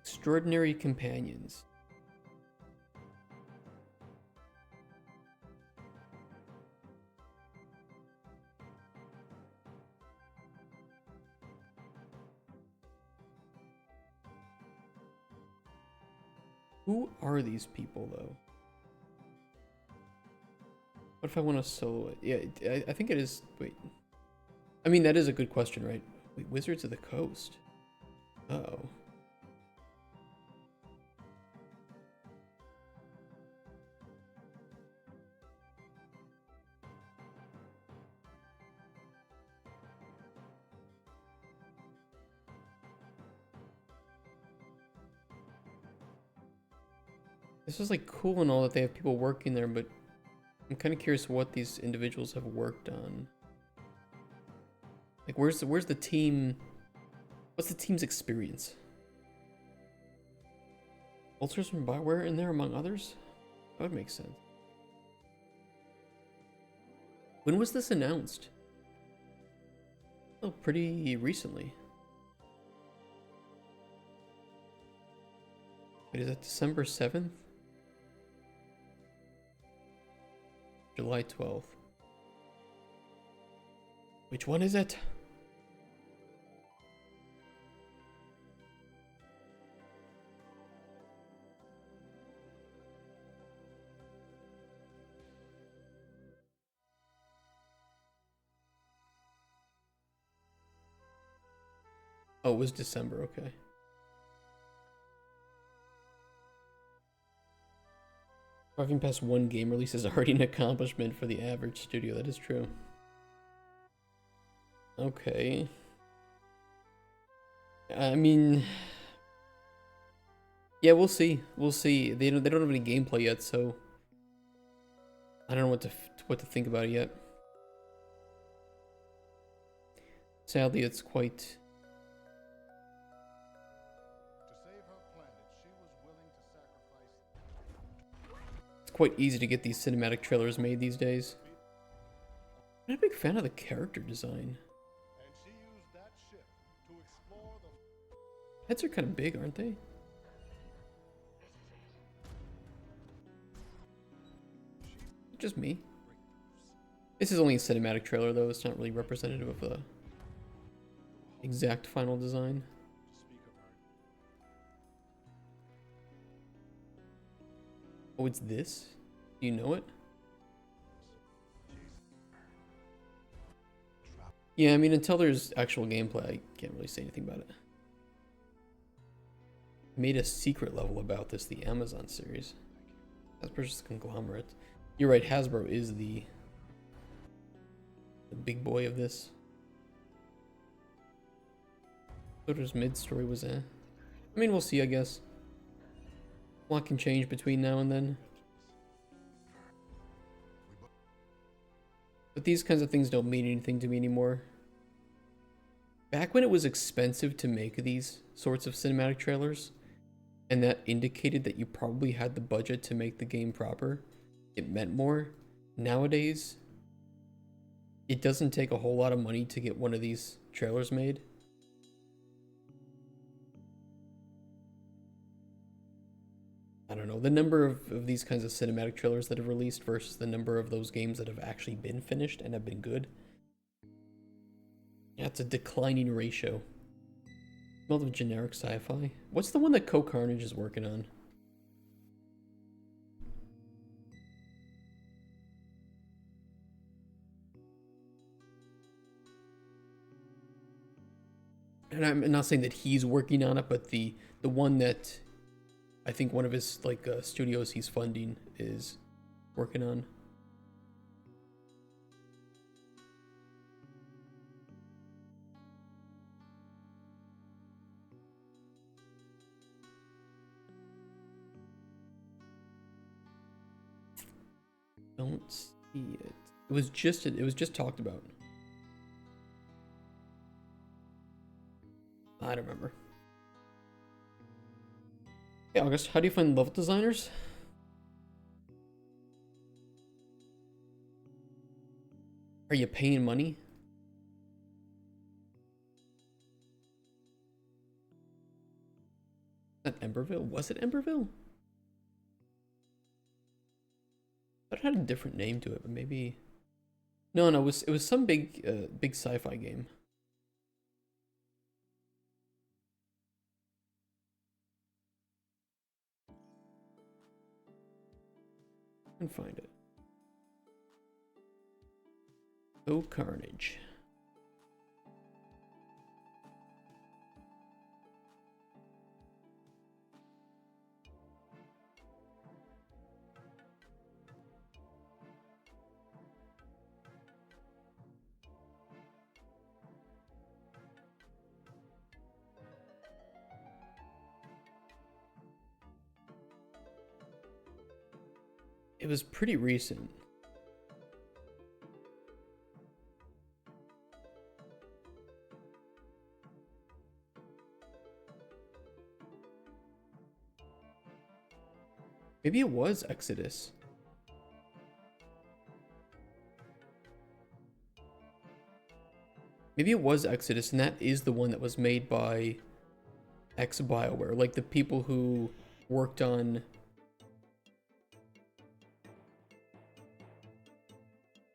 Extraordinary companions. Who are these people, though? What if I want to solo it? Yeah, I think it is... Wait. I mean, that is a good question, right? Wait, Wizards of the Coast. Uh-oh. This is like cool and all that they have people working there, but I'm kind of curious what these individuals have worked on. Like, where's the team? What's the team's experience? Ultras from Bioware in there, among others? That would make sense. When was this announced? Oh, pretty recently. Wait, is that December 7th? July 12th. Which one is it? Oh, it was December, okay. Driving past one game release is already an accomplishment for the average studio. That is true. Okay. I mean, yeah, we'll see. We'll see. They don't have any gameplay yet, so I don't know what to think about it yet. Sadly, it's quite. It's quite easy to get these cinematic trailers made these days. I'm not a big fan of the character design. Heads are kind of big, aren't they? Just me. This is only a cinematic trailer, though. It's not really representative of the exact final design. Oh, it's this? Do you know it? Yeah, I mean, until there's actual gameplay, I can't really say anything about it. Made a secret level about this, the Amazon series. Hasbro's just a conglomerate. You're right, Hasbro is the big boy of this. Soda's mid-story was I mean, we'll see, I guess. A lot can change between now and then. But these kinds of things don't mean anything to me anymore. Back when it was expensive to make these sorts of cinematic trailers, and that indicated that you probably had the budget to make the game proper, it meant more. Nowadays, it doesn't take a whole lot of money to get one of these trailers made. I don't know, the number of these kinds of cinematic trailers that have released versus the number of those games that have actually been finished and have been good. Yeah, it's a declining ratio. Smell of generic sci-fi. What's the one that Carnage is working on? And I'm not saying that he's working on it, but the one that I think one of his studios he's funding is working on. Don't see it. It was just talked about. I don't remember. Hey August, how do you find level designers? Are you paying money? Is that Emberville? Was it Emberville? I thought it had a different name to it, but maybe. No, it was some big sci-fi game. I can find it. Oh, Carnage. It was pretty recent. Maybe it was Exodus. Maybe it was Exodus, and that is the one that was made by BioWare, like the people who worked on...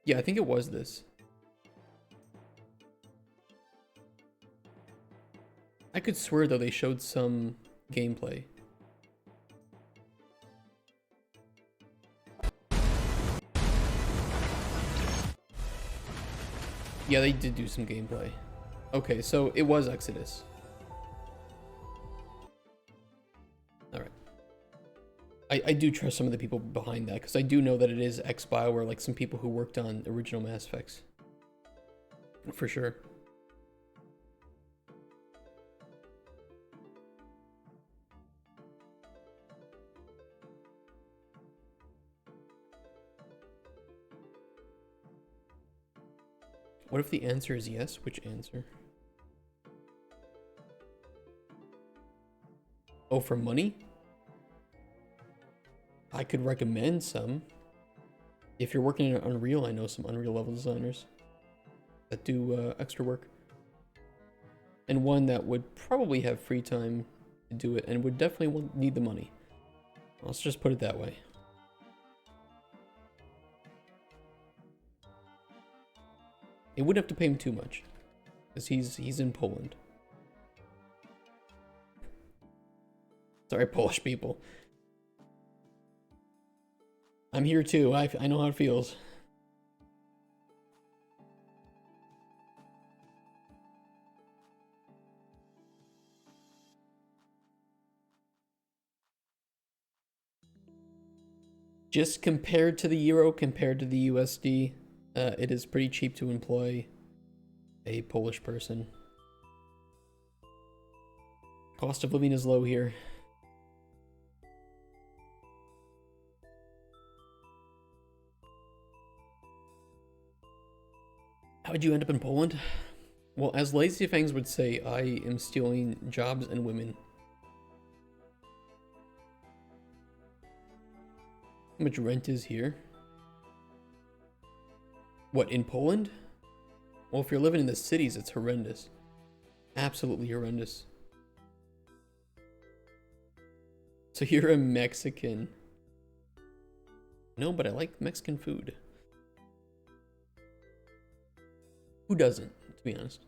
Yeah, I think it was this. I could swear, though, they showed some gameplay. Yeah, they did do some gameplay. Okay, so it was Exodus. Alright. I do trust some of the people behind that, because I do know that it is ex-BioWare, like some people who worked on original Mass Effects. For sure. What if the answer is yes? Which answer? Oh, for money? I could recommend some. If you're working in Unreal, I know some Unreal level designers that do extra work. And one that would probably have free time to do it and would definitely need the money. Let's just put it that way. It wouldn't have to pay him too much, because he's in Poland. Sorry, Polish people. I'm here too. I know how it feels. Just compared to the euro, compared to the USD, it is pretty cheap to employ a Polish person. Cost of living is low here. How would you end up in Poland? Well, as Lazy Fangs would say, I am stealing jobs and women. How much rent is here? What, in Poland? Well, if you're living in the cities, it's horrendous. Absolutely horrendous. So you're a Mexican. No, but I like Mexican food. Who doesn't, to be honest?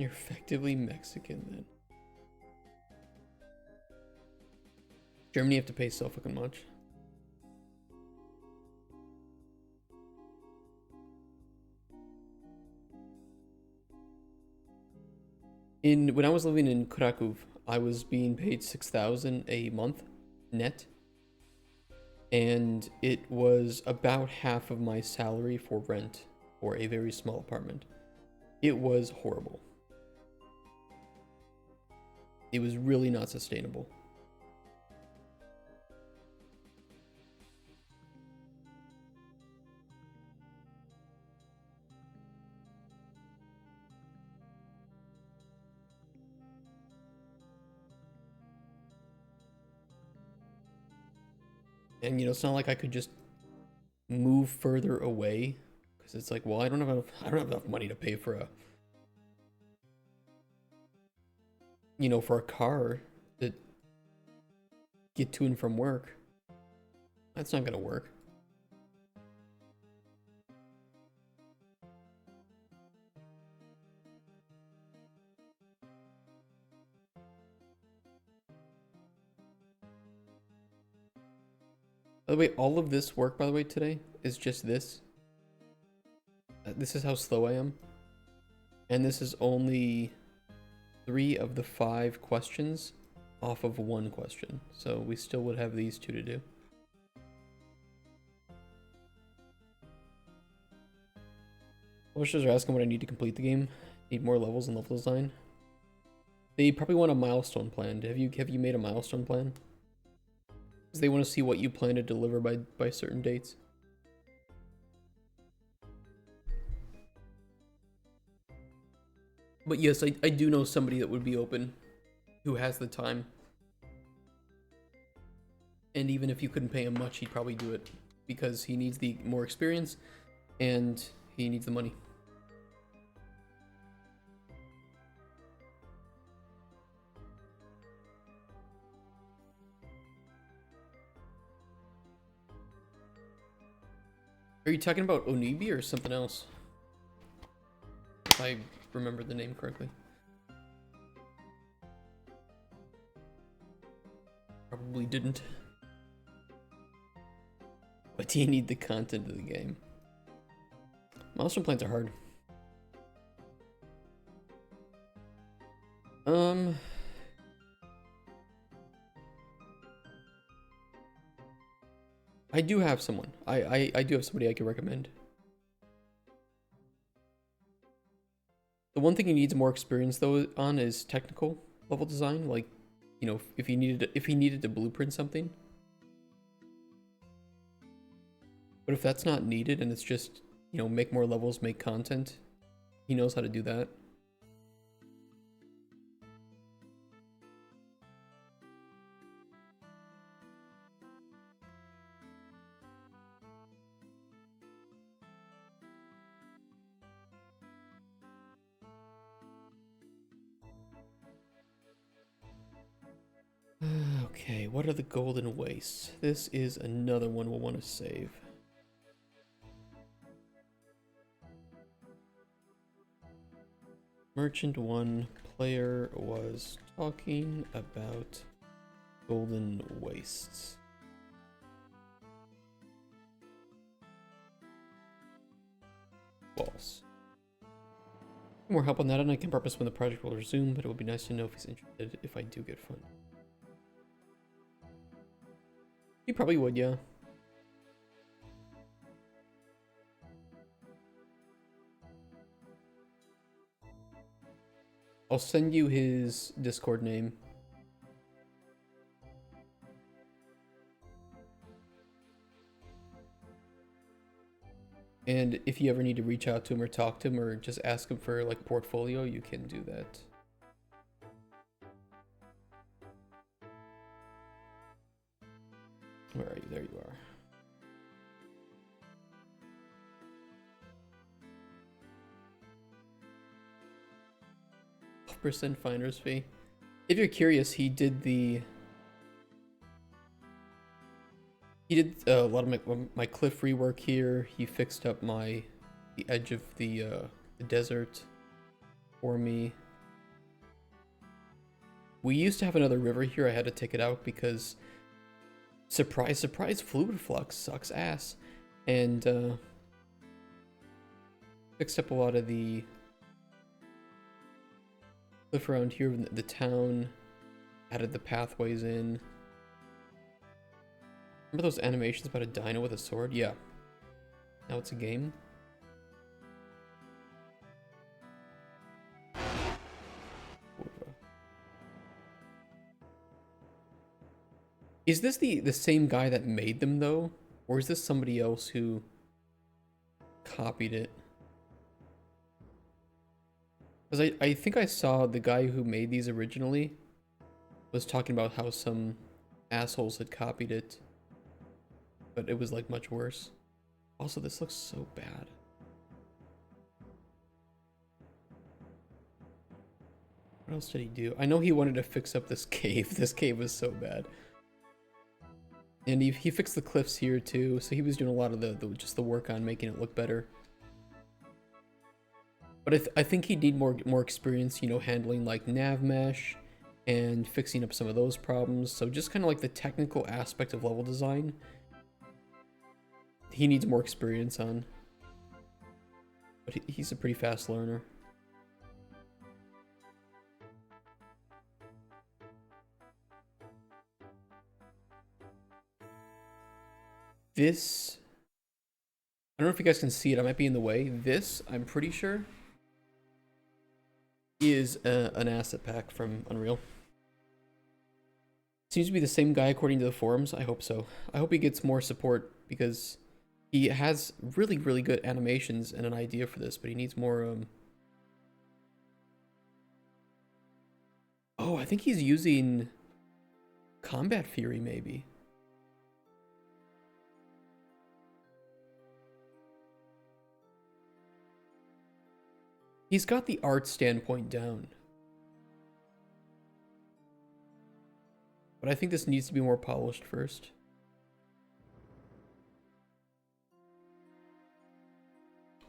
You're effectively Mexican then. Germany have to pay so fucking much. When I was living in Krakow, I was being paid 6,000 a month net, and it was about half of my salary for rent for a very small apartment. It was horrible. It was really not sustainable. And, you know, it's not like I could just move further away, because it's like, well, I don't have enough money to pay for a, you know, for a car to get to and from work. That's not gonna work. By the way, all of this work, by the way, today is just this. This is how slow I am. And this is only 3 of the 5 questions off of 1 question. So we still would have these 2 to do. Publishers are asking what I need to complete the game. Need more levels and level design. They probably want a milestone plan. Have you made a milestone plan? Because they want to see what you plan to deliver by certain dates. But yes, I do know somebody that would be open, who has the time. And even if you couldn't pay him much, he'd probably do it. Because he needs the more experience, and he needs the money. Are you talking about Onibi or something else? If I remember the name correctly. Probably didn't. But do you need the content of the game? Milestone plans are hard. I do have someone. I do have somebody I can recommend. The one thing he needs more experience though on is technical level design. Like, you know, if he needed to blueprint something. But if that's not needed and it's just, you know, make more levels, make content, he knows how to do that. Okay, what are the golden wastes? This is another one we'll want to save. Merchant 1 player was talking about golden wastes. False. More help on that, and I can purpose when the project will resume, but it would be nice to know if he's interested if I do get funded. He probably would, yeah. I'll send you his Discord name. And if you ever need to reach out to him or talk to him or just ask him for like portfolio, you can do that. Where are you? There you are. % finder's fee. If you're curious, he did a lot of my cliff rework here. He fixed up the edge of the desert for me. We used to have another river here. I had to take it out because surprise, surprise, fluid flux sucks ass. And fixed up a lot of the cliff around here, the town, added the pathways in. Remember those animations about a dino with a sword? Yeah. Now it's a game. Is this the same guy that made them though? Or is this somebody else who copied it? Because I think I saw the guy who made these originally was talking about how some assholes had copied it. But it was like much worse. Also, this looks so bad. What else did he do? I know he wanted to fix up this cave. This cave was so bad. And he fixed the cliffs here too. So he was doing a lot of just the work on making it look better. But I think he'd need more experience, you know, handling like nav mesh and fixing up some of those problems. So just kind of like the technical aspect of level design, he needs more experience on. But he's a pretty fast learner. This, I don't know if you guys can see it. I might be in the way. This, I'm pretty sure, is an asset pack from Unreal. Seems to be the same guy according to the forums. I hope so. I hope he gets more support because he has really, really good animations and an idea for this, but he needs more, Oh, I think he's using Combat Fury, maybe. He's got the art standpoint down. But I think this needs to be more polished first.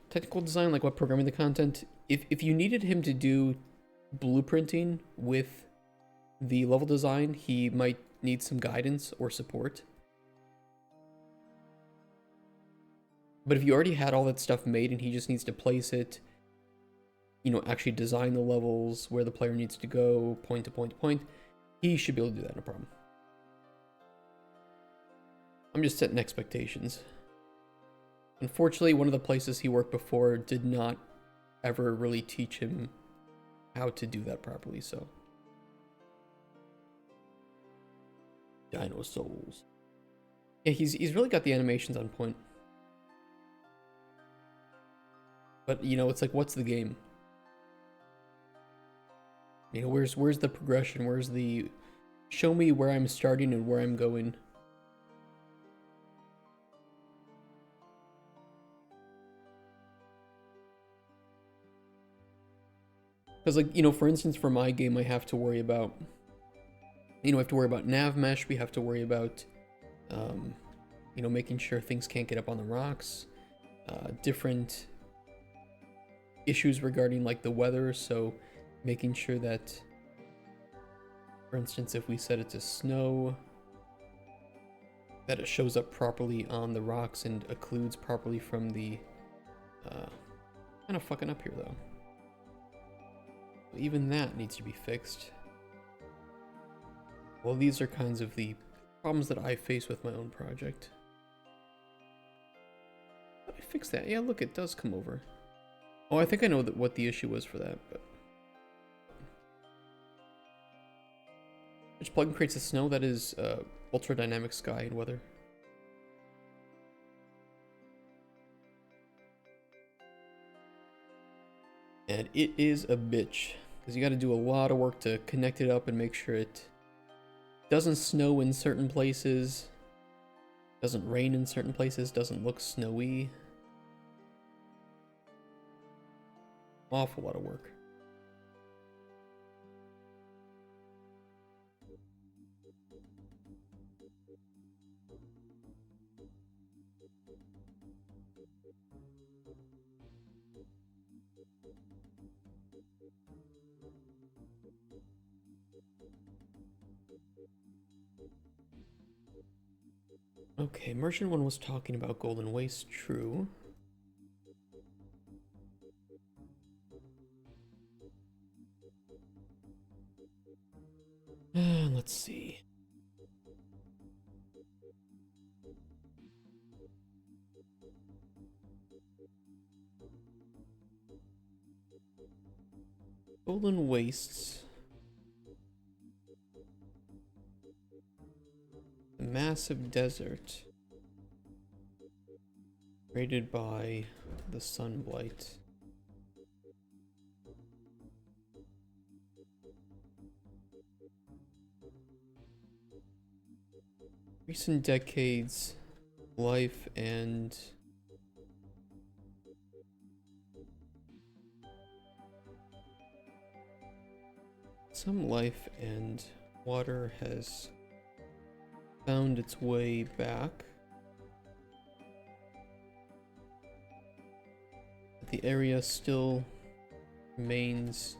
Technical design, like what programming the content. If you needed him to do blueprinting with the level design, he might need some guidance or support. But if you already had all that stuff made and he just needs to place it, you know, actually design the levels, where the player needs to go, point to point to point, he should be able to do that, no problem. I'm just setting expectations. Unfortunately, one of the places he worked before did not ever really teach him how to do that properly, so. Dino Souls. Yeah, he's really got the animations on point. But, you know, it's like, what's the game? You know, where's the progression? Where's the... Show me where I'm starting and where I'm going. Because, like, you know, for instance, for my game, I have to worry about... You know, I have to worry about nav mesh. We have to worry about, you know, making sure things can't get up on the rocks. Different issues regarding, like, the weather. So making sure that, for instance, if we set it to snow, that it shows up properly on the rocks and occludes properly from the... kind of fucking up here, though. Even that needs to be fixed. Well, these are kinds of the problems that I face with my own project. How do I fix that? Yeah, look, it does come over. Oh, I think I know what the issue was for that, but... Which plugin creates the snow? That is ultra dynamic sky and weather. And it is a bitch, because you got to do a lot of work to connect it up and make sure it doesn't snow in certain places, doesn't rain in certain places, doesn't look snowy. Awful lot of work. Okay, Merchant 1 was talking about Golden Waste, true. Let's see. Golden Wastes. A massive desert. Created by the Sunblight. Recent decades, life and some life and water has found its way back. The area still remains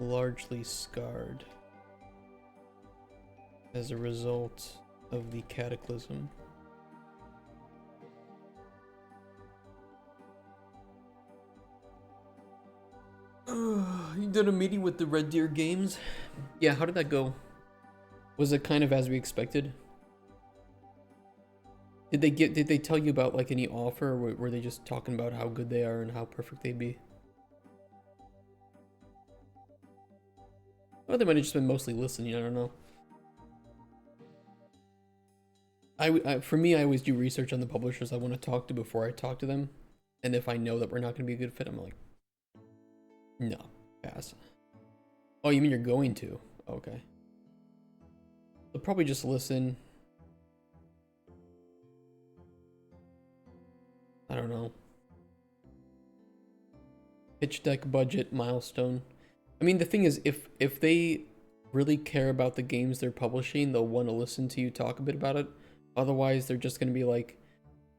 largely scarred as a result of the cataclysm. You did a meeting with the Red Deer Games? Yeah, how did that go? Was it kind of as we expected? Did they tell you about like any offer, or were they just talking about how good they are and how perfect they'd be? Or they might have just been mostly listening, I don't know. For me, I always do research on the publishers I want to talk to before I talk to them. And if I know that we're not going to be a good fit, I'm like, no, pass. Oh, you mean you're going to? Okay. They'll probably just listen. I don't know. Pitch deck budget milestone. I mean, the thing is, if they really care about the games they're publishing, they'll want to listen to you talk a bit about it. Otherwise, they're just going to be like,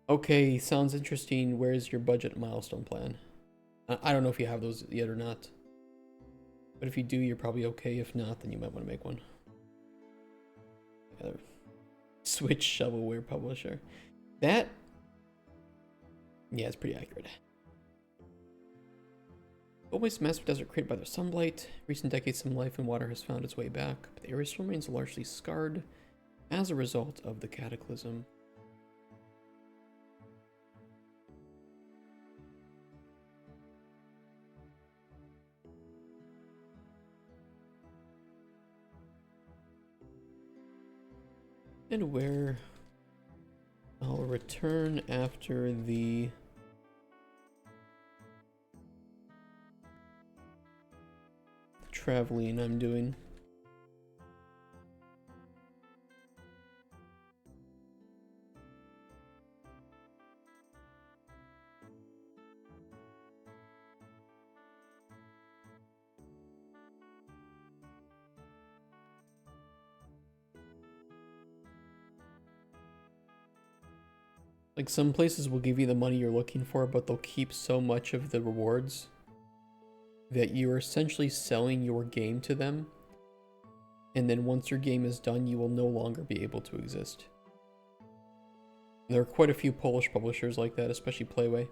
okay, sounds interesting. Where's your budget milestone plan? I don't know if you have those yet or not. But if you do, you're probably okay. If not, then you might want to make one. Switch shovelware publisher. That, yeah, it's pretty accurate. Always massive desert created by the sunlight. Recent decades, some life and water has found its way back, but the area still remains largely scarred as a result of the cataclysm. And where I'll return after the traveling I'm doing. Like, some places will give you the money you're looking for, but they'll keep so much of the rewards that you're essentially selling your game to them. And then once your game is done, you will no longer be able to exist. There are quite a few Polish publishers like that, especially Playway.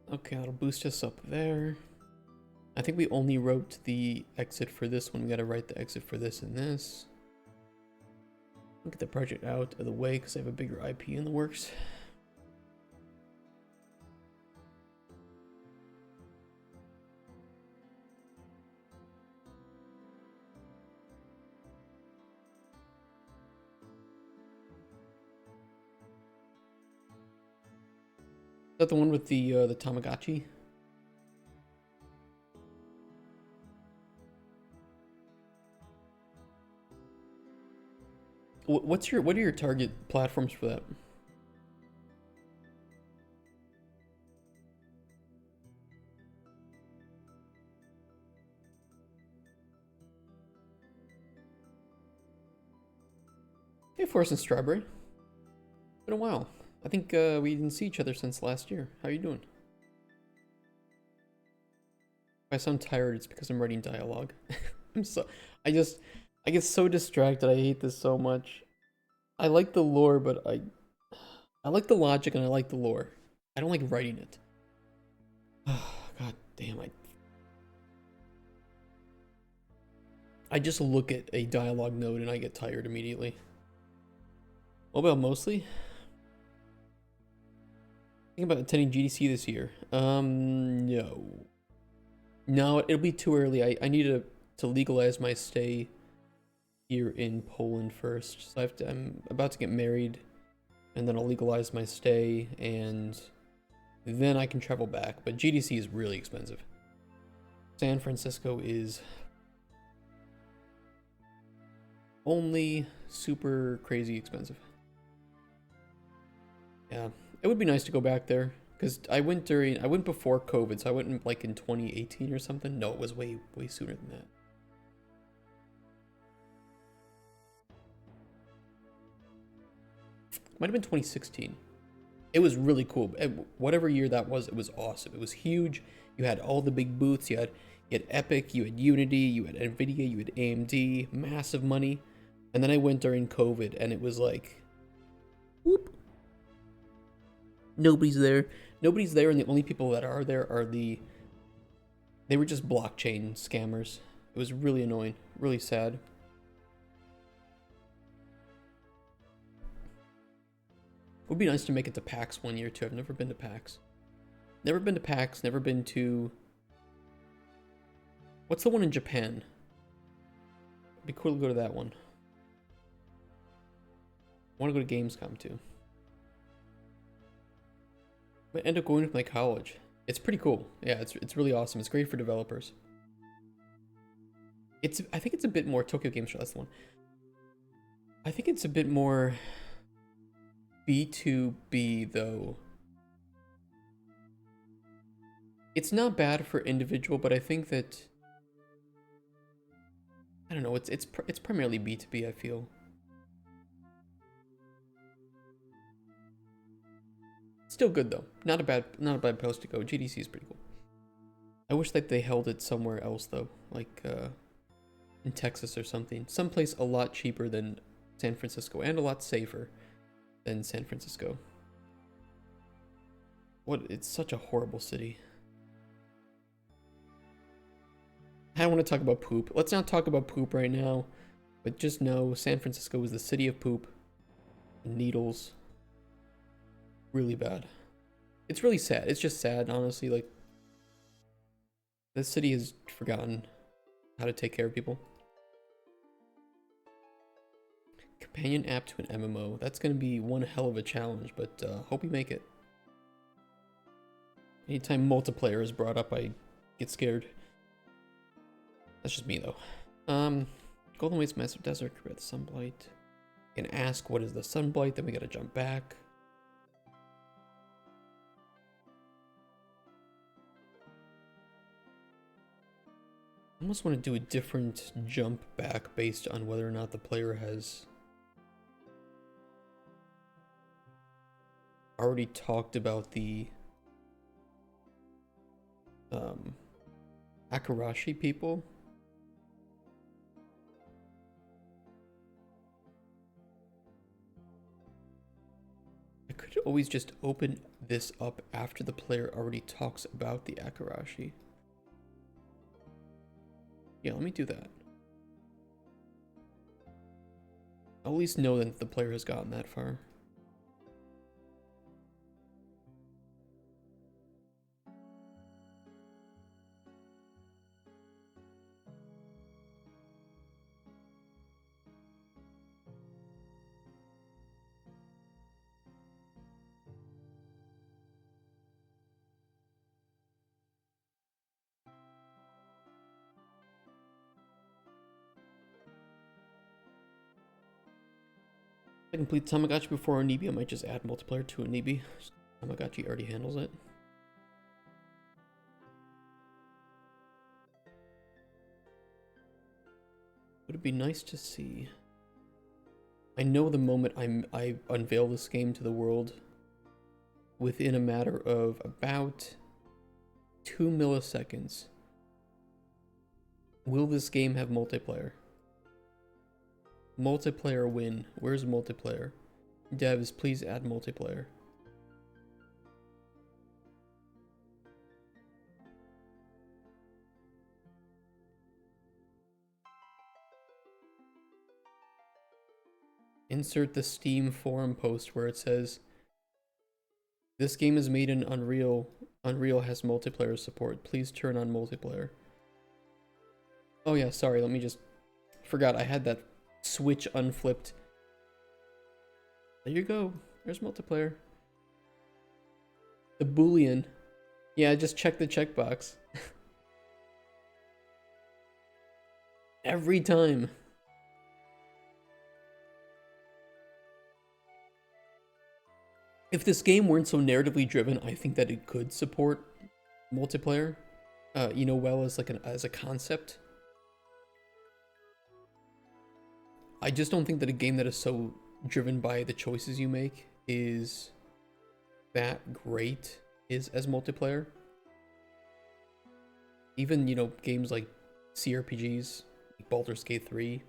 Okay, that'll boost us up there. I think we only wrote the exit for this one. We gotta write the exit for this and this. I'll get the project out of the way because I have a bigger IP in the works. Is that the one with the Tamagotchi? What are your target platforms for that? Hey, Forest and Strawberry. Been a while. I think we didn't see each other since last year. How you doing? If I sound tired, it's because I'm writing dialogue. I get so distracted. I hate this so much. I like the lore, but I like the logic and I like the lore. I don't like writing it. God damn, I just look at a dialogue node and I get tired immediately. What about mostly? Think about attending GDC this year. No. No, it'll be too early. I need to legalize my stay here in Poland first. So I'm about to get married, and then I'll legalize my stay, and then I can travel back. But GDC is really expensive. San Francisco is only super crazy expensive. Yeah. It would be nice to go back there, because I went before COVID, so I went in, like in 2018 or something. No, it was way sooner than that. Might have been 2016. It was really cool. Whatever year that was, it was awesome. It was huge. You had all the big booths. You You had Epic, you had Unity, you had Nvidia, you had AMD, massive money. And then I went during COVID and it was like, whoop. Nobody's there. Nobody's there, and the only people that are there are they were just blockchain scammers. It was really annoying, really sad. It would be nice to make it to PAX one year too. I've never been to PAX. Never been to PAX, never been to... What's the one in Japan? It'd be cool to go to that one. I want to go to Gamescom too. I end up going with my college. It's pretty cool. Yeah, it's really awesome. It's great for developers. I think it's a bit more Tokyo Game Show. That's the one. I think it's a bit more B2B though. It's not bad for individual, but I think that I don't know. It's primarily B2B. I feel. Still good though. Not a bad post to go. GDC is pretty cool. I wish that they held it somewhere else though, like in Texas or something. Someplace a lot cheaper than San Francisco and a lot safer than San Francisco. It's such a horrible city. I don't want to talk about poop. Let's not talk about poop right now, but just know San Francisco is the city of poop. Needles. Really bad. It's really sad. It's just sad, honestly. Like, this city has forgotten how to take care of people. Companion app to an MMO. That's going to be one hell of a challenge, but hope we make it. Anytime multiplayer is brought up, I get scared. That's just me, though. Golden Waste's Massive Desert, create the Sunblight. You can ask, what is the Sunblight? Then we gotta jump back. I almost want to do a different jump back based on whether or not the player has already talked about the Akarashi people. I could always just open this up after the player already talks about the Akarashi. Yeah, let me do that. I'll at least know that the player has gotten that far. If I complete Tamagotchi before Onibi, I might just add multiplayer to Onibi. Tamagotchi already handles it. Would it be nice to see? I know the moment I unveil this game to the world, within a matter of about 2 milliseconds, will this game have multiplayer? Multiplayer win. Where's multiplayer? Devs, please add multiplayer. Insert the Steam forum post where it says, this game is made in Unreal. Unreal has multiplayer support. Please turn on multiplayer. Oh yeah, sorry, let me just... Forgot I had that switch unflipped. There you go. There's multiplayer. The Boolean. Yeah, just check the checkbox. Every time. If this game weren't so narratively driven, I think that it could support multiplayer, you know, well as like as a concept. I just don't think that a game that is so driven by the choices you make is that great as multiplayer. Even, games like CRPGs, like Baldur's Gate 3,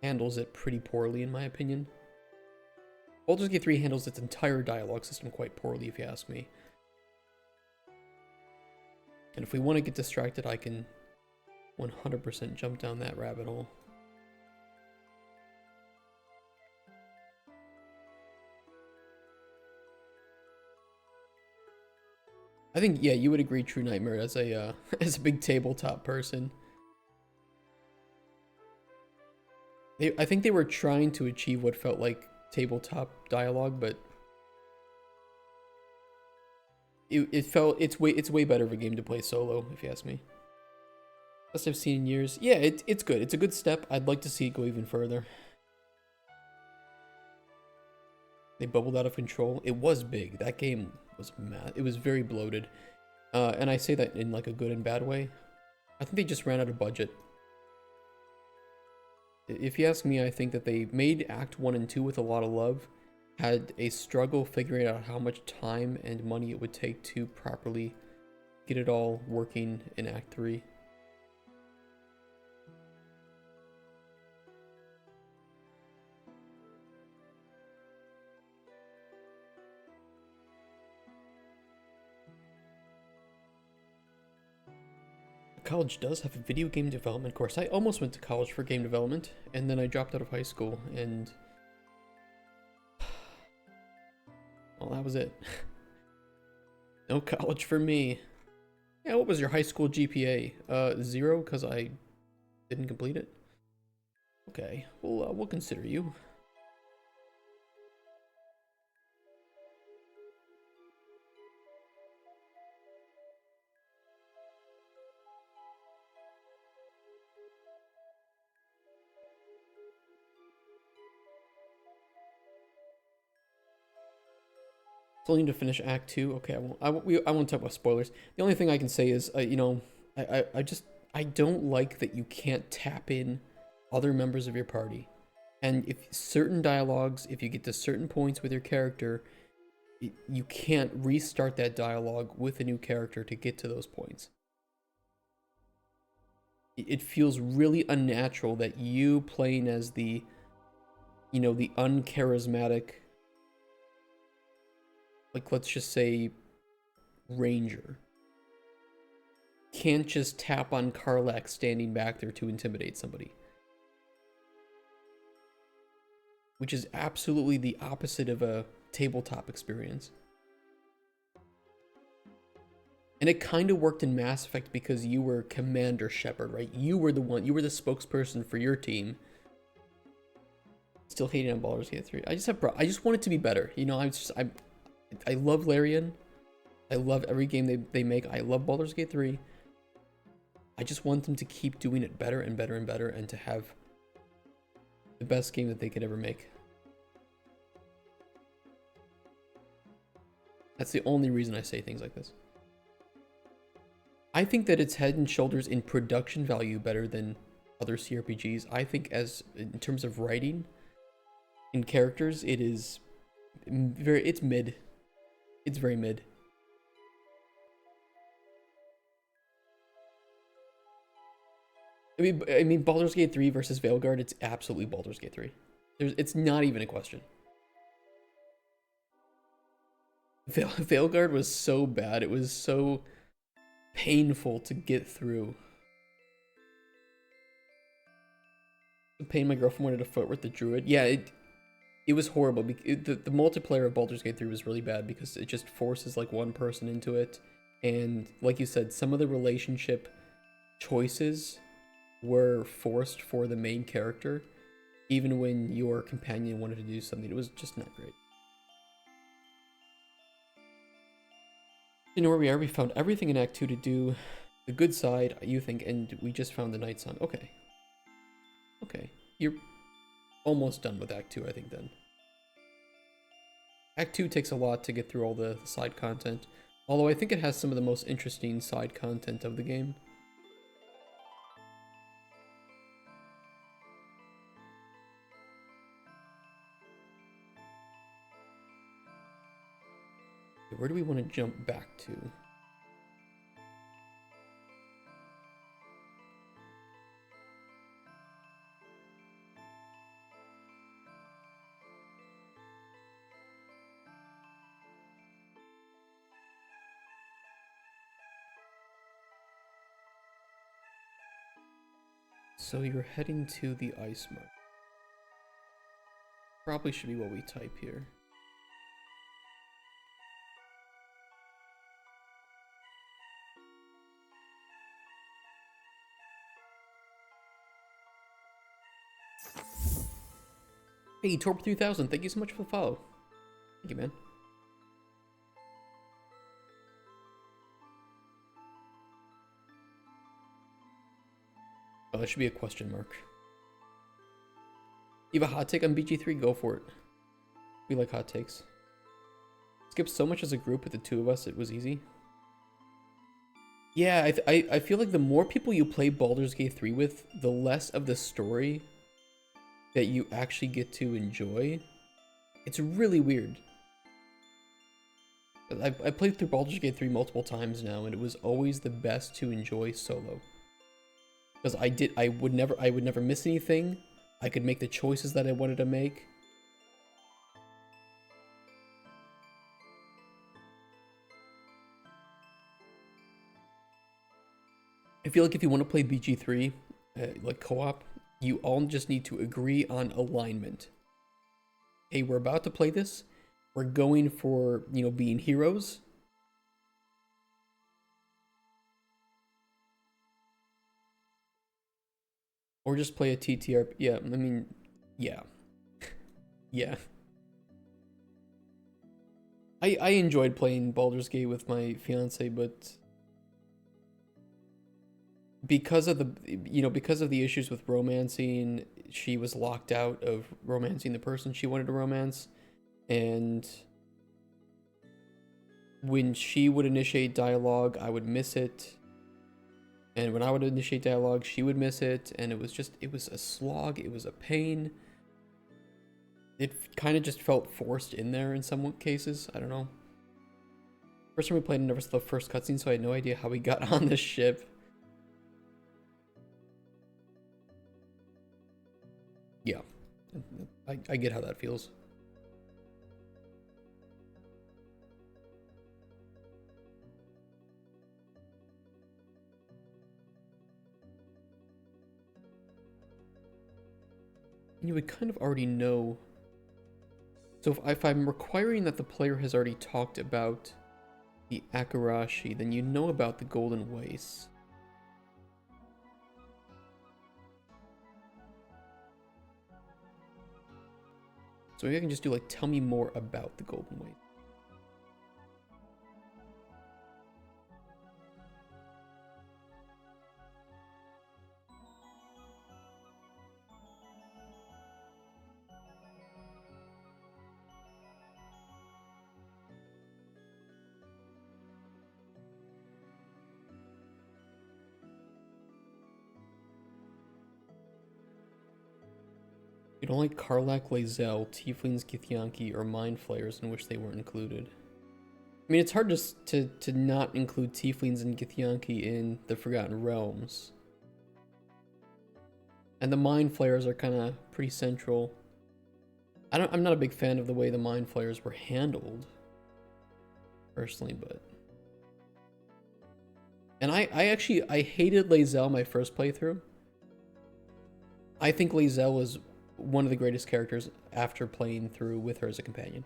handles it pretty poorly in my opinion. Baldur's Gate 3 handles its entire dialogue system quite poorly if you ask me. And if we want to get distracted, I can 100% jump down that rabbit hole. I think, yeah, you would agree, True Nightmare, as a as a big tabletop person. I think they were trying to achieve what felt like tabletop dialogue, but it's way better of a game to play solo, if you ask me. Best I've seen in years. Yeah, it's good. It's a good step. I'd like to see it go even further. They bubbled out of control. It was big. That game was mad. It was very bloated. And I say that in like a good and bad way. I think they just ran out of budget. If you ask me, I think that they made Act 1 and 2 with a lot of love, had a struggle figuring out how much time and money it would take to properly get it all working in Act 3. College does have a video game development course. I almost went to college for game development, and then I dropped out of high school, and well, that was it. No college for me. Yeah, what was your high school GPA? 0, because I didn't complete it? Okay, we'll consider you. Still need to finish Act 2. Okay, I won't talk about spoilers. The only thing I can say is, I don't like that you can't tap in other members of your party. And if certain dialogues, if you get to certain points with your character, you can't restart that dialogue with a new character to get to those points. It feels really unnatural that you playing as the uncharismatic, like, let's just say, ranger, can't just tap on Karlach standing back there to intimidate somebody. Which is absolutely the opposite of a tabletop experience. And it kind of worked in Mass Effect because you were Commander Shepard, right? You were the spokesperson for your team. Still hating on Baldur's Gate 3. I just want it to be better. I love Larian. I love every game they make. I love Baldur's Gate 3. I just want them to keep doing it better and better and better, and to have the best game that they could ever make. That's the only reason I say things like this. I think that it's head and shoulders in production value better than other CRPGs. I think in terms of writing and characters, it's mid. It's very mid. I mean, Baldur's Gate 3 versus Veilguard, it's absolutely Baldur's Gate 3. It's not even a question. Veilguard was so bad. It was so painful to get through. The pain my girlfriend wanted to foot with the druid. Yeah, it was horrible. The multiplayer of Baldur's Gate 3 was really bad because it just forces like one person into it. And like you said, some of the relationship choices were forced for the main character, even when your companion wanted to do something. It was just not great. You know where we are? We found everything in Act 2 to do the good side, you think, and we just found the Night Song. Okay. Okay. You're almost done with Act 2, I think, then. Act 2 takes a lot to get through all the side content, although I think it has some of the most interesting side content of the game. Where do we want to jump back to? So you're heading to the ice mark. Probably should be what we type here. Hey, Torp 3000, thank you so much for the follow. Thank you, man. Oh, that should be a question mark. You have a hot take on BG3? Go for it. We like hot takes. Skipped so much as a group with the two of us, it was easy. Yeah, I feel like the more people you play Baldur's Gate 3 with, the less of the story that you actually get to enjoy. It's really weird. I played through Baldur's Gate 3 multiple times now, and it was always the best to enjoy solo. Because I would never miss anything. I could make the choices that I wanted to make. I feel like if you want to play BG3, like co-op, you all just need to agree on alignment. Hey, we're about to play this. We're going for, you know, being heroes. Or just play a TTRP. Yeah, I mean, yeah. Yeah. I enjoyed playing Baldur's Gate with my fiance, but because of the issues with romancing, she was locked out of romancing the person she wanted to romance. And when she would initiate dialogue, I would miss it. And when I would initiate dialogue, she would miss it. And it was a slog. It was a pain. It kind of just felt forced in there in some cases. I don't know. First time we played, I never saw the first cutscene, so I had no idea how we got on this ship. Yeah, I get how that feels. You would kind of already know. So if I'm requiring that the player has already talked about the Akarashi, then you know about the Golden Wastes. So maybe I can just do like, tell me more about the Golden Wastes. You don't like Karlach, Lae'zel, Tieflings, Githyanki, or Mind Flayers in which they weren't included. I mean, it's hard just to not include Tieflings and Githyanki in the Forgotten Realms. And the Mind Flayers are kind of pretty central. I'm not a big fan of the way the Mind Flayers were handled, personally, but... And I hated Lae'zel my first playthrough. I think Lae'zel was one of the greatest characters after playing through with her as a companion.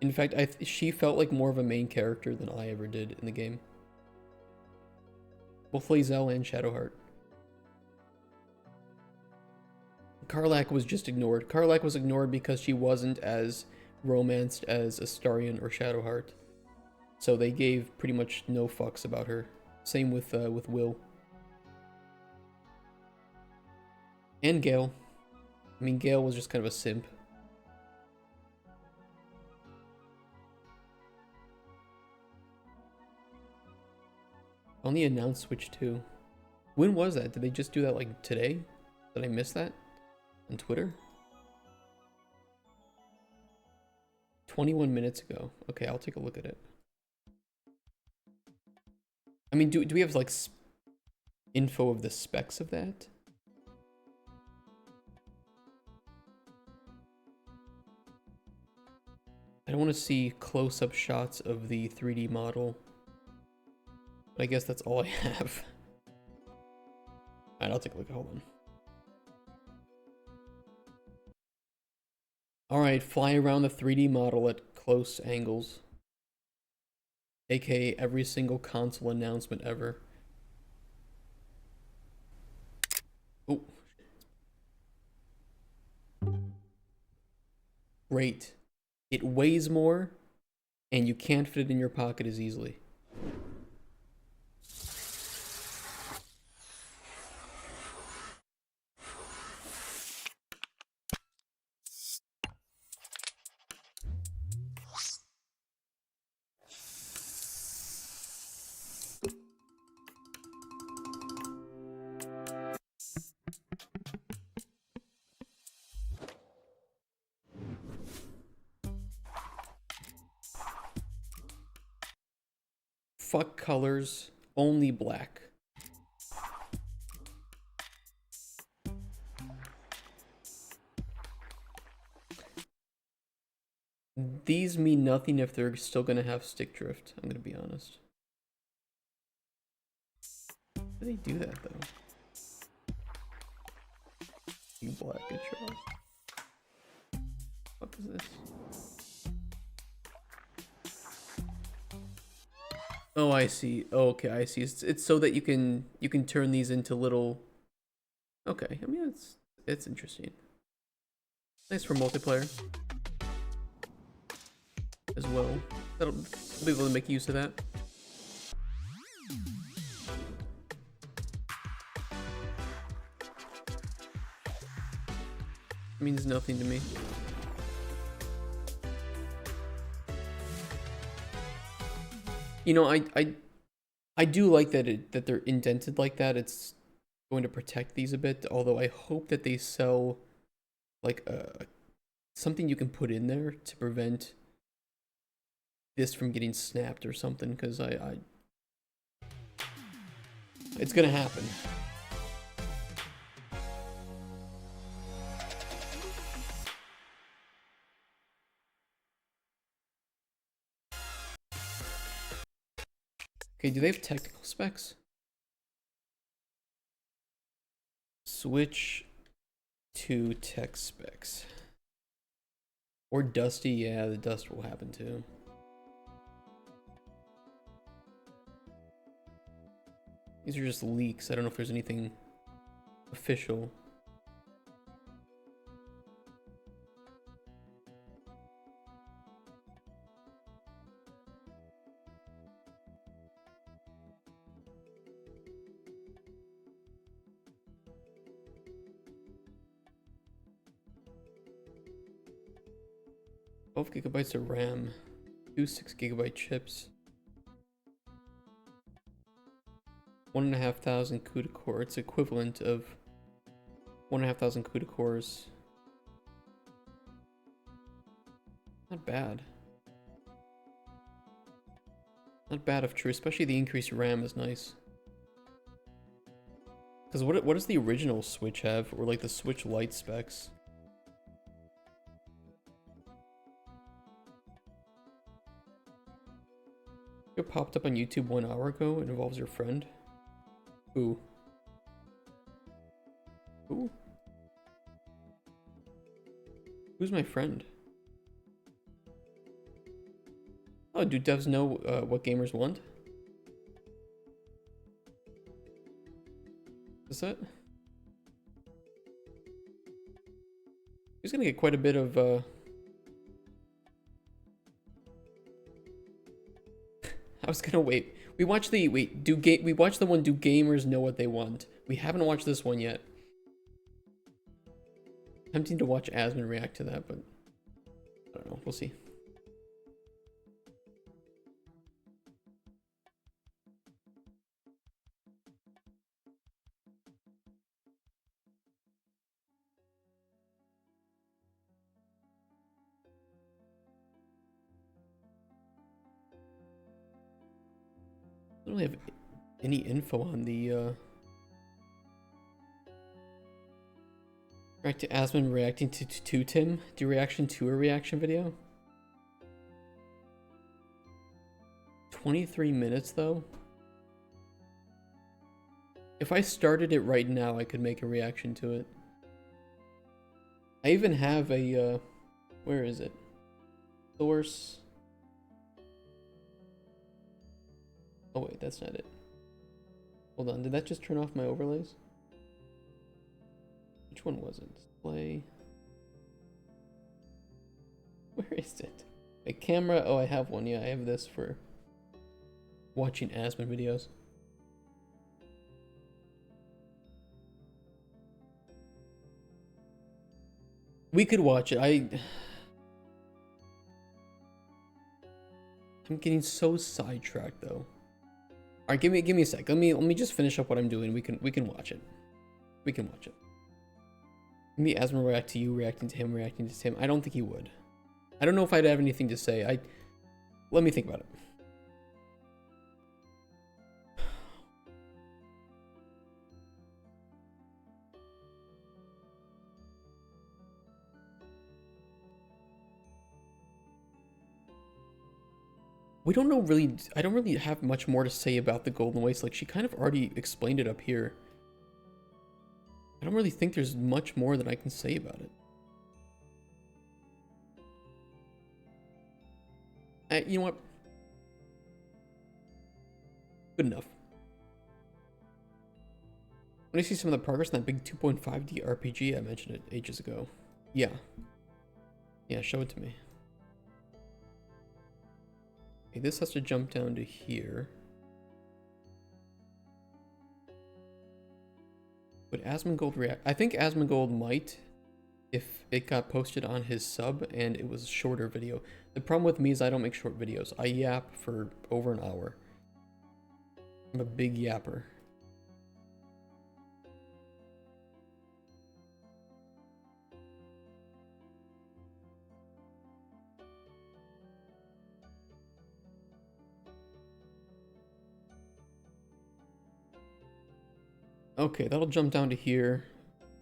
In fact, she felt like more of a main character than I ever did in the game. Both Lae'zel and Shadowheart. Karlach was just ignored. Karlach was ignored because she wasn't as romanced as Astarion or Shadowheart. So they gave pretty much no fucks about her. Same with Will. And Gale. I mean, Gale was just kind of a simp. Only announced Switch 2. When was that? Did they just do that like today? Did I miss that? On Twitter? 21 minutes ago. Okay, I'll take a look at it. I mean, do we have like info of the specs of that? I don't want to see close-up shots of the 3D model. I guess that's all I have. Alright, I'll take a look. Hold on. Alright, fly around the 3D model at close angles. AKA every single console announcement ever. Oh. Great. It weighs more, and you can't fit it in your pocket as easily. Fuck colors, only black. These mean nothing if they're still gonna have stick drift, I'm gonna be honest. How do they do that though? Black intro. What is this? Oh, I see. Oh, okay, I see. It's so that you can turn these into little. Okay, I mean it's interesting. Nice for multiplayer as well. I'll be able to make use of that. Means nothing to me. You know, I do like that they're indented like that. It's going to protect these a bit. Although I hope that they sell like something you can put in there to prevent this from getting snapped or something. Because it's gonna happen. Okay, do they have technical specs? Switch to tech specs. Or Dusty, yeah, the dust will happen too. These are just leaks. I don't know if there's anything official. GB of RAM, 2 6GB chips, 1,500 CUDA core. It's equivalent of 1,500 CUDA cores. Not bad. Not bad if true, especially the increased RAM is nice. Because what does the original Switch have, or like the Switch Lite specs? It popped up on YouTube 1 hour ago. It involves your friend. Who? Who? Who's my friend? Oh, do devs know what gamers want? Is that? He's gonna get quite a bit of I was gonna wait. We watched the we watched the one Do Gamers Know What They Want? We haven't watched this one yet. Tempting to watch Asmon react to that, but I don't know. We'll see. I don't really have any info on the React to Asmon reacting to Tim. Do reaction to a reaction video. 23 minutes though. If I started it right now, I could make a reaction to it. I even have a, where is it? Source. Oh wait, that's not it. Hold on, did that just turn off my overlays? Which one was it? Display. Where is it? A camera, oh I have one, yeah, I have this for watching Asmon videos. We could watch it. I'm getting so sidetracked though. Alright, give me a sec. Let me just finish up what I'm doing. We can watch it. We can watch it. Maybe Asmon react to you, reacting to him. I don't think he would. I don't know if I'd have anything to say. Let me think about it. We don't know really, I don't really have much more to say about the Golden Waste. Like, she kind of already explained it up here. I don't really think there's much more that I can say about it. You know what? Good enough. When I see some of the progress in that big 2.5D RPG I mentioned it ages ago. Yeah. Yeah, show it to me. Okay, this has to jump down to here. Would Asmongold react? I think Asmongold might if it got posted on his sub and it was a shorter video. The problem with me is I don't make short videos. I yap for over an hour. I'm a big yapper. Okay, that'll jump down to here.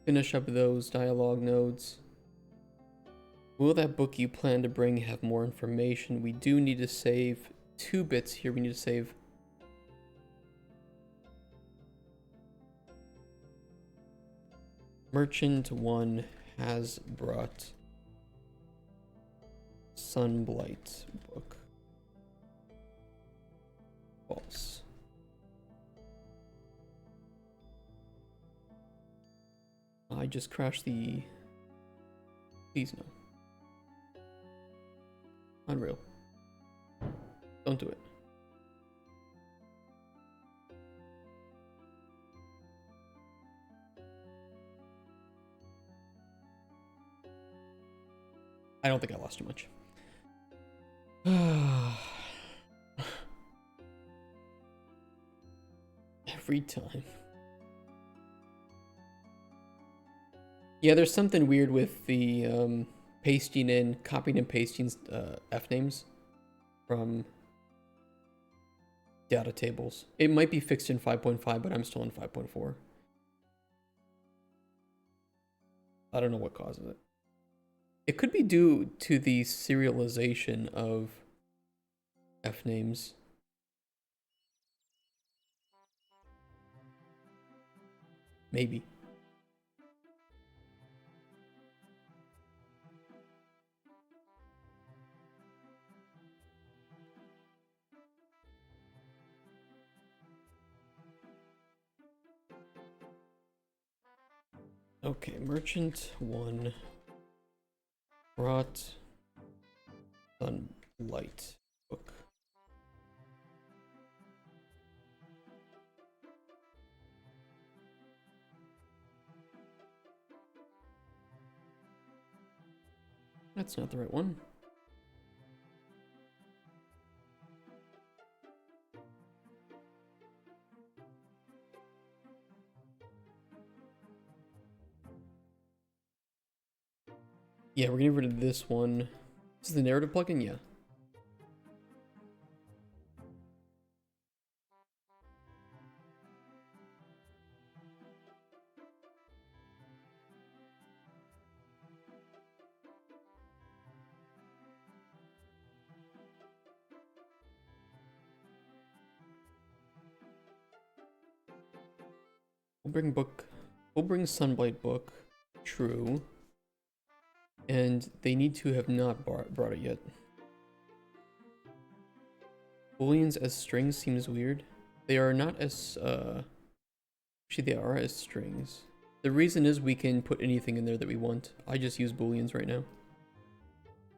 Finish up those dialogue nodes. Will that book you plan to bring have more information? We do need to save 2 bits here. We need to save Merchant 1 has brought Sunblight book. False. I just crashed the... Please no. Unreal. Don't do it. I don't think I lost too much. Every time. Yeah, there's something weird with the pasting in, copying and pasting F names from data tables. It might be fixed in 5.5, but I'm still in 5.4. I don't know what causes it. It could be due to the serialization of F names. Maybe. Okay, Merchant 1 brought Sunlight book. That's not the right one. Yeah, we're gonna get rid of this one. This is the narrative plugin? Yeah. bring book. We'll bring Sunblight book. True. And they need to have not brought it yet. Booleans as strings seems weird. They are not as, actually they are as strings. The reason is we can put anything in there that we want. I just use Booleans right now.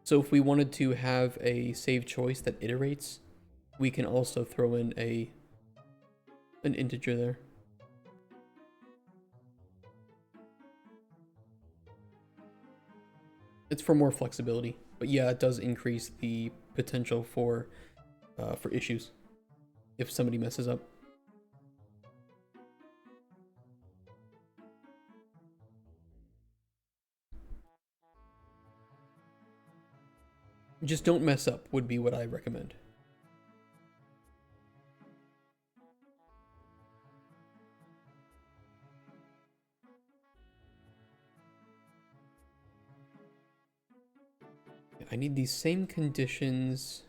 So if we wanted to have a save choice that iterates, we can also throw in an integer there. It's for more flexibility, but yeah, it does increase the potential for issues if somebody messes up. Just don't mess up would be what I recommend. I need these same conditions.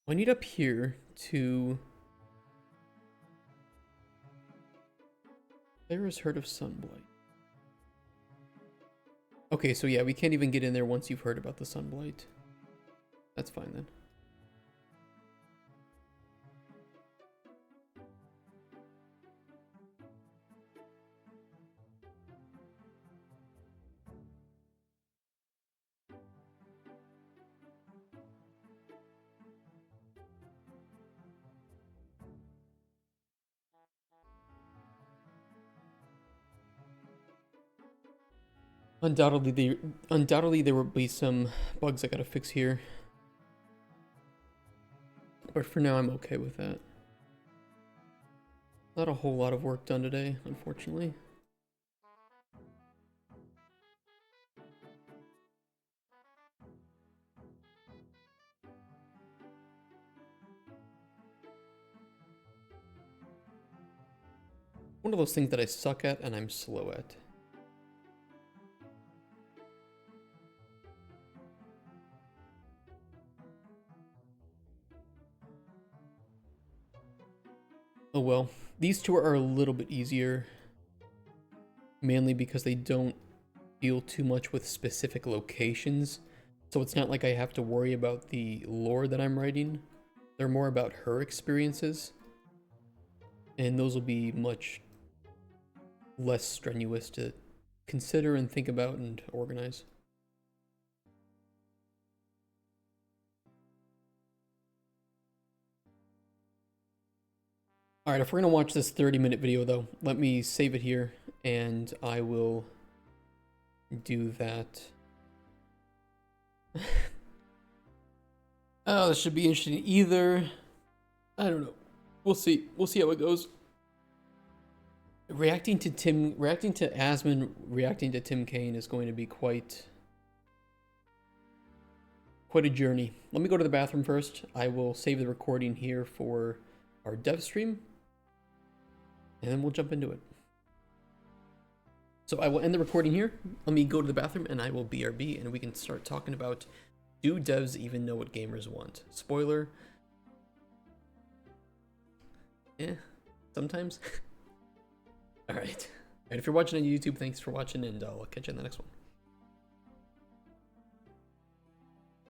I need up here to... There is heard of Sunblight. Okay, so yeah, we can't even get in there once you've heard about the Sunblight. That's fine then. Undoubtedly there will be some bugs I gotta fix here. But for now I'm okay with that. Not a whole lot of work done today, unfortunately. One of those things that I suck at and I'm slow at. Oh well, these two are a little bit easier, mainly because they don't deal too much with specific locations, so it's not like I have to worry about the lore that I'm writing. They're more about her experiences, and those will be much less strenuous to consider and think about and organize. Alright, if we're going to watch this 30-minute video though, let me save it here and I will do that. Oh, this should be interesting either. I don't know. We'll see. We'll see how it goes. Reacting to Asmon, reacting to Tim Kaine is going to be quite a journey. Let me go to the bathroom first. I will save the recording here for our dev stream. And then we'll jump into it. So I will end the recording here. Let me go to the bathroom and I will BRB and we can start talking about, do devs even know what gamers want? Spoiler. Sometimes. Alright. If you're watching on YouTube, thanks for watching and I'll catch you in the next one.